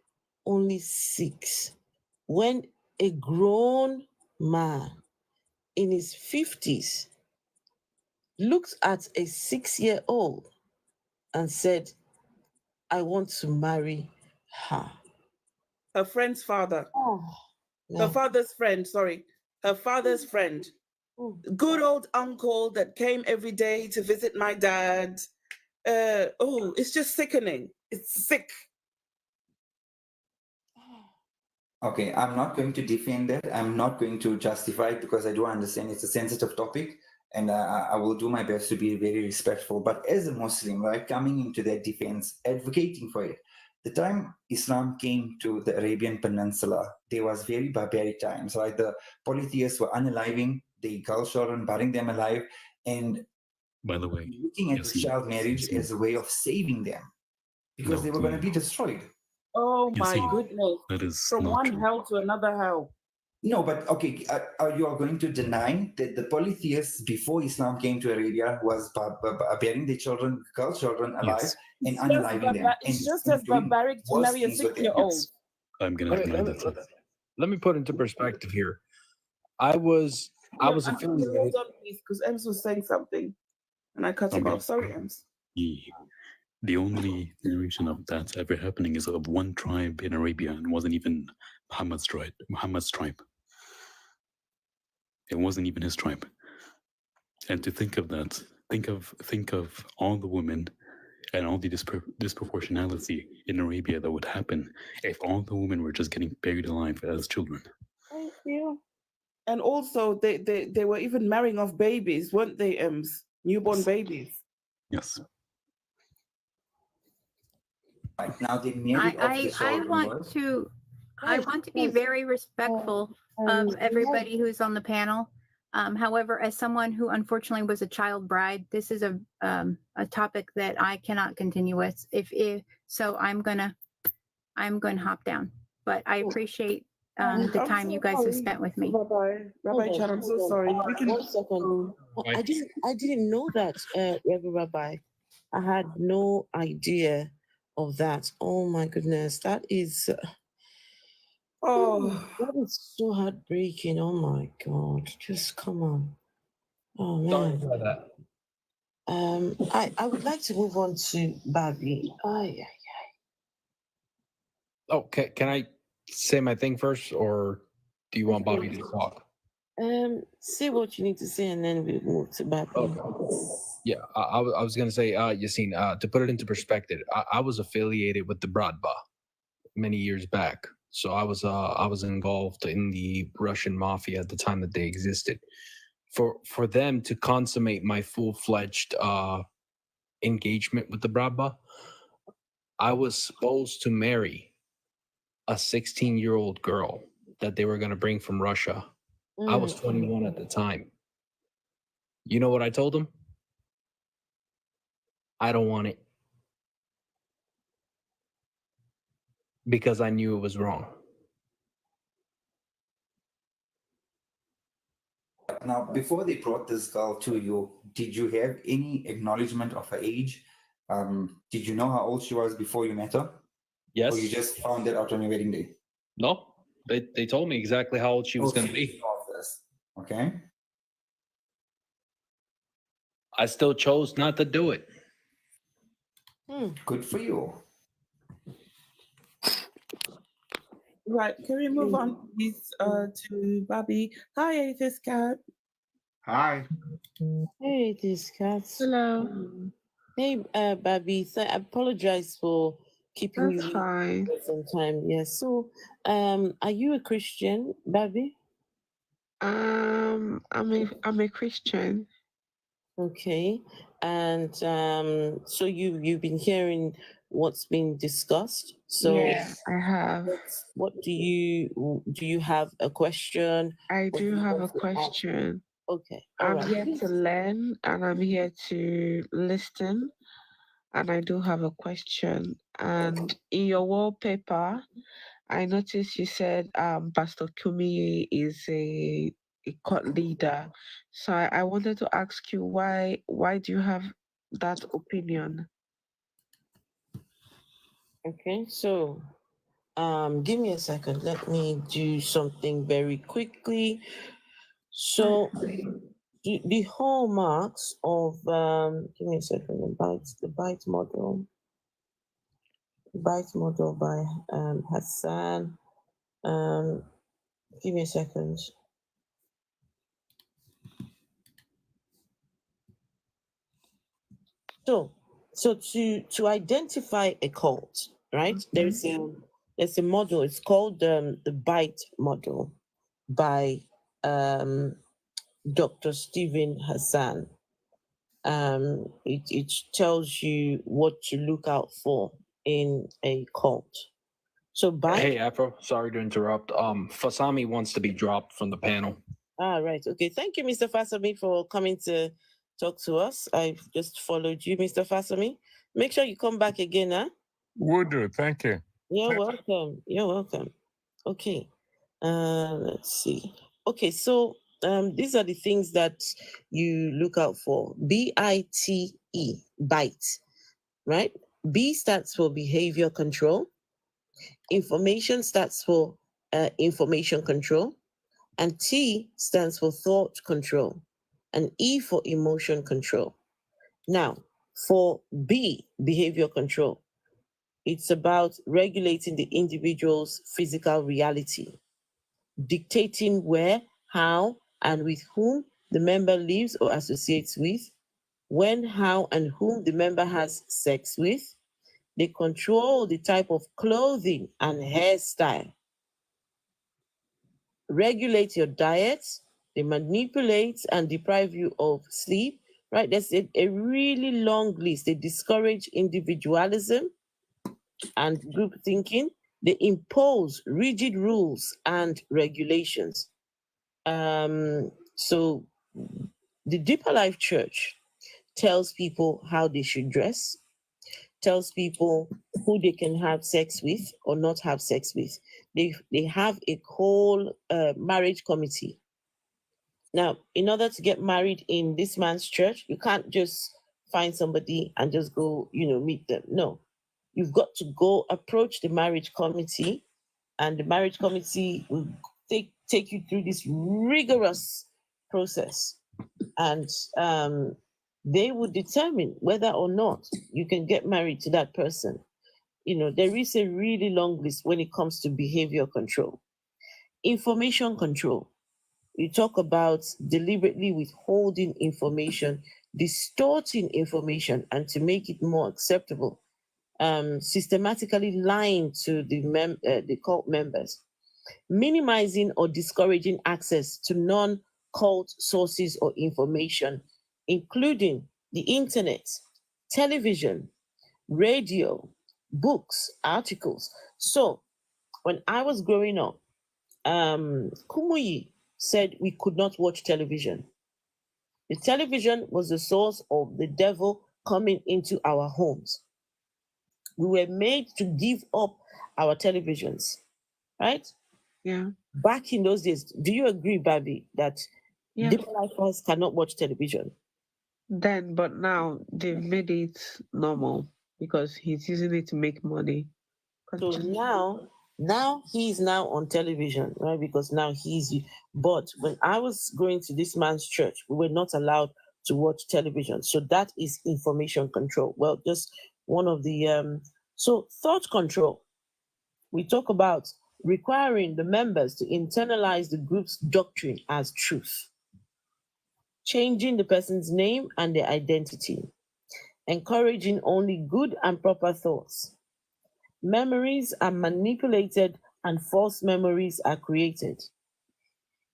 Speaker 12: only 6. When a grown man in his 50s looked at a 6-year-old and said, I want to marry her.
Speaker 2: Her friend's father.
Speaker 12: No.
Speaker 2: Her father's friend, sorry. Her father's friend. Good old uncle that came every day to visit my dad. It's just sickening. It's sick.
Speaker 8: Okay, I'm not going to defend that. I'm not going to justify it because I do understand it's a sensitive topic, and I will do my best to be very respectful. But as a Muslim, right, coming into that defense, advocating for it, the time Islam came to the Arabian Peninsula, there was very barbaric times, right? The polytheists were unaliving the girl children, burying them alive, and
Speaker 10: by the way,
Speaker 8: looking at the child marriage as a way of saving them because they were going to be destroyed.
Speaker 2: Oh my goodness.
Speaker 10: That is
Speaker 2: from
Speaker 10: not
Speaker 2: one
Speaker 10: true.
Speaker 2: hell to another hell.
Speaker 8: No, but okay, you are going to deny that the polytheists before Islam came to Arabia was bearing their children, girl children alive and unaliving them.
Speaker 2: It's just as barbaric to marry a 6-year-old.
Speaker 10: I'm going to deny that.
Speaker 6: Let me put into perspective here. I was affiliated.
Speaker 2: Hold on, please, because Ems was saying something, and I cut him off. Sorry, Ems.
Speaker 10: The only narration of that ever happening is of one tribe in Arabia, and wasn't even Muhammad's tribe. It wasn't even his tribe. And to think of that, think of all the women and all the disproportionality in Arabia that would happen if all the women were just getting buried alive as children.
Speaker 2: Thank you. And also, they were even marrying off babies, weren't they, Ems? Newborn babies.
Speaker 10: Yes.
Speaker 8: Right now, they married off the children.
Speaker 13: I want to be very respectful of everybody who's on the panel. However, as someone who unfortunately was a child bride, this is a topic that I cannot continue with. So I'm gonna hop down. But I appreciate the time you guys have spent with me.
Speaker 2: Rabbi Chan, I'm so sorry.
Speaker 12: One second. I didn't know that, Reverend Rabbi. I had no idea of that. Oh my goodness, that is. That is so heartbreaking. Oh my God. Just come on. Oh man.
Speaker 6: Sorry about that.
Speaker 12: I would like to move on to Bobby.
Speaker 6: Okay, can I say my thing first, or do you want Bobby to talk?
Speaker 12: Say what you need to say, and then we move to Bobby.
Speaker 6: Okay. Yeah, I was gonna say, Yassine, to put it into perspective, I was affiliated with the Bradba many years back. So I was involved in the Russian mafia at the time that they existed. For them to consummate my full-fledged engagement with the Bradba, I was supposed to marry a 16-year-old girl that they were going to bring from Russia. I was 21 at the time. You know what I told them? I don't want it. Because I knew it was wrong.
Speaker 8: Now, before they brought this girl to you, did you have any acknowledgement of her age? Did you know how old she was before you met her?
Speaker 6: Yes.
Speaker 8: Or you just found it out on your wedding day?
Speaker 6: No, they told me exactly how old she was going to be.
Speaker 8: Okay.
Speaker 6: I still chose not to do it.
Speaker 8: Good for you.
Speaker 2: Right, can we move on, please, to Bobby? Hi, Atheist Cat.
Speaker 16: Hi.
Speaker 12: Hey, Atheist Cat.
Speaker 17: Hello.
Speaker 12: Hey, Bobby. So I apologize for keeping
Speaker 17: That's
Speaker 12: you
Speaker 17: fine.
Speaker 12: for some time. Yes. So, are you a Christian, Bobby?
Speaker 17: I'm a Christian.
Speaker 12: Okay. And so you've been hearing what's been discussed. So
Speaker 17: Yeah, I have.
Speaker 12: What do you have a question?
Speaker 17: I
Speaker 12: What
Speaker 17: do
Speaker 12: you
Speaker 17: have a
Speaker 12: want to ask?
Speaker 17: question.
Speaker 12: Okay. All
Speaker 17: I'm
Speaker 12: right.
Speaker 17: here to learn and I'm here to listen. And I do have a question. And in your wallpaper, I noticed you said Pastor Kumuyi is a court leader. So I wanted to ask you why do you have that opinion?
Speaker 12: Okay, so give me a second. Let me do something very quickly. So the hallmarks of give me a second, the byte model. The byte model by Hassan. Give me a second. So to identify a cult, right? There's a model. It's called the byte model by Dr. Stephen Hassan. It tells you what to look out for in a cult. So
Speaker 6: Hey, Afro, sorry to interrupt. Fasami wants to be dropped from the panel.
Speaker 12: Right. Okay. Thank you, Mr. Fasami, for coming to talk to us. I've just followed you, Mr. Fasami. Make sure you come back again, huh?
Speaker 15: Will do. Thank you.
Speaker 12: You're welcome. You're welcome. Okay. Let's see. Okay, so these are the things that you look out for. BITE, bite, right? B stands for behavior control. Information stands for information control. And T stands for thought control. And E for emotion control. Now, for B, behavior control, it's about regulating the individual's physical reality, dictating where, how, and with whom the member lives or associates with, when, how, and whom the member has sex with. They control the type of clothing and hairstyle, regulate your diet, they manipulate and deprive you of sleep, right? There's a really long list. They discourage individualism and group thinking. They impose rigid rules and regulations. So the Deeper Life Church tells people how they should dress, tells people who they can have sex with or not have sex with. They have a whole marriage committee. Now, in order to get married in this man's church, you can't just find somebody and just go, meet them. No, you've got to go approach the marriage committee, and the marriage committee will take you through this rigorous process, and they would determine whether or not you can get married to that person. There is a really long list when it comes to behavior control. Information control. You talk about deliberately withholding information, distorting information, and to make it more acceptable, systematically lying to the cult members, minimizing or discouraging access to non-cult sources or information, including the internet, television, radio, books, articles. So when I was growing up, Kumuyi said we could not watch television. The television was the source of the devil coming into our homes. We were made to give up our televisions, right?
Speaker 17: Yeah.
Speaker 12: Back in those days, do you agree, Babi, that Deeper Lifers cannot watch television?
Speaker 17: Then, but now they've made it normal because he's using it to make money.
Speaker 12: So now he's now on television, right? Because now but when I was going to this man's church, we were not allowed to watch television. So that is information control. Well, just one of the so thought control. We talk about requiring the members to internalize the group's doctrine as truth, changing the person's name and their identity, encouraging only good and proper thoughts. Memories are manipulated and false memories are created.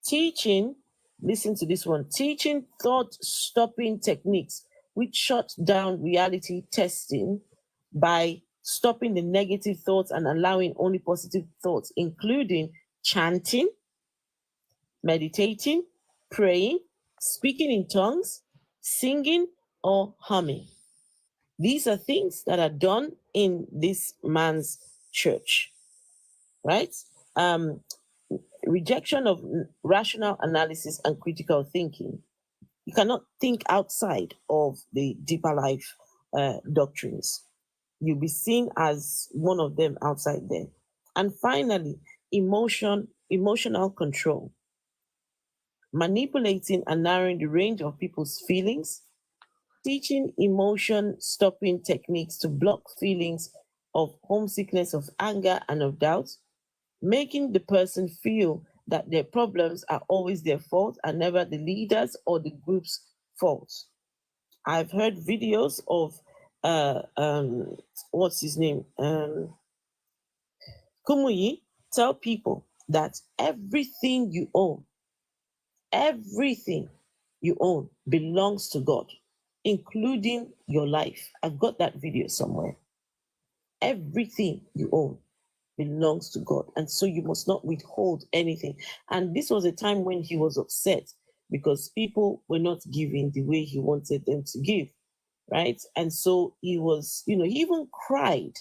Speaker 12: Teaching, listen to this one, teaching thought stopping techniques which shut down reality testing by stopping the negative thoughts and allowing only positive thoughts, including chanting, meditating, praying, speaking in tongues, singing, or humming. These are things that are done in this man's church, right? Rejection of rational analysis and critical thinking. You cannot think outside of the deeper life doctrines. You'll be seen as one of them outside there. And finally, emotional control. Manipulating and narrowing the range of people's feelings, teaching emotion stopping techniques to block feelings of homesickness, of anger, and of doubt, making the person feel that their problems are always their fault and never the leaders or the group's fault. I've heard videos of what's his name? Kumuyi tell people that everything you own belongs to God, including your life. I've got that video somewhere. Everything you own belongs to God. And so you must not withhold anything. And this was a time when he was upset because people were not giving the way he wanted them to give, right? And so he was, he even cried.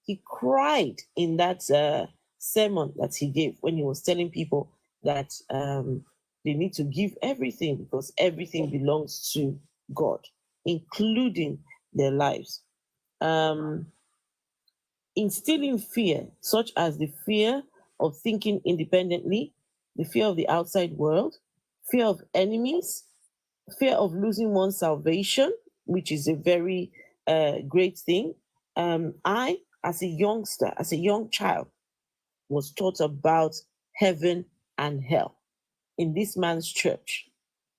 Speaker 12: He cried in that sermon that he gave when he was telling people that they need to give everything because everything belongs to God, including their lives. Instilling fear, such as the fear of thinking independently, the fear of the outside world, fear of enemies, fear of losing one's salvation, which is a very great thing. I, as a youngster, as a young child, was taught about heaven and hell in this man's church,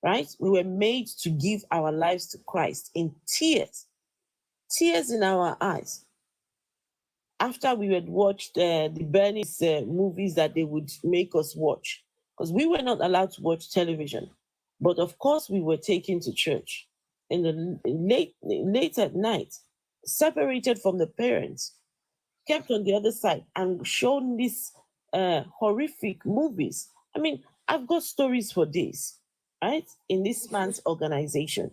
Speaker 12: right? We were made to give our lives to Christ in tears, tears in our eyes. After we had watched the Bernie's movies that they would make us watch, because we were not allowed to watch television. But of course, we were taken to church in the late at night, separated from the parents, kept on the other side, and shown these horrific movies. I mean, I've got stories for days, right? In this man's organization.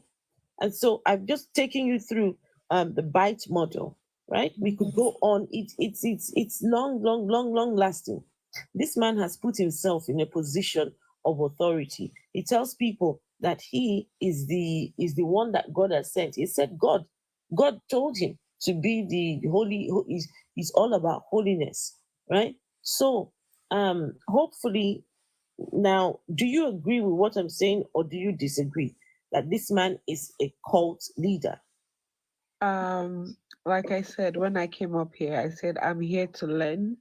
Speaker 12: And so I've just taken you through the bite model, right? We could go on. It's long lasting. This man has put himself in a position of authority. He tells people that he is the one that God has sent. He said God told him to be the holy. He's all about holiness, right? So hopefully now, do you agree with what I'm saying, or do you disagree that this man is a cult leader?
Speaker 17: Like I said, when I came up here, I said I'm here to learn.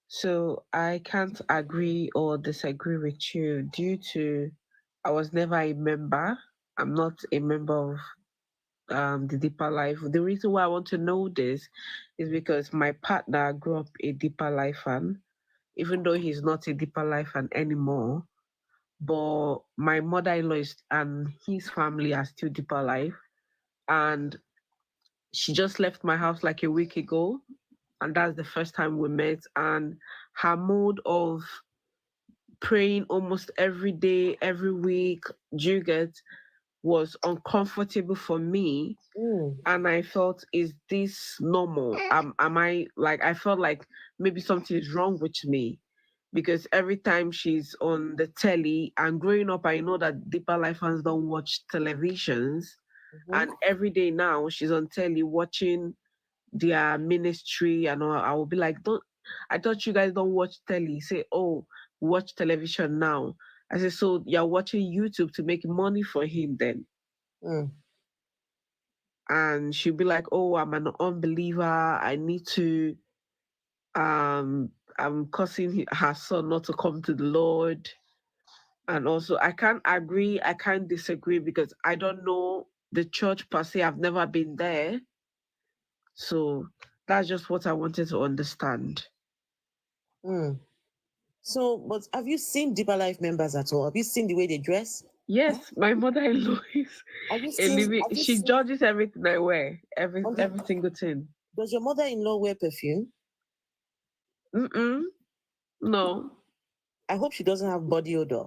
Speaker 17: So I can't agree or disagree with you due to I was never a member. I'm not a member of the Deeper Life. The reason why I want to know this is because my partner grew up a Deeper Life fan, even though he's not a Deeper Life fan anymore. But my mother-in-law and his family are still Deeper Life, and she just left my house like a week ago, and that's the first time we met. And her mode of praying almost every day, every week, do you get, was uncomfortable for me. And I felt, is this normal? Am I like, I felt like maybe something is wrong with me because every time she's on the telly, and growing up, I know that Deeper Life fans don't watch televisions. And every day now she's on telly watching their ministry and all. I will be like, I thought you guys don't watch telly. Say, oh, watch television now. I said, so you're watching YouTube to make money for him then? And she'll be like, oh, I'm an unbeliever. I need to, I'm causing her son not to come to the Lord. And also, I can't agree, I can't disagree because I don't know the church per se. I've never been there. So that's just what I wanted to understand.
Speaker 12: So, but have you seen Deeper Life members at all? Have you seen the way they dress?
Speaker 17: Yes, my mother-in-law is she judges everything I wear, every single thing.
Speaker 12: Does your mother-in-law wear perfume?
Speaker 17: No.
Speaker 12: I hope she doesn't have body odor.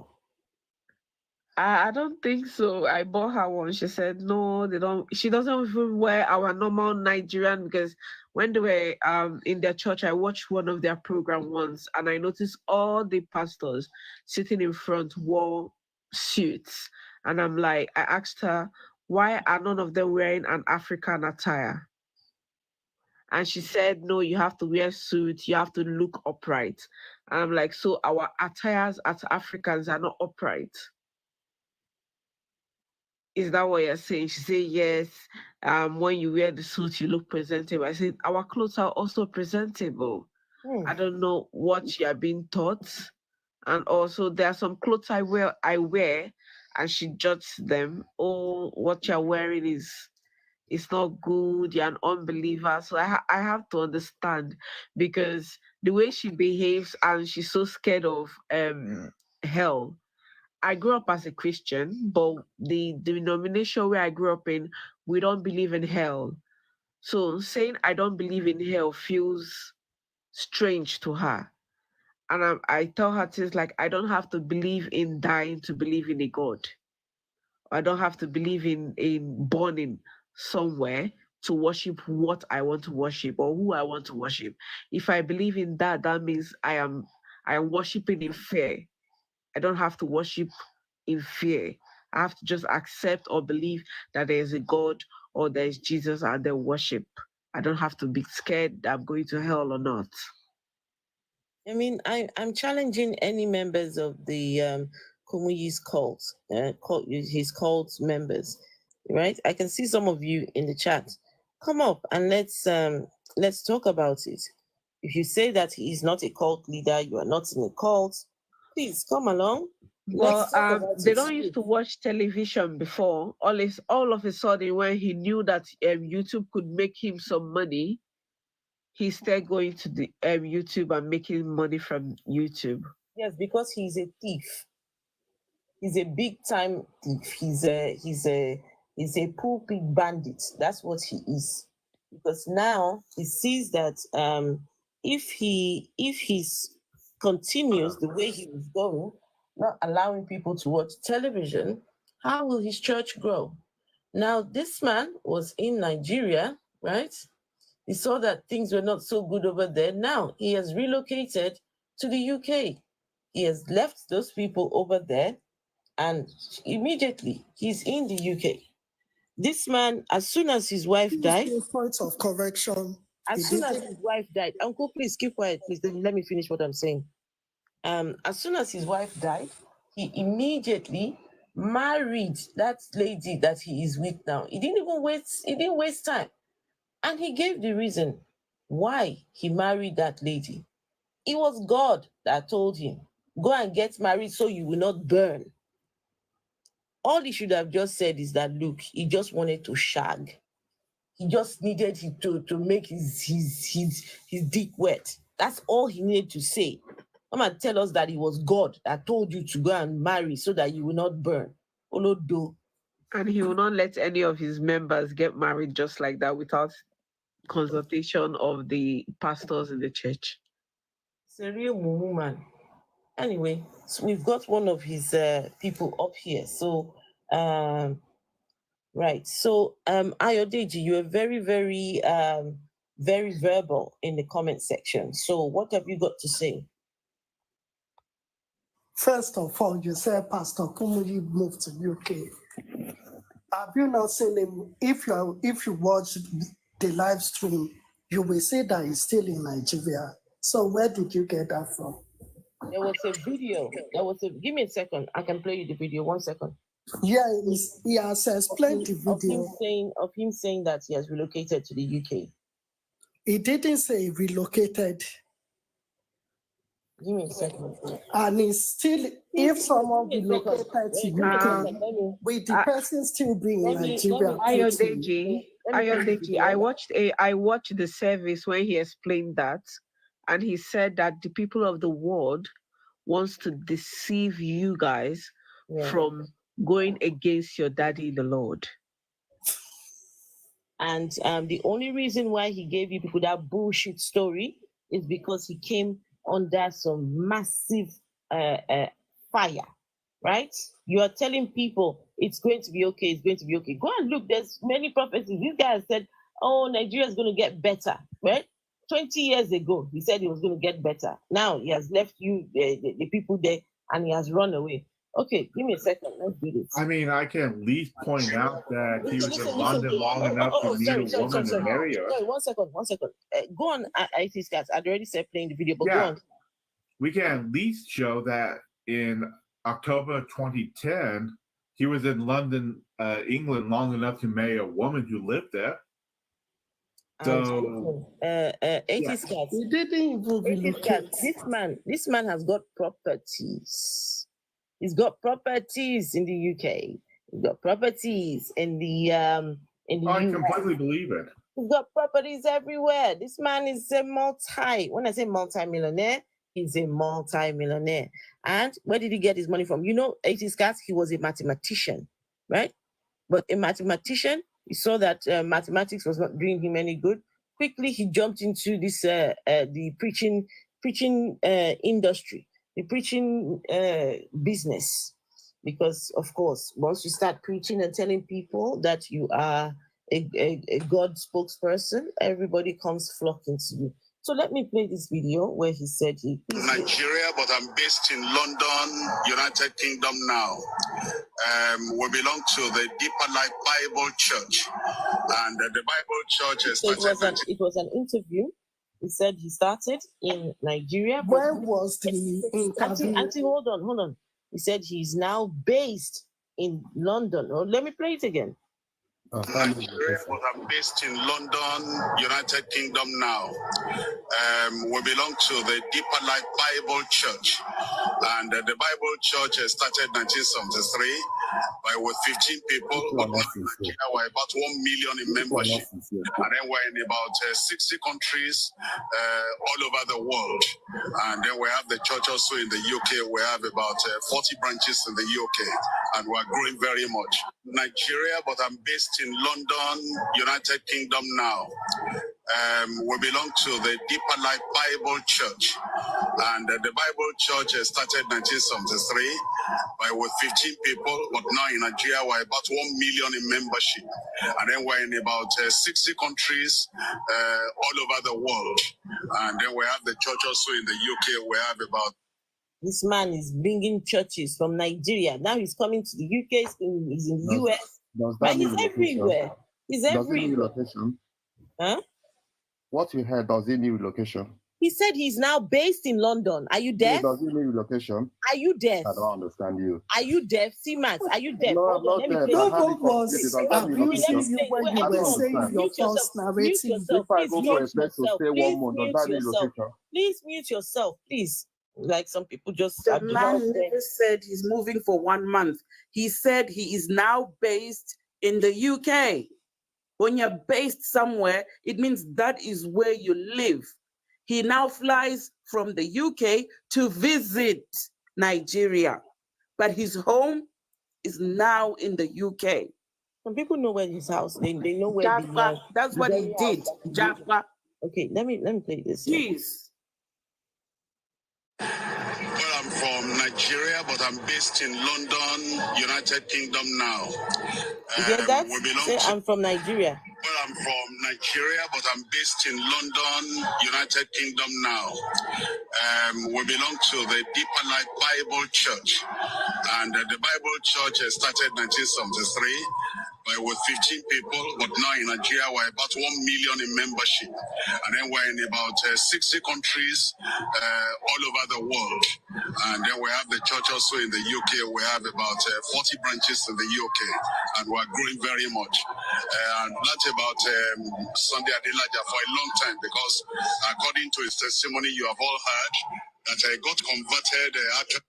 Speaker 17: I don't think so. I bought her one. She said no, they don't. She doesn't even wear our normal Nigerian, because when they were in their church, I watched one of their program once, and I noticed all the pastors sitting in front wore suits, and I'm like, I asked her, why are none of them wearing an African attire? And she said, no, you have to wear suits, you have to look upright. And I'm like, so our attires as Africans are not upright? Is that what you're saying? She said, yes. When you wear the suit, you look presentable. I said, our clothes are also presentable. I don't know what you are being taught. And also, there are some clothes I wear, and she judges them. Oh, what you're wearing is not good. You're an unbeliever. So I have to understand, because the way she behaves, and she's so scared of hell. I grew up as a Christian, but the denomination where I grew up in, we don't believe in hell. So saying I don't believe in hell feels strange to her. And I tell her things like, I don't have to believe in dying to believe in a God. I don't have to believe in burning somewhere to worship what I want to worship or who I want to worship. If I believe in that, that means I am worshiping in fear. I don't have to worship in fear. I have to just accept or believe that there is a God or there is Jesus and then worship. I don't have to be scared that I'm going to hell or not.
Speaker 12: I mean, I'm challenging any members of the Kumuyi's cult, his cult members, right? I can see some of you in the chat. Come up and let's talk about it. If you say that he is not a cult leader, you are not in a cult, please come along.
Speaker 17: Well, they don't used to watch television before. All of a sudden, when he knew that YouTube could make him some money, he started going to the YouTube and making money from YouTube.
Speaker 12: Yes, because he's a thief. He's a big time thief. He's a pulpit bandit. That's what he is. Because now he sees that if he continues the way he was going, not allowing people to watch television, how will his church grow? Now, this man was in Nigeria, right? He saw that things were not so good over there. Now he has relocated to the UK. He has left those people over there, and immediately he's in the UK. This man, as soon as his wife died,
Speaker 16: point of correction.
Speaker 12: As soon as his wife died, Uncle, please keep quiet, please. Let me finish what I'm saying. As soon as his wife died, he immediately married that lady that he is with now. He didn't waste time. And he gave the reason why he married that lady. It was God that told him, go and get married so you will not burn. All he should have just said is that, look, he just wanted to shag. He just needed to make his dick wet. That's all he needed to say. Come and tell us that it was God that told you to go and marry so that you will not burn. Olodo.
Speaker 17: And he will not let any of his members get married just like that without consultation of the pastors in the church.
Speaker 12: It's a real woman. Anyway, so we've got one of his people up here. So, right. So, Ayodeji, you are very, very, very verbal in the comment section. So, what have you got to say?
Speaker 16: First of all, you said Pastor Kumuyi moved to UK. Have you not seen him? If you watch the live stream, you will see that he's still in Nigeria. So where did you get that from?
Speaker 12: There was a video. Give me a second. I can play you the video. 1 second.
Speaker 16: Yeah, he has explained the video.
Speaker 12: Of him saying that he has relocated to the UK.
Speaker 16: He didn't say he relocated.
Speaker 12: Give me a second.
Speaker 16: And he's still, if someone relocated to UK, with the person still being in Nigeria.
Speaker 17: Ayodeji, I watched the service when he explained that, and he said that the people of the world wants to deceive you guys from going against your daddy, the Lord.
Speaker 12: And the only reason why he gave you people that bullshit story is because he came under some massive fire, right? You are telling people it's going to be okay, it's going to be okay. Go and look, there's many prophecies. This guy said, oh, Nigeria is going to get better, right? 20 years ago, he said he was going to get better. Now he has left you, the people there, and he has run away. Okay, give me a second. Let's do this.
Speaker 18: I mean, I can at least point out that he was in London long enough to meet a woman and marry her.
Speaker 12: Sorry, 1 second. Go on, IT Scats. I'd already said playing the video, but
Speaker 18: yeah,
Speaker 12: go on.
Speaker 18: We can at least show that in October 2010, he was in London, England long enough to marry a woman who lived there. So,
Speaker 12: 80 Scats.
Speaker 16: He didn't even relocate.
Speaker 12: This man has got properties. He's got properties in the UK. He's got properties in the
Speaker 18: I completely believe it.
Speaker 12: He's got properties everywhere. This man is when I say multi-millionaire, he's a multi-millionaire. And where did he get his money from? You know, 80 Scats, he was a mathematician, right? But a mathematician, he saw that mathematics was not doing him any good. Quickly, he jumped into this the preaching industry. The preaching business, because of course, once you start preaching and telling people that you are a God spokesperson, everybody comes flocking to you. So let me play this video where he said
Speaker 19: Nigeria, but I'm based in London, United Kingdom now. We belong to the Deeper Life Bible Church, and the Bible Church is.
Speaker 12: So it was an interview. He said he started in Nigeria.
Speaker 16: Where was the interview?
Speaker 12: Auntie, hold on. He said he's now based in London. Oh, let me play it again.
Speaker 19: Nigeria, but I'm based in London, United Kingdom now. We belong to the Deeper Life Bible Church, and the Bible Church started 1973 with 15 people. But now in Nigeria, we're about 1 million in membership, and then we're in about 60 countries all over the world. And then we have the church also in the UK. We have about 40 branches in the UK, and we're growing very much. Nigeria, but I'm based in London, United Kingdom now. We belong to the Deeper Life Bible Church, and the Bible Church started 1973 with 15 people, but now in Nigeria we're about 1 million in membership, and then we're in about 60 countries all over the world, and then we have the church also in the UK. We have about.
Speaker 12: This man is bringing churches from Nigeria. Now he's coming to the UK. He's in the US. But he's everywhere. He's everywhere. Huh?
Speaker 20: What you heard, does he need relocation?
Speaker 12: He said he's now based in London. Are you deaf?
Speaker 20: Does he need relocation?
Speaker 12: Are you deaf?
Speaker 20: I don't understand you.
Speaker 12: Are you deaf? See, Max, are you deaf?
Speaker 20: No, I'm not deaf.
Speaker 16: No was abusing you when you were saying your first narrative.
Speaker 20: If I go for a place to stay 1 month, does that need relocation?
Speaker 12: Please mute yourself, please. Like some people just.
Speaker 2: The man never said he's moving for 1 month. He said he is now based in the UK. When you're based somewhere, it means that is where you live. He now flies from the UK to visit Nigeria, but his home is now in the UK.
Speaker 12: Some people know where his house. They know where
Speaker 2: Jaffa, that's what he did. Jaffa.
Speaker 12: Okay, let me play this.
Speaker 2: Please.
Speaker 19: Well, I'm from Nigeria, but I'm based in London, United Kingdom now.
Speaker 12: You get that? Say, I'm from Nigeria.
Speaker 19: Well, I'm from Nigeria, but I'm based in London, United Kingdom now. We belong to the Deeper Life Bible Church, and the Bible Church started 1973 with 15 people, but now in Nigeria we're about 1 million in membership, and then we're in about 60 countries all over the world, and then we have the church also in the UK. We have about 40 branches in the UK, and we're growing very much. And that's about Sunday Adelaja for a long time, because according to his testimony, you have all heard that I got converted after.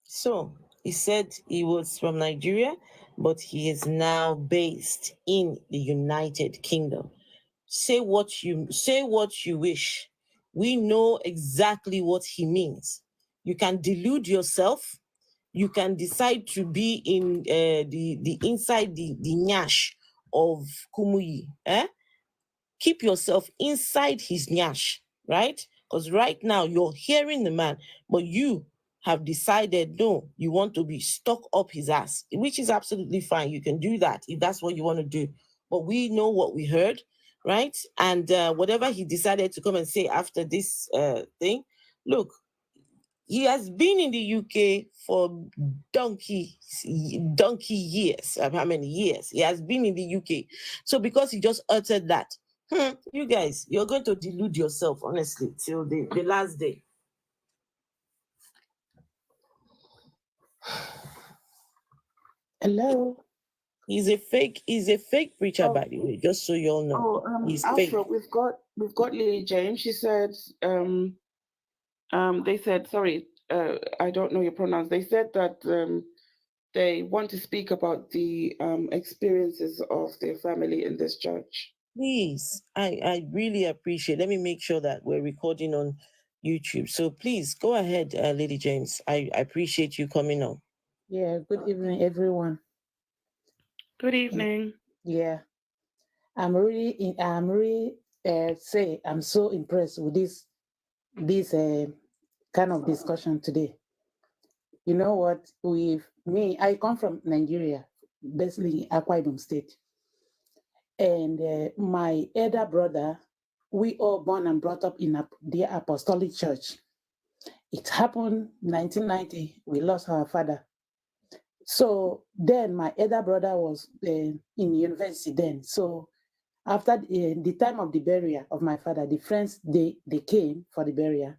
Speaker 12: So he said he was from Nigeria, but he is now based in the United Kingdom. Say what you wish. We know exactly what he means. You can delude yourself. You can decide to be in the inside the nyash of Kumuyi. Keep yourself inside his nyash, right? Because right now you're hearing the man, but you have decided, no, you want to be stuck up his ass, which is absolutely fine. You can do that if that's what you want to do. But we know what we heard, right? And whatever he decided to come and say after this thing, look, he has been in the UK for donkey years. How many years? He has been in the UK. So because he just uttered that, you guys, you're going to delude yourself, honestly, till the last day.
Speaker 2: Hello.
Speaker 12: He's a fake preacher, by the way, just so you all know. He's fake.
Speaker 2: Alfred, we've got Lily James. She said, they said, sorry, I don't know your pronouns. They said that they want to speak about the experiences of their family in this church.
Speaker 12: Please, I really appreciate. Let me make sure that we're recording on YouTube. So please go ahead, Lady James. I appreciate you coming on.
Speaker 21: Yeah, good evening, everyone.
Speaker 2: Good evening.
Speaker 21: Yeah, I'm so impressed with this kind of discussion today. You know what? I come from Nigeria, basically Akwa Ibom State. And my elder brother, we all born and brought up in the Apostolic Church. It happened 1990. We lost our father. So then my elder brother was in university then. So after the time of the burial of my father, the friends, they came for the burial.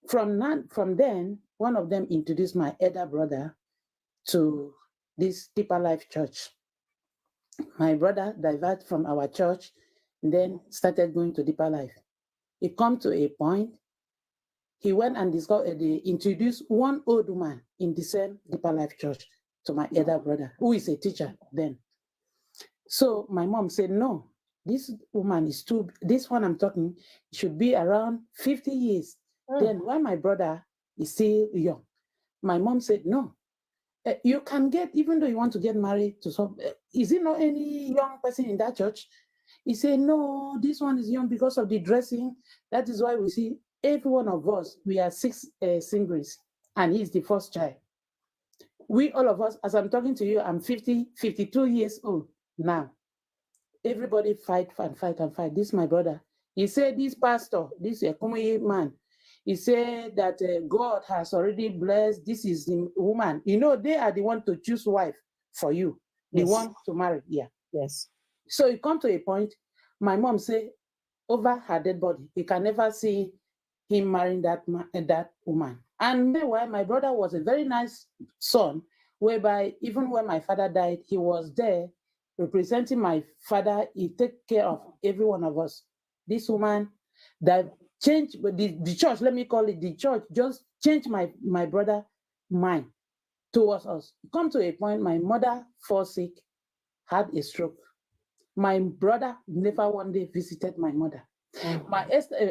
Speaker 21: From then, one of them introduced my elder brother to this Deeper Life Church. My brother diverted from our church and then started going to Deeper Life. It come to a point, he went and introduced one old woman in the same Deeper Life Church to my elder brother, who is a teacher then. So my mom said, no, this woman is this one I'm talking should be around 50 years. Then when my brother is still young, my mom said, no, you can get, even though you want to get married to some, is it not any young person in that church? He said, no, this one is young because of the dressing. That is why we see every one of us, we are 6 singles, and he's the first child. We, all of us, as I'm talking to you, I'm 52 years old now. Everybody fight and fight and fight. This is my brother. He said, this pastor, this Kumuyi man, he said that God has already blessed, this is the woman. You know, they are the one to choose wife for you, the one to marry. Yeah.
Speaker 4: Yes.
Speaker 21: So it come to a point, my mom say, over her dead body, you can never see him marrying that woman. And meanwhile, my brother was a very nice son, whereby even when my father died, he was there representing my father. He take care of every one of us. This woman that changed the church, let me call it the church, just changed my brother mind towards us. Come to a point, my mother fall sick, had a stroke. My brother never one day visited my mother. My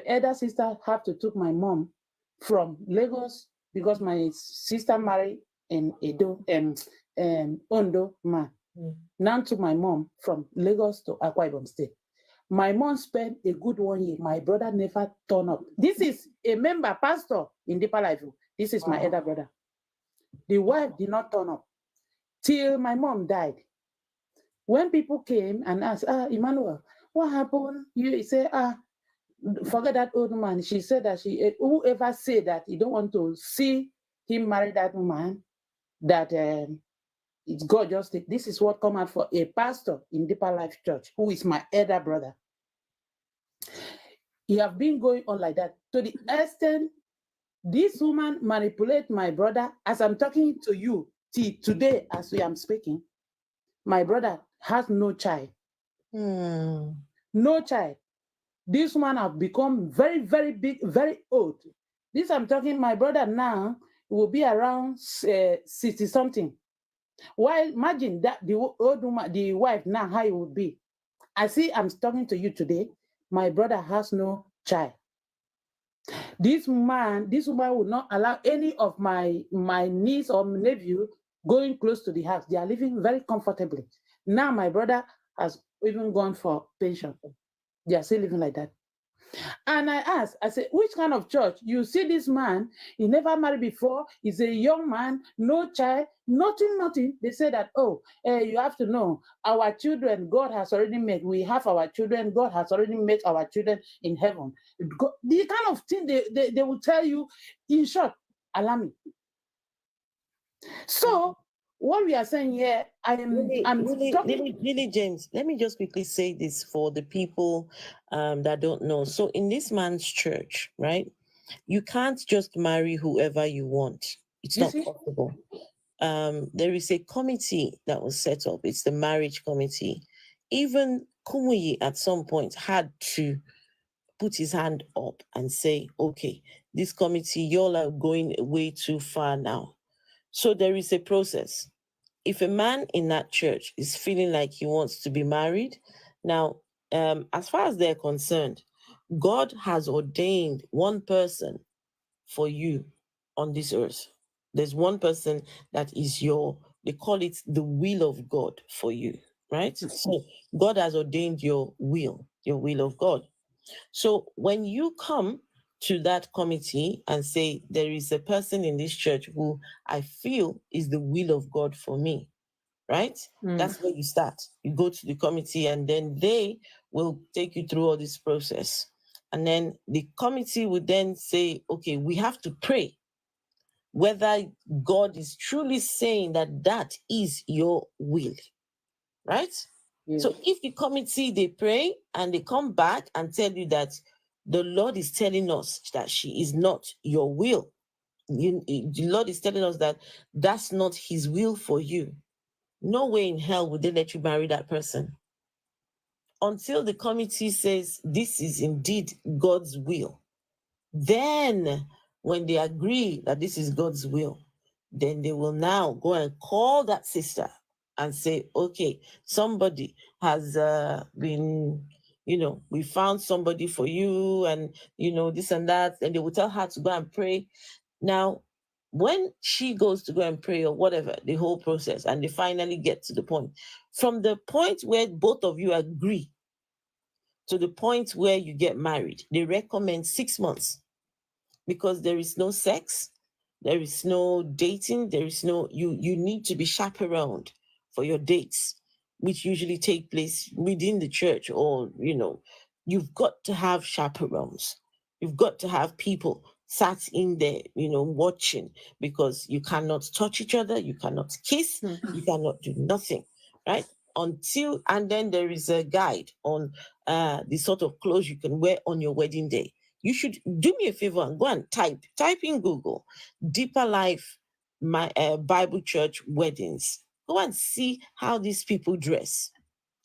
Speaker 21: elder sister had to take my mom from Lagos because my sister married an Ondo man. Now took my mom from Lagos to Akwa Ibom State. My mom spent a good 1 year. My brother never turned up. This is a member pastor in Deeper Life. This is my elder brother. The wife did not turn up till my mom died. When people came and asked, Emmanuel, what happened? You say, forget that old man. She said that whoever said that you don't want to see him marry that woman, that it's God just, this is what come out for a pastor in Deeper Life Church, who is my elder brother. He have been going on like that to the extent this woman manipulate my brother as I'm talking to you till today as we am speaking. My brother has no child. No child. This woman have become very, very big, very old. This I'm talking, my brother now will be around 60 something. While imagine that the old woman, the wife now, how it would be. I see I'm talking to you today, my brother has no child. This woman will not allow any of my niece or nephew going close to the house. They are living very comfortably. Now my brother has even gone for pension. They are still living like that. And I asked, I said, which kind of church? You see this man, he never married before, he's a young man, no child, nothing. They say that, you have to know, our children, God has already made, we have our children, God has already made our children in heaven. The kind of thing they will tell you, in short, allow me. So, what we are saying here,
Speaker 4: Really, James, let me just quickly say this for the people that don't know. So in this man's church, right, you can't just marry whoever you want. It's not possible. There is a committee that was set up. It's the marriage committee. Even Kumuyi at some point had to put his hand up and say, okay, this committee, y'all are going way too far now. So there is a process. If a man in that church is feeling like he wants to be married, now, as far as they're concerned, God has ordained one person for you on this earth. There's one person that is they call it the will of God for you, right? So God has ordained your will of God. So when you come to that committee and say, there is a person in this church who I feel is the will of God for me, right? That's where you start. You go to the committee, and then they will take you through all this process. And then the committee would then say, okay, we have to pray whether God is truly saying that that is your will, right? So if the committee, they pray and they come back and tell you that the Lord is telling us that she is not your will, the Lord is telling us that that's not his will for you, no way in hell would they let you marry that person until the committee says this is indeed God's will. Then when they agree that this is God's will, then they will now go and call that sister and say, okay, somebody has been, we found somebody for you, and, this and that. And they will tell her to go and pray. Now, when she goes to go and pray or whatever, the whole process, and they finally get to the point, from the point where both of you agree to the point where you get married, they recommend 6 months, because there is no sex, there is no dating, there is no, you need to be chaperoned for your dates, which usually take place within the church, or, you've got to have chaperones. You've got to have people sat in there, watching, because you cannot touch each other, you cannot kiss, you cannot do nothing, right? And then there is a guide on the sort of clothes you can wear on your wedding day. You should do me a favor and go and type in Google, Deeper Life, Bible Church weddings. Go and see how these people dress.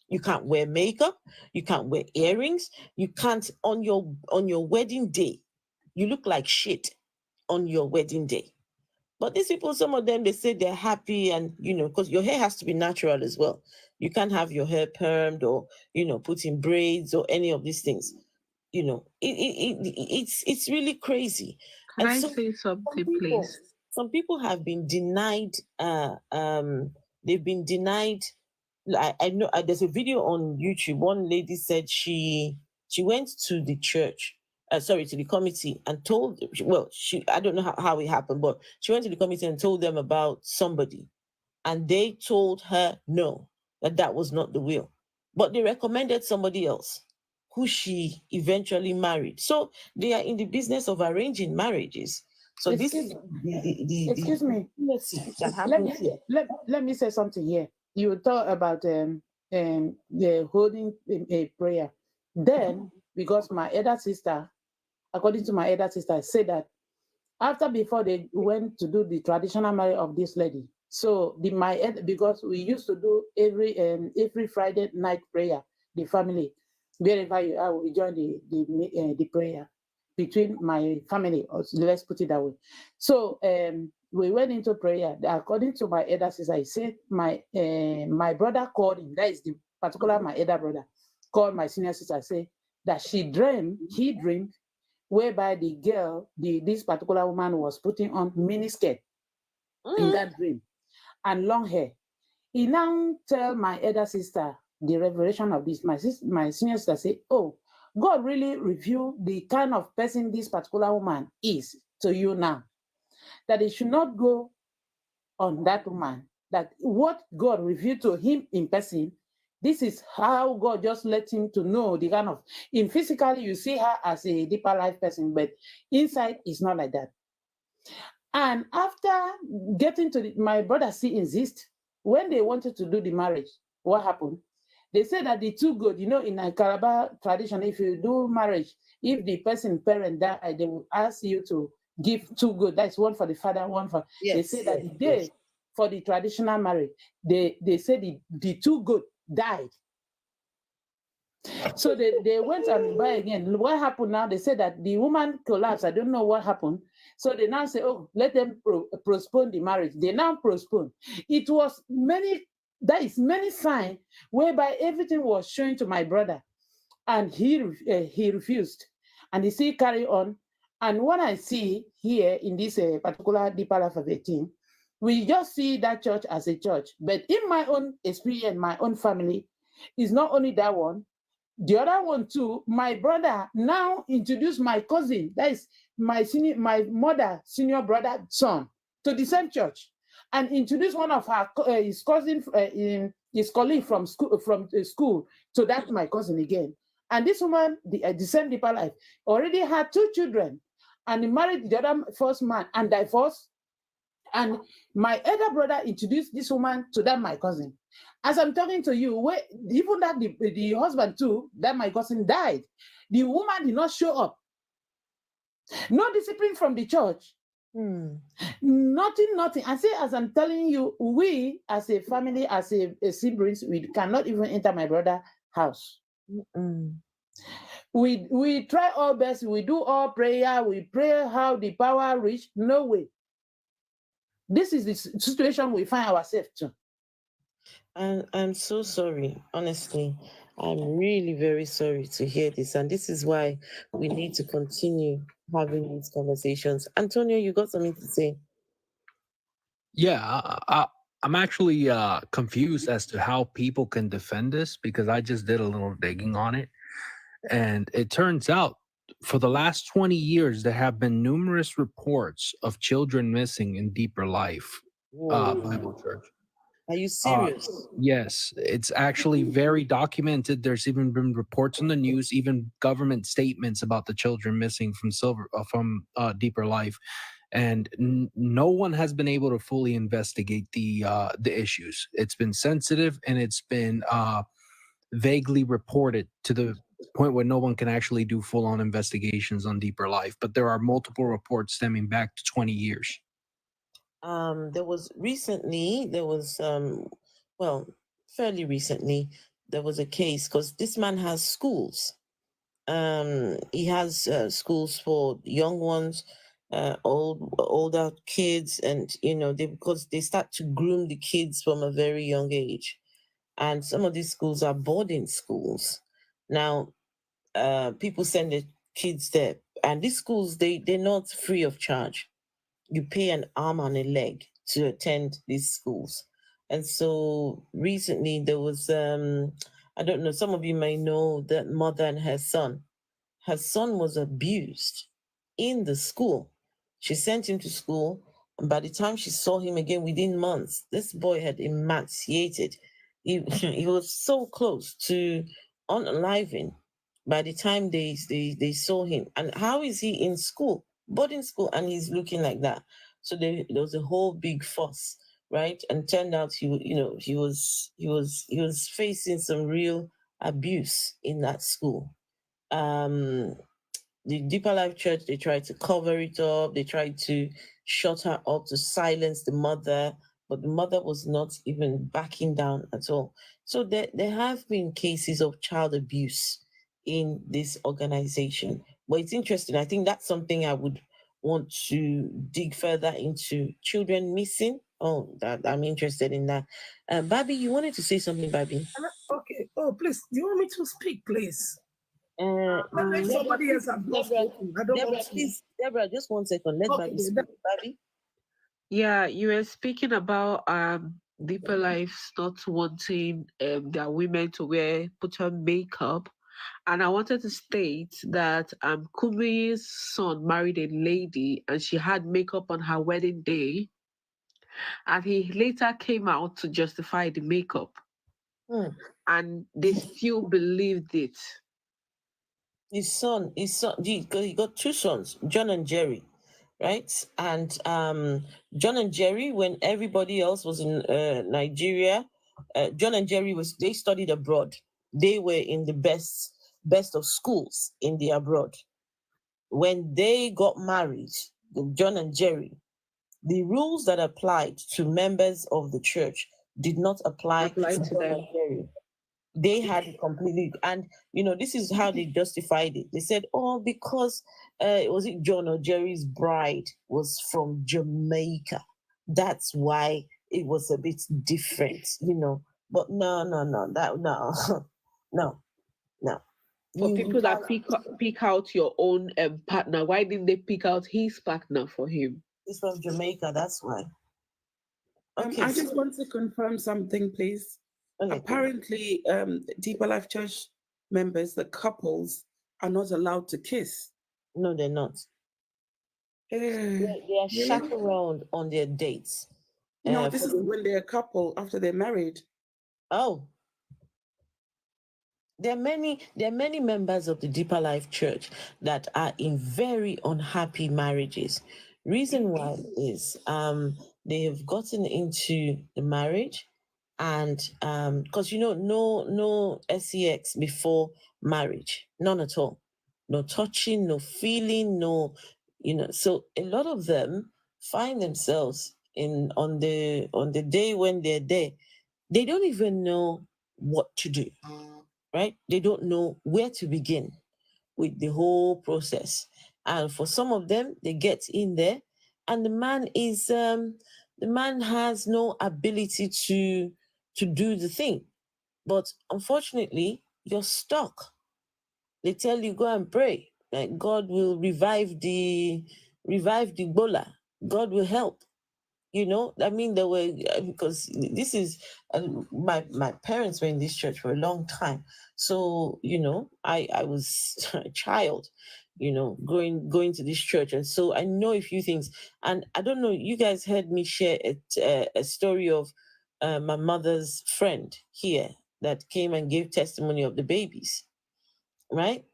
Speaker 4: You can't wear makeup, you can't wear earrings, you can't, on your wedding day, you look like shit on your wedding day. But these people, some of them, they say they're happy, and, because your hair has to be natural as well. You can't have your hair permed or, put in braids or any of these things. It's really crazy.
Speaker 17: Can I say something, please?
Speaker 4: Some people have been denied. They've been denied. I know there's a video on YouTube. One lady said she went to the church, to the committee, and told. Well, I don't know how it happened, but she went to the committee and told them about somebody, and they told her no, that was not the will, but they recommended somebody else, who she eventually married. So they are in the business of arranging marriages. So
Speaker 21: Excuse me. Let me say something here. You talk about the holding a prayer. Then, because my elder sister, according to my elder sister, said that before they went to do the traditional marriage of this lady. So because we used to do every Friday night prayer, the family, wherever you are, we join the prayer between my family. Let's put it that way. So we went into prayer. According to my elder sister, I said my brother called him. That is the particular my elder brother called my senior sister. Say that he dreamed whereby the girl, this particular woman, was putting on miniskirt in that dream and long hair. He now tell my elder sister the revelation of this. My senior sister say, oh, God really revealed the kind of person this particular woman is to you now. That it should not go on that woman. That what God revealed to him in person, this is how God just let him to know the kind of, in physically you see her as a deeper life person, but inside it's not like that. And after getting to my brother still insist, when they wanted to do the marriage, what happened? They said that the two good, in a Calabar tradition, if you do marriage, if the person parent die, they will ask you to give two good. That's one for the father, one for. Yes, they say that the day for the traditional marriage, they said the two good died. So they went and buy again. What happened now? They said that the woman collapsed. I don't know what happened. So they now say, oh, let them postpone the marriage. They now postpone. It was many signs whereby everything was showing to my brother, and he refused, and he still carry on. And what I see here in this particular Deeper Life of 18, we just see that church as a church. But in my own experience, my own family, is not only that one. The other one too, my brother now introduced my cousin, that is my mother, senior brother, son, to the same church. and introduced one of his cousin, his colleague from school to that my cousin again. And this woman, the same deeper life, already had 2 children, and he married the other first man and divorced. And my elder brother introduced this woman to that my cousin. As I'm talking to you, even that the husband too, that my cousin died, the woman did not show up. No discipline from the church. Nothing. I say, as I'm telling you, we as a family, as a siblings, we cannot even enter my brother's house. We try our best. We do all prayer. We pray how the power reach. No way. This is the situation we find ourselves to.
Speaker 4: And I'm so sorry, honestly. I'm really very sorry to hear this. And this is why we need to continue having these conversations. Antonio, you got something to say?
Speaker 6: Yeah, I'm actually confused as to how people can defend this, because I just did a little digging on it. And it turns out for the last 20 years, there have been numerous reports of children missing in Deeper Life Bible Church.
Speaker 4: Are you serious?
Speaker 6: Yes, it's actually very documented. There's even been reports on the news, even government statements about the children missing from Deeper Life, and no one has been able to fully investigate the issues. It's been sensitive, and it's been vaguely reported to the point where no one can actually do full-on investigations on Deeper Life. But there are multiple reports stemming back to 20 years.
Speaker 4: There was fairly recently, there was a case, because this man has schools. He has schools for young ones, older kids, and because they start to groom the kids from a very young age, and some of these schools are boarding schools. Now, people send their kids there, and these schools they're not free of charge. You pay an arm and a leg to attend these schools. And so recently there was, I don't know, some of you may know that mother and her son. Her son was abused in the school. She sent him to school, and by the time she saw him again within months, this boy had emaciated. He was so close to unaliving by the time they saw him. And how is he in school, boarding school, and he's looking like that? So there was a whole big fuss, right? And turned out he was facing some real abuse in that school. The Deeper Life Church, they tried to cover it up. They tried to shut her up, to silence the mother, but the mother was not even backing down at all. So there have been cases of child abuse in this organization. But it's interesting. I think that's something I would want to dig further into. Children missing. Oh, that I'm interested in that. Babi, you wanted to say something, Babi?
Speaker 12: Okay. Oh, please, do you want me to speak, please?
Speaker 4: Deborah,
Speaker 12: somebody else have not spoken. I don't
Speaker 4: Deborah,
Speaker 12: want to.
Speaker 4: please, Deborah, just 1 second. Let Babi speak. Babi?
Speaker 17: Yeah, you were speaking about Deeper Lives not wanting their women to put on makeup. And I wanted to state that Kumuyi's son married a lady and she had makeup on her wedding day. And he later came out to justify the makeup. And they still believed it.
Speaker 4: His son, he got 2 sons, John and Jerry, right? And John and Jerry, when everybody else was in Nigeria, John and Jerry they studied abroad. They were in the best of schools in the abroad. When they got married, John and Jerry, the rules that applied to members of the church did not apply to John and Jerry. They had it completely, and this is how they justified it. They said, "Oh, because was it John or Jerry's bride was from Jamaica, that's why it was a bit different, But no, no.
Speaker 17: For people that pick out your own partner, why didn't they pick out his partner for him?
Speaker 4: He's from Jamaica, that's why.
Speaker 21: Okay. I just want to confirm something, please. Okay. Apparently, Deeper Life Church members, the couples, are not allowed to kiss.
Speaker 4: No, they're not. They are chaperoned on their dates.
Speaker 2: No, this is when they're a couple after they're married.
Speaker 12: Oh. There are many members of the Deeper Life Church that are in very unhappy marriages. Reason why is they have gotten into the marriage, and because no sex before marriage, none at all, no touching, no feeling, no, so a lot of them find themselves on the day when they're there, they don't even know what to do, right? They don't know where to begin with the whole process. And for some of them, they get in there, and the man has no ability to do the thing. But unfortunately, you're stuck. They tell you, go and pray. Like God will revive the bola. God will help. I mean, there were, because this is, my parents were in this church for a long time. So, I was a child, going to this church. And so I know a few things. And I don't know, you guys heard me share a story of my mother's friend here that came and gave testimony of the babies, right?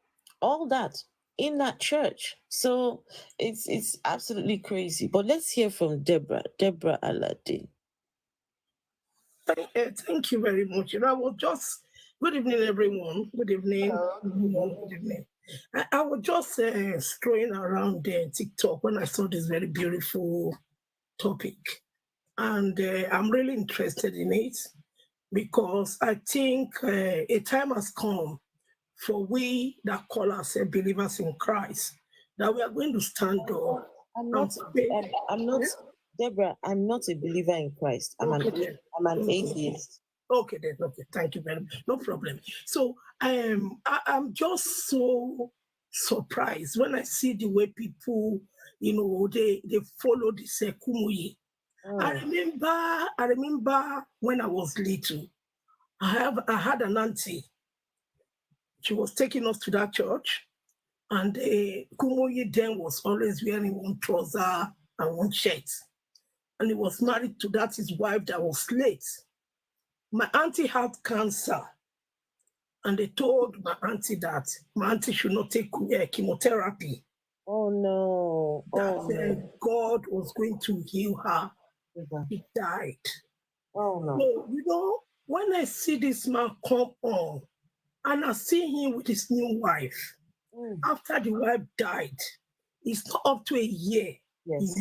Speaker 12: All that in that church. So it's absolutely crazy. But let's hear from Deborah Aladdin.
Speaker 5: Thank you very much. I was just, good evening, everyone. Good evening. Good evening. I was just scrolling around TikTok when I saw this very beautiful topic. And I'm really interested in it because I think a time has come for we that call ourselves believers in Christ, that we are going to stand up.
Speaker 12: I'm not, Deborah, I'm not a believer in Christ. I'm an atheist.
Speaker 5: Okay, then. Okay, thank you very much. No problem. So I'm just so surprised when I see the way people, they follow this Kumuyi. I remember when I was little, I had an auntie. She was taking us to that church, and Kumuyi then was always wearing one trouser and one shirt. And he was married to his wife that was late. My auntie had cancer, and they told my auntie that my auntie should not take chemotherapy.
Speaker 12: Oh no!
Speaker 5: That God was going to heal her. He died.
Speaker 12: Oh no!
Speaker 5: So, when I see this man come on, and I see him with his new wife, after the wife died, it's not up to a year.
Speaker 12: Yes,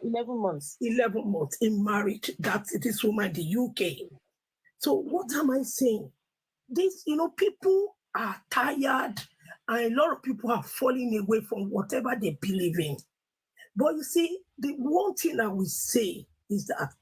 Speaker 12: 11 months.
Speaker 5: 11 months. He married this woman in the UK. So what am I saying? This, people are tired, and a lot of people are falling away from whatever they believe in. But you see, the one thing I will say is that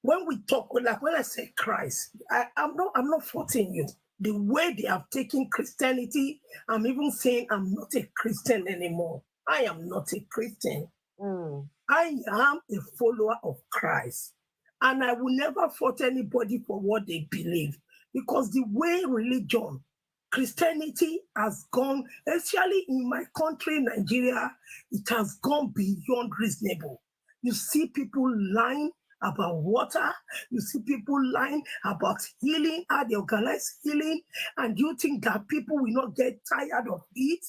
Speaker 5: when we talk, like when I say Christ, I'm not faulting you. The way they have taken Christianity, I'm even saying I'm not a Christian anymore. I am not a Christian. I am a follower of Christ. And I will never fault anybody for what they believe. Because the way religion, Christianity has gone, especially in my country, Nigeria, it has gone beyond reasonable. You see people lying about water. You see people lying about healing, how they organize healing. And you think that people will not get tired of it?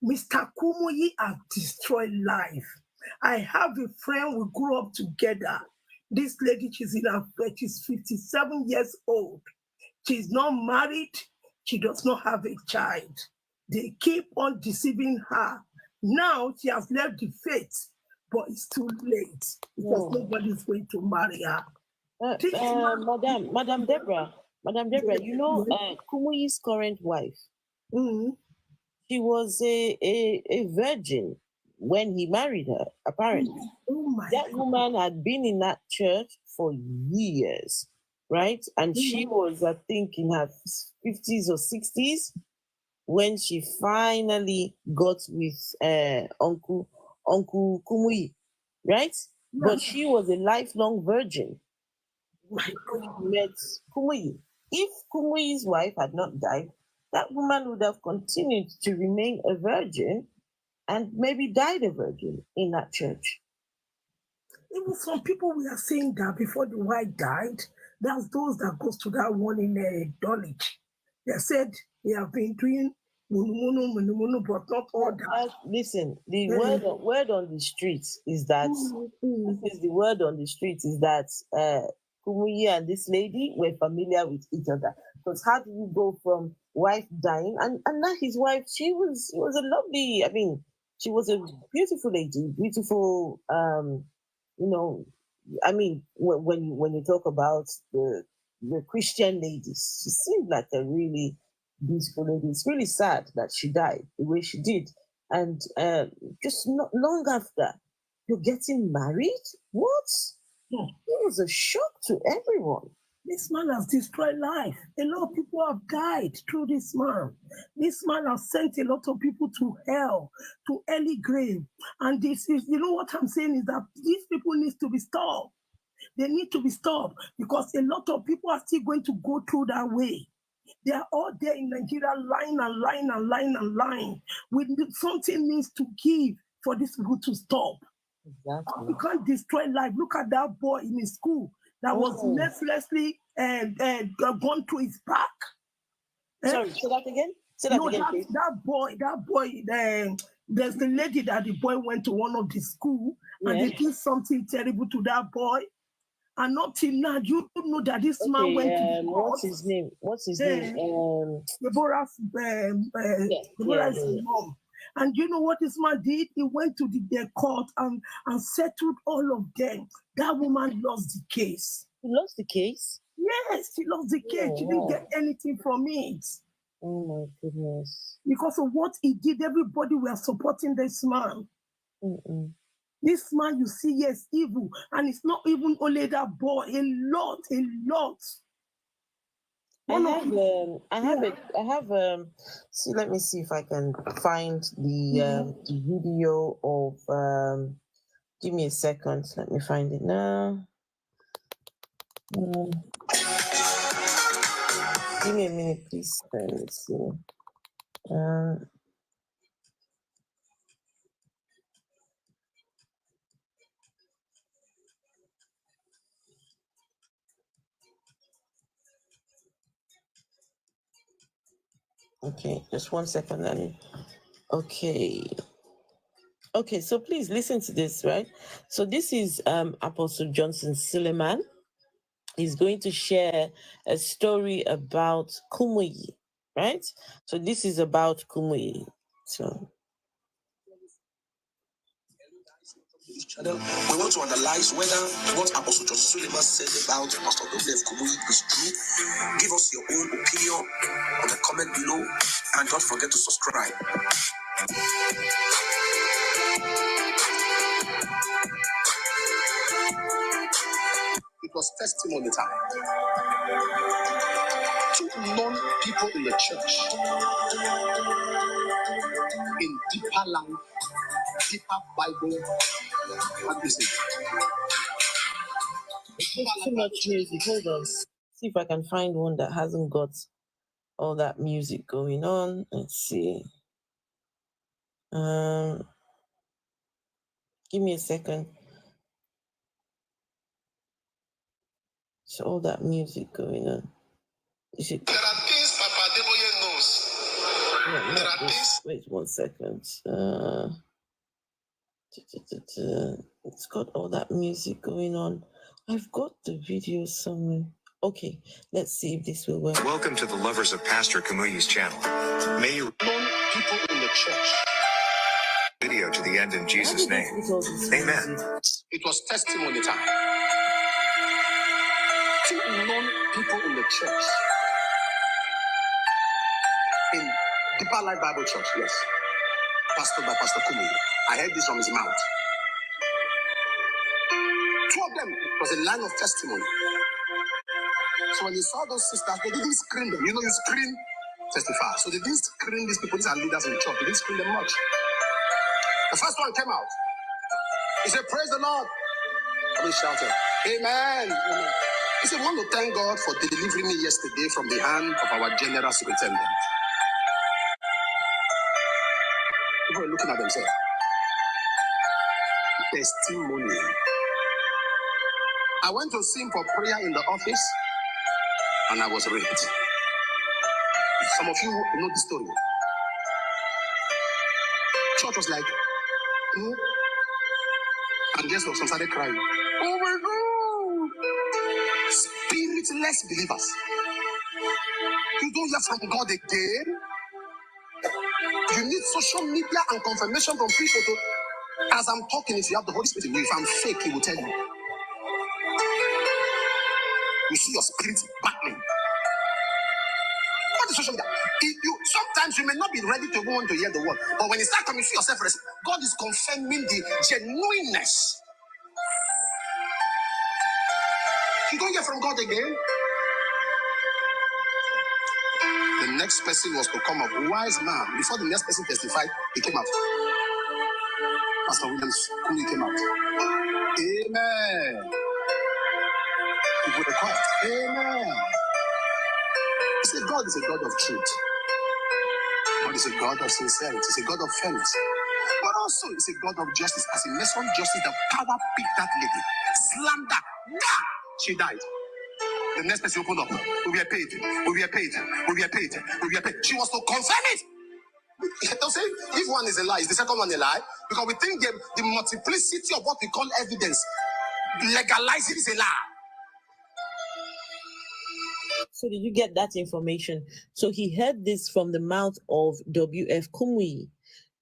Speaker 5: Mr. Kumuyi has destroyed life. I have a friend, we grew up together. This lady, she's 57 years old. She's not married. She does not have a child. They keep on deceiving her. Now she has left the faith, but it's too late because nobody's going to marry her.
Speaker 12: Madam Deborah, Kumuyi's current wife, she was a virgin when he married her, apparently. That woman had been in that church for years, right? And she was, I think, in her 50s or 60s when she finally got with Uncle Kumuyi, right? But she was a lifelong virgin. Met Kumuyi. If Kumuyi's wife had not died, that woman would have continued to remain a virgin and maybe died a virgin in that church.
Speaker 5: Even some people we are saying that before the wife died, there's those that goes to that one in Dulwich. They said they have been doing munu, but not all that.
Speaker 12: Listen, the word on the streets is that the word on the street is that Kumuyi and this lady were familiar with each other. Because how do you go from wife dying and now his wife? She was a lovely. I mean, she was a beautiful lady, beautiful. You know, I mean, when you talk about the Christian ladies, she seemed like a really beautiful lady. It's really sad that she died the way she did, and just not long after, you're getting married. What? It was a shock to everyone.
Speaker 5: This man has destroyed life. A lot of people have died through this man. This man has sent a lot of people to hell, to early grave. And this is, you know what I'm saying is that these people need to be stopped. They need to be stopped because a lot of people are still going to go through that way. They are all there in Nigeria lying and lying and lying and lying. Something needs to give for these people to stop.
Speaker 12: Exactly.
Speaker 5: You can't destroy life. Look at that boy in his school that was mercilessly gone to his back.
Speaker 12: Sorry, say that again. Say that again, please.
Speaker 5: That boy. There's the lady that the boy went to one of the school and they did something terrible to that boy. And not till now, you know that this man went to the court.
Speaker 12: What's his name?
Speaker 5: Deborah's mom. And you know what this man did? He went to the court and settled all of them. That woman lost the case.
Speaker 12: He lost the case?
Speaker 5: Yes, she lost the case. She didn't get anything from it.
Speaker 12: Oh my goodness.
Speaker 5: Because of what he did, everybody were supporting this man. This man, you see, yes, evil. And it's not even only that boy, a lot.
Speaker 12: See, let me see if I can find the video of give me a second, let me find it now. Give me a minute, please. Let's see. Okay, just 1 second, Annie. Okay, so please listen to this, right? So this is Apostle Johnson Suleiman. He's going to share a story about Kumuyi, right? So this is about Kumuyi. So
Speaker 7: we want to analyze whether what Apostle Johnson Suleiman said about Pastor Kumuyi is true. Give us your own opinion on the comment below, and don't forget to subscribe. It was testimony time. 2 non-people in the church, in deeper life, deeper Bible. What is it?
Speaker 12: too much music. Hold on. See if I can find one that hasn't got all that music going on. Let's see. Give me a second. So all that music going on. Is it?
Speaker 7: There are things Papa Deboye knows.
Speaker 12: No, there are things. Wait 1 second. It's got all that music going on. I've got the video somewhere. Okay, let's see if this will work.
Speaker 7: Welcome to the lovers of Pastor Kumuyi's channel. May you people in the church. Video to the end in Jesus' name. Amen. It was testimony time. 2 non-people in the church. In Deeper Life Bible Church, yes. Pastored by Pastor Kumuyi. I heard this from his mouth. 2 of them was a line of testimony. So when you saw those sisters, they didn't scream them. You know, you scream, testify. So they didn't scream these people. These are leaders in the church. They didn't scream them much. The first one came out. He said, "Praise the Lord." And he shouted, "Amen." Amen. He said, "We want to thank God for delivering me yesterday from the hand of our general superintendent." People were looking at themselves. Testimony. I went to see him for prayer in the office, and I was raped. Some of you know the story. Church was like, hmm? And guess what? Some started crying. Oh my God! Spiritless believers. You don't hear from God again. You need social media and confirmation from people to. As I'm talking, if you have the Holy Spirit in you, if I'm fake, He will tell you. You see your spirit battling. What is social media? Sometimes you may not be ready to go on to hear the word, but when you start coming, you see yourself, God is confirming the genuineness. You don't hear from God again. The next person was to come up. Wise man. Before the next person testified, he came out. Pastor Williams, Kumuyi came out. Amen. People were quiet. Amen. He said, God is a God of truth. God is a God of sincerity. He's a God of fairness. But also, He's a God of justice. As in Mason justice, the power picked that lady. Slammed her. Nah! She died. The next person opened up. We were paid. We were paid. We were paid. We were paid. She was to confirm it. Don't say if one is a lie, is the second one a lie? Because we think the multiplicity of what we call evidence legalizes a lie.
Speaker 4: So did you get that information? So he heard this from the mouth of W.F. Kumuyi.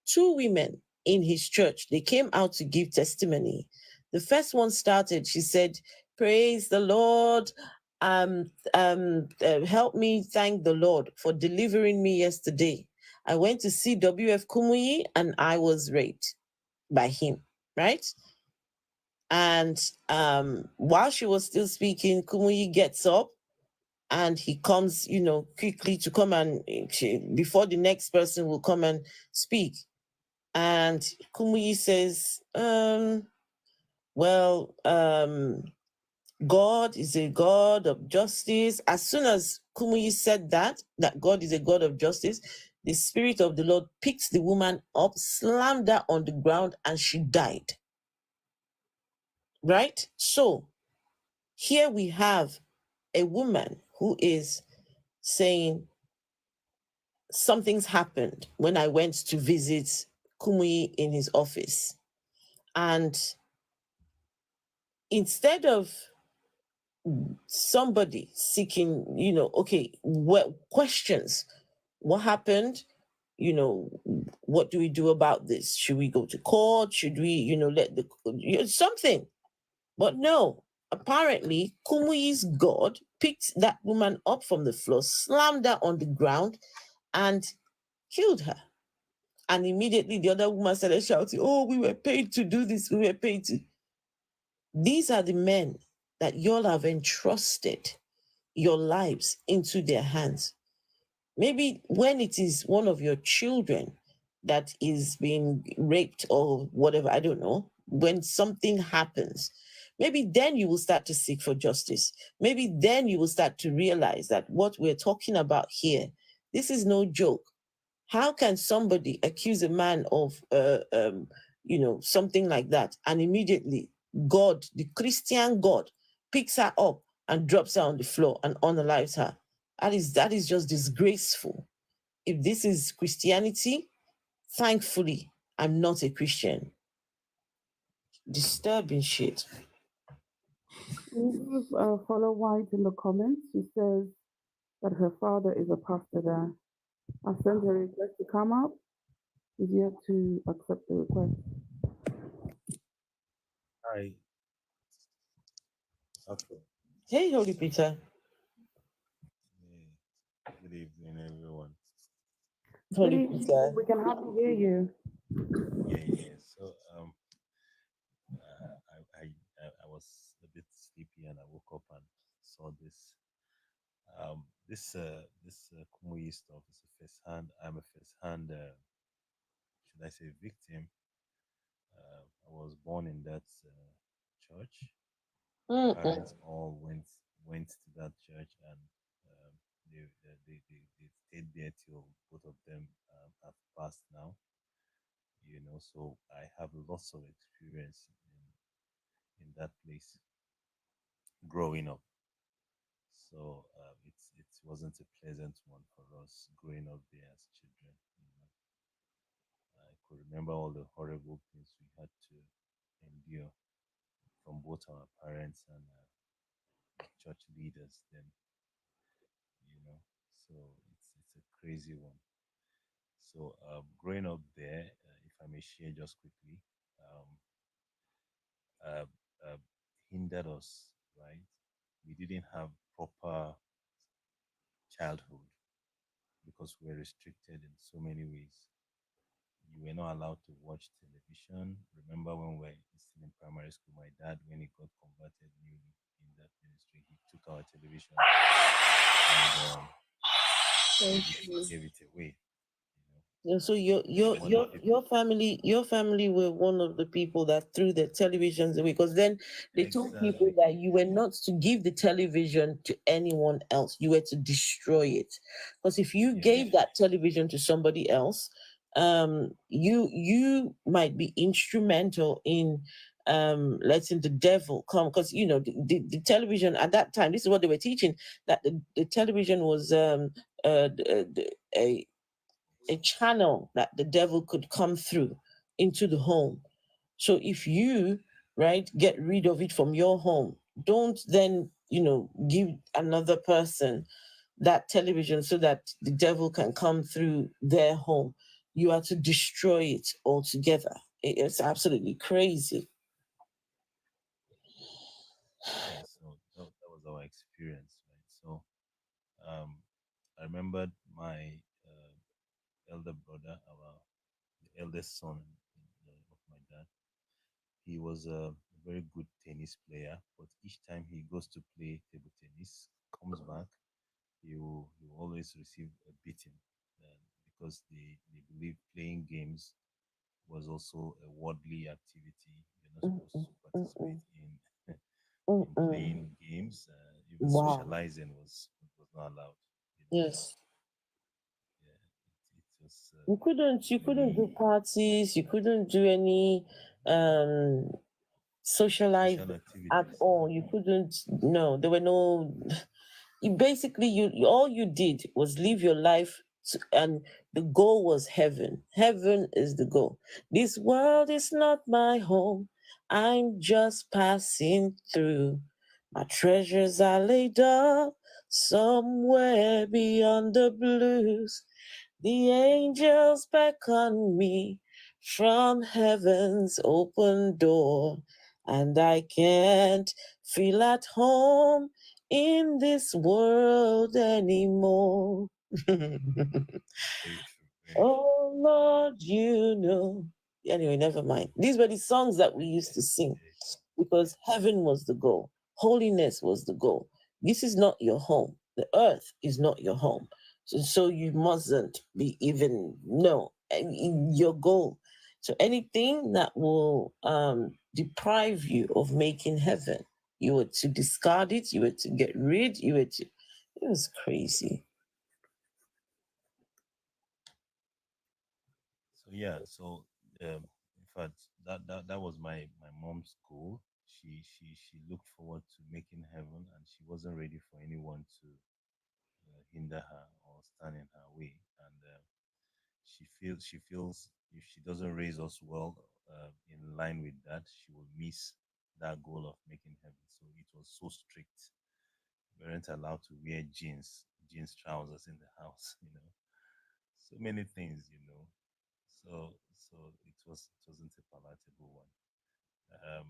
Speaker 4: Two women in his church, they came out to give testimony. The first one started, she said, praise the Lord. Help me thank the Lord for delivering me yesterday. I went to see W.F. Kumuyi and I was raped by him, right? And while she was still speaking, Kumuyi gets up and he comes, quickly to come and before the next person will come and speak. And Kumuyi says, God is a God of justice. As soon as Kumuyi said that God is a God of justice, the Spirit of the Lord picked the woman up, slammed her on the ground, and she died. Right? So here we have a woman who is saying, something's happened when I went to visit Kumuyi in his office. And instead of somebody seeking, what questions, what happened? What do we do about this? Should we go to court? Should we, let something? But no, apparently Kumuyi's God picked that woman up from the floor, slammed her on the ground, and killed her. And immediately the other woman started shouting, oh, we were paid to do this. We were paid to. These are the men that y'all have entrusted your lives into their hands. Maybe when it is one of your children that is being raped or whatever, I don't know, when something happens, maybe then you will start to seek for justice. Maybe then you will start to realize that what we're talking about here, this is no joke. How can somebody accuse a man of, something like that, and immediately God, the Christian God, picks her up and drops her on the floor and unalives her? That is just disgraceful. If this is Christianity, thankfully, I'm not a Christian. Disturbing shit.
Speaker 21: We have Follow White in the comments. She says that her father is a pastor there. I sent her a request to come up. She's yet to accept the request.
Speaker 9: Hi. Okay.
Speaker 4: Hey, Holy Peter.
Speaker 9: Good evening, everyone.
Speaker 4: Holy Peter.
Speaker 21: We can hardly hear you.
Speaker 9: Yeah. So, I was a bit sleepy and I woke up and saw this. This Kumuyi stuff is a first hand. I'm a first hand. Should I say victim? I was born in that church. My parents all went to that church, and they stayed there till both of them have passed now. So I have lots of experience in that place. growing up. So it wasn't a pleasant one for us growing up there as children. I could remember all the horrible things we had to endure from both our parents and church leaders then, so it's a crazy one. So growing up there, if I may share just quickly, um, uh, uh, hindered us, right? We didn't have proper childhood because we were restricted in so many ways. You were not allowed to watch television. Remember when we were still in primary school, my dad, when he got converted newly in that ministry, he took our television and gave it away.
Speaker 4: Yeah, so your family were one of the people that threw the televisions away, because then they told people that you were not to give the television to anyone else. You were to destroy it, because if you gave that television to somebody else, you might be instrumental in letting the devil come, because the television at that time, this is what they were teaching, that the television was a channel that the devil could come through into the home. So if you, right, get rid of it from your home, don't then, give another person that television so that the devil can come through their home. You are to destroy it altogether. It's absolutely crazy.
Speaker 9: Yeah, so that was our experience, right? So I remembered my elder brother, the eldest son of my dad. He was a very good tennis player, but each time he goes to play table tennis, comes back, he will always receive a beating, because they believe playing games was also a worldly activity. You're not supposed to participate in playing games. Even
Speaker 4: Wow.
Speaker 9: socializing was not allowed.
Speaker 4: Yes.
Speaker 9: It was
Speaker 4: You couldn't do parties, you couldn't do any socialize
Speaker 9: social
Speaker 4: at
Speaker 9: activities.
Speaker 4: all. You couldn't, no, there were no, you basically, all you did was live your life and the goal was heaven. Heaven is the goal. This world is not my home. I'm just passing through. My treasures are laid up somewhere beyond the blues. The angels beckon me from heaven's open door, and I can't feel at home in this world anymore. Oh Lord, Anyway, never mind. These were the songs that we used to sing because heaven was the goal, holiness was the goal. This is not your home. The earth is not your home. So you mustn't be even, no, your goal. So anything that will deprive you of making heaven, you were to discard it, you were to get rid, it was crazy.
Speaker 9: So yeah, so in fact, that was my mom's goal. She looked forward to making heaven, and she wasn't ready for anyone to hinder her or stand in her way. And she feels if she doesn't raise us well in line with that, she will miss that goal of making heaven. So it was so strict. We weren't allowed to wear jeans trousers in the house. So many things. So it wasn't a palatable one. Um,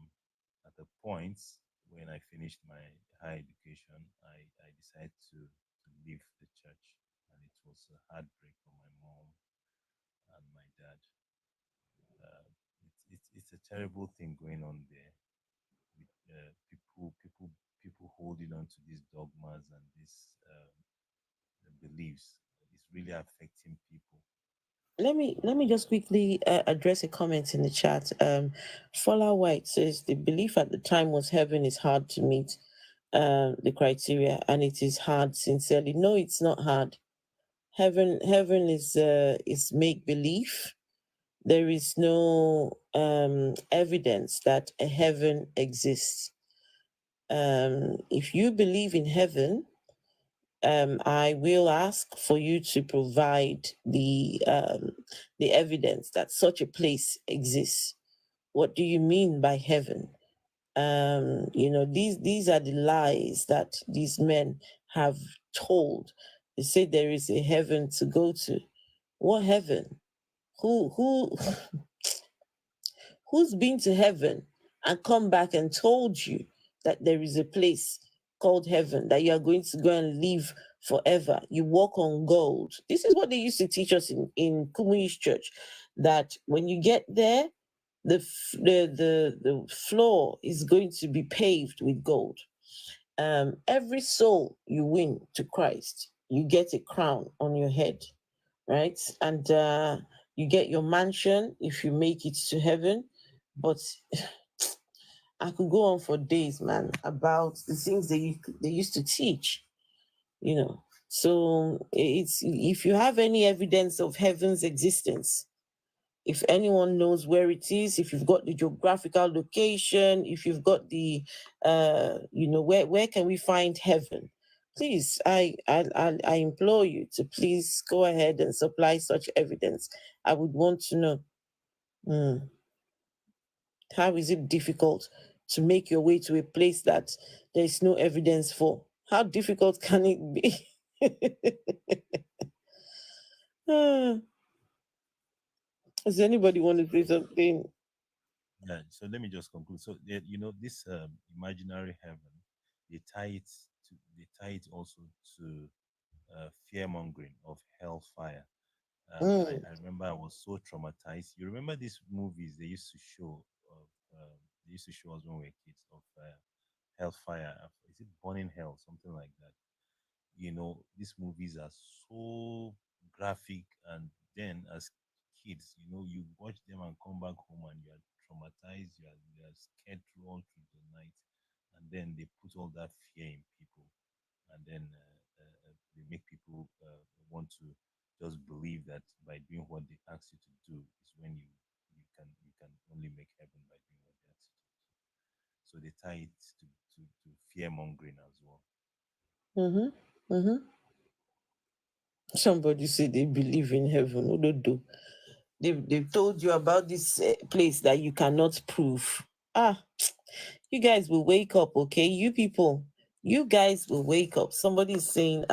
Speaker 9: at the point when I finished my higher education, I decided to leave the church, and it was a heartbreak for my mom and my dad. Uh, it's a terrible thing going on there with people holding on to these dogmas and these beliefs. It's really affecting people.
Speaker 4: Let me just quickly address a comment in the chat. Fola White says the belief at the time was heaven is hard to meet the criteria, and it is hard sincerely. No, it's not hard. Heaven is make believe. There is no evidence that a heaven exists. If you believe in heaven, I will ask for you to provide the evidence that such a place exists. What do you mean by heaven? These are the lies that these men have told. They say there is a heaven to go to. What heaven? Who's been to heaven and come back and told you that there is a place called heaven, that you are going to go and live forever? You walk on gold. This is what they used to teach us in Kumuyi's church, that when you get there, the floor is going to be paved with gold. Every soul you win to Christ, you get a crown on your head, right? And you get your mansion if you make it to heaven. But I could go on for days, man, about the things they used to teach, So it's, if you have any evidence of heaven's existence, if anyone knows where it is, if you've got the geographical location, if you've got the, where can we find heaven? Please, I implore you to please go ahead and supply such evidence. I would want to know. How is it difficult to make your way to a place that there is no evidence for? How difficult can it be? Does anybody want to say something?
Speaker 9: Yeah, so let me just conclude. So this imaginary heaven, they tie it also to fear mongering of hellfire. I remember I was so traumatized. You remember these movies they used to show of they used to show us when we were kids of hellfire. Is it Burning Hell, something like that? These movies are so graphic, and then as kids, you watch them and come back home and you are traumatized, you are scared through all through the night, and then they put all that fear in people, and then they make people want to just believe that by doing what they ask you to do is when you can only make heaven by doing what they ask you to do. So they tie it to fear mongering as well.
Speaker 4: Somebody said they believe in heaven. What do do? They've told you about this place that you cannot prove. You guys will wake up, okay? You people, you guys will wake up. Somebody is saying,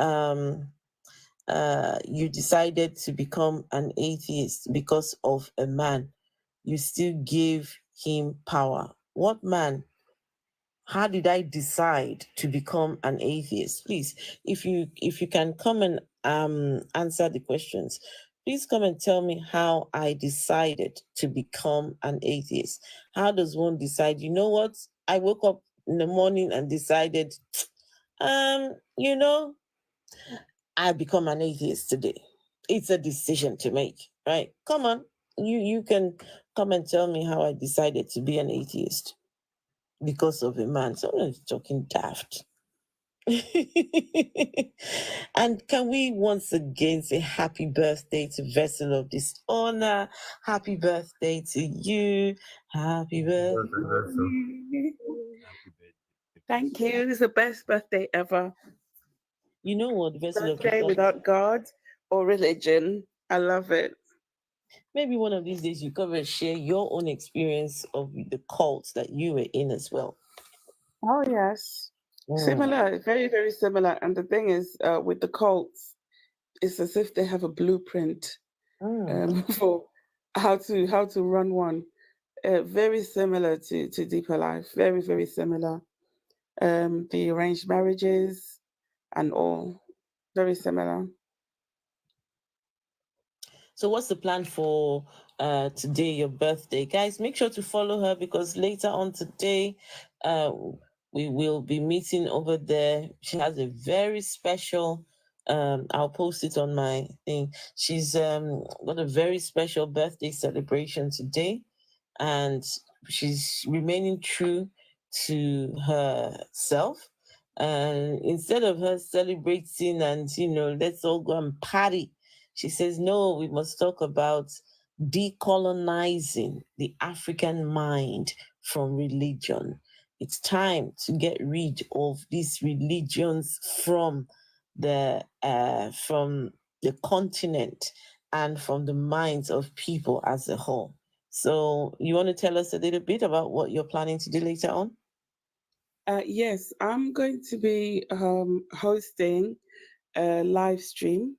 Speaker 4: you decided to become an atheist because of a man. You still gave him power. What man? How did I decide to become an atheist? Please, if you can come and answer the questions, please come and tell me how I decided to become an atheist. How does one decide? You know what? I woke up in the morning and decided, you know, I become an atheist today. It's a decision to make, right? Come on. You can come and tell me how I decided to be an atheist because of a man. Someone's talking daft. And can we once again say happy birthday to Vessel of Dishonor? Happy birthday to you. Happy birthday.
Speaker 2: Thank you. It's the best birthday ever.
Speaker 4: You know what, Vessel of
Speaker 2: Birthday
Speaker 4: Dishonor?
Speaker 2: without God or religion. I love it.
Speaker 4: Maybe one of these days you come and share your own experience of the cults that you were in as well.
Speaker 2: Oh, yes. Similar, very, very similar. And the thing is, with the cults, it's as if they have a blueprint for how to run one. Very similar to Deeper Life. Very, very similar. The arranged marriages and all. Very similar.
Speaker 4: So what's the plan for today, your birthday? Guys, make sure to follow her because later on today, we will be meeting over there. She has a very special, I'll post it on my thing. She's got a very special birthday celebration today, and she's remaining true to herself. And instead of her celebrating and, let's all go and party, she says, no, we must talk about decolonizing the African mind from religion. It's time to get rid of these religions from the continent and from the minds of people as a whole. So you want to tell us a little bit about what you're planning to do later on?
Speaker 2: Yes, I'm going to be hosting a live stream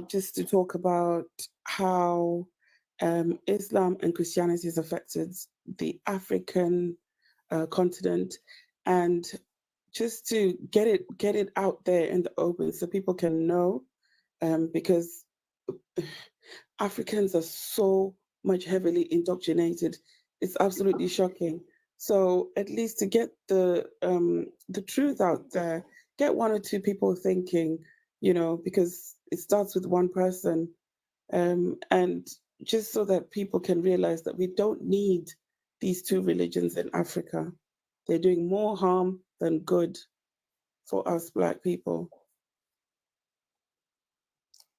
Speaker 2: just to talk about how Islam and Christianity has affected the African continent, and just to get it out there in the open so people can know, because Africans are so much heavily indoctrinated. It's absolutely shocking. So at least to get the truth out there, get one or two people thinking, because it starts with one person, and just so that people can realize that we don't need these two religions in Africa. They're doing more harm than good for us Black people.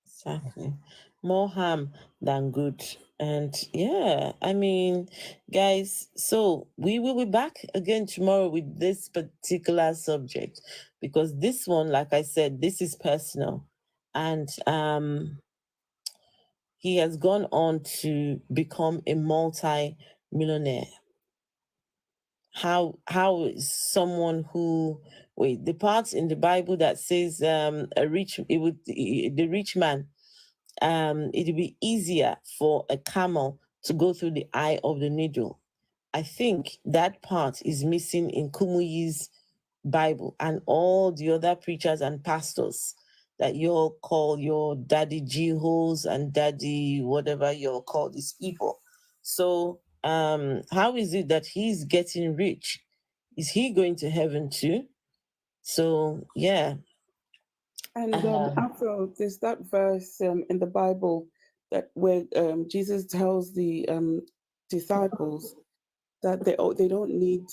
Speaker 4: Exactly. More harm than good. And yeah, I mean, guys, so we will be back again tomorrow with this particular subject, because this one, like I said, this is personal. And he has gone on to become a multi-millionaire. How is someone who, wait, the parts in the Bible that says the rich man, it'd be easier for a camel to go through the eye of the needle. I think that part is missing in Kumuyi's Bible and all the other preachers and pastors that you all call your daddy Jehos and daddy whatever you all call these people. So how is it that he's getting rich? Is he going to heaven too? So yeah.
Speaker 2: And also, there's that verse in the Bible that where Jesus tells the disciples that they don't need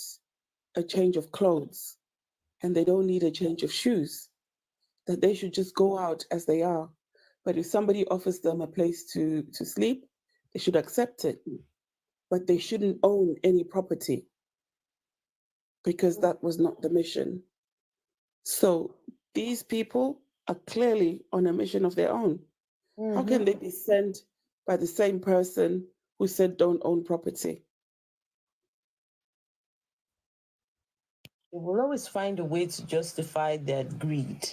Speaker 2: a change of clothes and they don't need a change of shoes, that they should just go out as they are. But if somebody offers them a place to sleep, they should accept it. But they shouldn't own any property because that was not the mission. So these people are clearly on a mission of their own. How can they be sent by the same person who said don't own property?
Speaker 4: They will always find a way to justify their greed.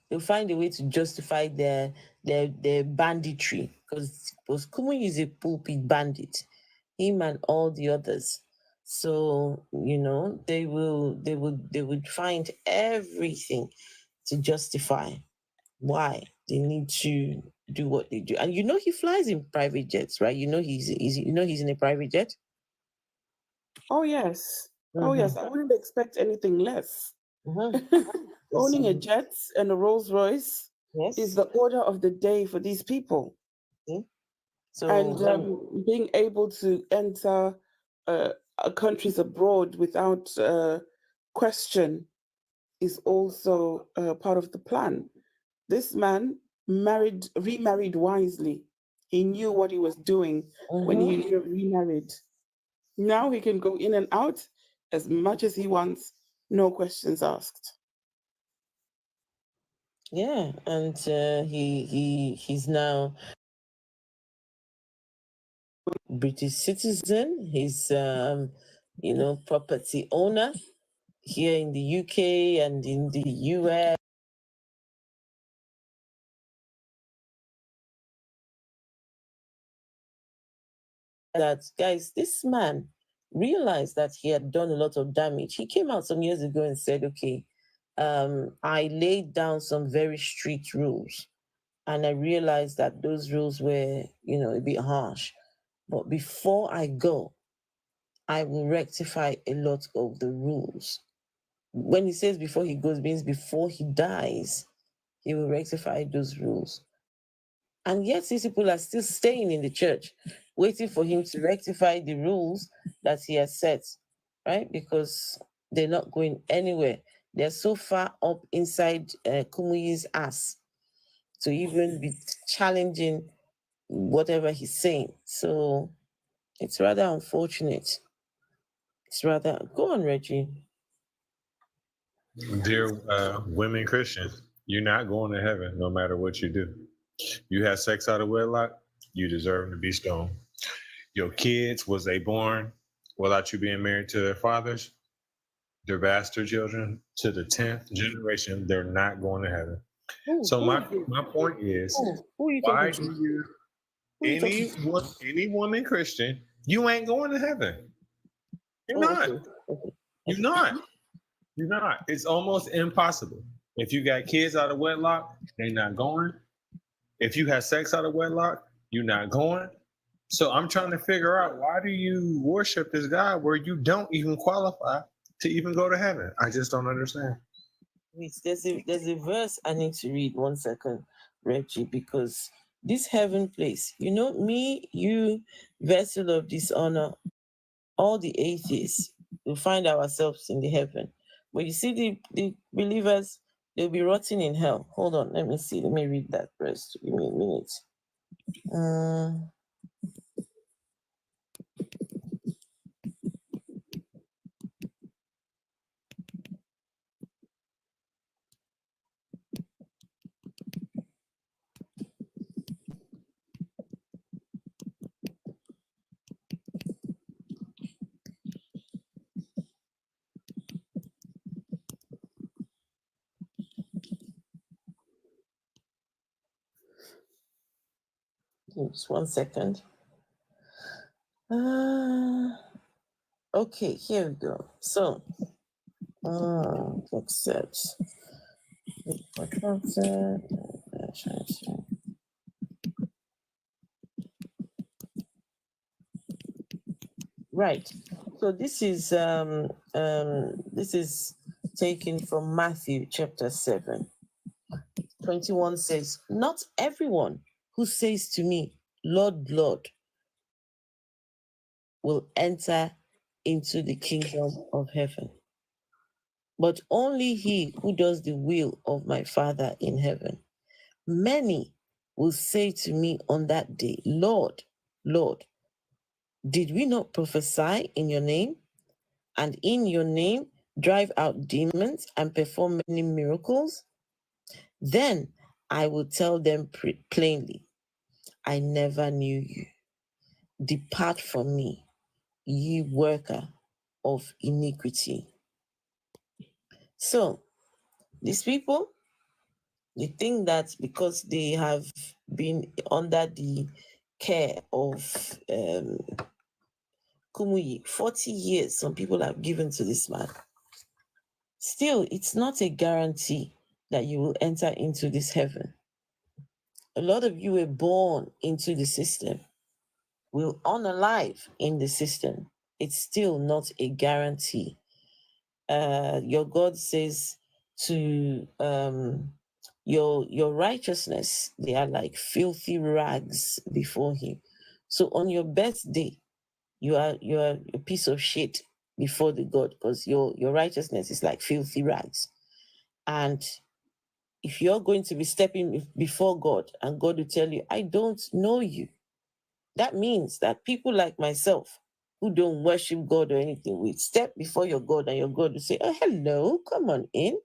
Speaker 4: They'll find a way to justify their banditry, because Kumuyi is a pulpit bandit, him and all the others. So they would find everything to justify why they need to do what they do. And he flies in private jets, right? He's in a private jet.
Speaker 2: Oh yes. Oh yes. I wouldn't expect anything less. Owning a jet and a Rolls Royce is the order of the day for these people.
Speaker 4: So
Speaker 2: and being able to enter countries abroad without question is also part of the plan. This man remarried wisely. He knew what he was doing when he remarried. Now he can go in and out as much as he wants, no questions asked.
Speaker 4: Yeah, and he's now British citizen. He's property owner here in the UK and in the US. That, guys, this man realized that he had done a lot of damage. He came out some years ago and said, okay, I laid down some very strict rules, and I realized that those rules were, a bit harsh. But before I go, I will rectify a lot of the rules. When he says before he goes, means before he dies, he will rectify those rules. And yet these people are still staying in the church, waiting for him to rectify the rules that he has set, right? Because they're not going anywhere. They're so far up inside Kumuyi's ass to even be challenging whatever he's saying. So it's rather unfortunate. It's rather, go on, Reggie.
Speaker 3: Dear women Christians, you're not going to heaven no matter what you do. You have sex out of wedlock, you deserve to be stoned. Your kids, was they born without you being married to their fathers? They're bastard children to the 10th generation. They're not going to heaven. So my point is, why do you, any woman Christian, you ain't going to heaven. You're not. You're not. You're not. It's almost impossible. If you got kids out of wedlock, they're not going. If you have sex out of wedlock, you're not going. So I'm trying to figure out, why do you worship this God where you don't even qualify to even go to heaven? I just don't understand.
Speaker 4: Wait, there's a verse I need to read. 1 second, Reggie, because this heaven place, me, you, vessel of dishonor, all the atheists will find ourselves in the heaven. But you see the believers, they'll be rotting in hell. Hold on, let me see. Let me read that verse. Give me a minute. Just 1 second. Okay, here we go. So, accept. Right. So this is taken from Matthew chapter 7. 21 says, "Not everyone who says to me, Lord, Lord, will enter into the kingdom of heaven, but only he who does the will of my Father in heaven. Many will say to me on that day, Lord, Lord, did we not prophesy in your name, and in your name drive out demons and perform many miracles? Then I will tell them plainly, I never knew you. Depart from me, ye worker of iniquity." So, these people, they think that because they have been under the care of Kumuyi, 40 years, some people have given to this man. Still, it's not a guarantee that you will enter into this heaven. A lot of you were born into the system, will unalive in the system. It's still not a guarantee. Your God says to your righteousness, they are like filthy rags before him. So on your best day, you are a piece of shit before the God, because your righteousness is like filthy rags. And if you're going to be stepping before God and God will tell you, I don't know you, that means that people like myself who don't worship God or anything will step before your God, and your God will say, oh, hello, come on in.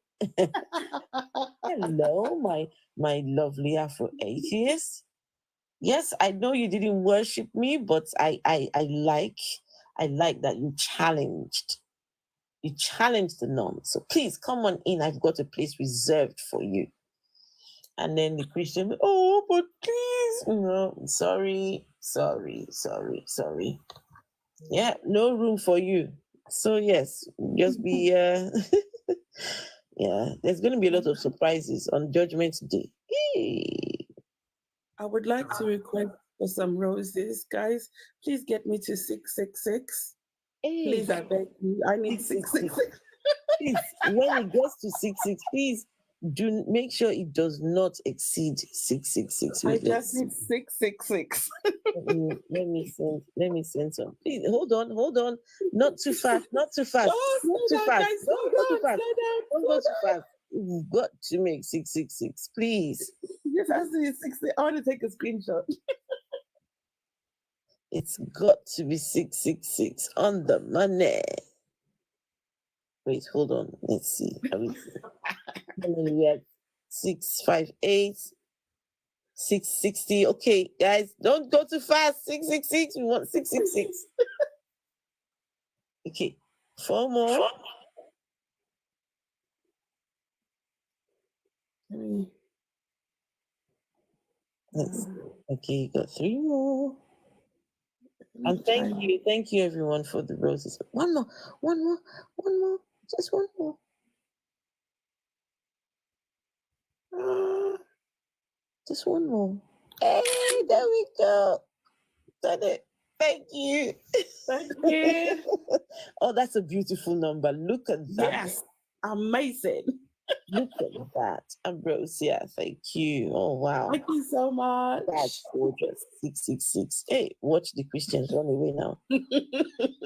Speaker 4: Hello, my lovely Afro-atheist. Yes, I know you didn't worship me, but I like that you challenged the norm. So please come on in. I've got a place reserved for you. And then the Christian, oh, but please, no, sorry. Yeah, no room for you. So yes, just be yeah, there's going to be a lot of surprises on Judgment Day. Yay.
Speaker 2: I would like to request for some roses, guys. Please get me to 666.
Speaker 4: Hey.
Speaker 2: Please, I beg you. I need 666.
Speaker 4: Please, when it gets to 66, please do make sure it does not exceed 666.
Speaker 2: I just need 666.
Speaker 4: Let me send some. Please hold on. Not too fast. Not too fast.
Speaker 2: Oh,
Speaker 4: not too
Speaker 2: down,
Speaker 4: fast.
Speaker 2: guys,
Speaker 4: Don't go too fast. Don't go too
Speaker 2: down.
Speaker 4: fast. You've got to make 666, please.
Speaker 2: Yes, has to be 60. I want to take a screenshot.
Speaker 4: It's got to be 666 on the money.
Speaker 12: Wait, hold on. Let's see. We have 658, 660. Okay, guys, don't go too fast. 666. We want 666. Okay, 4 more. Okay, you got 3 more. And thank you everyone for the roses. One more, just one more. Just one more. Hey, there we go. Done it. Thank you.
Speaker 2: Thank you.
Speaker 12: Oh, that's a beautiful number. Look at that.
Speaker 2: Yes, amazing.
Speaker 12: Look at that. Ambrosia, thank you. Oh, wow.
Speaker 2: Thank you so much.
Speaker 12: That's gorgeous. 666. Hey, watch the Christians run away now.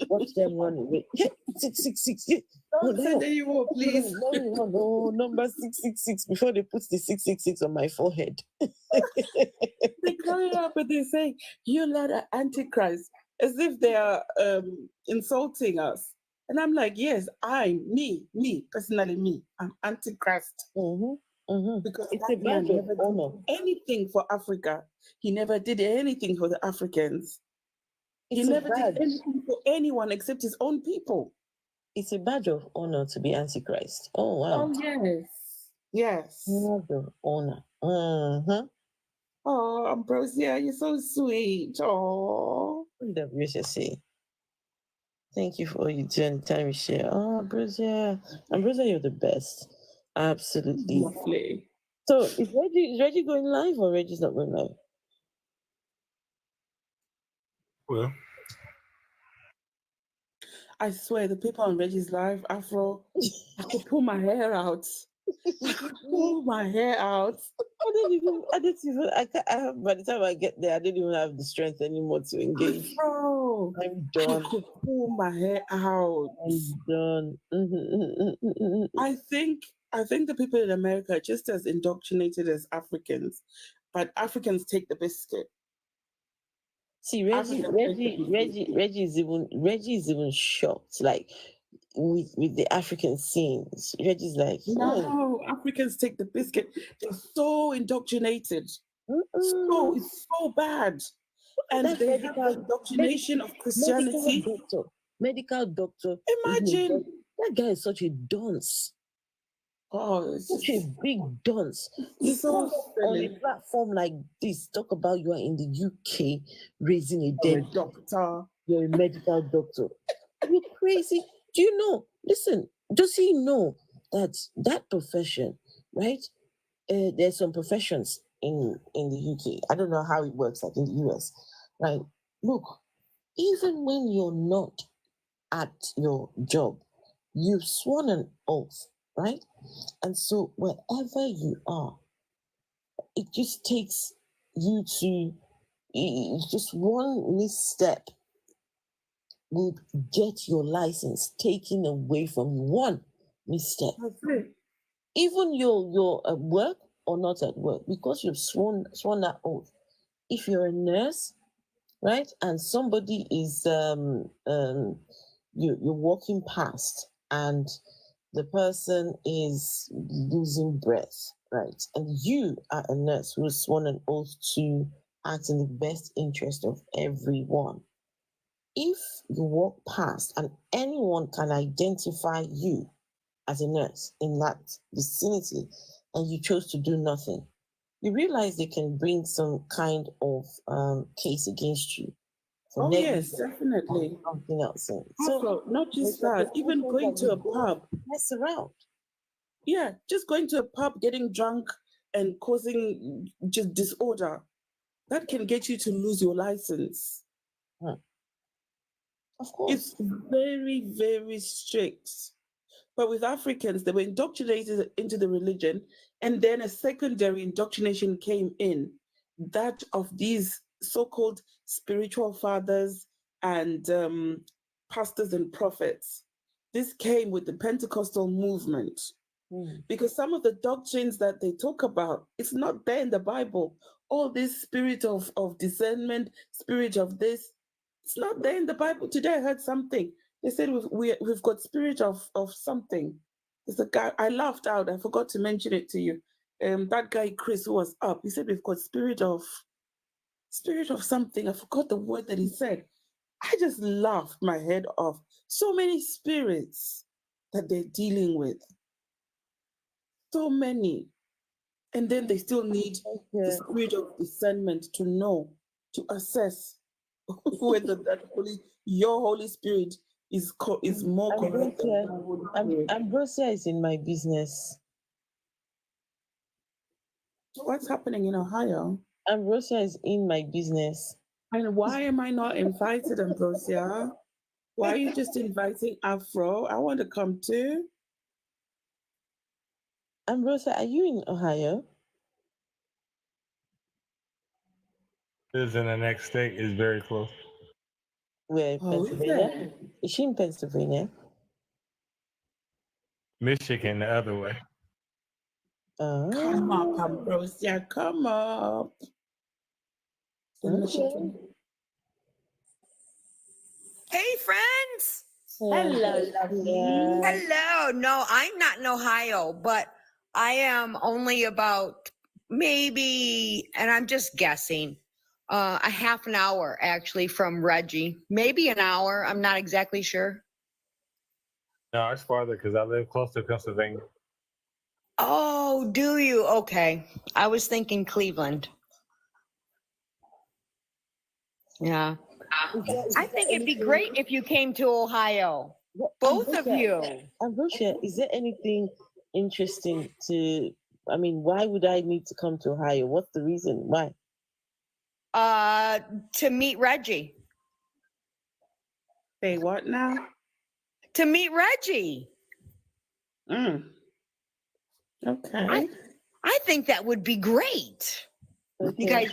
Speaker 12: Watch them run away. Yeah, 666.
Speaker 2: Don't say that you will, please.
Speaker 12: No, number 666 before they put the 666 on my forehead.
Speaker 2: They call it up and they say, "You lot of Antichrist," as if they are insulting us. And I'm like, yes, personally, I'm Antichrist. Because
Speaker 12: It's
Speaker 2: that
Speaker 12: a
Speaker 2: man
Speaker 12: badge of
Speaker 2: never
Speaker 12: honor.
Speaker 2: did anything for Africa. He never did anything for the Africans. He
Speaker 12: It's a
Speaker 2: never did
Speaker 12: badge.
Speaker 2: anything for anyone except his own people.
Speaker 12: It's a badge of honor to be Antichrist. Oh, wow.
Speaker 2: Oh, yes. Yes.
Speaker 12: Badge of honor.
Speaker 2: Oh, Ambrosia, you're so sweet. Oh.
Speaker 12: WSSA. Thank you for all you do and the time you share. Oh, Ambrosia. Ambrosia, you're the best. Absolutely.
Speaker 2: Lovely.
Speaker 12: So is Reggie going live or Reggie's not going live?
Speaker 3: Well,
Speaker 2: I swear, the people on Reggie's live, Afro, I could pull my hair out. I could pull my hair out.
Speaker 12: By the time I get there, I don't even have the strength anymore to engage.
Speaker 2: Afro,
Speaker 12: I'm done.
Speaker 2: I could pull my hair out.
Speaker 12: I'm done.
Speaker 2: I think the people in America are just as indoctrinated as Africans, but Africans take the biscuit.
Speaker 12: See, Reggie is even shocked, like with the African scenes. Reggie's like,
Speaker 2: no, Africans take the biscuit. They're so indoctrinated. So it's so bad. And
Speaker 12: That's
Speaker 2: they have the indoctrination of Christianity.
Speaker 12: Medical doctor.
Speaker 2: Imagine.
Speaker 12: That guy is such a dunce.
Speaker 2: Oh, it's
Speaker 12: such a big dunce. You
Speaker 2: so
Speaker 12: on a platform like this, talk about you are in the UK raising a dead
Speaker 2: doctor.
Speaker 12: You're a medical doctor. You're crazy. Do you know? Listen, does he know that profession, right? There's some professions in the UK. I don't know how it works like in the US, right? Look, even when you're not at your job, you've sworn an oath, right? And so wherever you are, it just takes you to just one misstep would get your license taken away from you. One misstep. Even you're at work or not at work, because you've sworn that oath. If you're a nurse, right, and somebody is you're walking past and the person is losing breath, right, and you are a nurse who's sworn an oath to act in the best interest of everyone. If you walk past and anyone can identify you as a nurse in that vicinity and you chose to do nothing, you realize they can bring some kind of case against you.
Speaker 2: Oh, yes, definitely.
Speaker 12: Something else.
Speaker 2: So not just that, even going to a pub.
Speaker 12: Mess around.
Speaker 2: Yeah, just going to a pub, getting drunk and causing just disorder. That can get you to lose your license.
Speaker 12: Of course.
Speaker 2: It's very, very strict. But with Africans, they were indoctrinated into the religion, and then a secondary indoctrination came in, that of these so-called spiritual fathers and pastors and prophets. This came with the Pentecostal movement. Because some of the doctrines that they talk about, it's not there in the Bible. All this spirit of discernment, spirit of this, it's not there in the Bible. Today I heard something. They said we've got spirit of something. There's a guy, I laughed out, I forgot to mention it to you. That guy Chris who was up, he said we've got spirit of something. I forgot the word that he said. I just laughed my head off. So many spirits that they're dealing with. So many. And then they still need the spirit of discernment to know, to assess whether your Holy Spirit is more correct than the Holy Spirit.
Speaker 4: Ambrosia is in my business.
Speaker 2: What's happening in Ohio?
Speaker 4: Ambrosia is in my business.
Speaker 2: And why am I not invited, Ambrosia? Why are you just inviting Afro? I want to come too.
Speaker 4: Ambrosia, are you in Ohio?
Speaker 3: Is in the next state is very close.
Speaker 4: Where, Pennsylvania? Is she in Pennsylvania?
Speaker 3: Michigan, the other way.
Speaker 2: Come up, Ambrosia, come up.
Speaker 4: Okay.
Speaker 1: Hey, friends.
Speaker 4: Hello,
Speaker 1: Hello. No, I'm not in Ohio, but I am only about maybe, and I'm just guessing, a half an hour actually from Reggie. Maybe an hour. I'm not exactly sure.
Speaker 3: No, it's farther because I live close to Pennsylvania.
Speaker 1: Oh, do you? Okay. I was thinking Cleveland. Yeah. I think it'd be great if you came to Ohio. Both of you.
Speaker 4: Ambrosia, is there anything interesting why would I need to come to Ohio? What's the reason? Why?
Speaker 1: To meet Reggie.
Speaker 2: Say what now?
Speaker 1: To meet Reggie.
Speaker 2: Okay.
Speaker 1: I think that would be great. You guys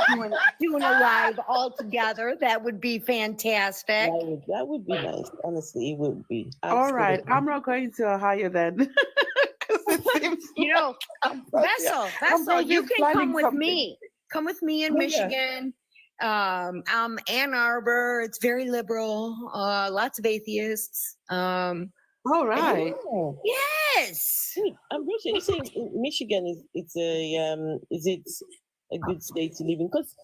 Speaker 1: doing a live all together. That would be fantastic.
Speaker 4: That would be nice. Honestly, it would be.
Speaker 2: All right. I'm not going to Ohio then.
Speaker 1: Vessel, you can come with me. Come with me in Michigan. Ann Arbor. It's very liberal. Lots of atheists.
Speaker 2: All right.
Speaker 1: Yes.
Speaker 4: Wait, Ambrosia, you saying Michigan is it a good state to live in? Because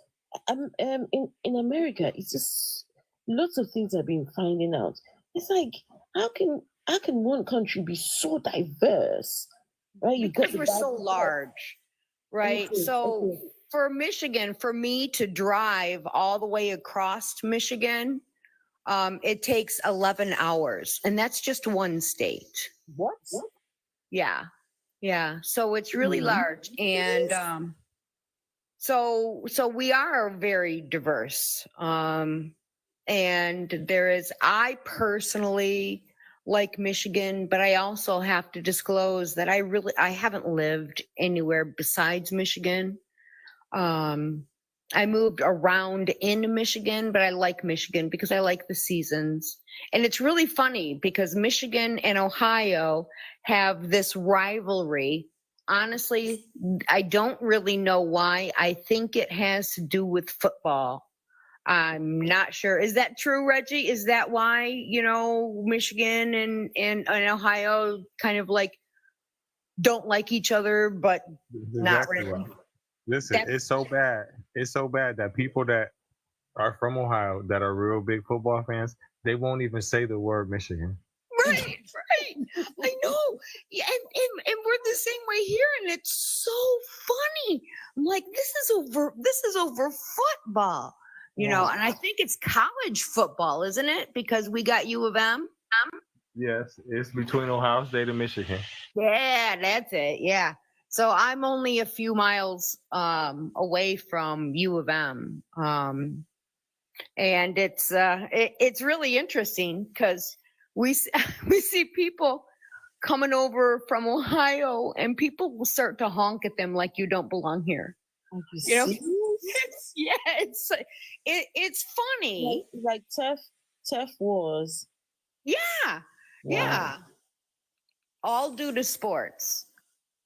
Speaker 4: in America, it's just lots of things I've been finding out. It's like how can one country be so diverse, right?
Speaker 1: Because we're so large, right? So for Michigan, for me to drive all the way across Michigan, it takes 11 hours, and that's just one state.
Speaker 4: What?
Speaker 1: Yeah. So it's really large, and so we are very diverse. And I personally like Michigan, but I also have to disclose that I haven't lived anywhere besides Michigan. I moved around in Michigan, but I like Michigan because I like the seasons. And it's really funny because Michigan and Ohio have this rivalry. Honestly, I don't really know why. I think it has to do with football. I'm not sure. Is that true, Reggie? Is that why, Michigan and Ohio kind of like don't like each other, but not really?
Speaker 3: Why. Listen, it's so bad. It's so bad that people that are from Ohio that are real big football fans, they won't even say the word Michigan.
Speaker 1: Right. I know. Yeah, and we're the same way here, and it's so funny. I'm like, this is over football, and I think it's college football, isn't it? Because we got U of M.
Speaker 3: Yes, it's between Ohio State and Michigan.
Speaker 1: Yeah, that's it. Yeah. So I'm only a few miles away from U of M. And it's really interesting because we see people coming over from Ohio, and people will start to honk at them like you don't belong here. It's funny.
Speaker 4: Like turf wars.
Speaker 1: Yeah. All due to sports.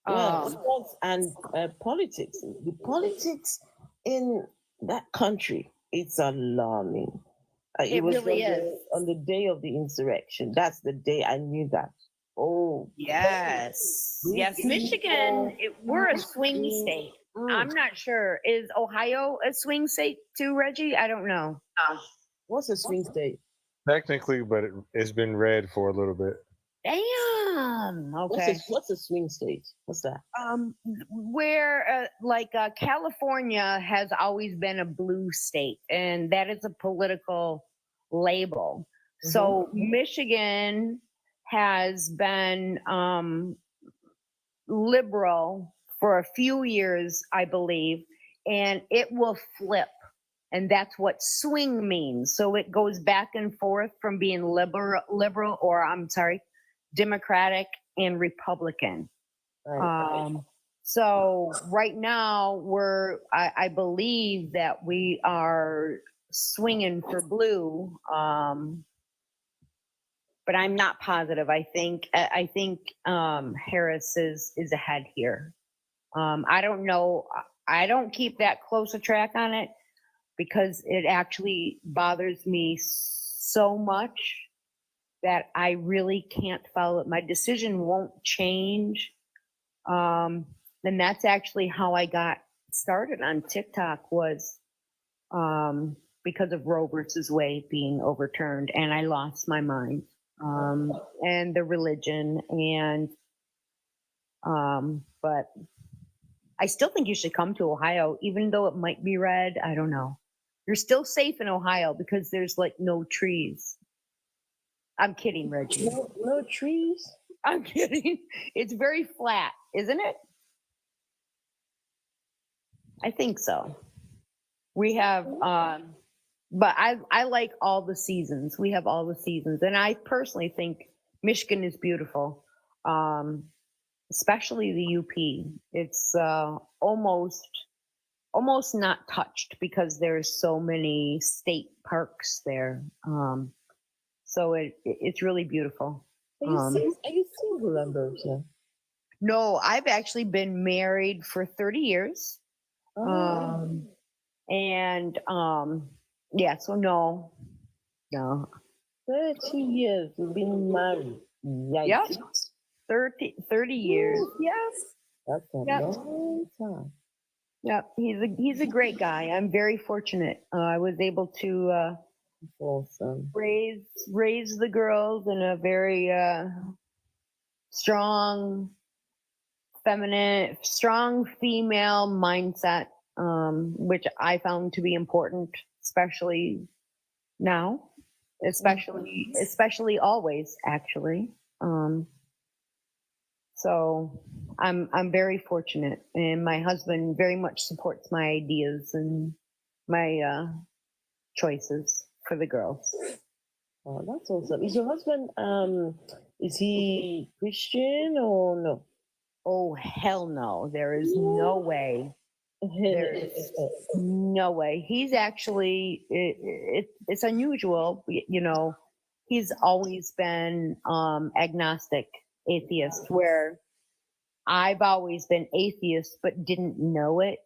Speaker 4: Sports and politics. The politics in that country, it's alarming. It
Speaker 1: It
Speaker 4: was
Speaker 1: really
Speaker 4: on
Speaker 1: is.
Speaker 4: on the day of the insurrection. That's the day I knew that. Oh,
Speaker 1: Yes. Yes.
Speaker 4: these
Speaker 1: Michigan,
Speaker 4: people,
Speaker 1: we're a swing state. I'm not sure. Is Ohio a swing state too, Reggie? I don't know.
Speaker 4: What's a swing state?
Speaker 3: Technically, but it's been read for a little bit.
Speaker 1: Damn. Okay.
Speaker 4: What's a swing state? What's that?
Speaker 1: Where California has always been a blue state, and that is a political label. So Michigan has been liberal for a few years, I believe, and it will flip. And that's what swing means. So it goes back and forth from being liberal, or I'm sorry, Democratic and Republican. So right now I believe that we are swinging for blue, but I'm not positive. I think Harris is ahead here. I don't know. I don't keep that close a track on it because it actually bothers me so much that I really can't follow it. My decision won't change. And that's actually how I got started on TikTok, was because of Roe versus Wade being overturned, and I lost my mind. And the religion, and but I still think you should come to Ohio, even though it might be red. I don't know. You're still safe in Ohio because there's like no trees. I'm kidding, Reggie.
Speaker 4: No trees?
Speaker 1: I'm kidding. It's very flat, isn't it? I think so. We have, but I like all the seasons. We have all the seasons, and I personally think Michigan is beautiful, especially the UP. It's almost not touched because there's so many state parks there. So it's really beautiful.
Speaker 4: Are you single, Ambrosia?
Speaker 1: No, I've actually been married for 30 years. And yeah, so no.
Speaker 4: 30 years you've been married.
Speaker 1: Yep. 30 years. Yes.
Speaker 4: That's a long time.
Speaker 1: Yep. He's a great guy. I'm very fortunate. I was able to
Speaker 4: awesome.
Speaker 1: raise the girls in a very strong female mindset, which I found to be important, especially now, especially always, actually. So I'm very fortunate, and my husband very much supports my ideas and my choices for the girls.
Speaker 4: Oh, that's awesome. Is your husband is he Christian or no?
Speaker 1: Oh, hell no. There is no way. There's no way. He's actually, it's unusual. You know, he's always been agnostic, atheist, where I've always been atheist but didn't know it.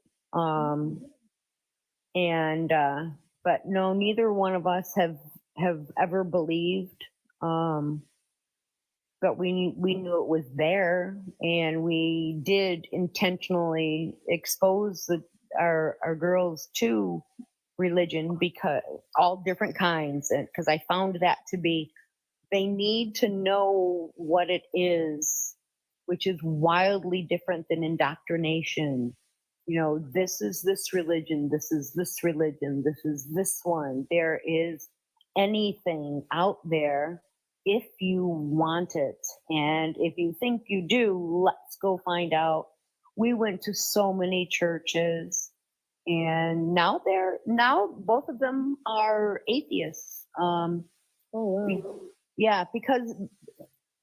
Speaker 1: But no, neither one of us have ever believed. But we knew it was there, and we did intentionally expose our girls to religion, because all different kinds, and because I found that to be, they need to know what it is, which is wildly different than indoctrination. You know, this is this religion, this is this religion, this is this one. There is anything out there if you want it. And if you think you do, let's go find out. We went to so many churches, and now both of them are atheists.
Speaker 4: Oh, wow.
Speaker 1: Yeah, because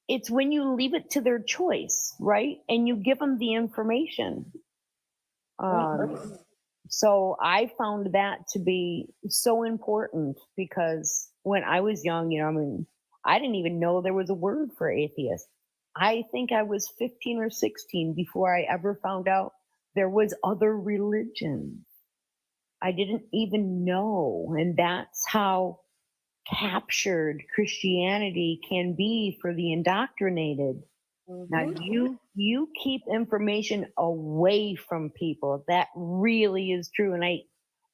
Speaker 1: it's when you leave it to their choice, right? And you give them the information. So I found that to be so important, because when I was young, you know, I mean, I didn't even know there was a word for atheist. I think I was 15 or 16 before I ever found out there was other religions. I didn't even know. And that's how captured Christianity can be for the indoctrinated. Now you keep information away from people. That really is true. And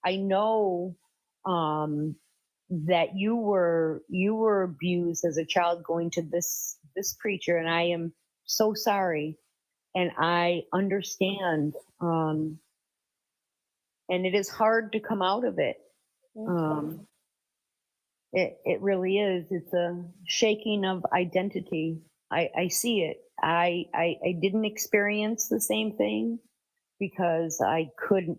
Speaker 1: I know that you were abused as a child going to this preacher, and I am so sorry. And I understand. And it is hard to come out of it. It really is. It's a shaking of identity. I see it. I didn't experience the same thing because I couldn't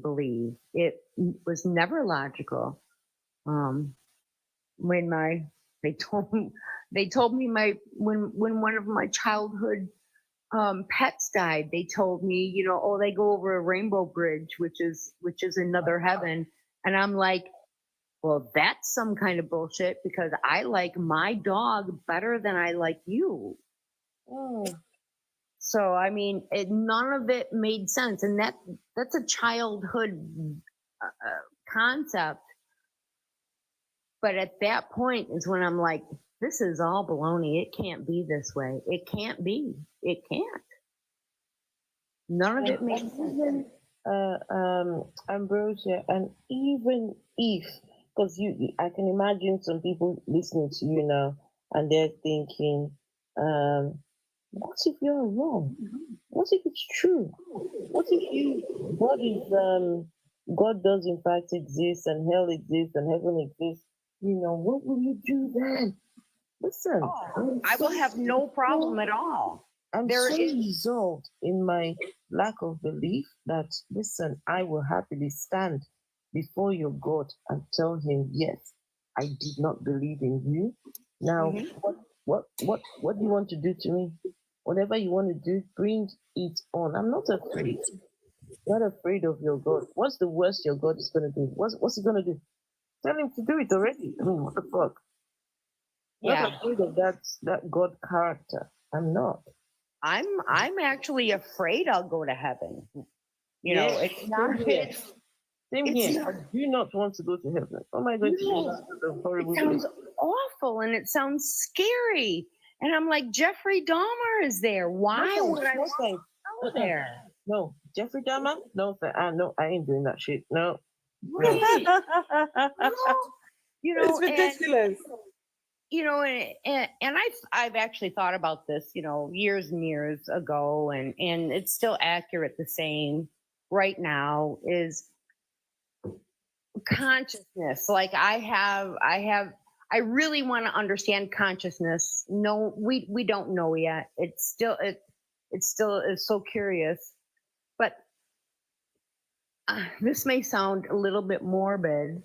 Speaker 1: believe it. Was never logical. When they told me when one of my childhood pets died, they told me, you know, oh, they go over a rainbow bridge, which is another heaven. And I'm like, well, that's some kind of bullshit because I like my dog better than I like you. So, I mean, none of it made sense. And that's a childhood concept. But at that point is when I'm like, this is all baloney. It can't be this way. It can't be. It can't. None of it makes sense.
Speaker 12: Ambrosia, and even if, because I can imagine some people listening to you now and they're thinking, what if you're wrong? What if it's true? What if God does in fact exist and hell exists and heaven exists? You know, what will you do then? Listen,
Speaker 1: I will have no problem at all.
Speaker 12: I'm so resolved in my lack of belief that, listen, I will happily stand before your God and tell him, yes, I did not believe in you. Now, what do you want to do to me? Whatever you want to do, bring it on. I'm not afraid. Not afraid of your God. What's the worst your God is going to do? What's he going to do? Tell him to do it already. I mean, what the fuck?
Speaker 1: Yeah.
Speaker 12: Not afraid of that God character. I'm not.
Speaker 1: I'm actually afraid I'll go to heaven. You know, it's not.
Speaker 12: Same here. I do not want to go to heaven. Oh my God,
Speaker 1: it sounds awful and it sounds scary. And I'm like, Jeffrey Dahmer is there. Why would I want to go there?
Speaker 12: No, Jeffrey Dahmer? No, no, I ain't doing that shit. No.
Speaker 1: Right. You know,
Speaker 12: it's ridiculous.
Speaker 1: You know, and I've actually thought about this, you know, years and years ago, and it's still accurate. The same right now is consciousness. Like I really want to understand consciousness. No, we don't know yet. It's still is so curious, but this may sound a little bit morbid,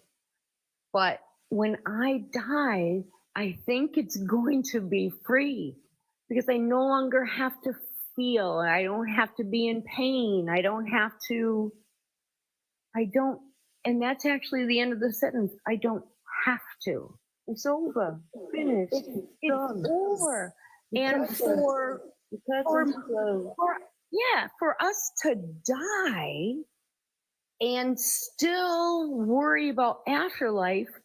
Speaker 1: but when I die, I think it's going to be free because I no longer have to feel. I don't have to be in pain. I don't, and that's actually the end of the sentence. I don't have to.
Speaker 12: It's over. Finished.
Speaker 1: It's over. And for us to die and still worry about afterlife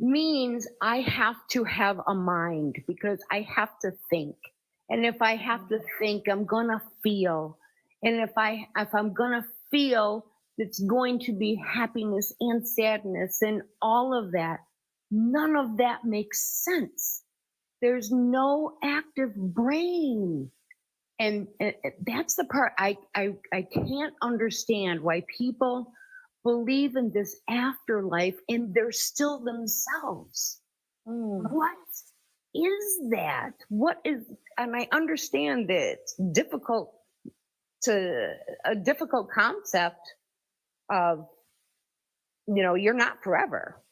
Speaker 1: means I have to have a mind because I have to think. And if I have to think, I'm gonna feel. And if I'm gonna feel, it's going to be happiness and sadness and all of that. None of that makes sense. There's no active brain. And that's the part I can't understand why people believe in this afterlife and they're still themselves. What is that? What is, and I understand that it's a difficult concept of, you know, you're not forever.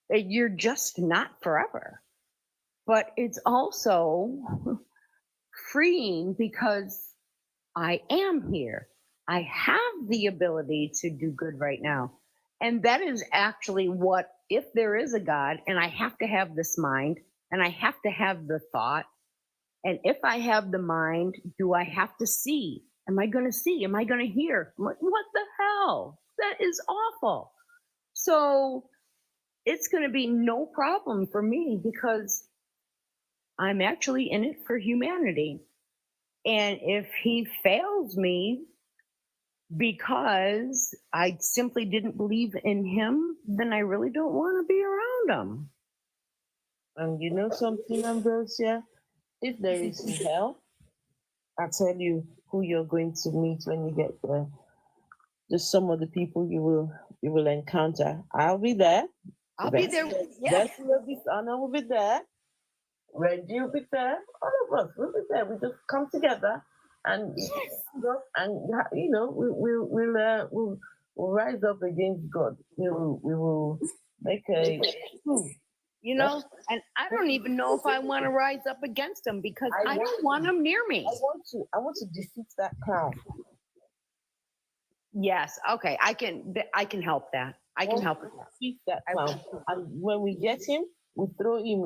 Speaker 1: You're just not forever. But it's also freeing because I am here. I have the ability to do good right now. And that is actually what, if there is a God, and I have to have this mind, and I have to have the thought, and if I have the mind, do I have to see? Am I going to see? Am I going to hear? What the hell? That is awful. So it's going to be no problem for me because I'm actually in it for humanity. And if he fails me because I simply didn't believe in him, then I really don't want to be around him.
Speaker 4: And you know something, Ambrosia? If there is hell, I'll tell you who you're going to meet when you get there. Just some of the people you will encounter. I'll be there.
Speaker 1: I'll be there. Yes.
Speaker 4: Anna will be there. Reggie will be there. All of us will be there. We just come together and we'll rise up against God. We will make a
Speaker 1: and I don't even know if I want to rise up against him because I don't want him near me.
Speaker 4: I want to defeat that clown.
Speaker 1: Yes. Okay. I can help that. I can help with that.
Speaker 4: Defeat that clown. And when we get him, we throw him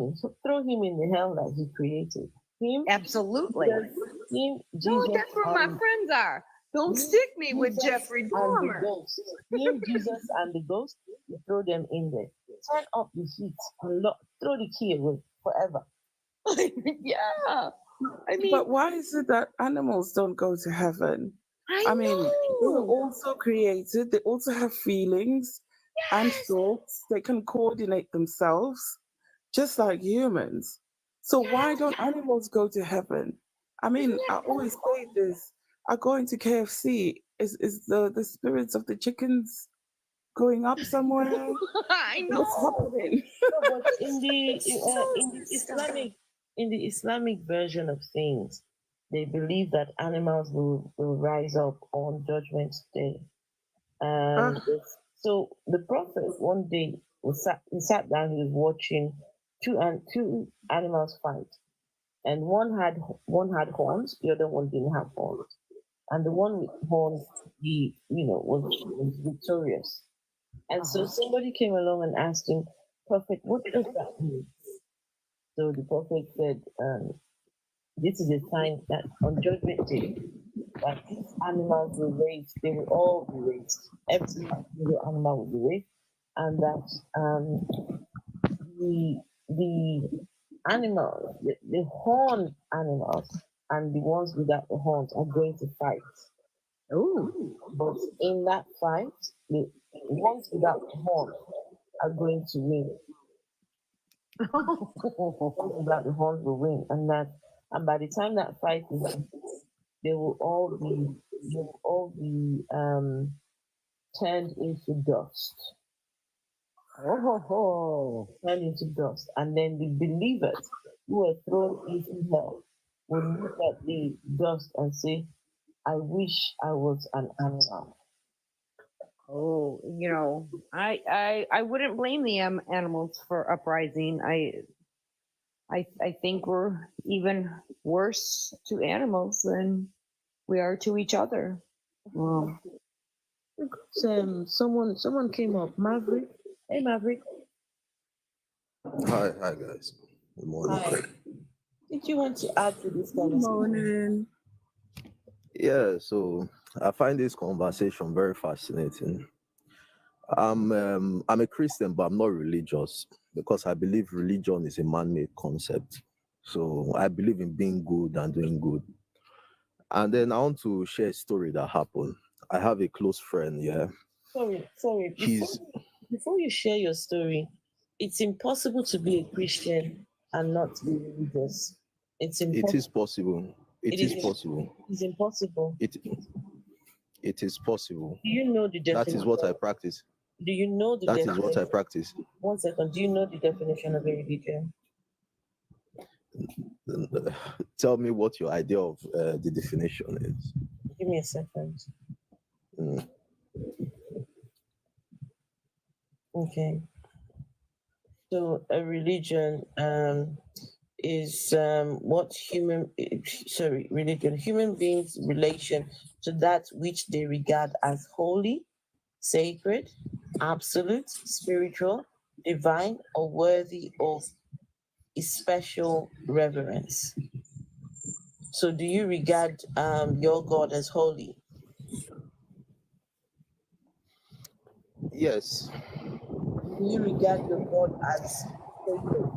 Speaker 4: in the hell that he created. Him.
Speaker 1: Absolutely.
Speaker 4: Him. Jesus.
Speaker 1: No, that's where my friends are. Don't stick me with Jeffrey Dahmer.
Speaker 4: And the ghost. Him, Jesus, and the ghost. We throw them in there. Turn up the heat and throw the key away forever.
Speaker 1: Yeah.
Speaker 2: But why is it that animals don't go to heaven? I mean, they were also created. They also have feelings and thoughts. They can coordinate themselves, just like humans. So why don't animals go to heaven? I mean, I always say this. I go into KFC. Is the spirits of the chickens going up somewhere?
Speaker 1: I know.
Speaker 2: What's happening?
Speaker 4: No, but in the Islamic version of things, they believe that animals will rise up on Judgment Day. And so the Prophet one day he sat down, he was watching two animals fight. And one had horns, the other one didn't have horns. And the one with horns, was victorious. And so somebody came along and asked him, Prophet, what does that mean? So the Prophet said, this is a sign that on Judgment Day, that these animals will raise, they will all be raised. Every single animal will be raised. And that the animals, the horned animals and the ones without the horns are going to fight.
Speaker 1: Oh.
Speaker 4: But in that fight, the ones without the horns are going to win. Without the horns will win, and by the time that fight is, they will all be turned into dust. Turned into dust, and then the believers who were thrown into hell will look at the dust and say, "I wish I was an animal."
Speaker 1: Oh, I wouldn't blame the animals for uprising. I think we're even worse to animals than we are to each other.
Speaker 4: Someone came up, Maverick. Hey, Maverick.
Speaker 14: Hi guys. Good morning.
Speaker 4: Hi. Did you want to add to this conversation?
Speaker 2: Good morning.
Speaker 14: Yeah, so I find this conversation very fascinating. I'm a Christian, but I'm not religious because I believe religion is a man-made concept. So I believe in being good and doing good. And then I want to share a story that happened. I have a close friend, yeah.
Speaker 4: Sorry. Before you share your story, it's impossible to be a Christian and not be religious. It's impossible.
Speaker 14: It is possible. It is possible.
Speaker 4: It's impossible.
Speaker 14: It is possible.
Speaker 4: Do you know the definition?
Speaker 14: That is what I practice.
Speaker 4: Do you know the
Speaker 14: That
Speaker 4: definition?
Speaker 14: is what I practice.
Speaker 4: 1 second. Do you know the definition of a religion?
Speaker 14: Tell me what your idea of the definition is.
Speaker 4: Give me a second. Okay. So a religion is what human beings' relation to that which they regard as holy, sacred, absolute, spiritual, divine, or worthy of a special reverence. So do you regard your God as holy?
Speaker 14: Yes.
Speaker 12: Do you regard your God as sacred?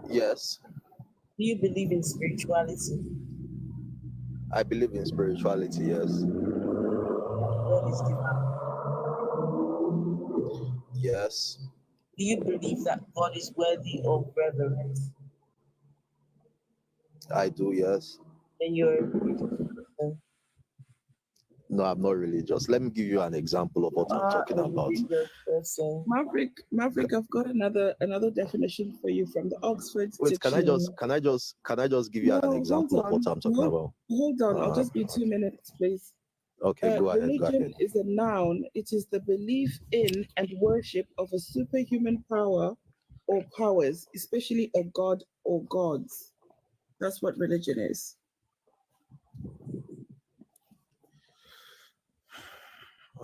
Speaker 14: Yes.
Speaker 12: Do you believe in spirituality?
Speaker 14: I believe in spirituality, yes.
Speaker 12: God is divine.
Speaker 14: Yes.
Speaker 12: Do you believe that God is worthy of reverence?
Speaker 14: I do, yes.
Speaker 12: Then you're a religious person.
Speaker 14: No, I'm not religious. Let me give you an example of what
Speaker 12: You
Speaker 14: I'm
Speaker 12: are
Speaker 14: talking
Speaker 12: a
Speaker 14: about.
Speaker 12: religious person.
Speaker 2: Maverick, I've got another definition for you from the Oxford
Speaker 14: Wait,
Speaker 2: Dictionary.
Speaker 14: can I just give you an
Speaker 2: No,
Speaker 14: example of what I'm talking about?
Speaker 2: Hold on. I'll just be 2
Speaker 14: Okay.
Speaker 2: minutes, please.
Speaker 14: Okay, go ahead.
Speaker 2: Religion is a noun. It is the belief in and worship of a superhuman power or powers, especially a god or gods. That's what religion is.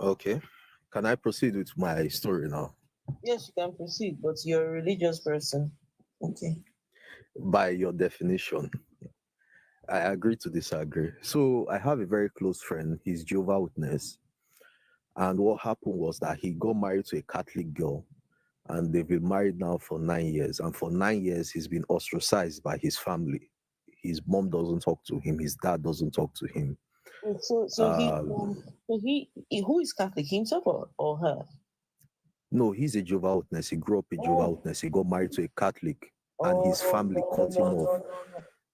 Speaker 14: Okay. Can I proceed with my story now?
Speaker 12: Yes, you can proceed, but you're a religious person. Okay.
Speaker 14: By your definition, I agree to disagree. So I have a very close friend. He's Jehovah's Witness. And what happened was that he got married to a Catholic girl, and they've been married now for 9 years. And for 9 years, he's been ostracized by his family. His mom doesn't talk to him. His dad doesn't talk to him.
Speaker 12: Who is Catholic, himself or her?
Speaker 14: No, he's a Jehovah's Witness. He grew up a Jehovah's Witness. He got married to a Catholic, and his family cut him off.
Speaker 12: No.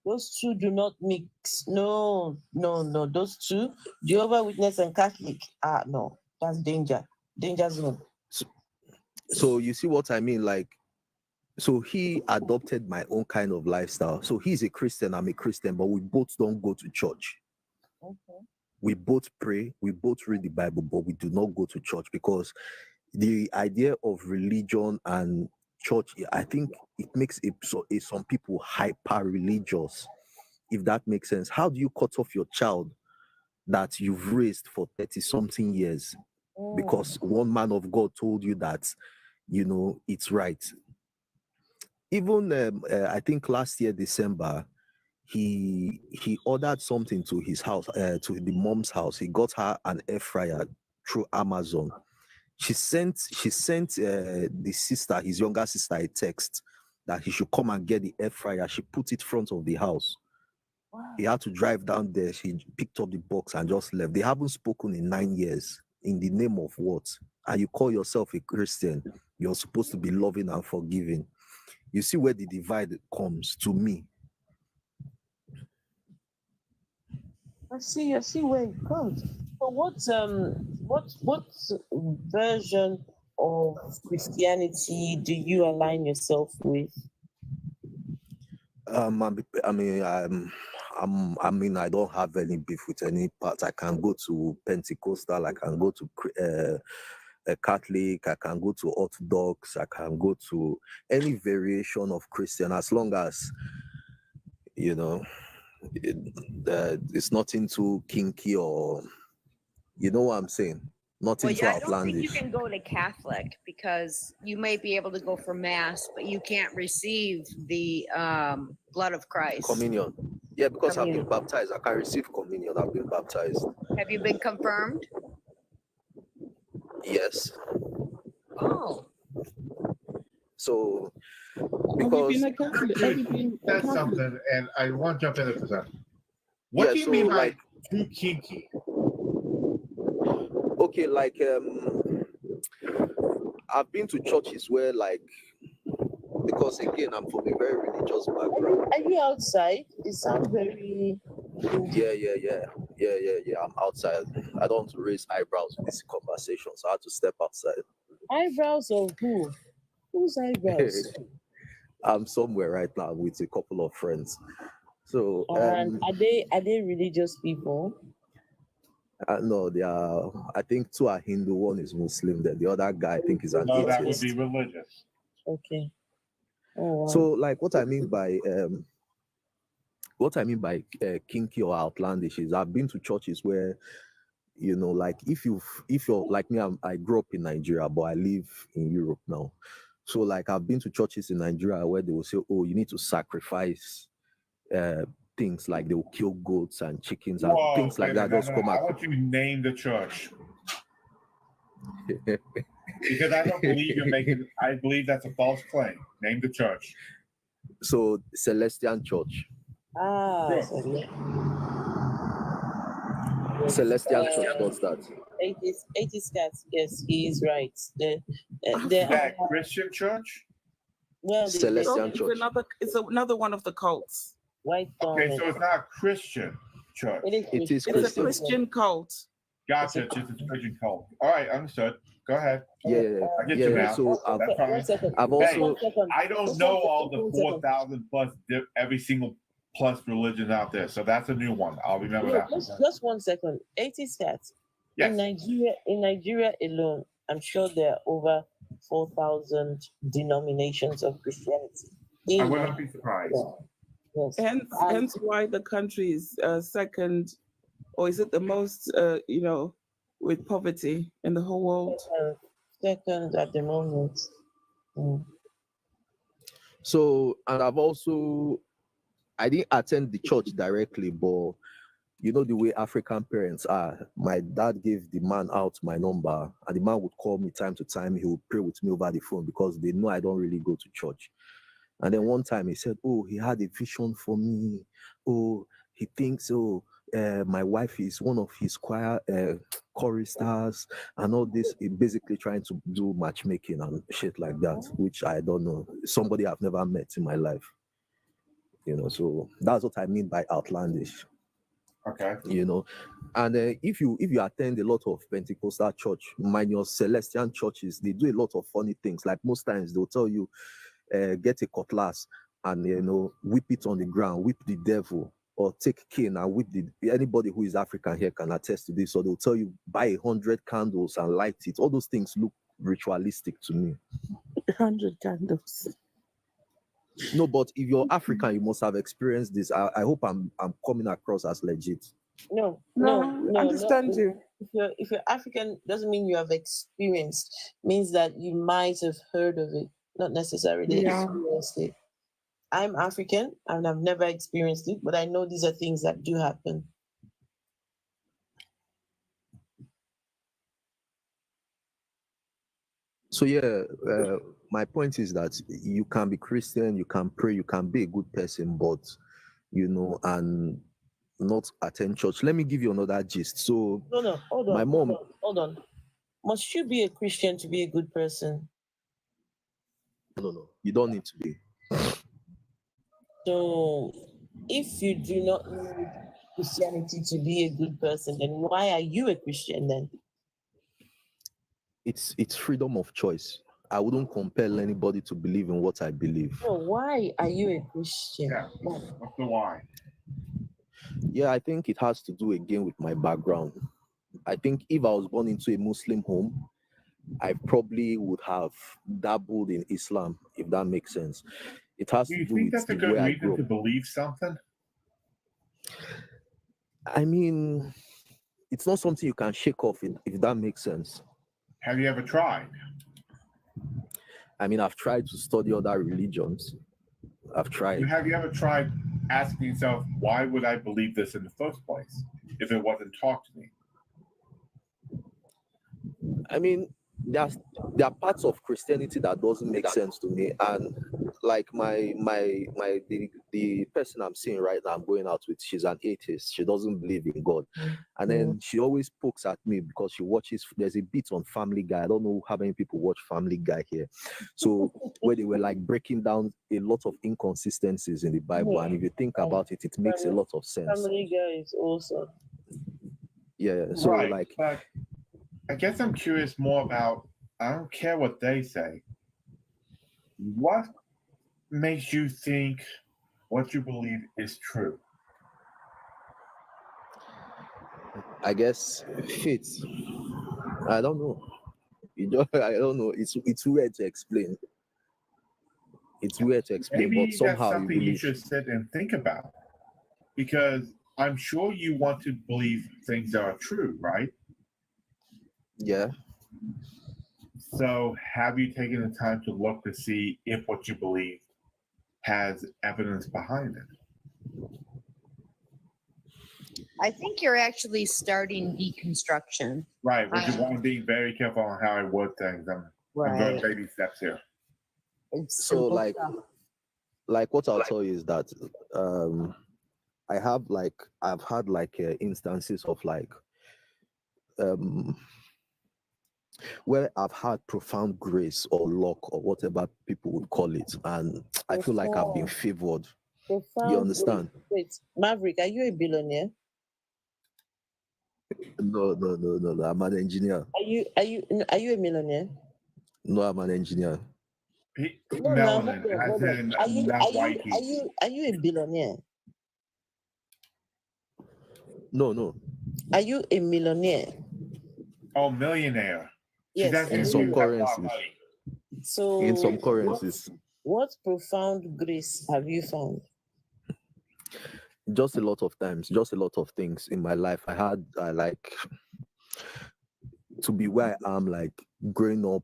Speaker 12: Those two do not mix. No. Those two, Jehovah's Witness and Catholic. No, that's danger zone.
Speaker 14: So you see what I mean? Like, so he adopted my own kind of lifestyle. So he's a Christian, I'm a Christian, but we both don't go to church.
Speaker 12: Okay.
Speaker 14: We both pray, we both read the Bible, but we do not go to church because the idea of religion and church, I think it makes some people hyper religious, if that makes sense. How do you cut off your child that you've raised for 30 something years because one man of God told you that, it's right? Even I think last year December, he ordered something to his house, to the mom's house. He got her an air fryer through Amazon. She sent the sister, his younger sister, a text that he should come and get the air fryer. She put it front of the house. Wow. He had to drive down there. She picked up the box and just left. They haven't spoken in 9 years. In the name of what? And you call yourself a Christian? You're supposed to be loving and forgiving. You see where the divide comes to me.
Speaker 12: I see where it comes. So what version of Christianity do you align yourself with?
Speaker 14: I don't have any beef with any part. I can go to Pentecostal, I can go to a Catholic, I can go to Orthodox, I can go to any variation of Christian, as long as it's nothing too kinky, or you know what I'm saying, nothing too
Speaker 1: I don't think you
Speaker 14: outlandish.
Speaker 1: can go to Catholic because you may be able to go for mass, but you can't receive the blood of Christ.
Speaker 14: Communion. Yeah, because I've been baptized. I can receive communion. I've been baptized.
Speaker 1: Have you been confirmed?
Speaker 14: Yes.
Speaker 1: Oh.
Speaker 14: So, because
Speaker 18: that's something, and I want to jump in for a second. What do you mean by too kinky?
Speaker 14: Okay, like I've been to churches where, like, because again, I'm from a very religious background.
Speaker 12: Are you outside? It sounds very.
Speaker 14: Yeah. I'm outside. I don't want to raise eyebrows in this conversation, so I had to step outside.
Speaker 12: Eyebrows of who? Whose eyebrows?
Speaker 14: I'm somewhere right now with a couple of friends. So
Speaker 12: and are they religious people?
Speaker 14: No, they are. I think two are Hindu, one is Muslim. Then the other guy, I think, is an
Speaker 18: No,
Speaker 14: atheist.
Speaker 18: that would be religious.
Speaker 12: Okay. Oh, wow.
Speaker 14: So, like, what I mean by kinky or outlandish is I've been to churches where, like, if you're like me, I grew up in Nigeria, but I live in Europe now. So, like, I've been to churches in Nigeria where they will say, "Oh, you need to sacrifice things," like they will kill goats and chickens and things like that.
Speaker 18: I want you to name the church. Because I don't believe you're making. I believe that's a false claim. Name the church.
Speaker 14: So Celestian Church.
Speaker 4: Ah,
Speaker 14: Celestian Church does that.
Speaker 4: 80 stats. Yes, he is right.
Speaker 18: Is that Christian church?
Speaker 4: Well,
Speaker 2: Celestian Church. It's another one of the cults.
Speaker 4: White
Speaker 18: Okay, so it's not a Christian church.
Speaker 14: It is
Speaker 2: It's a Christian cult.
Speaker 18: Gotcha. It's just a Christian cult. All right, understood. Go ahead.
Speaker 14: Yeah,
Speaker 18: I get you now.
Speaker 14: So
Speaker 18: That's fine.
Speaker 14: I've also.
Speaker 18: I don't know all the 4,000 plus every single plus religion out there, so that's a new one. I'll remember that.
Speaker 4: Just 1 second. 80 stats.
Speaker 18: Yes.
Speaker 4: In Nigeria alone, I'm sure there are over 4,000 denominations of Christianity.
Speaker 18: I would not be surprised.
Speaker 4: Yes.
Speaker 2: Hence why the country is second, or is it the most, with poverty in the whole world?
Speaker 4: Second at the moment.
Speaker 14: So, and I didn't attend the church directly, but you know the way African parents are. My dad gave the man out my number, and the man would call me time to time. He would pray with me over the phone because they know I don't really go to church. And then one time he said, "Oh, he had a vision for me. Oh, he thinks my wife is one of his choir choristers and all this." He basically trying to do matchmaking and shit like that, which I don't know. Somebody I've never met in my life. So that's what I mean by outlandish.
Speaker 18: Okay.
Speaker 14: And if you attend a lot of Pentecostal church, minus Celestian churches, they do a lot of funny things. Like most times they'll tell you, get a cutlass and whip it on the ground, whip the devil, or take cane and whip anybody who is African here can attest to this. So they'll tell you buy 100 candles and light it. All those things look ritualistic to me.
Speaker 21: 100 candles.
Speaker 14: No, but if you're African, you must have experienced this. I hope I'm coming across as legit.
Speaker 4: No,
Speaker 21: understand you.
Speaker 4: If you're African, doesn't mean you have experienced. Means that you might have heard of it, not necessarily experienced it. I'm African and I've never experienced it, but I know these are things that do happen.
Speaker 14: So my point is that you can be Christian, you can pray, you can be a good person, but and not attend church. Let me give you another gist. So
Speaker 4: No, hold on.
Speaker 14: My mom.
Speaker 4: Hold on. Must you be a Christian to be a good person?
Speaker 14: No, you don't need to be.
Speaker 4: So if you do not need Christianity to be a good person, then why are you a Christian then?
Speaker 14: It's freedom of choice. I wouldn't compel anybody to believe in what I believe.
Speaker 4: So why are you a Christian?
Speaker 18: Yeah. What's the why?
Speaker 14: Yeah, I think it has to do again with my background. I think if I was born into a Muslim home, I probably would have dabbled in Islam, if that makes sense. It has
Speaker 18: Do
Speaker 14: to
Speaker 18: you
Speaker 14: do
Speaker 18: think
Speaker 14: with
Speaker 18: that's a
Speaker 14: the
Speaker 18: good
Speaker 14: way I
Speaker 18: reason
Speaker 14: grew
Speaker 18: to
Speaker 14: up.
Speaker 18: believe something?
Speaker 14: I mean, it's not something you can shake off, if that makes sense.
Speaker 18: Have you ever tried?
Speaker 14: I mean, I've tried to study other religions. I've tried.
Speaker 18: Have you ever tried asking yourself, why would I believe this in the first place if it wasn't taught to me?
Speaker 14: I mean, there are parts of Christianity that doesn't make sense to me, and like the person I'm seeing right now, I'm going out with, she's an atheist. She doesn't believe in God, and then she always pokes at me because she watches. There's a bit on Family Guy. I don't know how many people watch Family Guy here, so where they were like breaking down a lot of inconsistencies in the Bible, and if you think about it, it makes a lot of sense.
Speaker 4: Family Guy is awesome.
Speaker 14: Yeah, so
Speaker 18: right, but I guess I'm curious more about, I don't care what they say. What makes you think what you believe is true?
Speaker 14: I guess faith. I don't know. I don't know. It's weird to explain. It's weird to explain,
Speaker 18: Maybe
Speaker 14: but somehow
Speaker 18: that's something you
Speaker 14: believe.
Speaker 18: should sit and think about. Because I'm sure you want to believe things that are true, right?
Speaker 14: Yeah.
Speaker 18: So have you taken the time to look to see if what you believe has evidence behind it?
Speaker 1: I think you're actually starting deconstruction.
Speaker 18: Right, which is why I'm being very careful on how I word things. I'm going
Speaker 1: Right.
Speaker 18: baby steps here.
Speaker 1: It's
Speaker 14: So
Speaker 1: simple
Speaker 14: like
Speaker 1: stuff.
Speaker 14: what I'll tell you is that I've had like instances of like um where I've had profound grace or luck or whatever people would call it, and I feel like I've been favored. You
Speaker 12: Profound.
Speaker 14: understand?
Speaker 12: Wait, Maverick, are you a billionaire?
Speaker 14: No. I'm an engineer.
Speaker 12: Are you a millionaire?
Speaker 14: No, I'm an engineer.
Speaker 12: No, no, hold
Speaker 18: Melanin,
Speaker 12: on,
Speaker 18: as
Speaker 12: hold on.
Speaker 18: in
Speaker 12: Are you
Speaker 18: not whitey.
Speaker 12: are you a billionaire?
Speaker 14: No.
Speaker 12: Are you a millionaire?
Speaker 18: Oh, millionaire. She's
Speaker 12: Yes.
Speaker 18: asking
Speaker 14: In
Speaker 18: if
Speaker 14: some
Speaker 18: you have a lot of
Speaker 14: currencies.
Speaker 18: money.
Speaker 12: So
Speaker 14: In some currencies.
Speaker 12: what profound grace have you found?
Speaker 14: Just a lot of times, just a lot of things in my life. I like to be where I am, like growing up,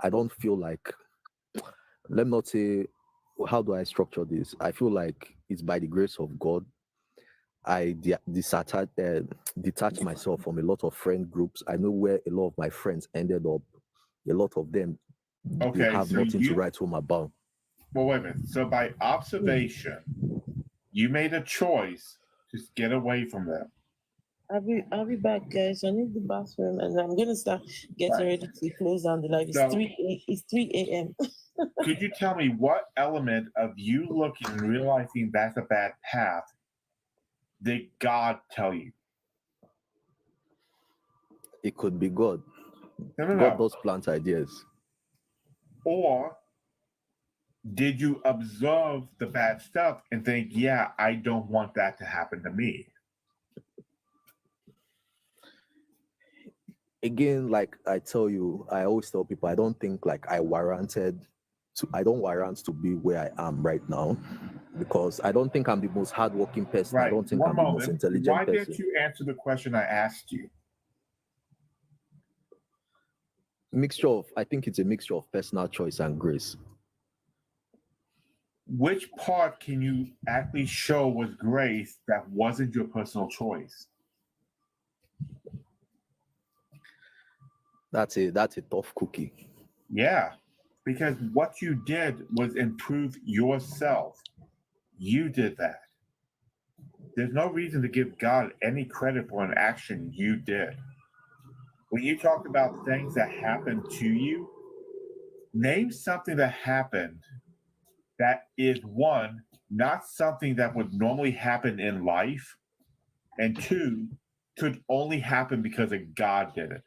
Speaker 14: I don't feel like, let me not say, how do I structure this? I feel like it's by the grace of God. I detach myself from a lot of friend groups. I know where a lot of my friends ended up. A lot of them, they
Speaker 18: Okay,
Speaker 14: have
Speaker 18: so
Speaker 14: nothing to write home about.
Speaker 18: Well, wait a minute. So by observation, you made a choice to get away from them.
Speaker 12: I'll be back, guys. I need the bathroom, and I'm gonna start getting ready to close down the live. It's
Speaker 18: So-
Speaker 12: 3 a.m.
Speaker 18: Could you tell me what element of you looking and realizing that's a bad path did God tell you?
Speaker 14: It could be God.
Speaker 18: No.
Speaker 14: God does plant ideas.
Speaker 18: Or did you observe the bad stuff and think, yeah, I don't want that to happen to me?
Speaker 14: Again, like I tell you, I always tell people, I don't think like I don't warrant to be where I am right now, because I don't think I'm the most hardworking person. I
Speaker 18: Right.
Speaker 14: don't think
Speaker 18: One
Speaker 14: I'm the most
Speaker 18: moment.
Speaker 14: intelligent
Speaker 18: Why
Speaker 14: person.
Speaker 18: didn't you answer the question I asked you?
Speaker 14: I think it's a mixture of personal choice and grace.
Speaker 18: Which part can you actually show was grace that wasn't your personal choice?
Speaker 14: That's a tough cookie.
Speaker 18: Yeah, because what you did was improve yourself. You did that. There's no reason to give God any credit for an action you did. When you talk about things that happened to you, name something that happened that is one, not something that would normally happen in life, and two, could only happen because of God did it.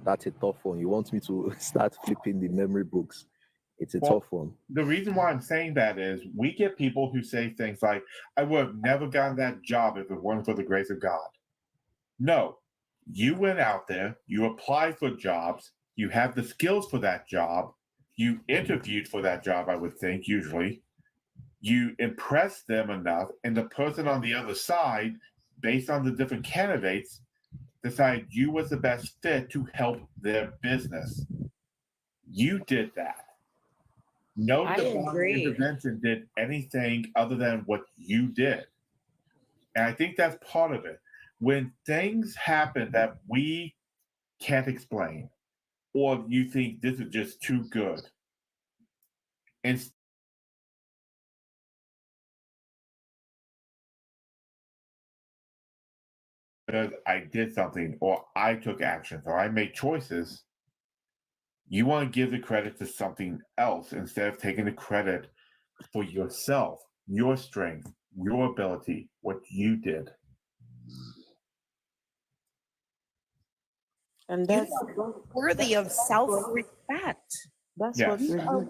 Speaker 14: That's a tough one. You want me to start flipping the memory books? It's a
Speaker 18: Well,
Speaker 14: tough one.
Speaker 18: The reason why I'm saying that is we get people who say things like, I would have never gotten that job if it weren't for the grace of God. No, you went out there, you applied for jobs, you have the skills for that job, you interviewed for that job, I would think, usually. You impressed them enough, and the person on the other side, based on the different candidates, decided you was the best fit to help their business. You did that. No
Speaker 1: I
Speaker 18: divine
Speaker 1: agree.
Speaker 18: intervention did anything other than what you did. And I think that's part of it. When things happen that we can't explain, or you think this is just too good, instead I did something, or I took actions, or I made choices, you want to give the credit to something else instead of taking the credit for yourself, your strength, your ability, what you did.
Speaker 12: And
Speaker 1: You
Speaker 12: that's
Speaker 1: are worthy of self-respect.
Speaker 12: That's
Speaker 18: Yes.
Speaker 12: what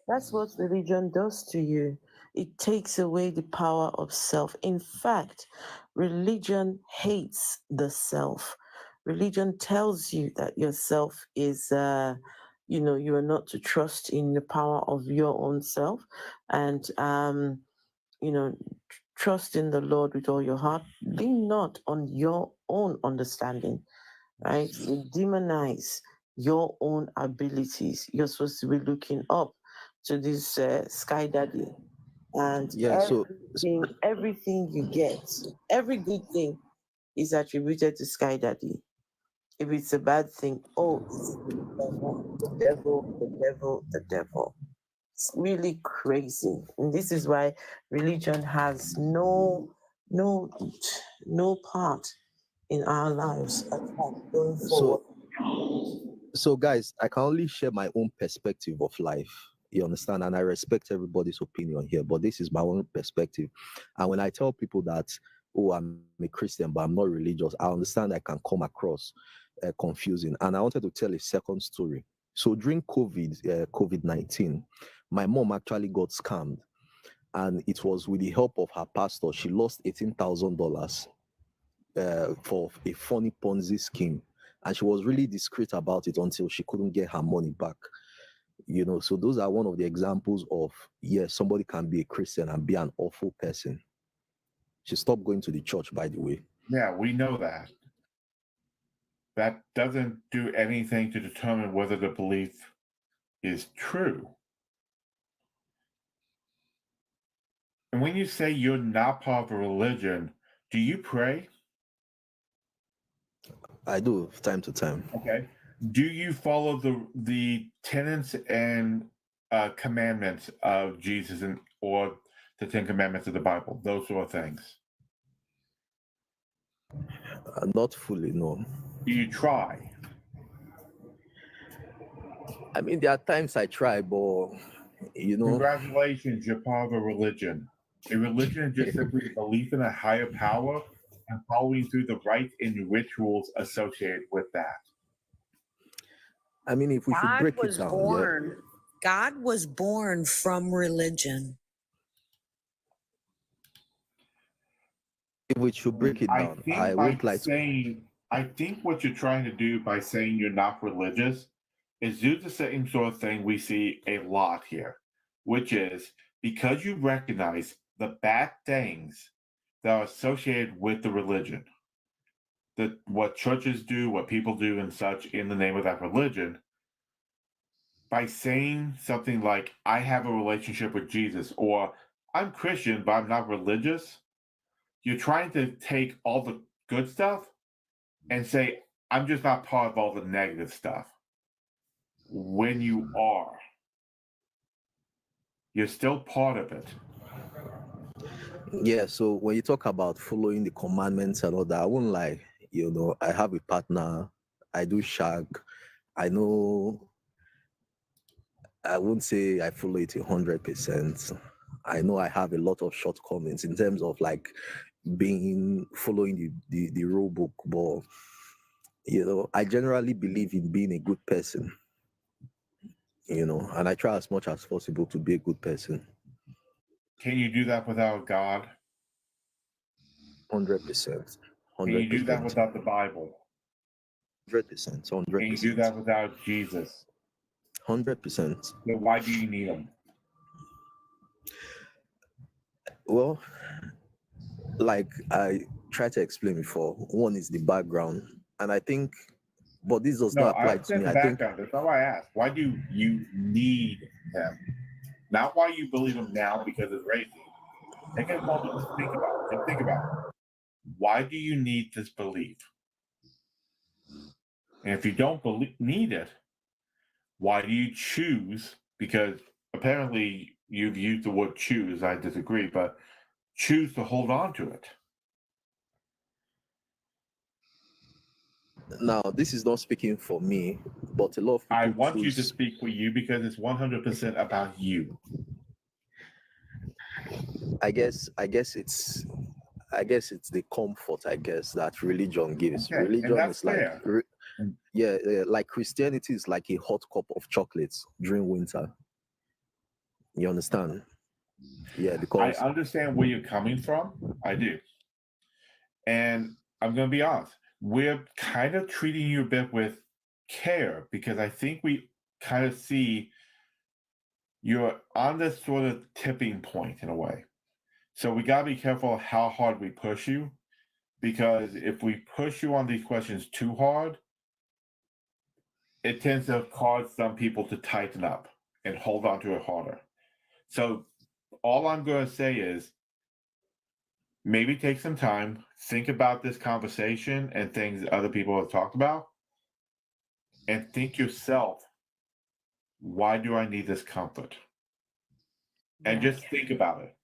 Speaker 12: that's what religion does to you. It takes away the power of self. In fact, religion hates the self. Religion tells you that yourself is you are not to trust in the power of your own self, and trust in the Lord with all your heart. Lean not on your own understanding, right? They demonize your own abilities. You're supposed to be looking up
Speaker 4: to this Sky Daddy, and
Speaker 14: Yeah, so
Speaker 4: everything you get, every good thing is attributed to Sky Daddy. If it's a bad thing, oh, it's the devil, the devil, the devil. It's really crazy. And this is why religion has no part in our lives at all going forward.
Speaker 14: So guys, I can only share my own perspective of life. You understand? And I respect everybody's opinion here, but this is my own perspective. And when I tell people that, oh, I'm a Christian, but I'm not religious, I understand I can come across confusing. And I wanted to tell a second story. So during COVID-19, my mom actually got scammed. And it was with the help of her pastor. She lost $18,000 for a funny Ponzi scheme. And she was really discreet about it until she couldn't get her money back. You know, so those are one of the examples of, yes, somebody can be a Christian and be an awful person. She stopped going to the church, by the way.
Speaker 18: Yeah, we know that. That doesn't do anything to determine whether the belief is true. And when you say you're not part of a religion, do you pray?
Speaker 14: I do, time to time.
Speaker 18: Okay. Do you follow the tenets and commandments of Jesus or the 10 Commandments of the Bible? Those sort of things.
Speaker 14: Not fully, no.
Speaker 18: Do you try?
Speaker 14: I mean, there are times I try, but you know.
Speaker 18: Congratulations, you're part of a religion. A religion is just simply a belief in a higher power and following through the rites and rituals associated with that.
Speaker 14: I mean, if we should break it down,
Speaker 11: God was born from religion.
Speaker 14: If we should break it down, I would like to.
Speaker 18: I think what you're trying to do by saying you're not religious is do the same sort of thing we see a lot here, which is because you recognize the bad things that are associated with the religion, what churches do, what people do, and such in the name of that religion. By saying something like, I have a relationship with Jesus, or I'm Christian, but I'm not religious, you're trying to take all the good stuff and say, I'm just not part of all the negative stuff. When you are, you're still part of it.
Speaker 14: Yeah, so when you talk about following the commandments and all that, I won't lie, you know, I have a partner, I do shag, I know, I won't say I follow it 100%. I know I have a lot of shortcomings in terms of like following the rule book, but you know, I generally believe in being a good person, you know, and I try as much as possible to be a good person.
Speaker 18: Can you do that without God?
Speaker 14: 100%.
Speaker 18: Can you do that without the Bible?
Speaker 14: 100%. 100%.
Speaker 18: Can you do that without Jesus?
Speaker 14: 100%.
Speaker 18: Then why do you need him?
Speaker 14: Well, like I tried to explain before, one is the background, and I think, but this does not apply to me. I think
Speaker 18: that's not why I asked. Why do you need him? Not why you believe him now because it's raising. Take a moment to think about it. Just think about it. Why do you need this belief? And if you don't need it, why do you choose? Because apparently you've used the word choose. I disagree, but choose to hold on to it.
Speaker 14: now this is not speaking for me, but a lot of people
Speaker 18: I want you to speak for you because it's 100% about you.
Speaker 14: I guess it's the comfort, I guess, that religion gives.
Speaker 18: Okay,
Speaker 14: religion
Speaker 18: and that's
Speaker 14: is like
Speaker 18: fair.
Speaker 14: like Christianity is like a hot cup of chocolates during winter. You understand? Yeah, because
Speaker 18: I understand where you're coming from. I do. And I'm going to be honest, we're kind of treating you a bit with care because I think we kind of see you're on this sort of tipping point in a way. So we got to be careful how hard we push you, because if we push you on these questions too hard, it tends to cause some people to tighten up. and hold on to it harder. So all I'm going to say is maybe take some time, think about this conversation and things other people have talked about, and think yourself, why do I need this comfort? And just think about it.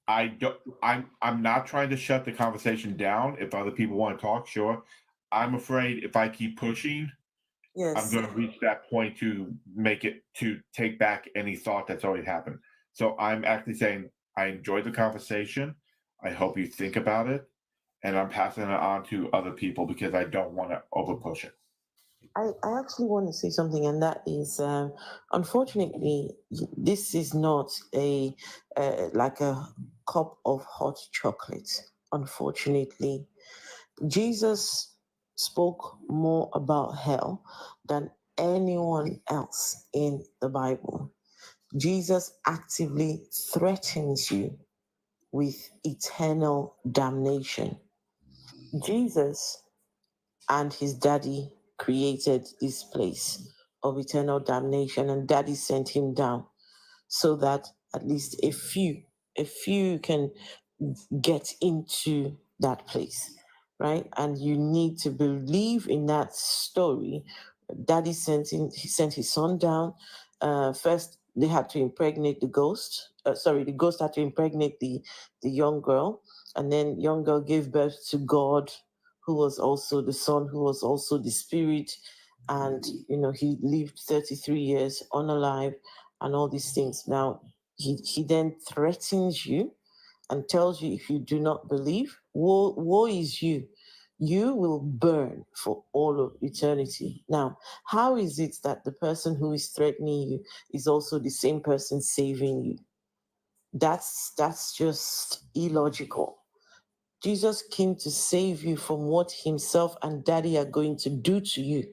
Speaker 18: I'm not trying to shut the conversation down. If other people want to talk, sure. I'm afraid if I keep pushing, I'm going to reach that point to take back any thought that's already happened. So I'm actually saying I enjoyed the conversation. I hope you think about it, and I'm passing it on to other people because I don't want to over push it.
Speaker 4: I actually want to say something, and that is, unfortunately, this is not like a cup of hot chocolate. Unfortunately, Jesus spoke more about hell than anyone else in the Bible. Jesus actively threatens you with eternal damnation. Jesus and his daddy created this place of eternal damnation, and daddy sent him down so that at least a few can get into that place, right? And you need to believe in that story. Daddy he sent his son down. First, they had to impregnate the ghost. The ghost had to impregnate the young girl, and then young girl gave birth to God, who was also the son, who was also the spirit, and he lived 33 years unalive, and all these things. Now he then threatens you and tells you, if you do not believe, woe is you. You will burn for all of eternity. Now, how is it that the person who is threatening you is also the same person saving you? That's just illogical. Jesus came to save you from what himself and daddy are going to do to you.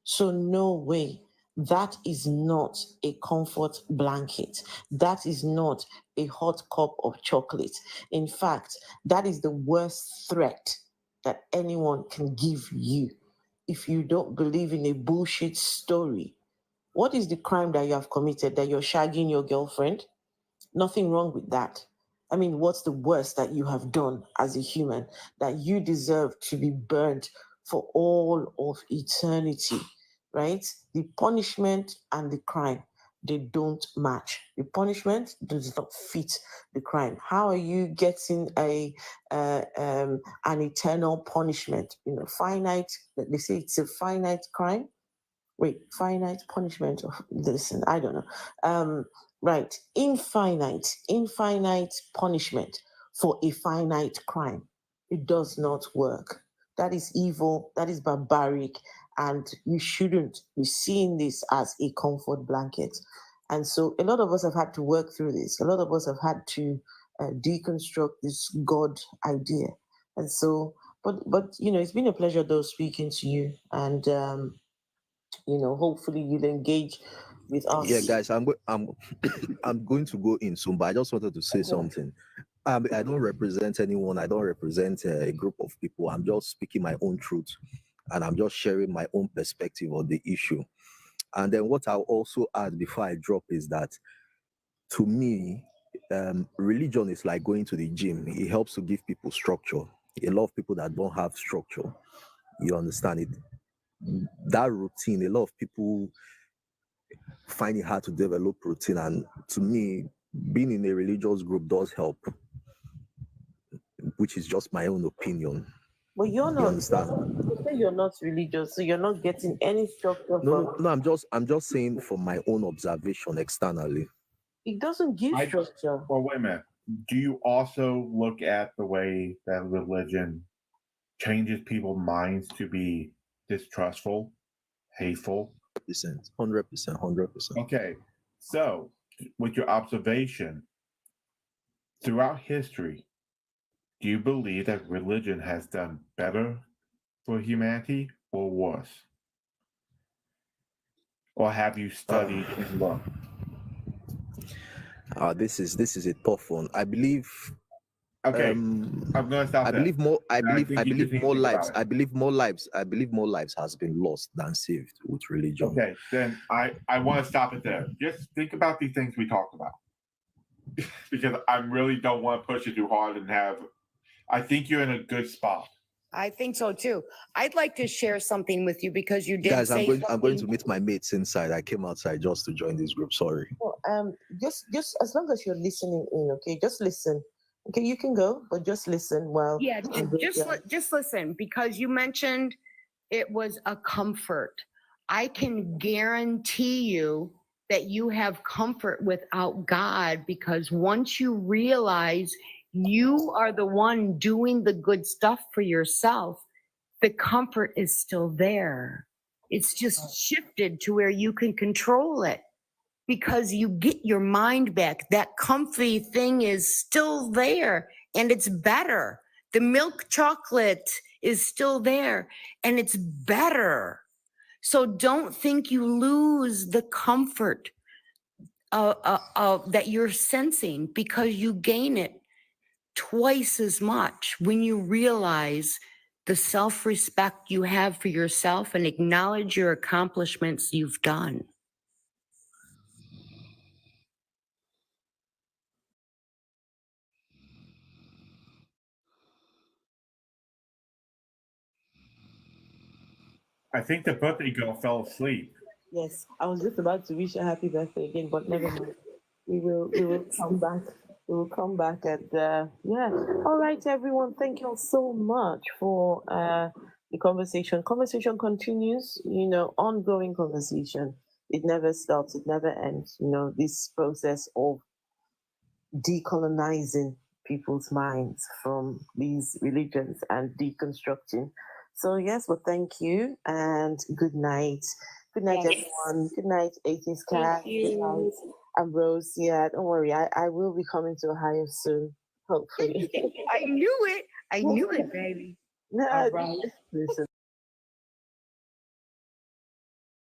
Speaker 4: So no way. That is not a comfort blanket. That is not a hot cup of chocolate. In fact, that is the worst threat that anyone can give you. If you don't believe in a bullshit story, what is the crime that you have committed? That you're shagging your girlfriend? Nothing wrong with that. I mean, what's the worst that you have done as a human that you deserve to be burned for all of eternity, right? The punishment and the crime, they don't match. The punishment does not fit the crime. How are you getting an eternal punishment? Finite, they say it's a finite crime. Wait, finite punishment of listen, I don't know. Right, infinite punishment for a finite crime. It does not work. That is evil, that is barbaric, and you shouldn't be seeing this as a comfort blanket. And so a lot of us have had to work through this. A lot of us have had to deconstruct this God idea. And so, but it's been a pleasure though speaking to you, and hopefully you'll engage with us.
Speaker 14: Yeah, guys, I'm I'm going to go in soon, but I just wanted to say something. I don't represent anyone. I don't represent a group of people. I'm just speaking my own truth, and I'm just sharing my own perspective on the issue. And then what I'll also add before I drop is that, to me, religion is like going to the gym. It helps to give people structure. A lot of people that don't have structure, you understand it. That routine, a lot of people find it hard to develop routine. And to me, being in a religious group does help, which is just my own opinion.
Speaker 4: But you're not.
Speaker 14: You understand?
Speaker 4: You say you're not religious, so you're not getting any structure
Speaker 14: No,
Speaker 4: from.
Speaker 14: no, no. I'm just saying from my own observation externally.
Speaker 4: It doesn't give structure.
Speaker 18: Well, wait a minute. Do you also look at the way that religion changes people's minds to be distrustful, hateful?
Speaker 14: 100%, 100%.
Speaker 18: Okay, so with your observation throughout history, do you believe that religion has done better for humanity or worse? Or have you studied and looked?
Speaker 14: This is a tough one. I believe
Speaker 18: Okay, I'm going to stop.
Speaker 14: I believe more. I
Speaker 18: And I
Speaker 14: believe.
Speaker 18: think
Speaker 14: I
Speaker 18: you just
Speaker 14: believe
Speaker 18: need to
Speaker 14: more
Speaker 18: think about
Speaker 14: lives.
Speaker 18: it.
Speaker 14: I believe more lives. I believe more lives has been lost than saved with religion.
Speaker 18: Okay, then I want to stop it there. Just think about these things we talked about, because I really don't want to push you too hard and have. I think you're in a good spot.
Speaker 1: I think so too. I'd like to share something with you because you did
Speaker 14: Guys,
Speaker 1: say
Speaker 14: I'm going to
Speaker 1: something-
Speaker 14: meet my mates inside. I came outside just to join this group. Sorry.
Speaker 4: Just as long as you're listening in, okay, just listen. Okay, you can go, but just listen while.
Speaker 1: Yeah, just listen, because you mentioned it was a comfort. I can guarantee you that you have comfort without God, because once you realize you are the one doing the good stuff for yourself, the comfort is still there. It's just shifted to where you can control it, because you get your mind back. That comfy thing is still there and it's better. The milk chocolate is still there and it's better. So don't think you lose the comfort that you're sensing, because you gain it twice as much when you realize the self-respect you have for yourself and acknowledge your accomplishments you've done.
Speaker 18: I think the birthday girl fell asleep.
Speaker 4: Yes, I was just about to wish a happy birthday again, but never mind. We will come back. We will come back and yeah. All right, everyone. Thank you all so much for the conversation. Conversation continues. You know, ongoing conversation. It never stops. It never ends. You know, this process of decolonizing people's minds from these religions and deconstructing. So yes, well, thank you and good night. Good night,
Speaker 1: Yes.
Speaker 4: everyone. Good night, Atheist
Speaker 1: Thank
Speaker 4: Cat. Good
Speaker 1: you.
Speaker 4: night, Ambrose. Yeah, don't worry. I will be coming to Ohio soon, hopefully.
Speaker 1: I knew it. I knew it, baby.
Speaker 4: No,
Speaker 1: All right.
Speaker 4: listen.